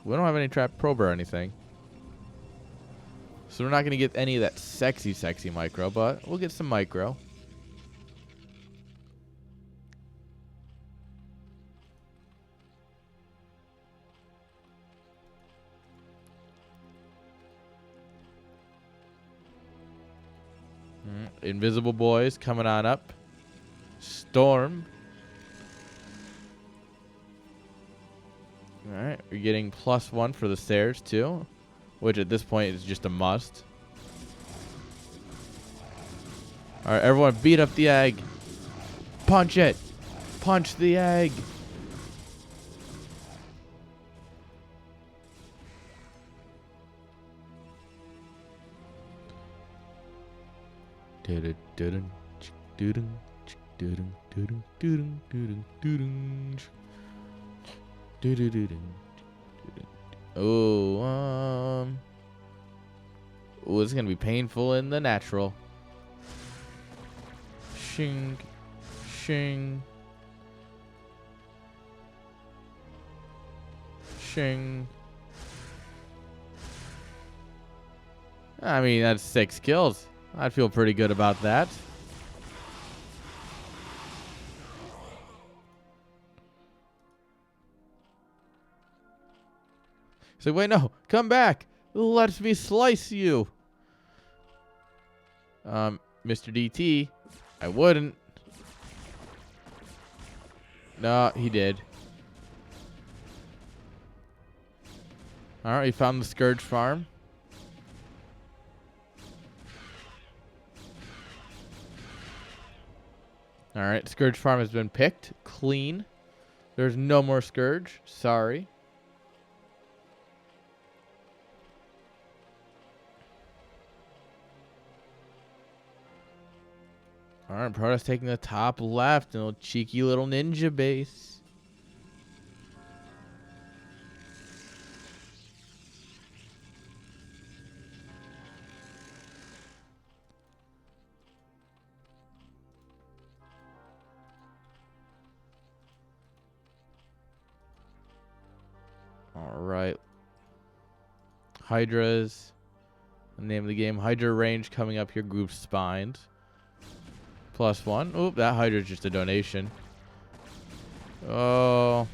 We don't have any trap probe or anything. So we're not going to get any of that sexy micro, but we'll get some micro. Invisible boys coming on up. Storm. Alright, we're getting +1 for the stairs too, which at this point is just a must. All right, everyone, beat up the egg. Punch it. Punch the egg. Oh, it's gonna be painful in the natural. Shing, shing, shing. I mean, that's 6 kills. I feel pretty good about that. So wait, no, come back. Let me slice you. Mr. DT, I wouldn't. No, he did. All right, we found the Scourge farm. All right, Scourge farm has been picked. Clean. There's no more Scourge. Sorry. All right, Protoss taking the top left. A little cheeky little ninja base. All right. Hydras. The name of the game. Hydra range coming up here. Group spines. +1. Oop, that Hydra's just a donation. Oh.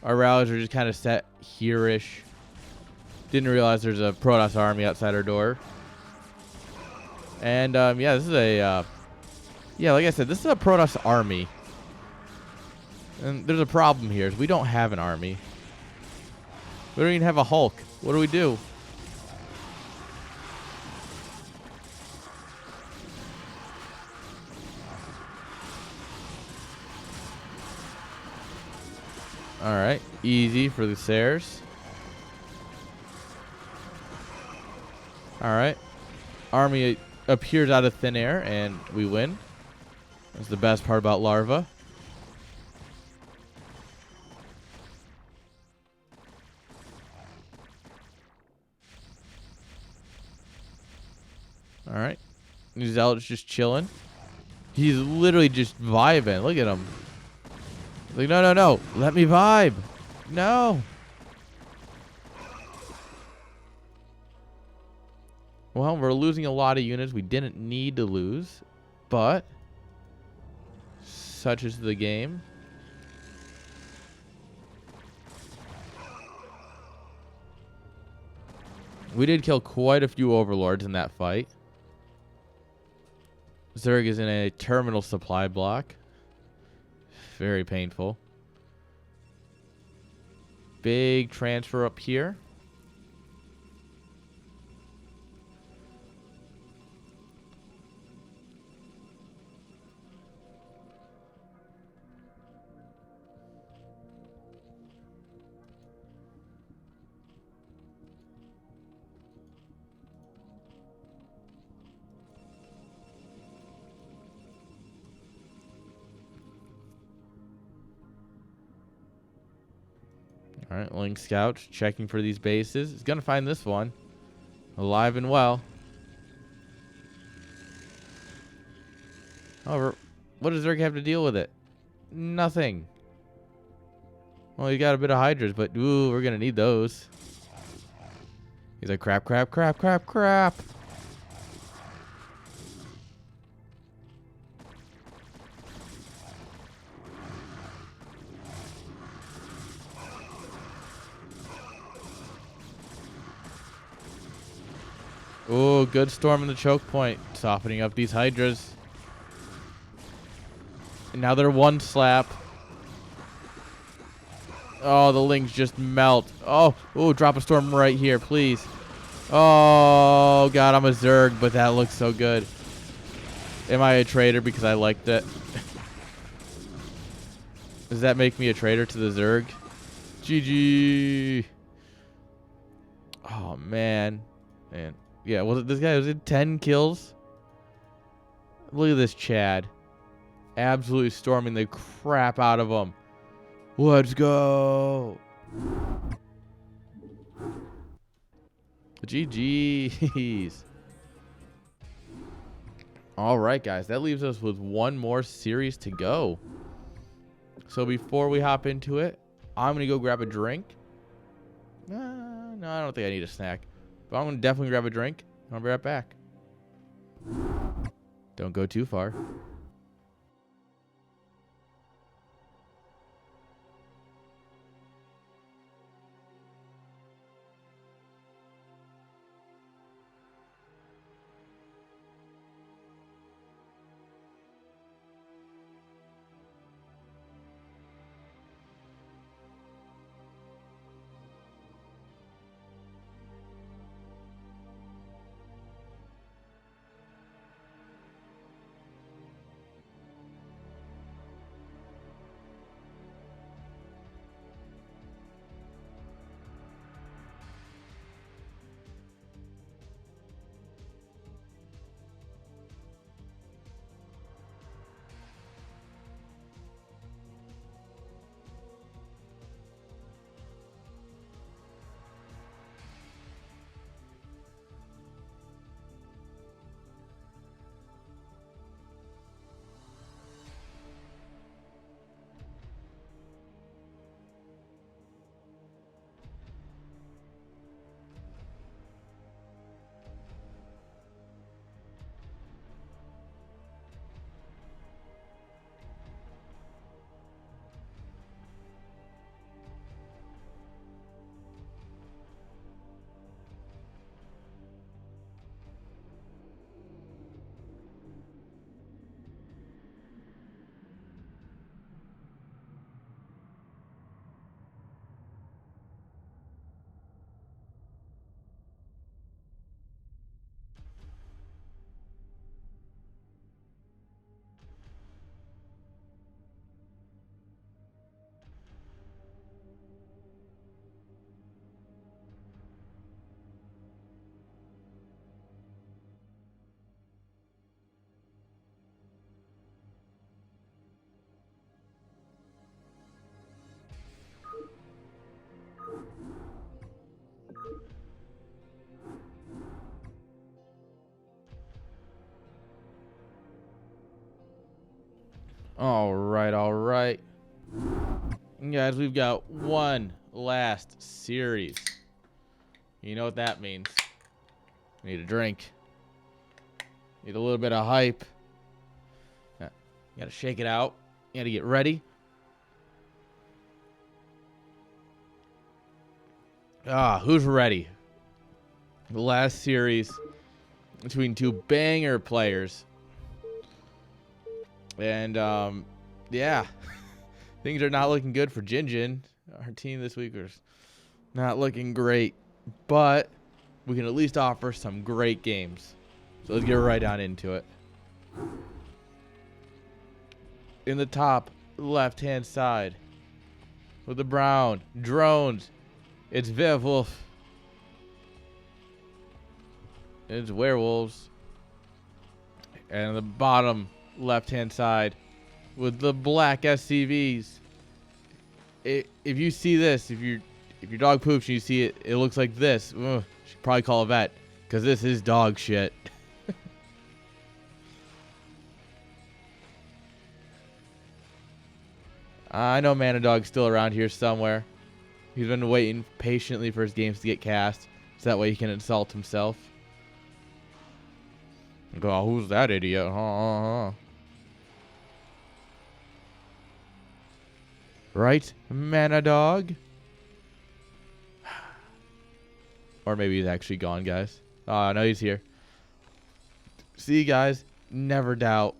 Our rallies are just kind of set here-ish. Didn't realize there's a Protoss army outside our door. And, yeah, this is a, yeah, like I said, this is a Protoss army. And there's a problem here, is we don't have an army. We don't even have a Hulk. What do we do? All right, easy for the Sares. All right, army appears out of thin air, and we win. That's the best part about Larva. All right, Zealot's just chilling. He's literally just vibing. Look at him. Like, no, no, no. Let me vibe. No. Well, we're losing a lot of units we didn't need to lose. But such is the game. We did kill quite a few overlords in that fight. Zerg is in a terminal supply block. Very painful. Big transfer up here. All right, Link Scout checking for these bases. He's going to find this one. Alive and well. However, what does Zerg have to deal with it? Nothing. Well, you got a bit of Hydras, but ooh, we're going to need those. He's like, crap, crap, crap, crap, crap. Oh, good storm in the choke point. Softening up these Hydras. And now they're one slap. Oh, the links just melt. Oh, ooh, drop a storm right here, please. Oh, God, I'm a Zerg, but that looks so good. Am I a traitor because I liked it? Does that make me a traitor to the Zerg? GG. Oh, man. Man. Yeah, was it this guy? Was it 10 kills? Look at this Chad. Absolutely storming the crap out of him. Let's go. GG's. All right, guys. That leaves us with one more series to go. So before we hop into it, I'm going to go grab a drink. No, I don't think I need a snack. But I'm going to definitely grab a drink. I'll be right back. Don't go too far. All right, all right. Guys, we've got one last series. You know what that means. Need a drink. Need a little bit of hype. You gotta shake it out. You gotta get ready. Who's ready? The last series between two banger players. And, yeah. Things are not looking good for Jinjin. Our team this week is not looking great. But we can at least offer some great games. So let's get right on into it. In the top left-hand side, with the brown drones, it's Werewolf. It's werewolves. And the bottom left-hand side, with the black SCVs. If you see this, if your dog poops and you see it, it looks like this. Ugh, should probably call a vet, because this is dog shit. I know Manadog's still around here somewhere. He's been waiting patiently for his games to get cast, so that way he can insult himself. Go, oh, who's that idiot? Right, Manadog? Or maybe he's actually gone, guys. Oh, no, he's here. See, guys, never doubt.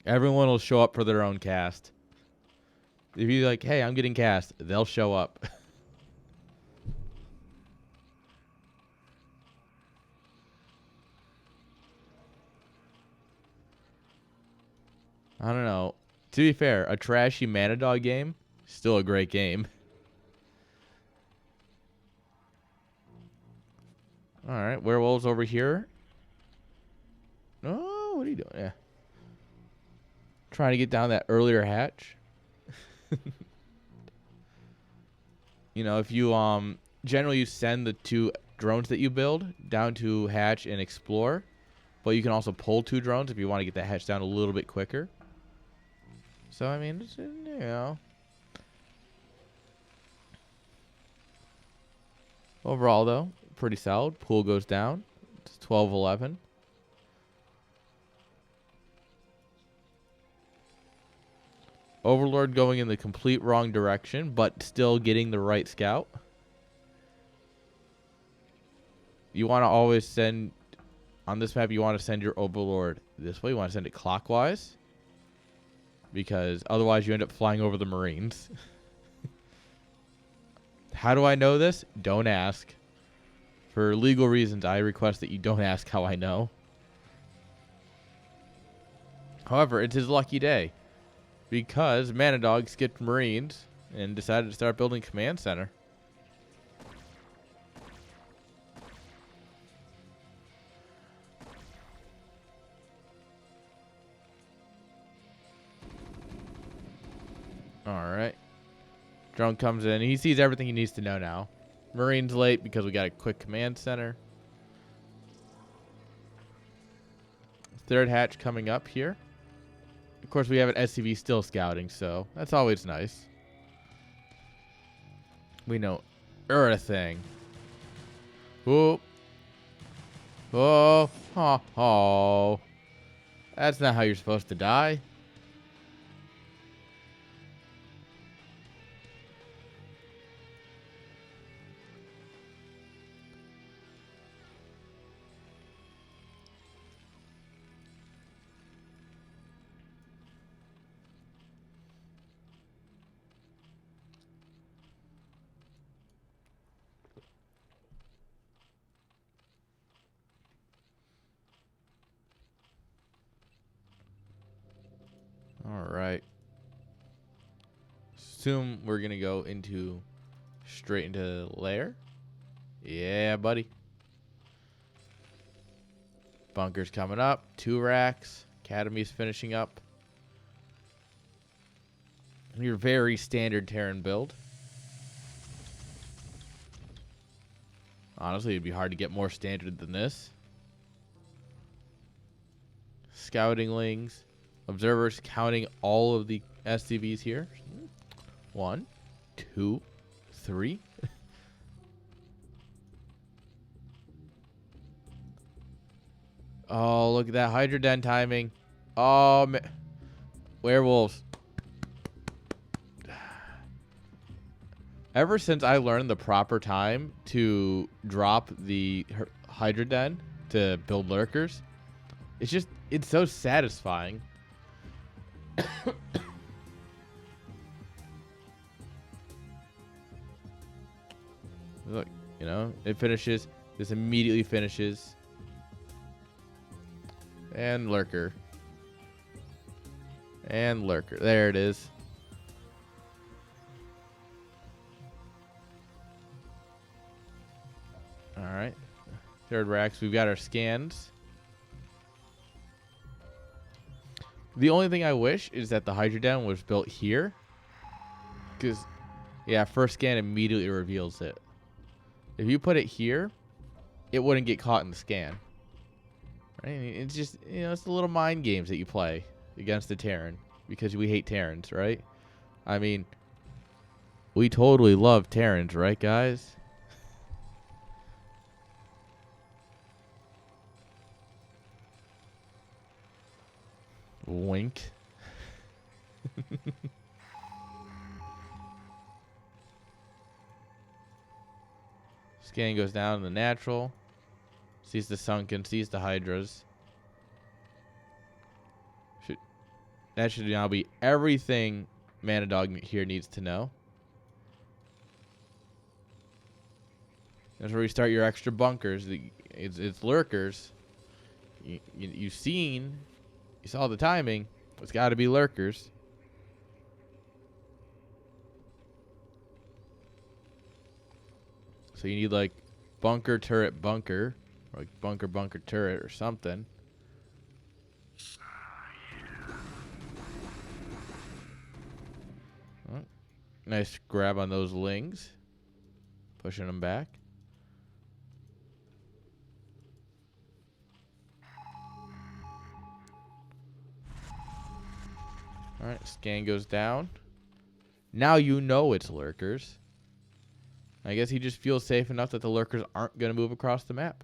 Everyone will show up for their own cast. If you're like, hey, I'm getting cast, they'll show up. I don't know. To be fair, a trashy Mana Dog game, still a great game. All right, werewolves over here. Oh, what are you doing? Yeah. Trying to get down that earlier hatch. You know, if you generally you send the 2 drones that you build down to hatch and explore, but you can also pull 2 drones if you want to get that hatch down a little bit quicker. So I mean, it's, you know, overall though, pretty solid. Pool goes down. It's 12-11. Overlord going in the complete wrong direction, but still getting the right scout. You want to always send, on this map, you want to send your Overlord this way. You want to send it clockwise, because otherwise you end up flying over the Marines. How do I know this? Don't ask. For legal reasons, I request that you don't ask how I know. However, it's his lucky day, because Mana Dog skipped Marines and decided to start building Command Center. Alright. Drone comes in. He sees everything he needs to know now. Marines late because we got a quick Command Center. 3rd hatch coming up here. Of course, we have an SCV still scouting, so that's always nice. We know everything. Whoop. Oh. Oh. Oh. That's not how you're supposed to die. All right. Assume we're going to go straight into lair. Yeah, buddy. Bunkers coming up. 2 racks. Academy's finishing up. Your very standard Terran build. Honestly, it'd be hard to get more standard than this. Scoutinglings. Observers counting all of the SCVs here. 1, 2, 3. Oh, look at that Hydra Den timing. Oh, man. Werewolves. Ever since I learned the proper time to drop the Hydra Den to build lurkers, it's so satisfying. Look, you know, it finishes. This immediately finishes. And lurker. And lurker. There it is. Alright. 3rd racks. We've got our scans. The only thing I wish is that the Hydra Den was built here. Because, yeah, first scan immediately reveals it. If you put it here, it wouldn't get caught in the scan. Right? It's just, you know, it's the little mind games that you play against the Terran. Because we hate Terrans, right? I mean, we totally love Terrans, right, guys? Wink. Scan goes down in the natural. Sees the sunken, sees the hydras. That should now be everything Mana Dog here needs to know. That's where you start your extra bunkers. It's lurkers. You saw the timing. It's got to be lurkers. So you need like bunker, turret, bunker. Or like bunker, bunker, turret or something. Oh, nice grab on those lings. Pushing them back. Alright, scan goes down. Now you know it's lurkers. I guess he just feels safe enough that the lurkers aren't going to move across the map.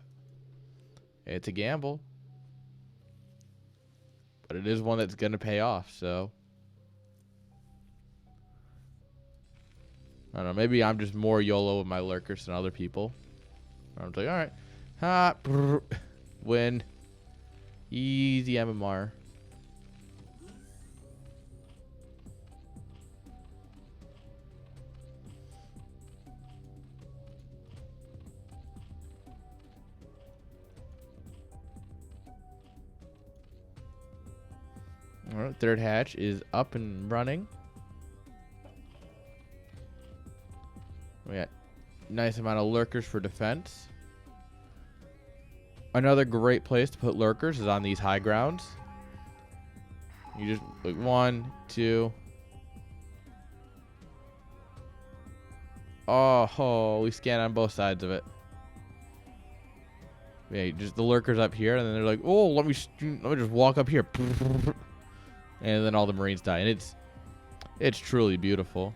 It's a gamble. But it is one that's going to pay off, so. I don't know, maybe I'm just more YOLO with my lurkers than other people. I'm like, alright. Ha, brr, win. Easy MMR. Alright, third hatch is up and running. We got nice amount of lurkers for defense. Another great place to put lurkers is on these high grounds. You just like 1, 2. Oh, we scan on both sides of it. Yeah, just the lurkers up here, and then they're like, oh, let me just walk up here. And then all the Marines die. And it's truly beautiful.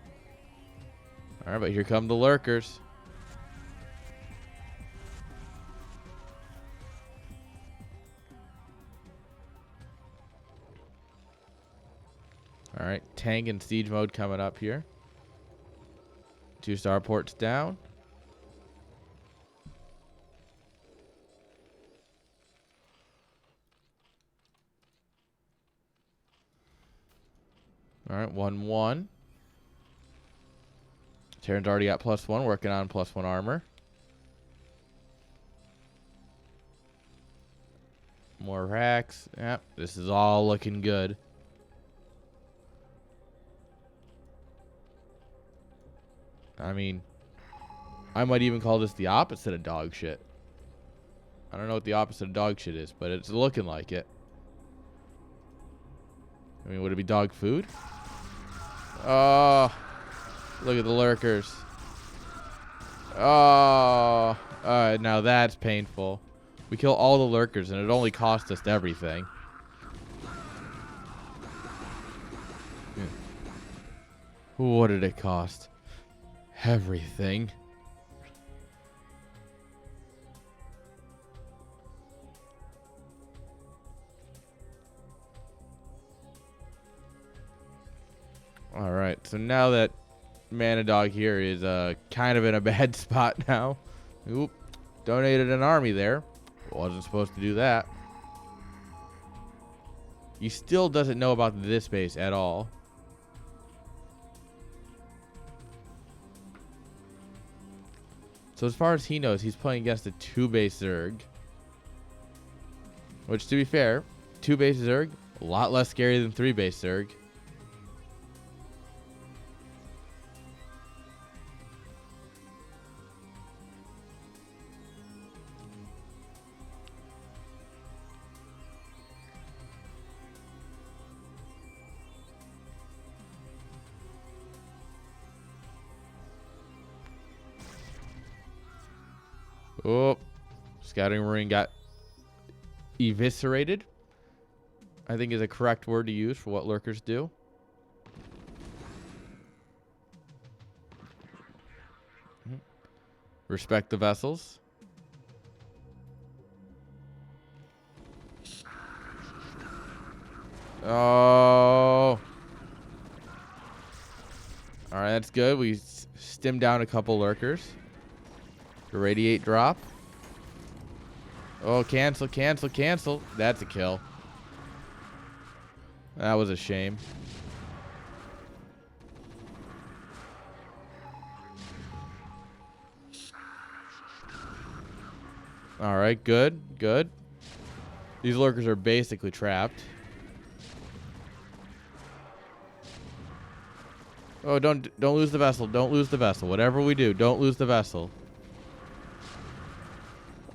Alright, but here come the lurkers. Alright, tank and siege mode coming up here. 2 starports down. Alright, 1-1. Terran's already got +1, working on +1 armor. More racks. Yep, this is all looking good. I mean, I might even call this the opposite of dog shit. I don't know what the opposite of dog shit is, but it's looking like it. I mean, would it be dog food? Oh, look at the lurkers. Oh, alright, now that's painful. We kill all the lurkers, and it only cost us everything. What did it cost? Everything. Alright, so now that Mana Dog here is kind of in a bad spot now. Oop, donated an army there. Wasn't supposed to do that. He still doesn't know about this base at all. So as far as he knows, he's playing against a 2-base Zerg. Which, to be fair, 2-base Zerg, a lot less scary than 3-base Zerg. Oh, Scouting Marine got eviscerated, I think is a correct word to use for what lurkers do. Respect the vessels. Oh. Alright, that's good. We stemmed down a couple lurkers. Irradiate drop. Oh, cancel, cancel, cancel. That's a kill. That was a shame. Alright, good, good. These lurkers are basically trapped. Oh, don't lose the vessel. Don't lose the vessel. Whatever we do, don't lose the vessel.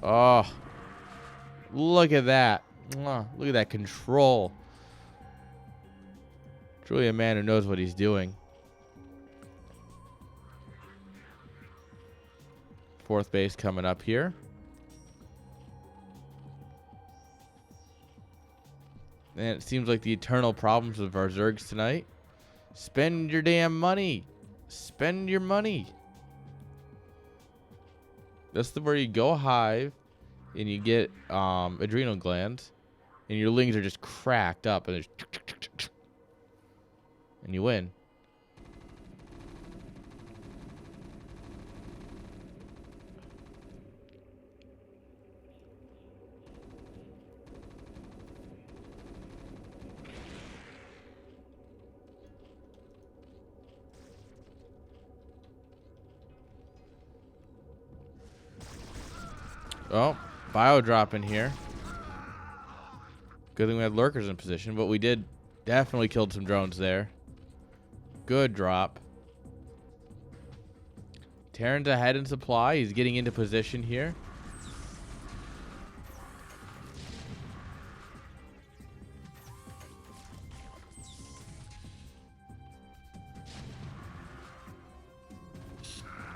Oh, look at that. Mwah. Look at that control. Truly a man who knows what he's doing. Fourth base coming up here. And it seems like the eternal problems of our Zergs tonight. Spend your damn money. Spend your money. That's where you go hive and you get adrenal glands. And your lings are just cracked up. And you win. Oh, bio drop in here. Good thing we had lurkers in position, but we did definitely killed some drones there. Good drop. Terran's ahead in supply. He's getting into position here.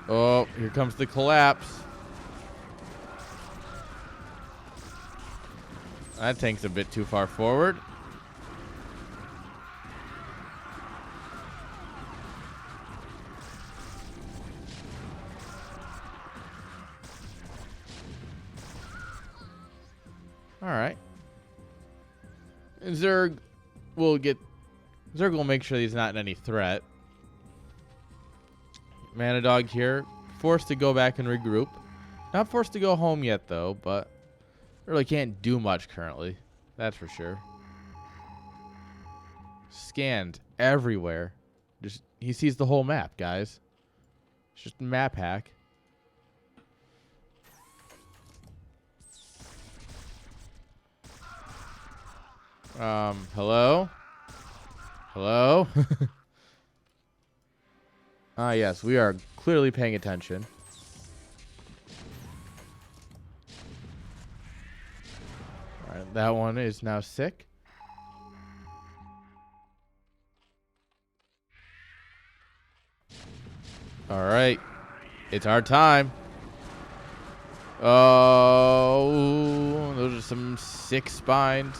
Oh, here comes the collapse. That tank's a bit too far forward. All right. Zerg will make sure he's not in any threat. Manadog here, forced to go back and regroup. Not forced to go home yet though, but really can't do much currently. That's for sure. Scanned everywhere. Just he sees the whole map, guys. It's just a map hack. Hello? Hello? Yes, we are clearly paying attention. Alright, that one is now sick. Alright. It's our time. Oh, those are some sick spines.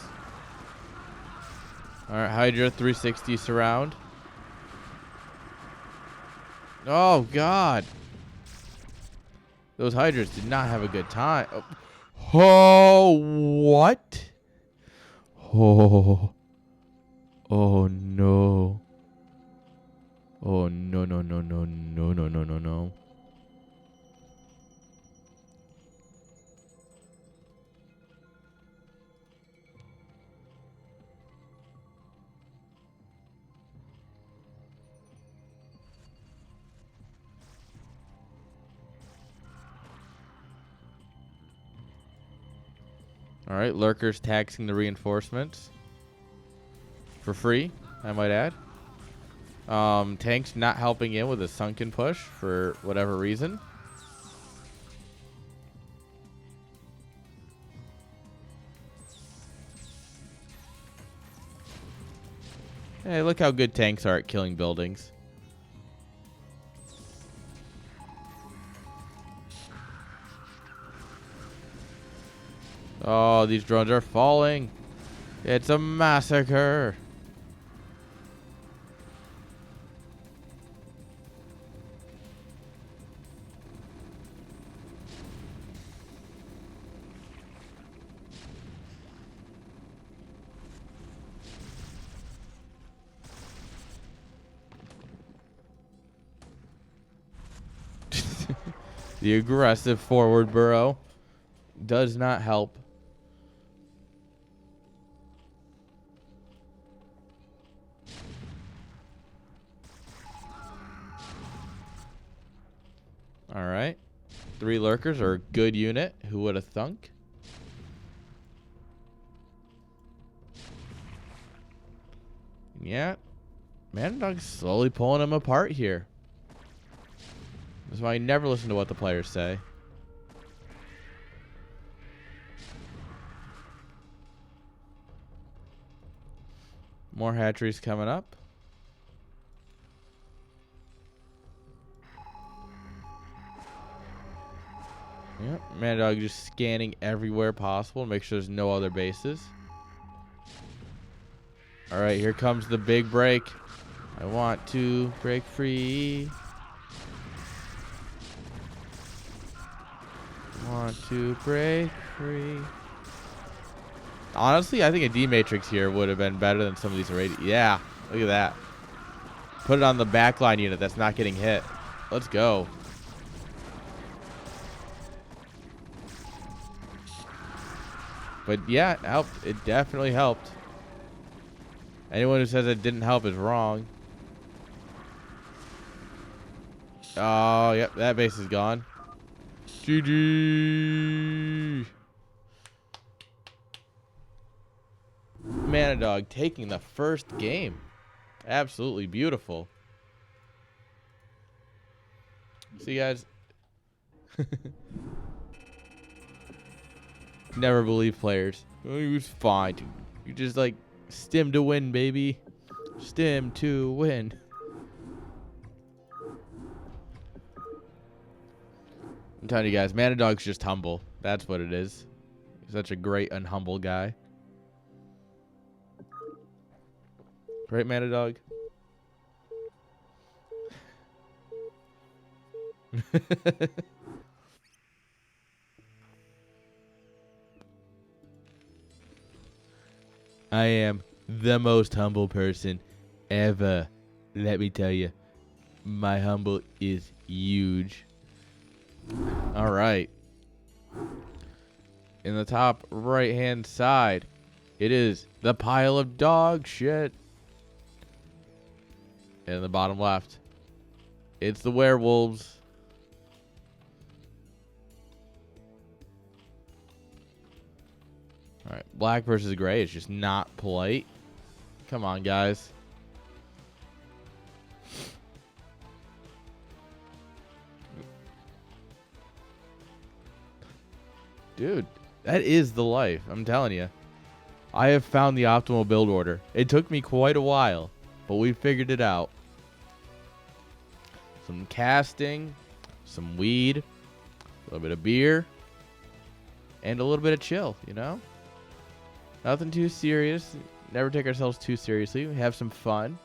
Alright, Hydra 360 surround. Oh, God. Those Hydras did not have a good time. Oh, what? Oh. Oh, no. Oh, no, no, no, no, no, no, no, no, no. All right, lurkers taxing the reinforcements for free, I might add. Tanks not helping in with a sunken push for whatever reason. Hey, look how good tanks are at killing buildings. Oh, these drones are falling. It's a massacre. The aggressive forward burrow does not help. All right. 3 lurkers are a good unit. Who would have thunk? Yeah. Dog's slowly pulling him apart here. That's why I never listen to what the players say. More hatcheries coming up. Yep, Dog just scanning everywhere possible. Make sure there's no other bases. All right, here comes the big break. I want to break free. Want to break free. Honestly, I think a D matrix here would have been better than some of these already. Yeah, look at that. Put it on the backline unit that's not getting hit. Let's go. But yeah, it helped. It definitely helped. Anyone who says it didn't help is wrong. Oh, yep, that base is gone. GG. Dog taking the first game. Absolutely beautiful. See, guys. Never believe players. Oh, he was fine. You just like stim to win, baby. Stim to win. I'm telling you guys, Dog's just humble. That's what it is. He's such a great, unhumble guy. Right, Dog? I am the most humble person ever. Let me tell you, my humble is huge. All right. In the top right-hand side, it is the pile of dog shit. And in the bottom left, it's the werewolves. All right, black versus gray is just not polite. Come on, guys. Dude, that is the life. I'm telling you. I have found the optimal build order. It took me quite a while, but we figured it out. Some casting, some weed, a little bit of beer, and a little bit of chill, you know? Nothing too serious. Never take ourselves too seriously. We have some fun.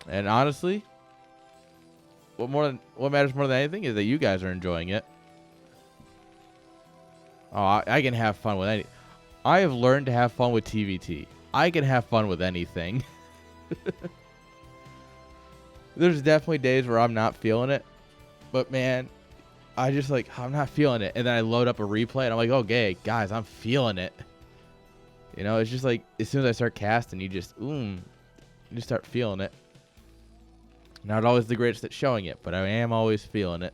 And honestly, what matters more than anything is that you guys are enjoying it. Oh, I can have fun with any. I have learned to have fun with TVT. I can have fun with anything. There's definitely days where I'm not feeling it. But man, I just like, I'm not feeling it. And then I load up a replay and I'm like, okay, guys, I'm feeling it. You know, it's just like, as soon as I start casting, you just start feeling it. Not always the greatest at showing it, but I am always feeling it.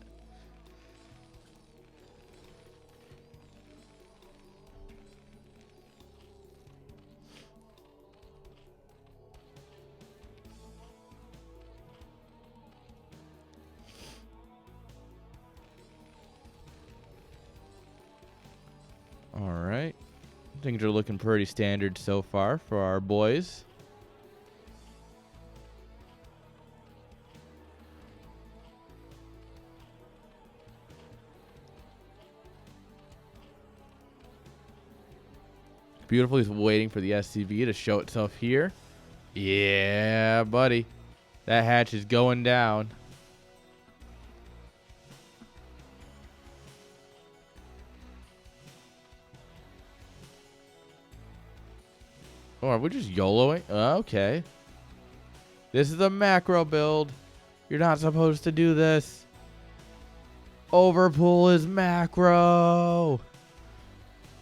All right. Things are looking pretty standard so far for our boys. Beautiful. He's waiting for the SCV to show itself here. Yeah, buddy. That hatch is going down. Oh, are we just YOLOing? Okay. This is a macro build. You're not supposed to do this. Overpool is macro.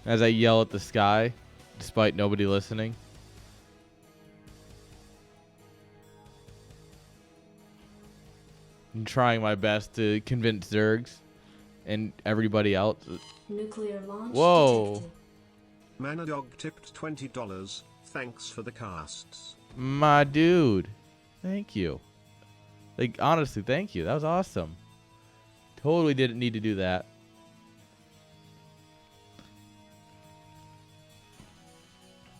As I yell at the sky, despite nobody listening. I'm trying my best to convince Zergs and everybody else. Nuclear launch Whoa. detected. Manadog tipped $20. Thanks for the casts. My dude. Thank you. Like, honestly, thank you. That was awesome. Totally didn't need to do that.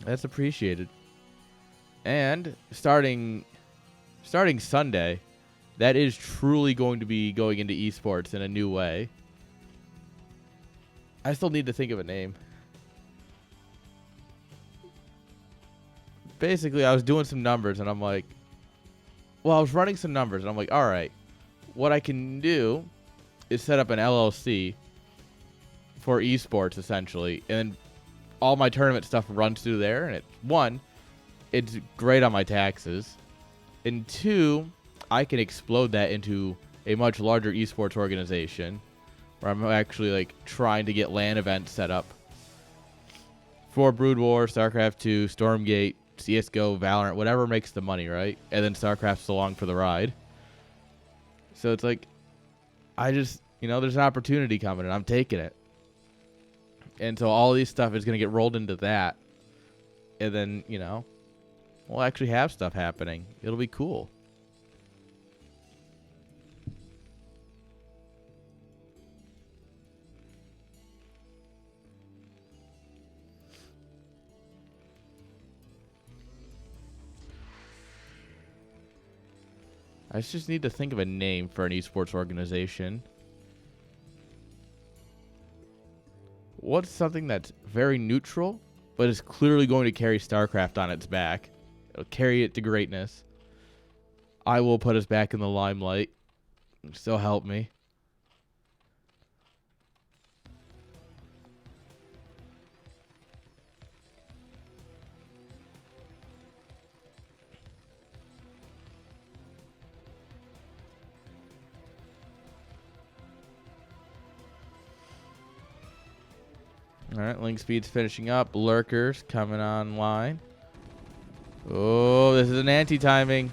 That's appreciated. And starting Sunday, that is truly going to be going into esports in a new way. I still need to think of a name. Basically, I was doing some numbers, and I'm like, well, I was running some numbers, and I'm like, all right, what I can do is set up an LLC for esports, essentially, and all my tournament stuff runs through there, and it's great on my taxes, and 2, I can explode that into a much larger esports organization where I'm actually like trying to get LAN events set up for Brood War, StarCraft 2, Stormgate, CSGO, Valorant, whatever makes the money, right? And then StarCraft's along for the ride. So it's like, I just, there's an opportunity coming and I'm taking it. And so all these stuff is going to get rolled into that. And then, we'll actually have stuff happening. It'll be cool. I just need to think of a name for an esports organization. What's something that's very neutral, but is clearly going to carry StarCraft on its back? It'll carry it to greatness. I will put us back in the limelight. So help me. All right, link speed's finishing up. Lurkers coming online. Oh, this is an anti-timing.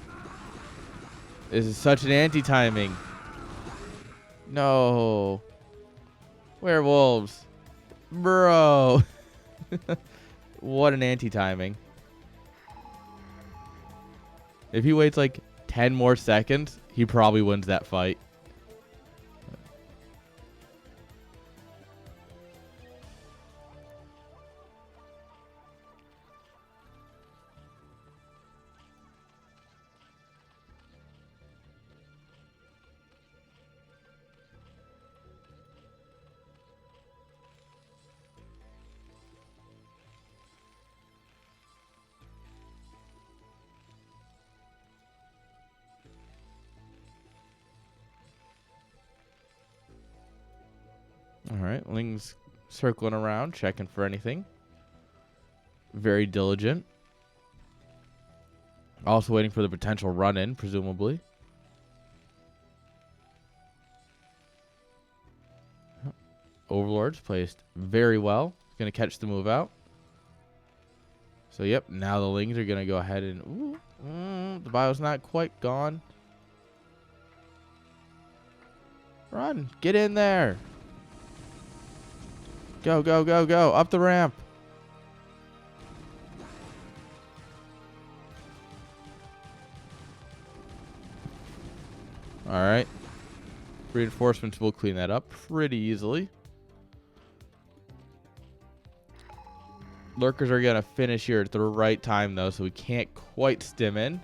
This is such an anti-timing. No. Werewolves. Bro. What an anti-timing. If he waits like 10 more seconds, he probably wins that fight. All right, Ling's circling around, checking for anything. Very diligent. Also waiting for the potential run-in, presumably. Overlord's placed very well. Going to catch the move out. So, yep, now the Lings are going to go ahead and... the bio's not quite gone. Run. Get in there. Go, go, go, go. Up the ramp. All right. Reinforcements will clean that up pretty easily. Lurkers are going to finish here at the right time, though, so we can't quite stim in.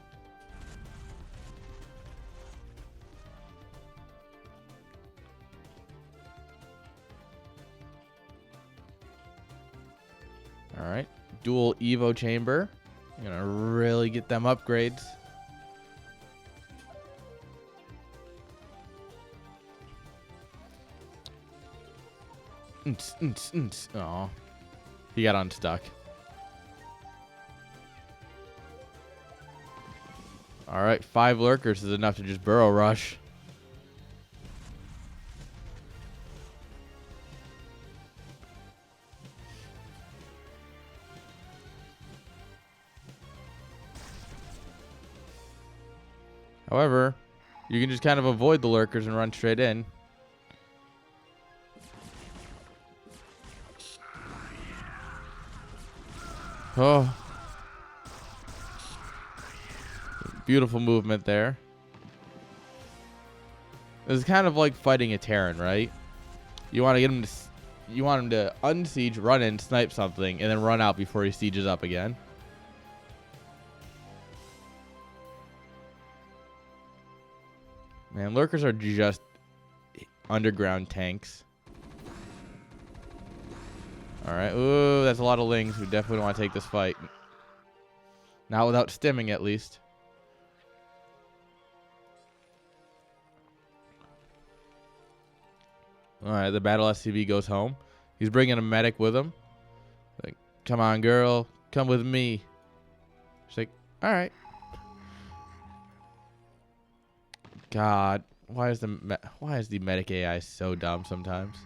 All right. Dual Evo chamber. I'm going to really get them upgrades. Oh, he got unstuck. All right, 5 lurkers is enough to just burrow rush. However, you can just kind of avoid the lurkers and run straight in. Oh. Beautiful movement there. This is kind of like fighting a Terran, right? You want to get him to, you want him to unsiege, run in, snipe something, and then run out before he sieges up again. Man, lurkers are just underground tanks. All right. Ooh, that's a lot of lings. We definitely don't want to take this fight. Not without stimming, at least. All right, the battle SCV goes home. He's bringing a medic with him. Like, come on, girl. Come with me. She's like, all right. God, why is the medic AI so dumb sometimes?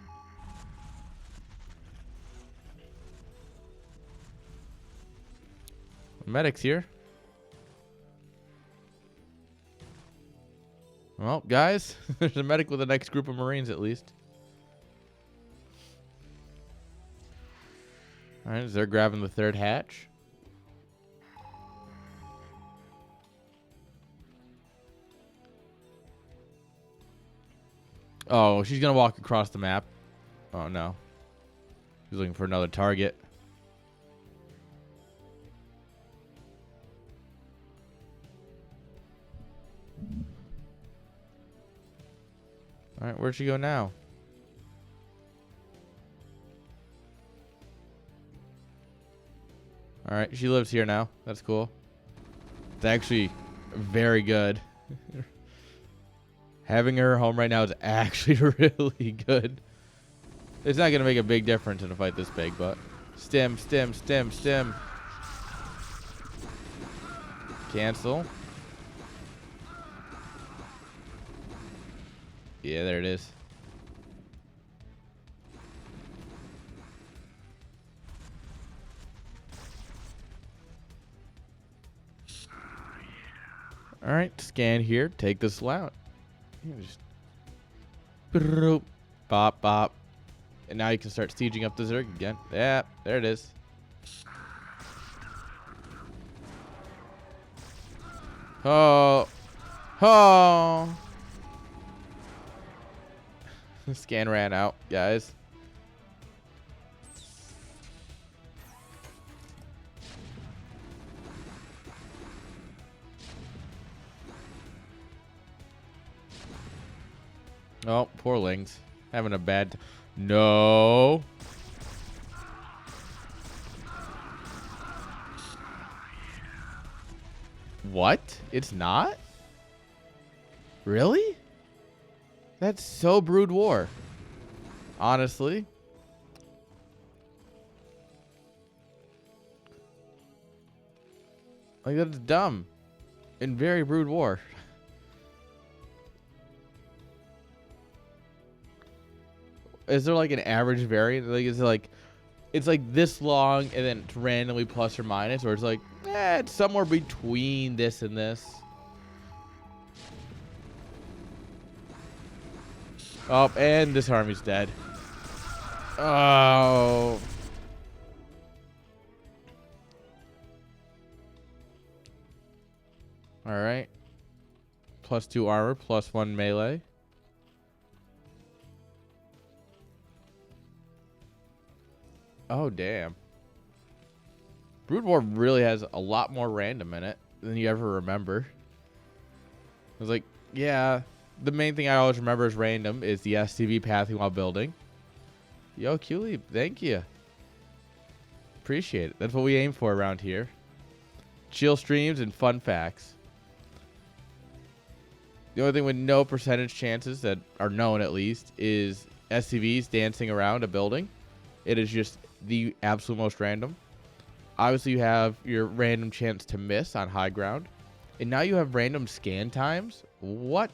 Medic's here. Well, guys, there's a medic with the next group of Marines at least. All right, they're grabbing the third hatch. Oh, she's going to walk across the map. Oh, no. She's looking for another target. All right, where'd she go now? All right, she lives here now. That's cool. It's actually very good. Having her home right now is actually really good. It's not going to make a big difference in a fight this big, but... Stim. Cancel. Yeah, there it is. All right, scan here. Take this out. Just bop, bop. And now you can start sieging up the Zerg again. Yeah, there it is. Oh. Oh. Scan ran out, guys. Oh, poor Lings. Having a bad... No. What? It's not? Really? That's so Brood War. Honestly. Like, that's dumb. And very Brood War. Is there like an average variant? Like, is it like, it's like this long and then it's randomly plus or minus, or it's like, it's somewhere between this and this. Oh, and this army's dead. Oh. All right. +2 armor, +1 melee. Oh, damn. Brood War really has a lot more random in it than you ever remember. I was like, yeah, the main thing I always remember as random is the SCV pathing while building. Yo, Q-Leap, thank you. Appreciate it. That's what we aim for around here. Chill streams and fun facts. The only thing with no percentage chances that are known, at least, is SCVs dancing around a building. It is just the absolute most random. Obviously, you have your random chance to miss on high ground. And now you have random scan times? What?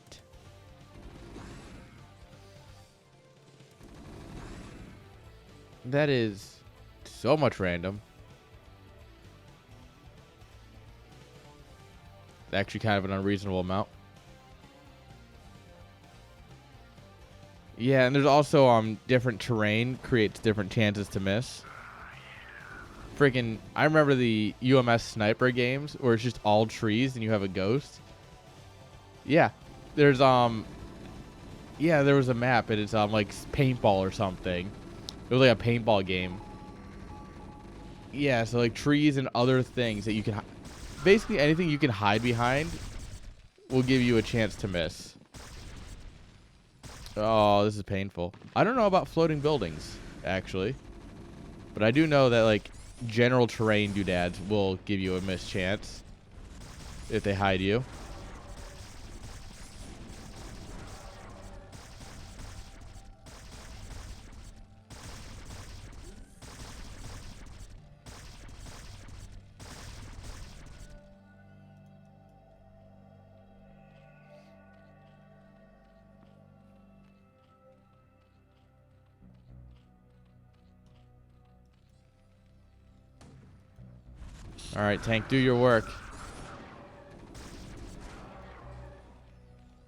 That is so much random. It's actually kind of an unreasonable amount. Yeah, and there's also different terrain creates different chances to miss. Freaking, I remember the UMS sniper games where it's just all trees and you have a ghost. Yeah. There's yeah, there was a map and it's like paintball or something. It was like a paintball game. Yeah, so like trees and other things that you can basically anything you can hide behind will give you a chance to miss. Oh, this is painful. I don't know about floating buildings, actually. But I do know that, like, general terrain doodads will give you a miss chance if they hide you. All right, tank, do your work.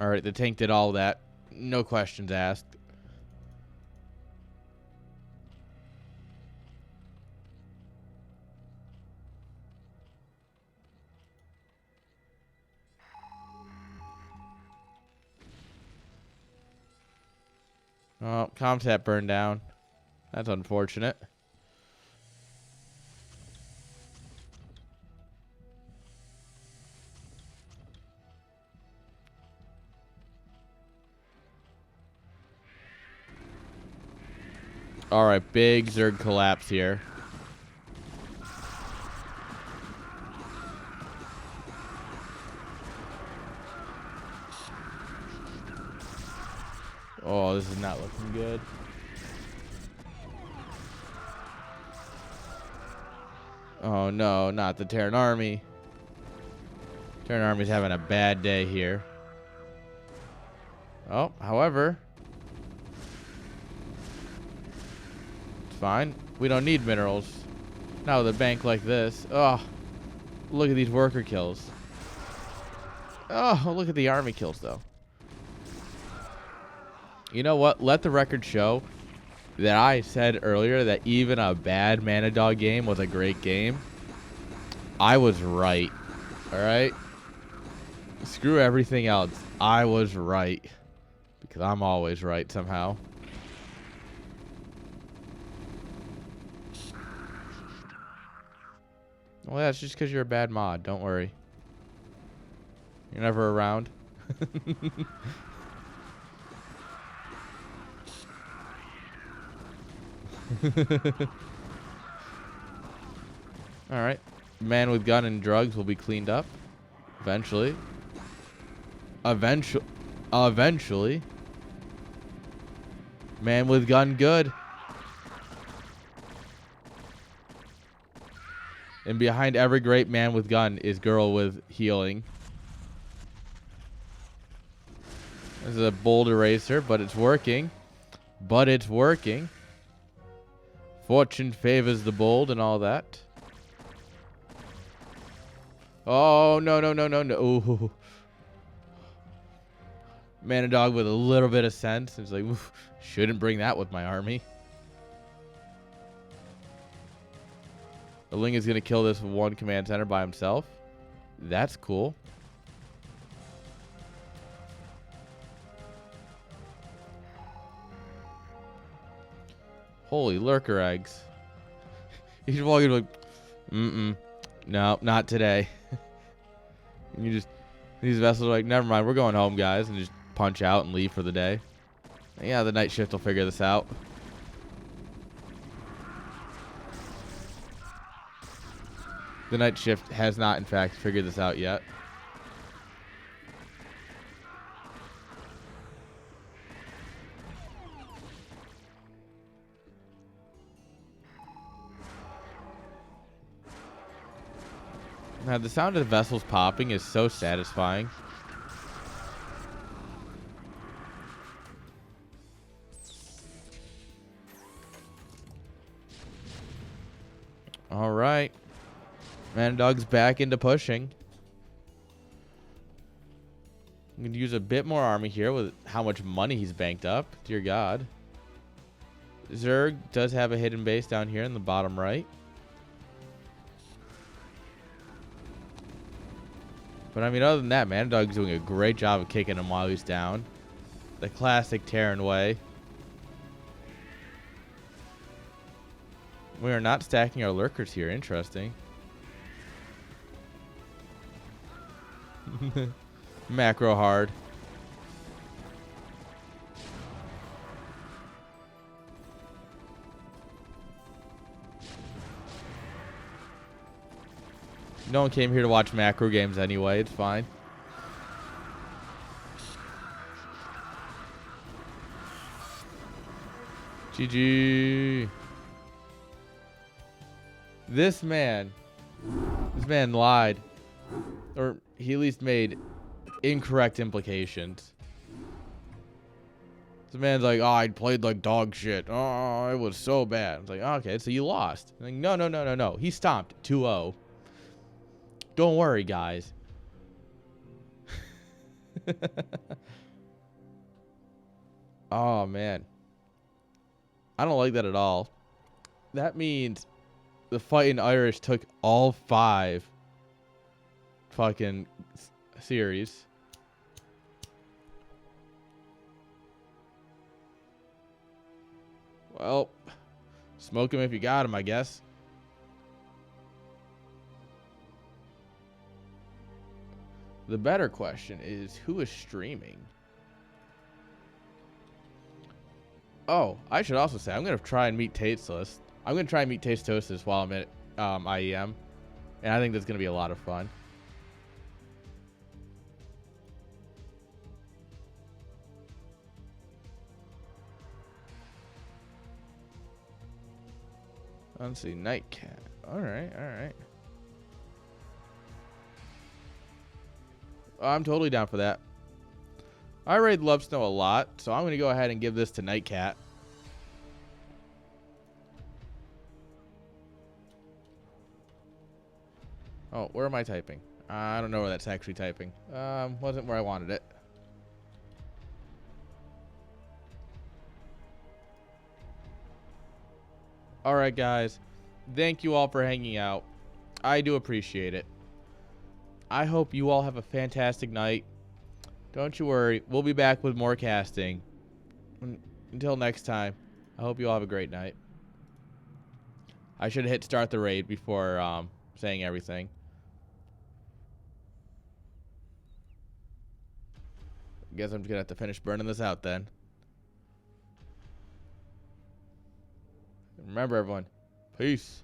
All right, the tank did all that. No questions asked. Oh, Comsat burned down. That's unfortunate. All right, big Zerg collapse here. Oh, this is not looking good. Oh, no, not the Terran Army. Terran Army's having a bad day here. Oh, however, it's fine. We don't need minerals. Not with a bank like this. Oh, look at these worker kills. Oh, look at the army kills, though. You know what? Let the record show that I said earlier that even a bad Mana Dog game was a great game. I was right. All right? Screw everything else. I was right. Because I'm always right somehow. Well, that's just because you're a bad mod. Don't worry. You're never around. Alright. Man with gun and drugs will be cleaned up. Eventually. Eventually. Man with gun good. And behind every great man with gun is girl with healing. This is a bold eraser, but it's working. But it's working. Fortune favors the bold and all that. Oh, no, no, no, no, no. Ooh. Man Dog with a little bit of sense. It's like, oof, shouldn't bring that with my army. The Ling is going to kill this one command center by himself. That's cool. Holy lurker eggs. He's walking like, no, not today. And you just, these vessels are like, never mind, we're going home, guys, and just punch out and leave for the day. Yeah, the night shift will figure this out. The night shift has not, in fact, figured this out yet. Now, the sound of the vessels popping is so satisfying. All right. Man Dog's back into pushing. I'm going to use a bit more army here with how much money he's banked up. Dear God. Zerg does have a hidden base down here in the bottom right. But I mean, other than that, Man Dog's doing a great job of kicking him while he's down. The classic Terran way. We are not stacking our lurkers here. Interesting. Macro hard. No one came here to watch macro games anyway. It's fine. GG. This man lied. Or he at least made incorrect implications. This man's like, oh, I played like dog shit. Oh, it was so bad. It's like, okay, so you lost. I'm like, no. He stomped 2-0. Don't worry, guys. Oh, man. I don't like that at all. That means the Fighting Irish took all 5 fucking series. Well, smoke him if you got him, I guess. The better question is, who is streaming? Oh, I should also say, I'm going to try and meet Tasteless. I'm going to try and meet Tastosis while I'm at IEM. And I think that's going to be a lot of fun. Let's see, Nightcat. Alright. I'm totally down for that. I raid Love Snow a lot, so I'm going to go ahead and give this to Nightcat. Oh, where am I typing? I don't know where that's actually typing. Wasn't where I wanted it. Alright, guys. Thank you all for hanging out. I do appreciate it. I hope you all have a fantastic night. Don't you worry. We'll be back with more casting. Until next time, I hope you all have a great night. I should have hit start the raid before saying everything. Guess I'm just going to have to finish burning this out then. Remember, everyone. Peace.